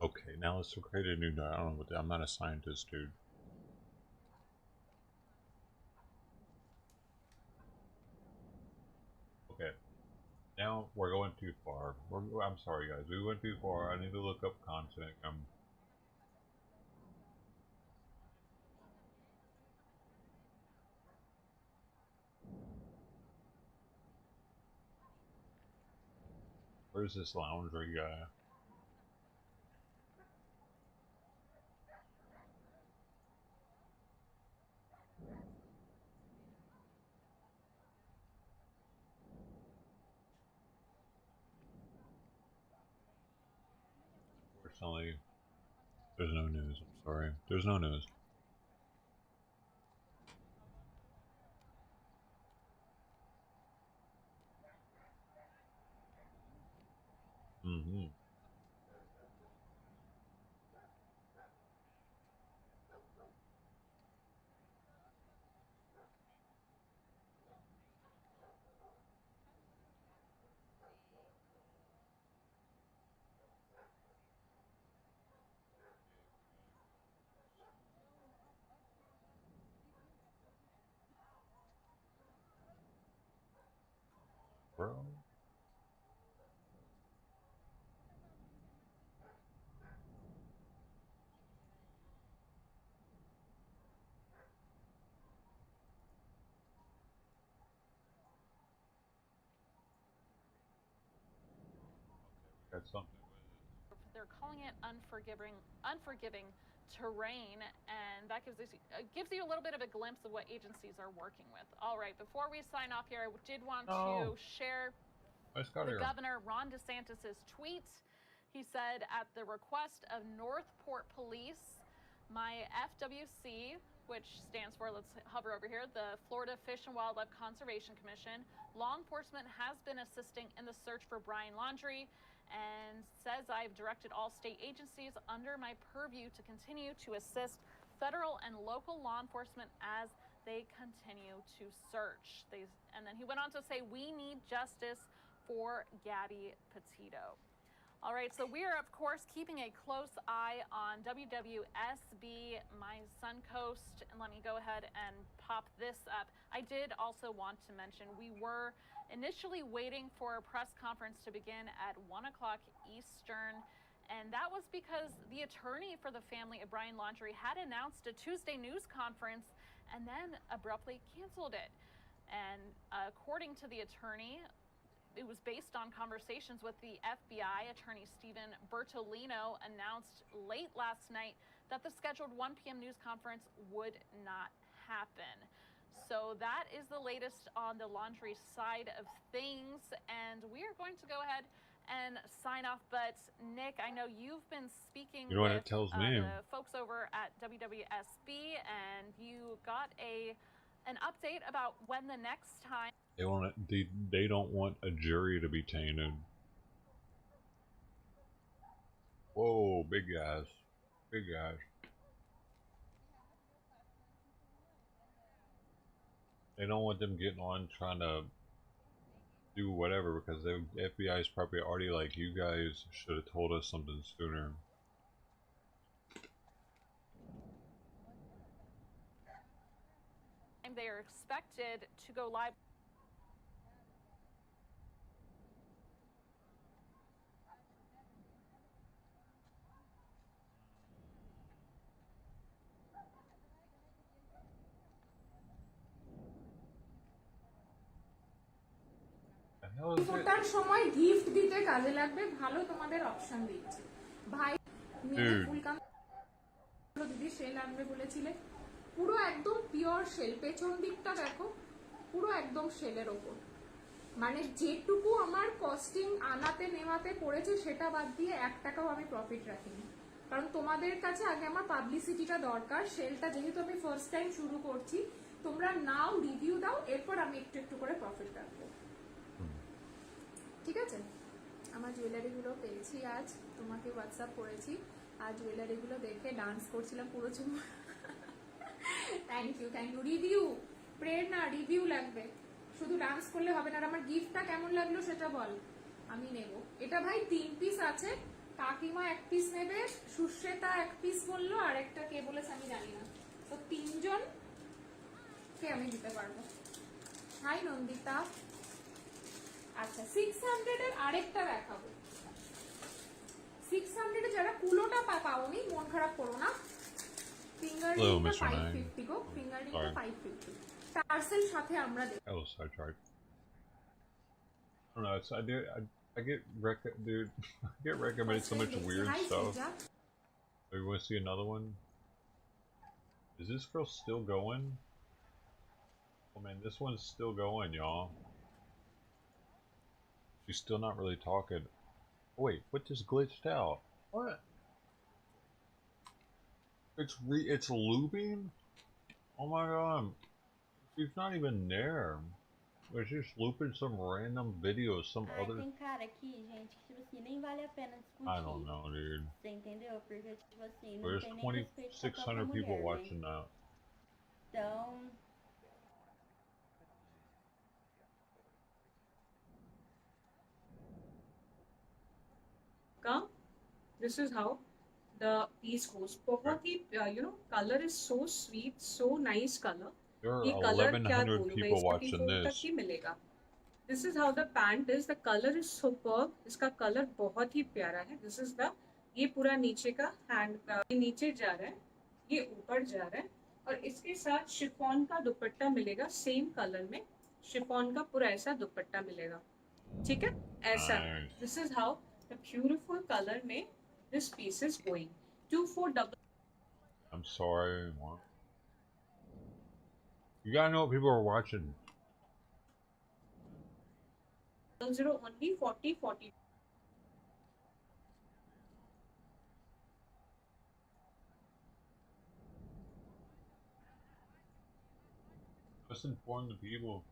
Okay, now let's create a new nut. I don't know what I'm not a scientist, dude. Okay. Now we're going too far. I'm sorry, guys. We went too far. I need to look up content. Where's this Laundrie guy? Unfortunately, there's no news. I'm sorry. There's no news. Mm-hmm. Bro. Got something. They're calling it unforgiving terrain, and that gives you a little bit of a glimpse of what agencies are working with. All right, before we sign off here, I did want to share the governor Ron DeSantis's tweet. He said, at the request of Northport Police, my FWC, which stands for, let's hover over here, the Florida Fish and Wildlife Conservation Commission, law enforcement has been assisting in the search for Brian Laundrie, and says I've directed all state agencies under my purview to continue to assist federal and local law enforcement as they continue to search. And then he went on to say, we need justice for Gabby Petito. All right, so we are, of course, keeping a close eye on WWSB, my Suncoast, and let me go ahead and pop this up. I did also want to mention we were initially waiting for a press conference to begin at 1 o'clock Eastern, and that was because the attorney for the family of Brian Laundrie had announced a Tuesday news conference and then abruptly canceled it. And according to the attorney, it was based on conversations with the FBI. Attorney Stephen Bertolino announced late last night that the scheduled 1 p.m. news conference would not happen. So that is the latest on the Laundrie side of things, and we are going to go ahead and sign off. But Nick, I know you've been speaking with what it tells me. The folks over at WWSB, and you got an update about when the next time. They don't want a jury to be tainted. Whoa, big guys. Big guys. They don't want them getting on trying to do whatever because the FBI is probably already like, you guys should have told us something sooner. And they are expected to go live. ফোটার সময় gift দিতে কাজে লাগবে ভালো তোমাদের option দিচ্ছি ভাই ফুলকাম দিদি শেল আনবে বলেছিলে পুরো একদম পিওর শেল পেছন দিকটা দেখো পুরো একদম শেলের ওপর মানে যেটুকু আমার কস্টিং আনাতে নেওয়াতে পড়েছে সেটা বাদ দিয়ে 1 টাকাও আমি প্রফিট রাখিনি কারণ তোমাদের কাছে আগে আমার পাবলিসিটিটা দরকার শেলটা যেহেতু আমি ফার্স্ট টাইম শুরু করছি তোমরা নাও রিভিউ দাও এরপর আমি একটু একটু করে প্রফিট রাখবো ঠিক আছে আমার জুয়েলারিগুলো পেয়েছি আজ তোমাকে হোয়াটসঅ্যাপ করেছি আর জুয়েলারিগুলো দেখে ডান্স করছিলাম পুরো চুমা থ্যাংক ইউ রিভিউ প্রেরণা রিভিউ লাগবে শুধু ডান্স করলে হবে না আর আমার গিফটটা কেমন লাগলো সেটা বল আমি নেব এটা ভাই 3 পিস আছে কাকিমা 1 পিস নেবে সুশ্রেতা 1 পিস বললো আর একটা কে বলেছে আমি জানি না তো 3 জন কে আমি দিতে পারবো হাই নন্দিতা আচ্ছা 600 এর আরেকটা দেখাবো 600 এ যারা কুলোটা পাওনি মন খারাপ করো না ফিঙ্গার রিংটা 550 গো ফিঙ্গার রিংটা 550 টার্সেল সাথে আমরা দেব Oh, sidetracked. I don't know. It's I get dude. I get recommended so much weird stuff. Oh, you want to see another one? Is this girl still going? Oh man, this one's still going, y'all. She's still not really talking. Oh, wait, what just glitched out? What? It's looping? Oh my god. She's not even there. It's just looping some random video of some other... Tem cara aqui, gente, que tipo assim, nem vale a pena discutir. I don't know, dude. Você entendeu? Porque tipo assim, não There's tem nem respeito com a própria 2,600 people mulher, watching né? now. Então... Come. This is how the piece goes. बहुत ही you know color is so sweet, so nice color. There are ये color क्या 1,100 बोलूँगा people इसका watching default this. तक ही मिलेगा. This is how the pant is. The color is superb. इसका color बहुत ही प्यारा है. This is the ये पूरा नीचे का hand ये नीचे जा रहा है, ये ऊपर जा रहा है और इसके साथ शिफॉन का दुपट्टा मिलेगा सेम कलर में. शिफॉन का पूरा ऐसा दुपट्टा मिलेगा. ठीक है ऐसा. This is how the beautiful color में this piece is going. 24 I'm sorry. What? You gotta know what people are watching. 0 only 40. Just inform the people.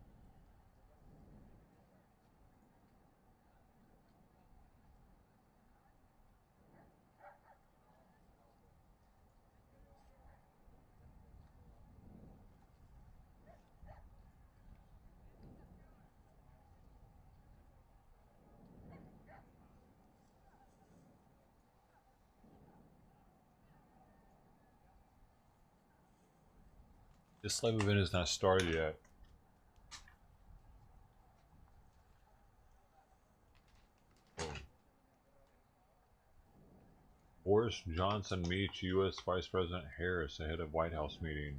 This live event is not started yet. Boris Johnson meets U.S. Vice President Harris ahead of White House meeting.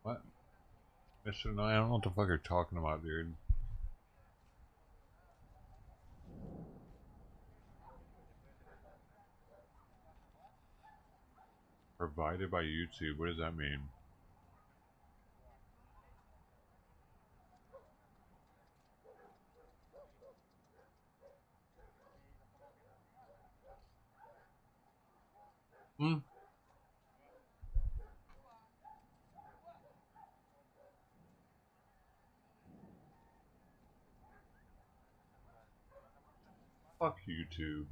What? Mr. No, I don't know what the fuck you're talking about, dude. Provided by YouTube, what does that mean? Fuck YouTube.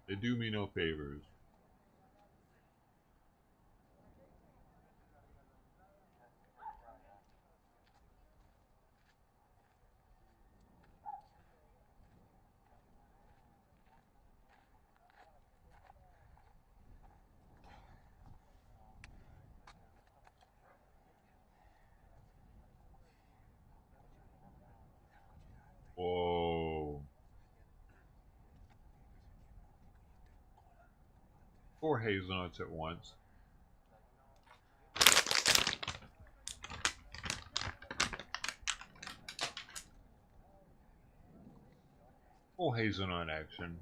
They do me no favors. Whoa. 4 hazelnuts at once. Full hazelnut action.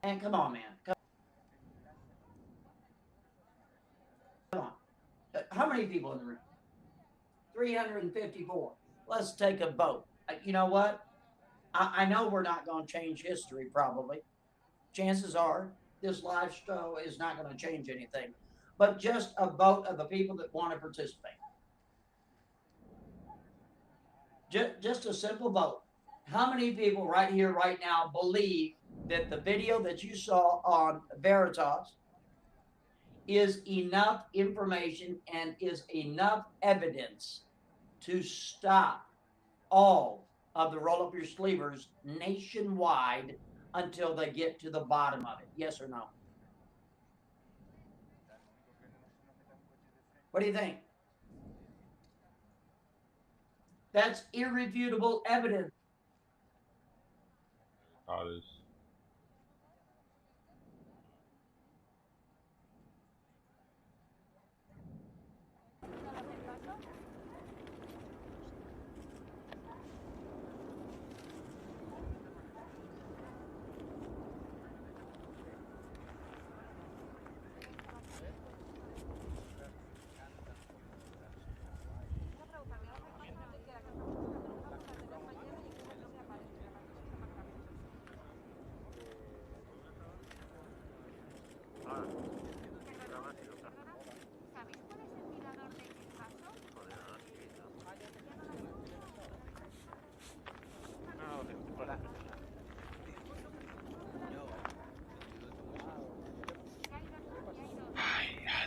And come on, man. Come on. How many people in the room? 354. Let's take a vote. You know what? I know we're not going to change history, probably. Chances are this live show is not going to change anything. But just a vote of the people that want to participate. Just a simple vote. How many people right here, right now, believe that the video that you saw on Veritas is enough information and is enough evidence to stop all of the roll-up-your-sleevers nationwide until they get to the bottom of it? Yes or no? What do you think? That's irrefutable evidence.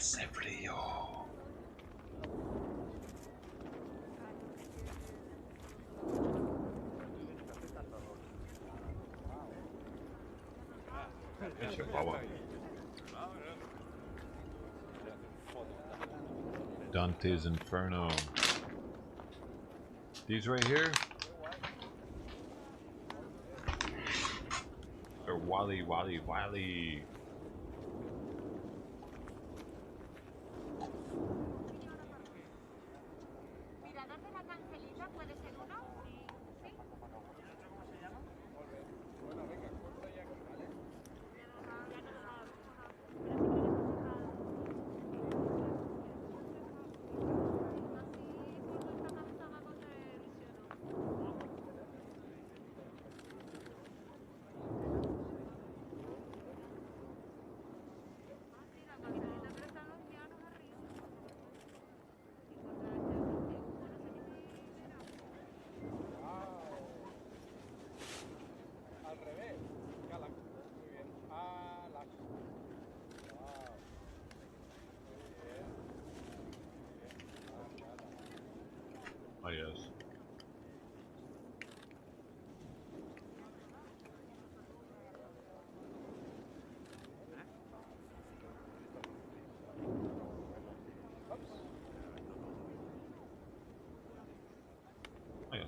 Hace frío. Chihuahua. Dante's Inferno. These right here are Wally. Oh yes. Oh yes.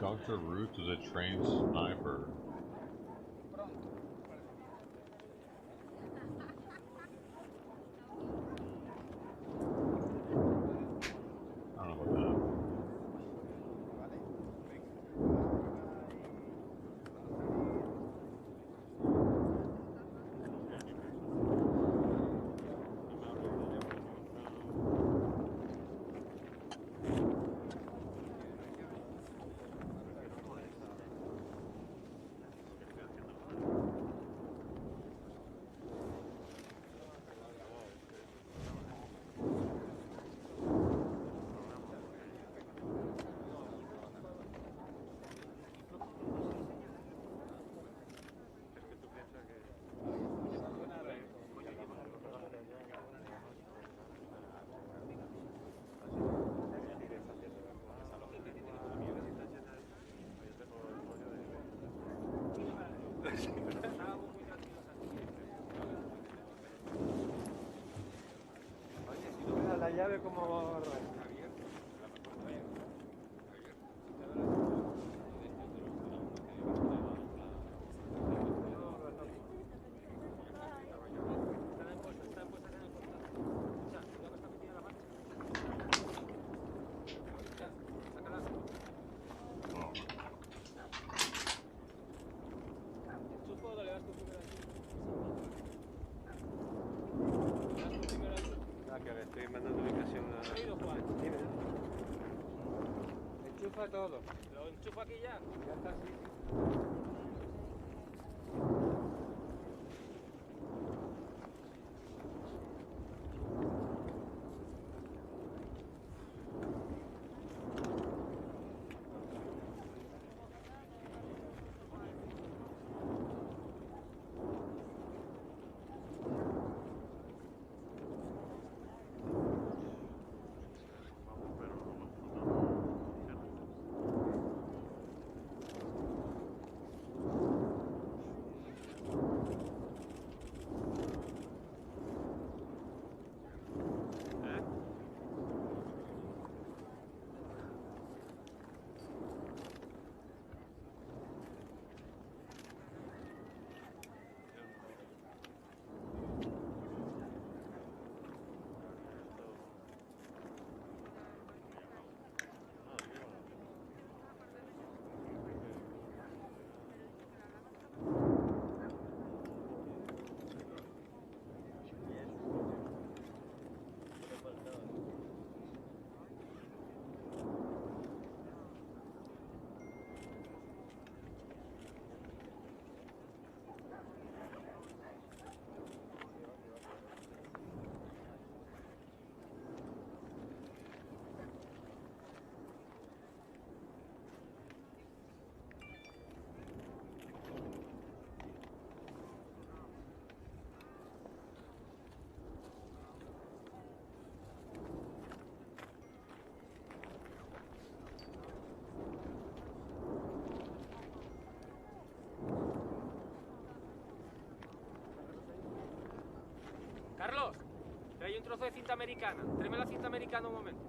Dr. Ruth is a trained sniper. I don't know about that. La llave como va a agarrar. Que le estoy mandando ubicación a... Dime. Enchufa todo. ¿Lo enchufa aquí ya? Ya está así. Que hay un trozo de cinta americana. Tráeme la cinta americana un momento.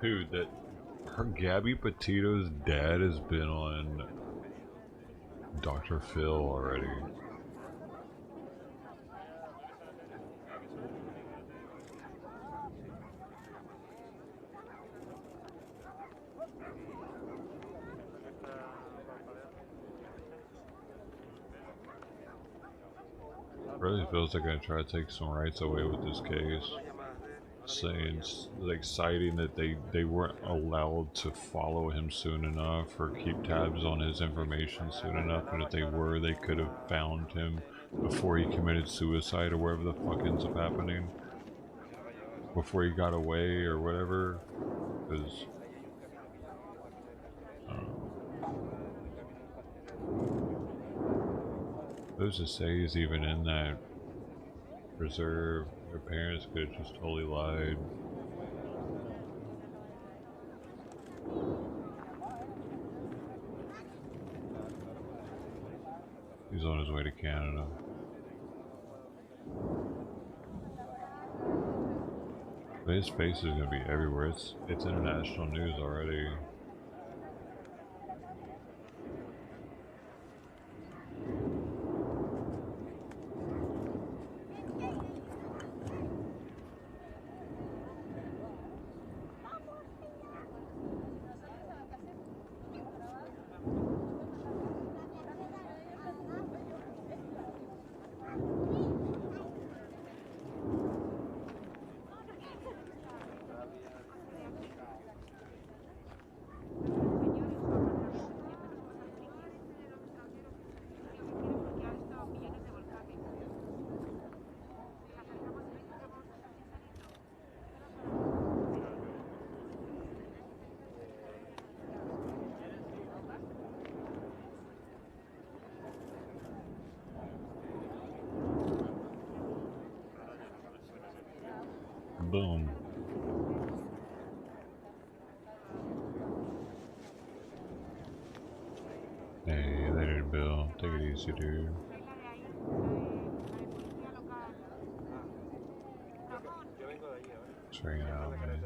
Dude, that her Gabby Petito's dad has been on Dr. Phil already. Really feels like I try to take some rights away with this case. Saying, like, citing that they weren't allowed to follow him soon enough or keep tabs on his information soon enough, and if they were, they could have found him before he committed suicide or whatever the fuck ends up happening. Before he got away or whatever. Because who's to say he's even in that reserve? Their parents could have just totally lied. He's on his way to Canada. But his face is gonna be everywhere. It's international news already. boom. Hey, later, Bill. Take it easy, dude. Just hanging out, man.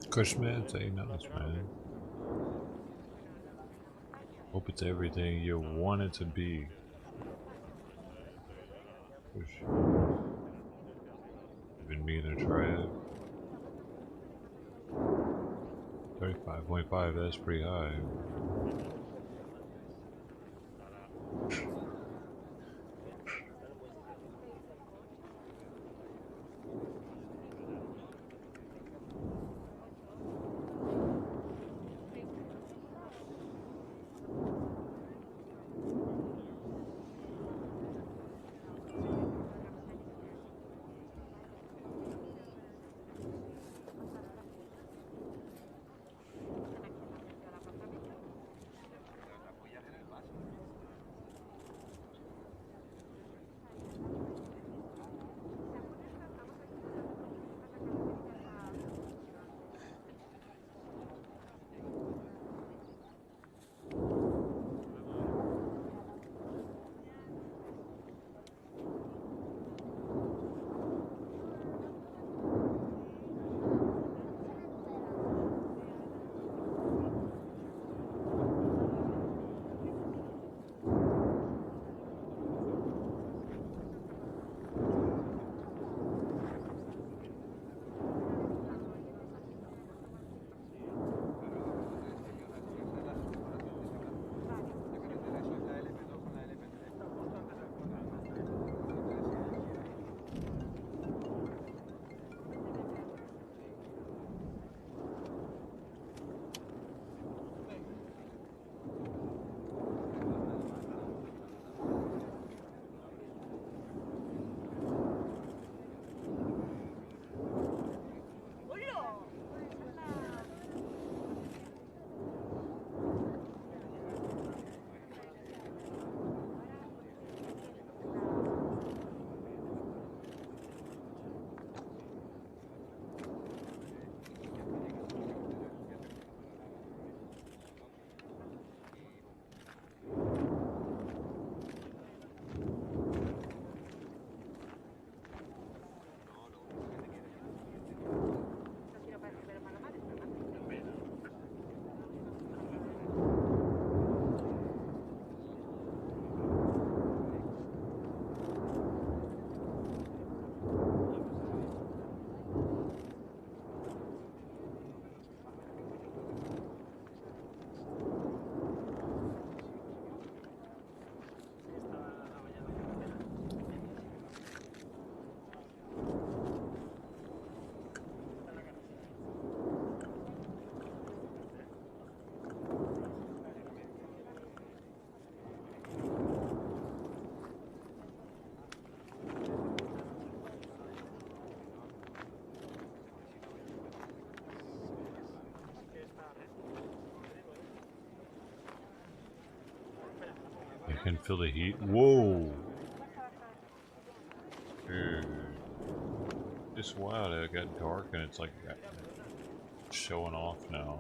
Cushman, say nice, man. Hope it's everything you want it to be. Push. Even me in a triad. 35.5, that's pretty high. I can feel the heat. Whoa! Dude. It's wild. It got dark and it's like showing off now.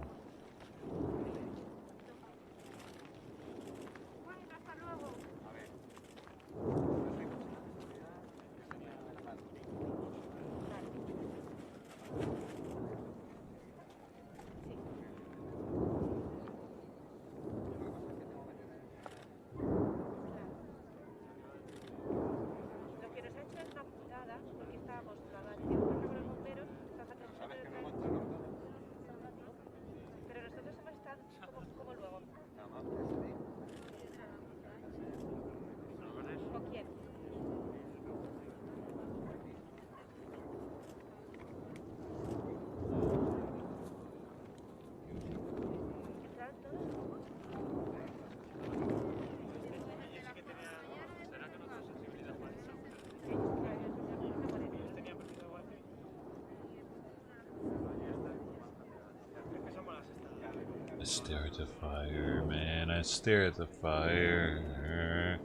I stare at the fire, man. I stare at the fire.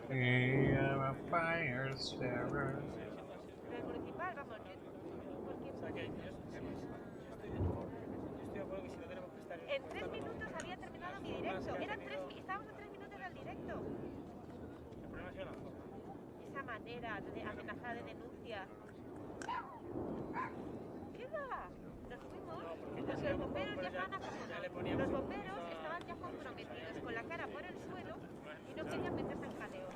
Hey, I'm a fire starer. En 3 minutos había terminado mi directo. Estábamos a 3 minutos del directo. Esa manera de amenazar de denuncia. ¿Qué va? Los bomberos ya estaban acojonados. Los bomberos estaban ya comprometidos con la cara por el suelo y no querían meterse en jaleo.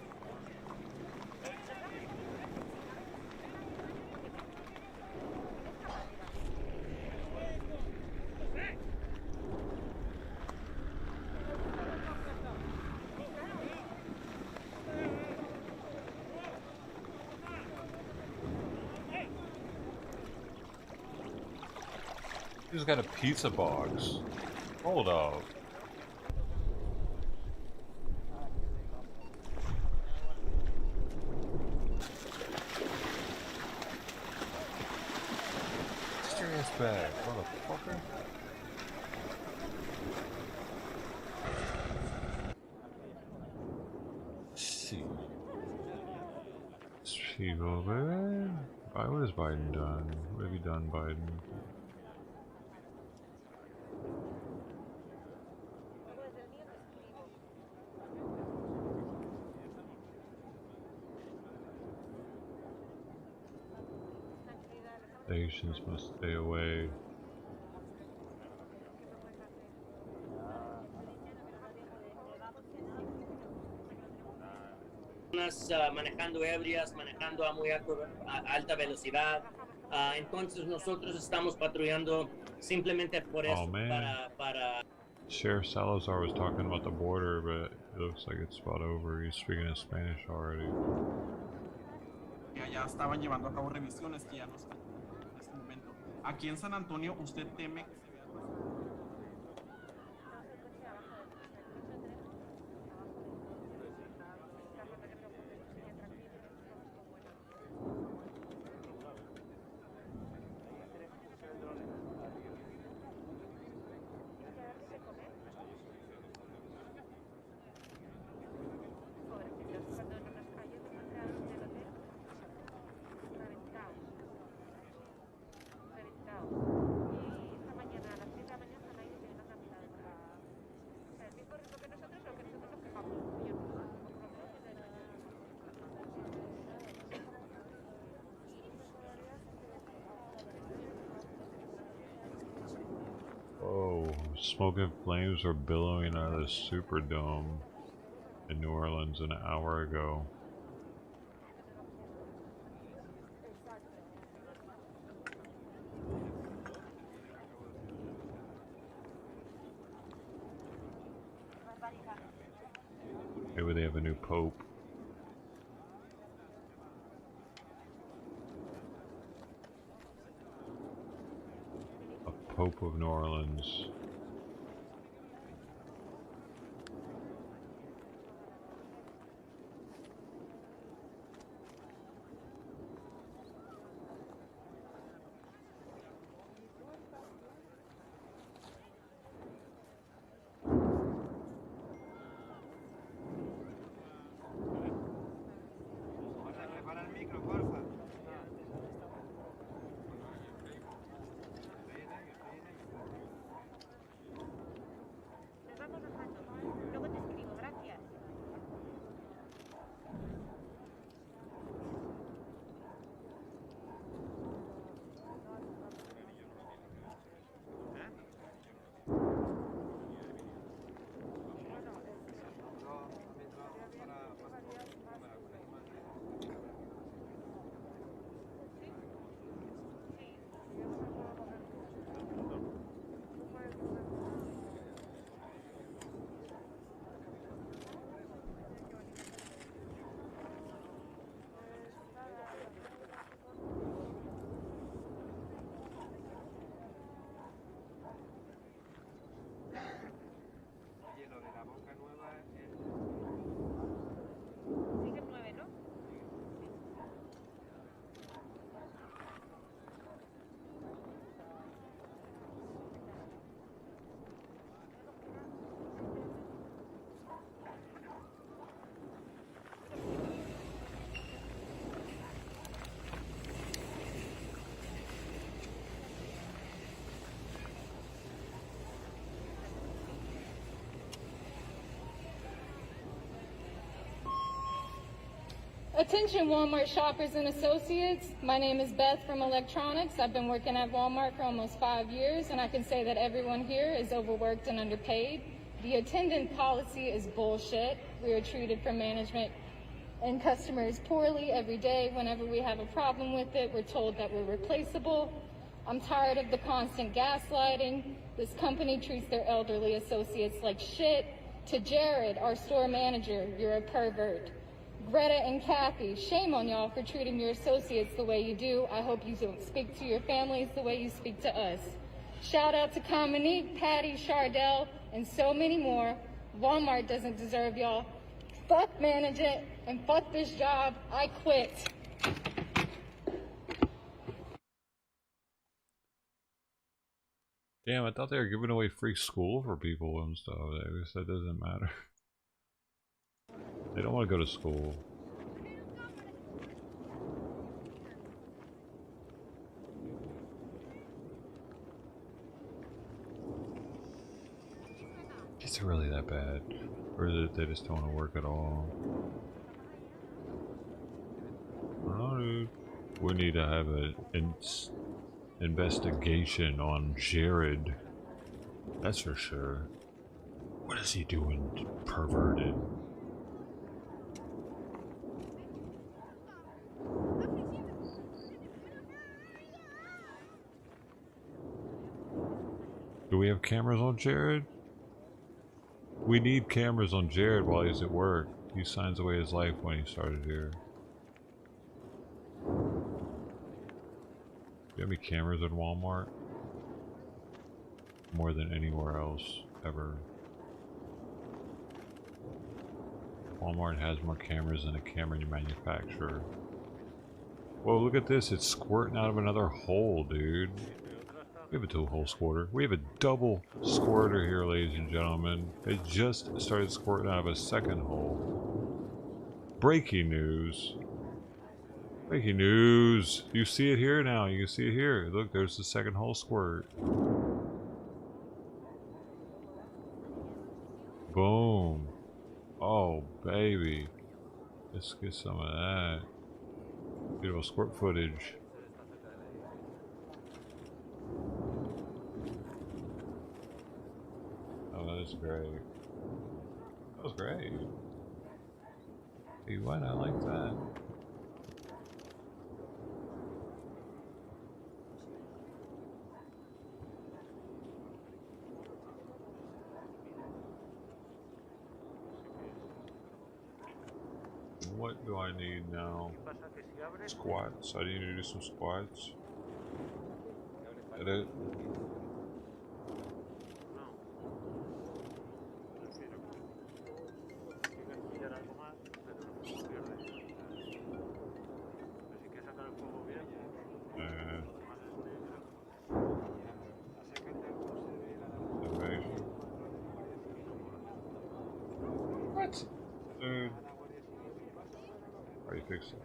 He's got a pizza box. Hold up. Get your ass back, motherfucker. Let's see. People, baby. What has Biden done? What have you done, Biden? Nations must stay away. Manejando ebrias, manejando a muy alta velocidad. Entonces nosotros estamos patrullando simplemente por eso, para... Sheriff Salazar was talking about the border, but it looks like it's about over. He's speaking in Spanish already. Ya estaban llevando a cabo revisiones que ya no están en este momento. Aquí en San Antonio, ¿usted teme que se vea? Oh, smoke and flames were billowing out of the Superdome in New Orleans an hour ago. Maybe they have a new pope. Pope of New Orleans. Attention Walmart shoppers and associates, my name is Beth from Electronics. I've been working at Walmart for almost 5 years, and I can say that everyone here is overworked and underpaid. The attendant policy is bullshit. We are treated from management and customers poorly every day. Whenever we have a problem with it, we're told that we're replaceable. I'm tired of the constant gaslighting. This company treats their elderly associates like shit. To Jared, our store manager, you're a pervert. Greta and Kathy, shame on y'all for treating your associates the way you do. I hope you don't speak to your families the way you speak to us. Shout out to Cominique, Patty, Chardell, and so many more. Walmart doesn't deserve y'all. Fuck management and fuck this job. I quit. Damn, I thought they were giving away free school for people and stuff. I guess that doesn't matter. They don't want to go to school. Is it really that bad? Or is it they just don't want to work at all? Oh, dude. We need to have an investigation on Jared. That's for sure. What is he doing, perverted? Do we have cameras on Jared? We need cameras on Jared while he's at work. He signs away his life when he started here. Do you have any cameras at Walmart? More than anywhere else, ever. Walmart has more cameras than a camera manufacturer. Whoa, look at this. It's squirting out of another hole, dude. We have a two-hole squirter. We have a double squirter here, ladies and gentlemen. It just started squirting out of a second hole. Breaking news. Breaking news. You see it here now. You can see it here. Look, there's the second hole squirt. Boom. Oh, baby. Let's get some of that. Beautiful squirt footage. Oh, that is great. That was great. Hey, what? I like that. What do I need now? Squats. I need to do some squats. Edit. What? Dude. Are you fixing it?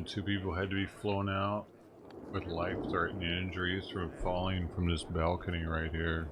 And 2 people had to be flown out with life-threatening injuries from falling from this balcony right here.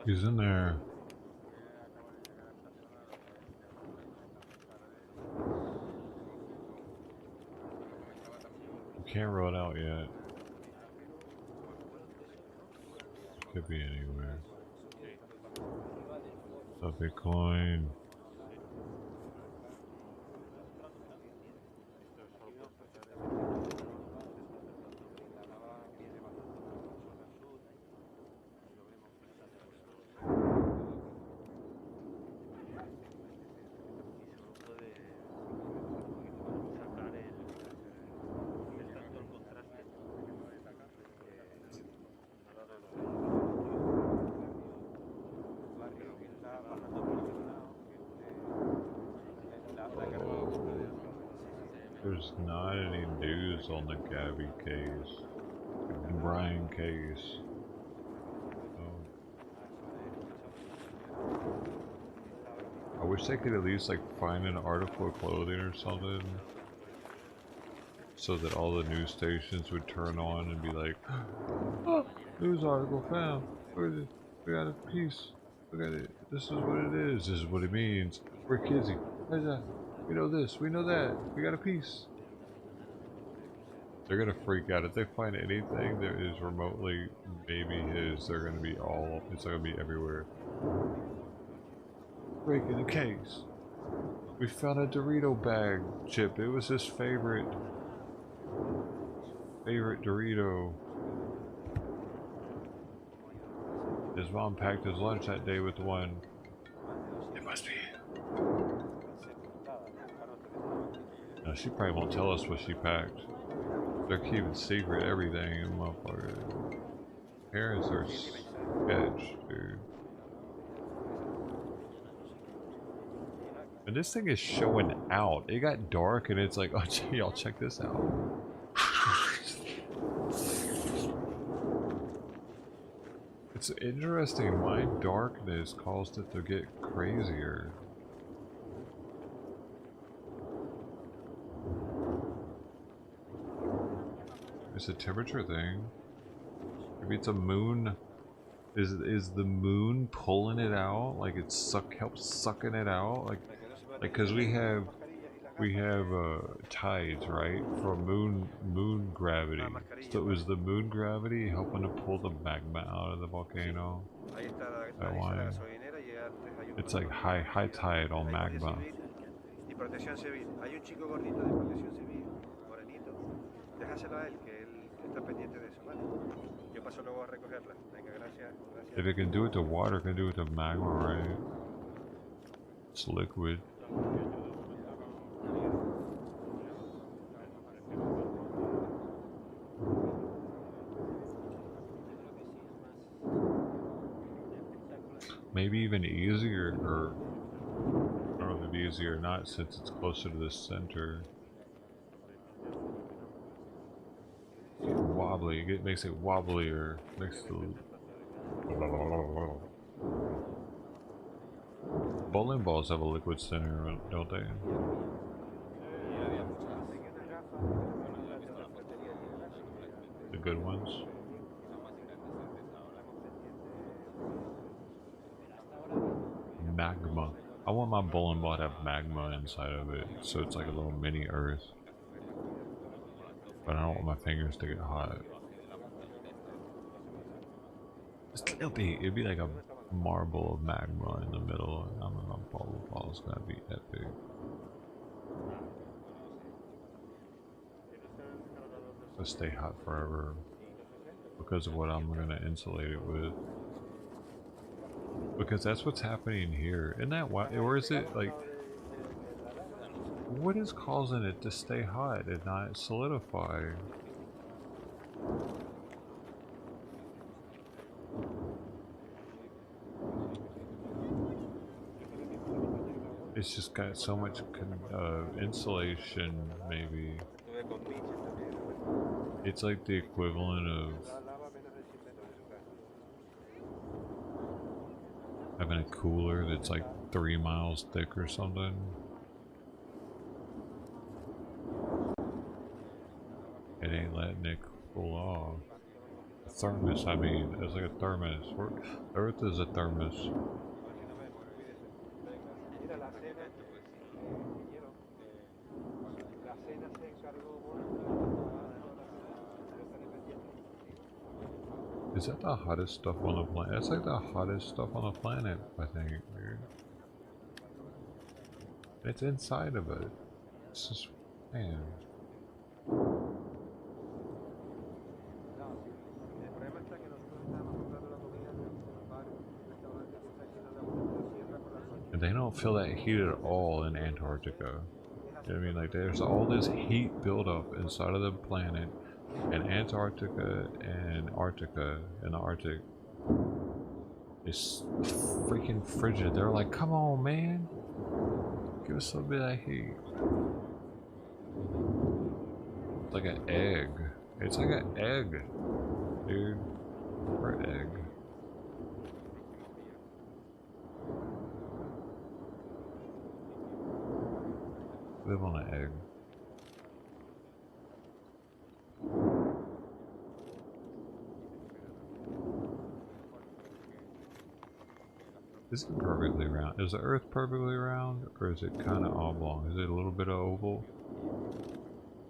He's in there. Can't roll it out yet. Could be anywhere. What's up, Bitcoin? There's not any news on the Gabby case and Brian case. I wish they could at least like find an article of clothing or something so that all the news stations would turn on and be like, oh, news article found. We got a piece. Look at it. This is what it is. This is what it means. We're kidsy. We know this, we know that, we got a piece. They're gonna freak out if they find anything that is remotely maybe his. They're gonna be all, it's gonna be everywhere. Breaking the case. We found a Dorito bag chip. It was his favorite. favorite Dorito. His mom packed his lunch that day with one. It must be. No, she probably won't tell us what she packed. They're keeping secret everything, motherfucker. Parents are sketch, dude. And this thing is showing out. It got dark and it's like, oh, y'all check this out. It's interesting. My darkness caused it to get crazier. It's a temperature thing. Maybe it's a moon. Is the moon pulling it out? Like it's helps sucking it out? Like because we have tides, right? For moon gravity. So is the moon gravity helping to pull the magma out of the volcano? That why? It's like high tide on magma. If it can do it to water, it can do it to magma, right? It's liquid. Maybe even easier, or I don't know if it's easier or not since it's closer to the center. Wobbly, it makes it wobblier, makes the bowling balls have a liquid center, don't they? The good ones. Magma. I want my bowling ball to have magma inside of it, so it's like a little mini Earth. But I don't want my fingers to get hot. It'd be like a marble of magma in the middle, and I don't know, bowling ball's gonna be epic. It'll stay hot forever because of what I'm gonna insulate it with. Because that's what's happening here. Isn't that why? Or is it like, what is causing it to stay hot and not solidify? It's just got so much insulation, maybe. It's like the equivalent of having a cooler that's like 3 miles thick or something. It ain't letting it cool off. A thermos, I mean, it's like a thermos. Earth is a thermos. Is that the hottest stuff on the planet? That's like the hottest stuff on the planet, I think, dude. It's inside of it. It's just, man. And they don't feel that heat at all in Antarctica. You know what I mean? Like, there's all this heat buildup inside of the planet. And Antarctica and Arctica and the Arctic is freaking frigid. They're like, come on, man. Give us a bit of heat. It's like an egg. It's like an egg, dude. Or egg. Live on an egg. Is it perfectly round? Is the Earth perfectly round, or is it kind of oblong? Is it a little bit of oval?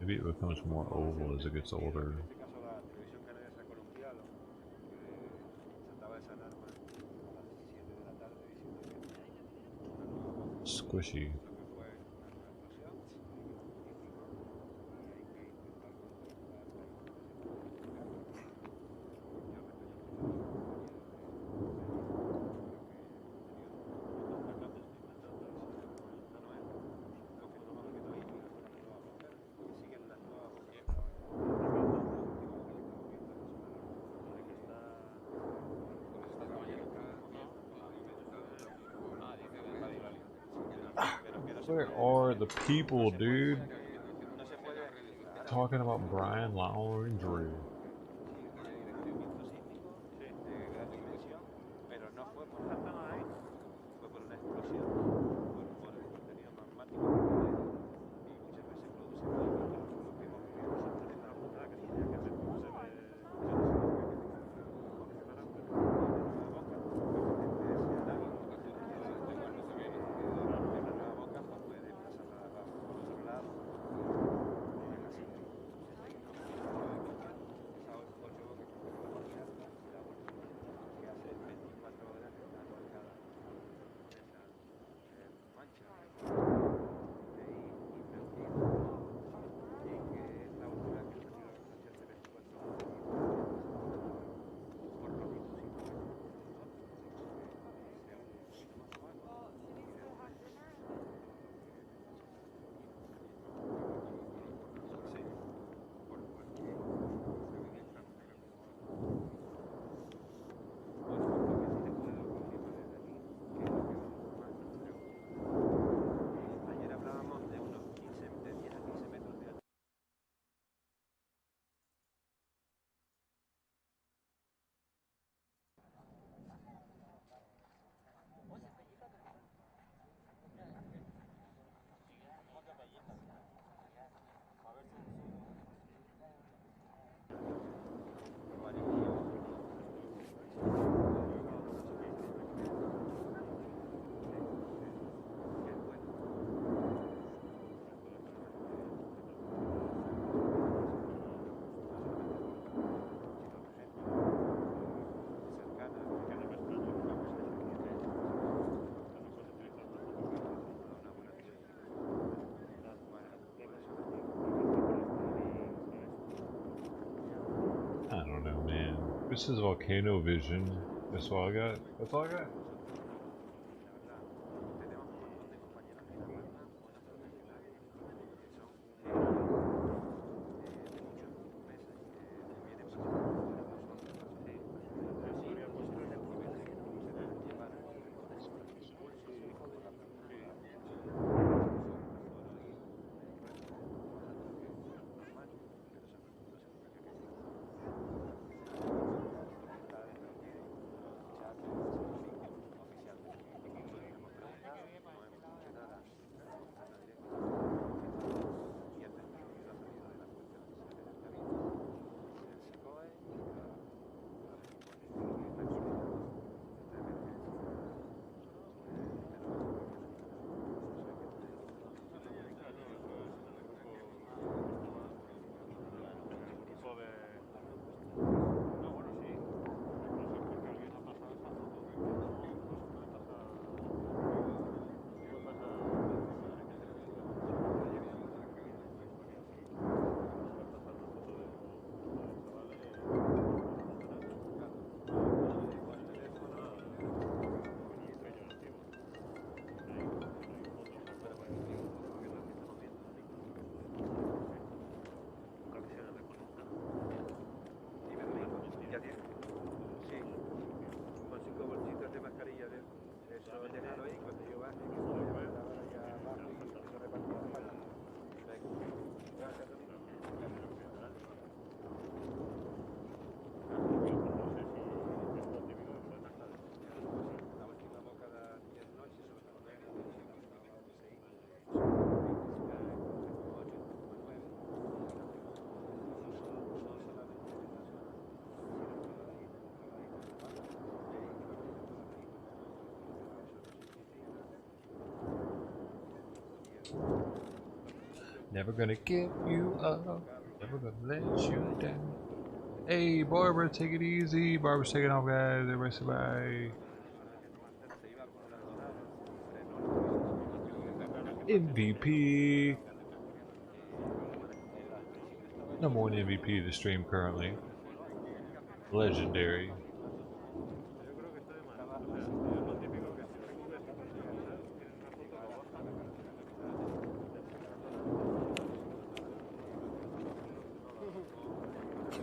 Maybe it becomes more oval as it gets older. Squishy. Where are the people, dude? Talking about Brian Laundrie. I don't know, man. This is Volcano Vision. That's all I got. That's all I got. Never gonna give you up. Never gonna let you down. Hey, Barbara, take it easy. Barbara's taking off, guys. Everybody say bye. MVP. Number one MVP of the stream currently. Legendary.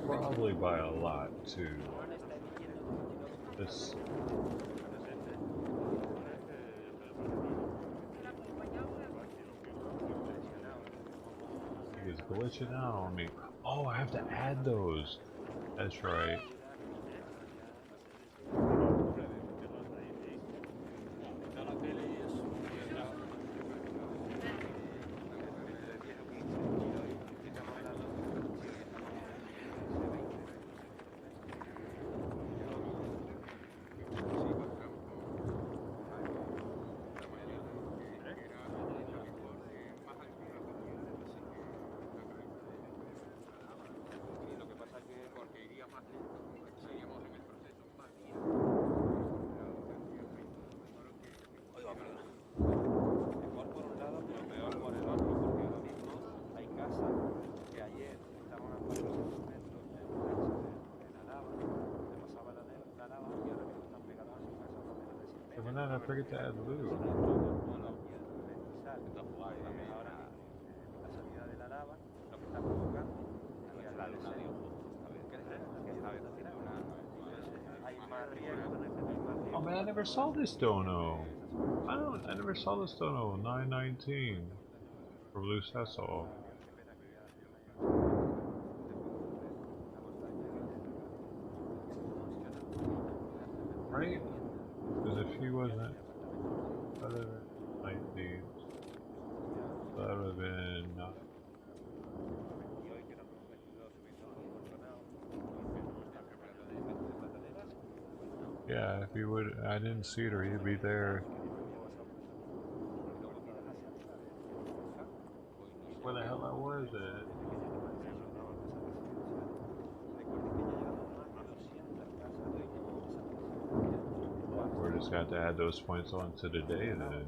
Probably by a lot too. This. glitching out on me. Oh, I have to add those. That's right. I forget to add loot. Oh man, I never saw this dono. I never saw this dono. 919 from Lou Cecil. Right? Because if he wasn't other than 19, that would have been not. Yeah, if he would, I didn't see it or he'd be there. Where the hell was it? We're just got to add those points on to the day then.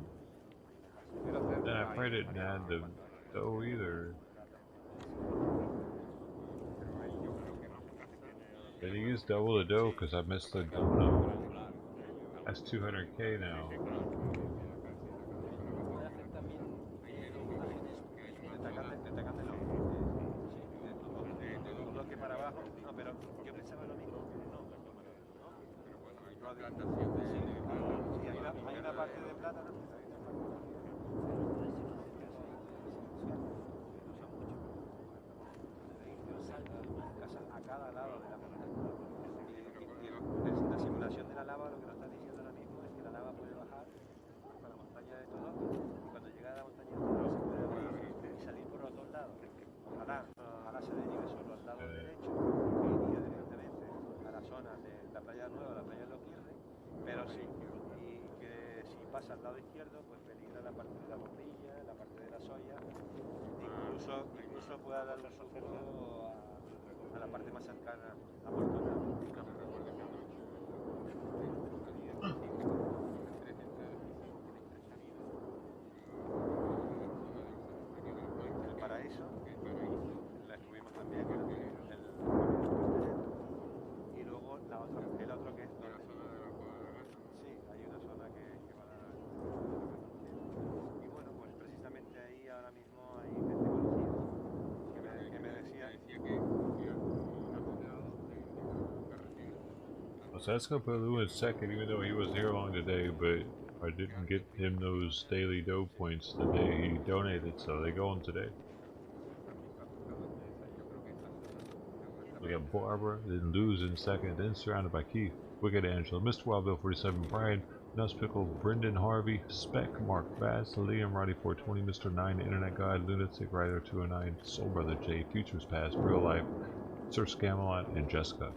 Then I probably didn't add the dough either. Did he use double the dough because I missed the dono? That's 200k now. La simulación de la lava lo que nos está diciendo ahora mismo es que la lava puede bajar por la montaña de todo y cuando llega a la montaña de todo se puede abrir y salir por los dos lados. Ojalá se derive solo al lado derecho, que iría directamente a la zona de la playa nueva, la playa de los Guirres, pero sí, y que si pasa al lado izquierdo, pues peligra la parte de la bombilla, la parte de la soya, incluso pueda dar un socorro a la parte más cercana a Puerto Rico. Para eso la estuvimos también y luego el otro que es donde sí, hay una zona que va a y bueno, pues precisamente ahí ahora mismo hay gente conocida que me decía So that's gonna put Lou in second, even though he was here long today, but I didn't get him those daily dough points the day he donated, so they go on today. We got Barbara, then Lou's in second, then surrounded by Keith, Wicked Angela, Mr. Wildbill 47, Brian, Nuspickle, Brendan Harvey, Spec, Mark Bass, Liam, Roddy 420, Mr. 9, Internet Guide, Lunatic Rider 209, Soul Brother J, Futures Past, Real Life, Sir Scamelot, and Jessica.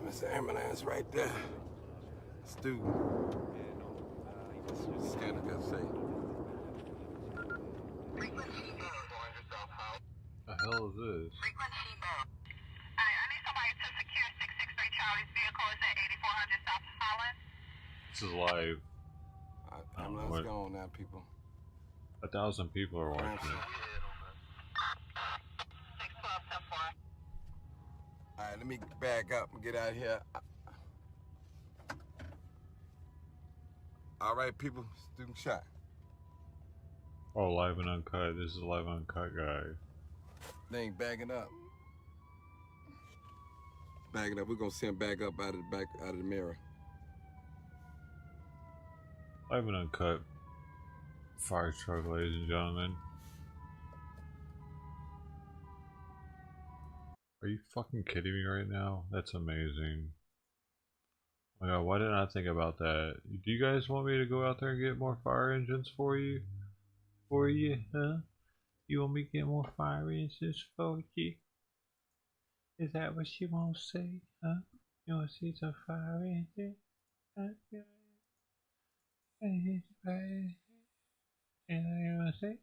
Mr. Ambulance right there. Student. Scanner got say. The hell is this? This is live. Ambulance gone now, people. 1,000 people are watching it. Alright, let me back up and get out of here. Alright, people, student shot. Oh, live and uncut. This is a live and uncut guy. They ain't backing up. Backing up. We're gonna see him back up out of the mirror. Live and uncut. Fire truck, ladies and gentlemen. Are you fucking kidding me right now? That's amazing. Oh my god, why didn't I think about that? Do you guys want me to go out there and get more fire engines for you? For you, huh? You want me to get more fire engines for you? Is that what you want to say, huh? You want to see some fire engines? Huh? You want to say? Huh? You want to say?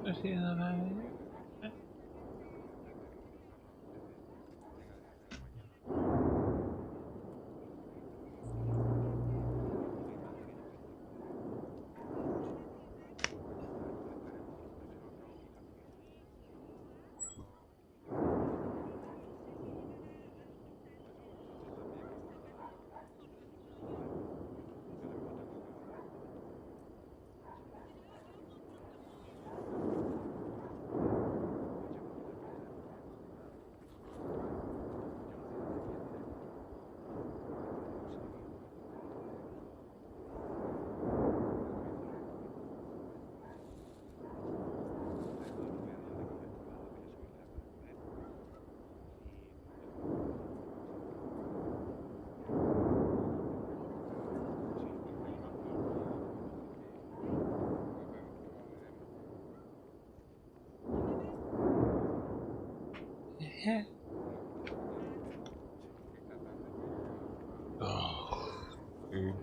Let's see the fire engine. Oh, dude.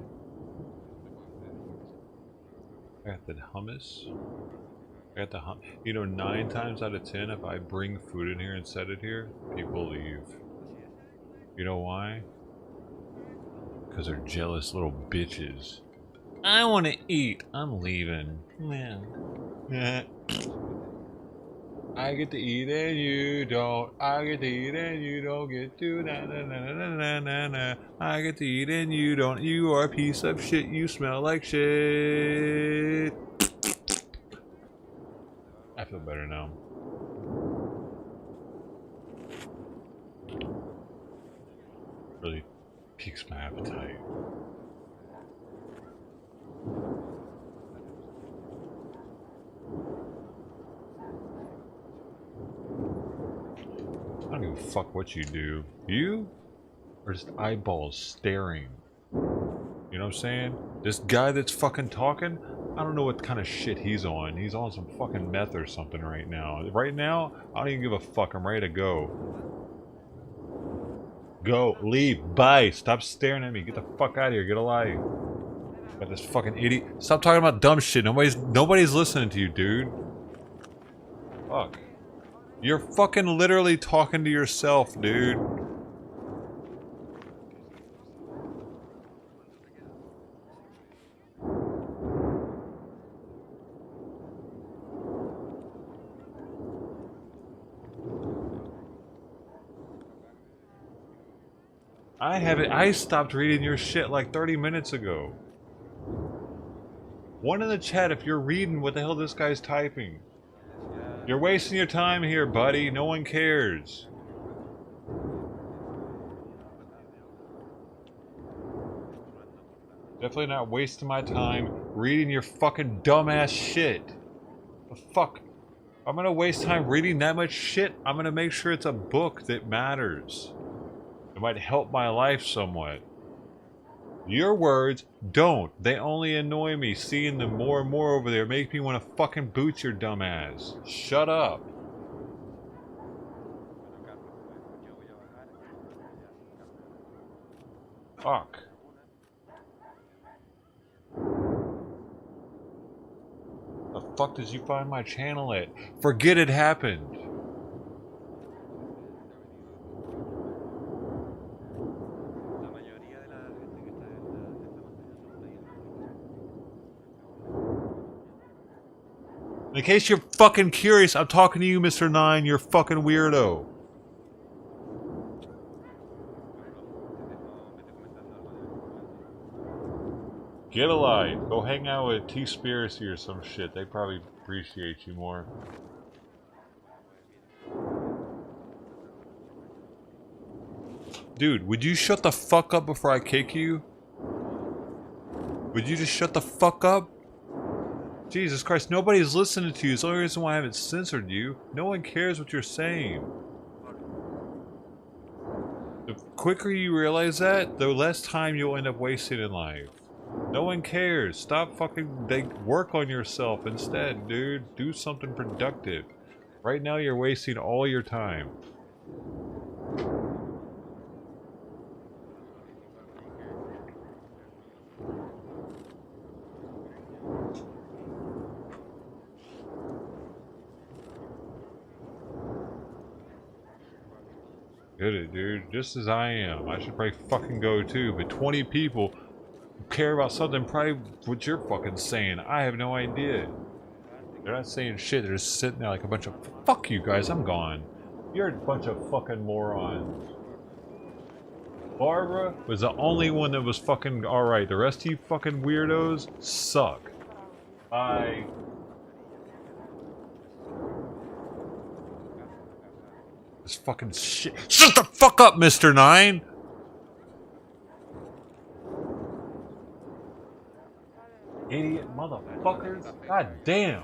I got the hummus. I got the You know, 9 times out of 10, if I bring food in here and set it here, people leave. You know why? Because they're jealous little bitches. I want to eat. I'm leaving. Man. I get to eat and you don't. I get to eat and you don't get to. Na na na na na na na. I get to eat and you don't. You are a piece of shit. You smell like shit. I feel better now. Really piques my appetite. I don't give a fuck what you do. You are just eyeballs staring. You know what I'm saying? This guy that's fucking talking, I don't know what kind of shit he's on. He's on some fucking meth or something right now. Right now, I don't even give a fuck. I'm ready to go. Go. Leave. Bye. Stop staring at me. Get the fuck out of here. Get alive. Got this fucking idiot. Stop talking about dumb shit. Nobody's listening to you, dude. Fuck. You're fucking literally talking to yourself, dude. I stopped reading your shit like 30 minutes ago. One in the chat if you're reading what the hell this guy's typing. You're wasting your time here, buddy. No one cares. Definitely not wasting my time reading your fucking dumbass shit. The fuck? I'm gonna waste time reading that much shit? I'm gonna make sure it's a book that matters. The might help my life somewhat. Your words don't. They only annoy me. Seeing them more and more over there make me want to fucking boot your dumb ass. Shut up. Fuck. The fuck did you find my channel at? Forget it happened. In case you're fucking curious, I'm talking to you, Mr. 9, you're fucking weirdo. Get a life. Go hang out with T-Spiracy or some shit. They probably appreciate you more. Dude, would you shut the fuck up before I kick you? Would you just shut the fuck up? Jesus Christ, nobody's listening to you. It's the only reason why I haven't censored you. No one cares what you're saying. The quicker you realize that, the less time you'll end up wasting in life. No one cares. Stop fucking... work on yourself instead, dude. Do something productive. Right now you're wasting all your time. Get it, dude. Just as I am. I should probably fucking go too, but 20 people care about something probably what you're fucking saying. I have no idea. They're not saying shit. They're just sitting there like a bunch of... Fuck you guys, I'm gone. You're a bunch of fucking morons. Barbara was the only one that was fucking alright. The rest of you fucking weirdos suck. Bye. This fucking shit. Shut the fuck up, Mr. 9! Idiot motherfuckers. God damn.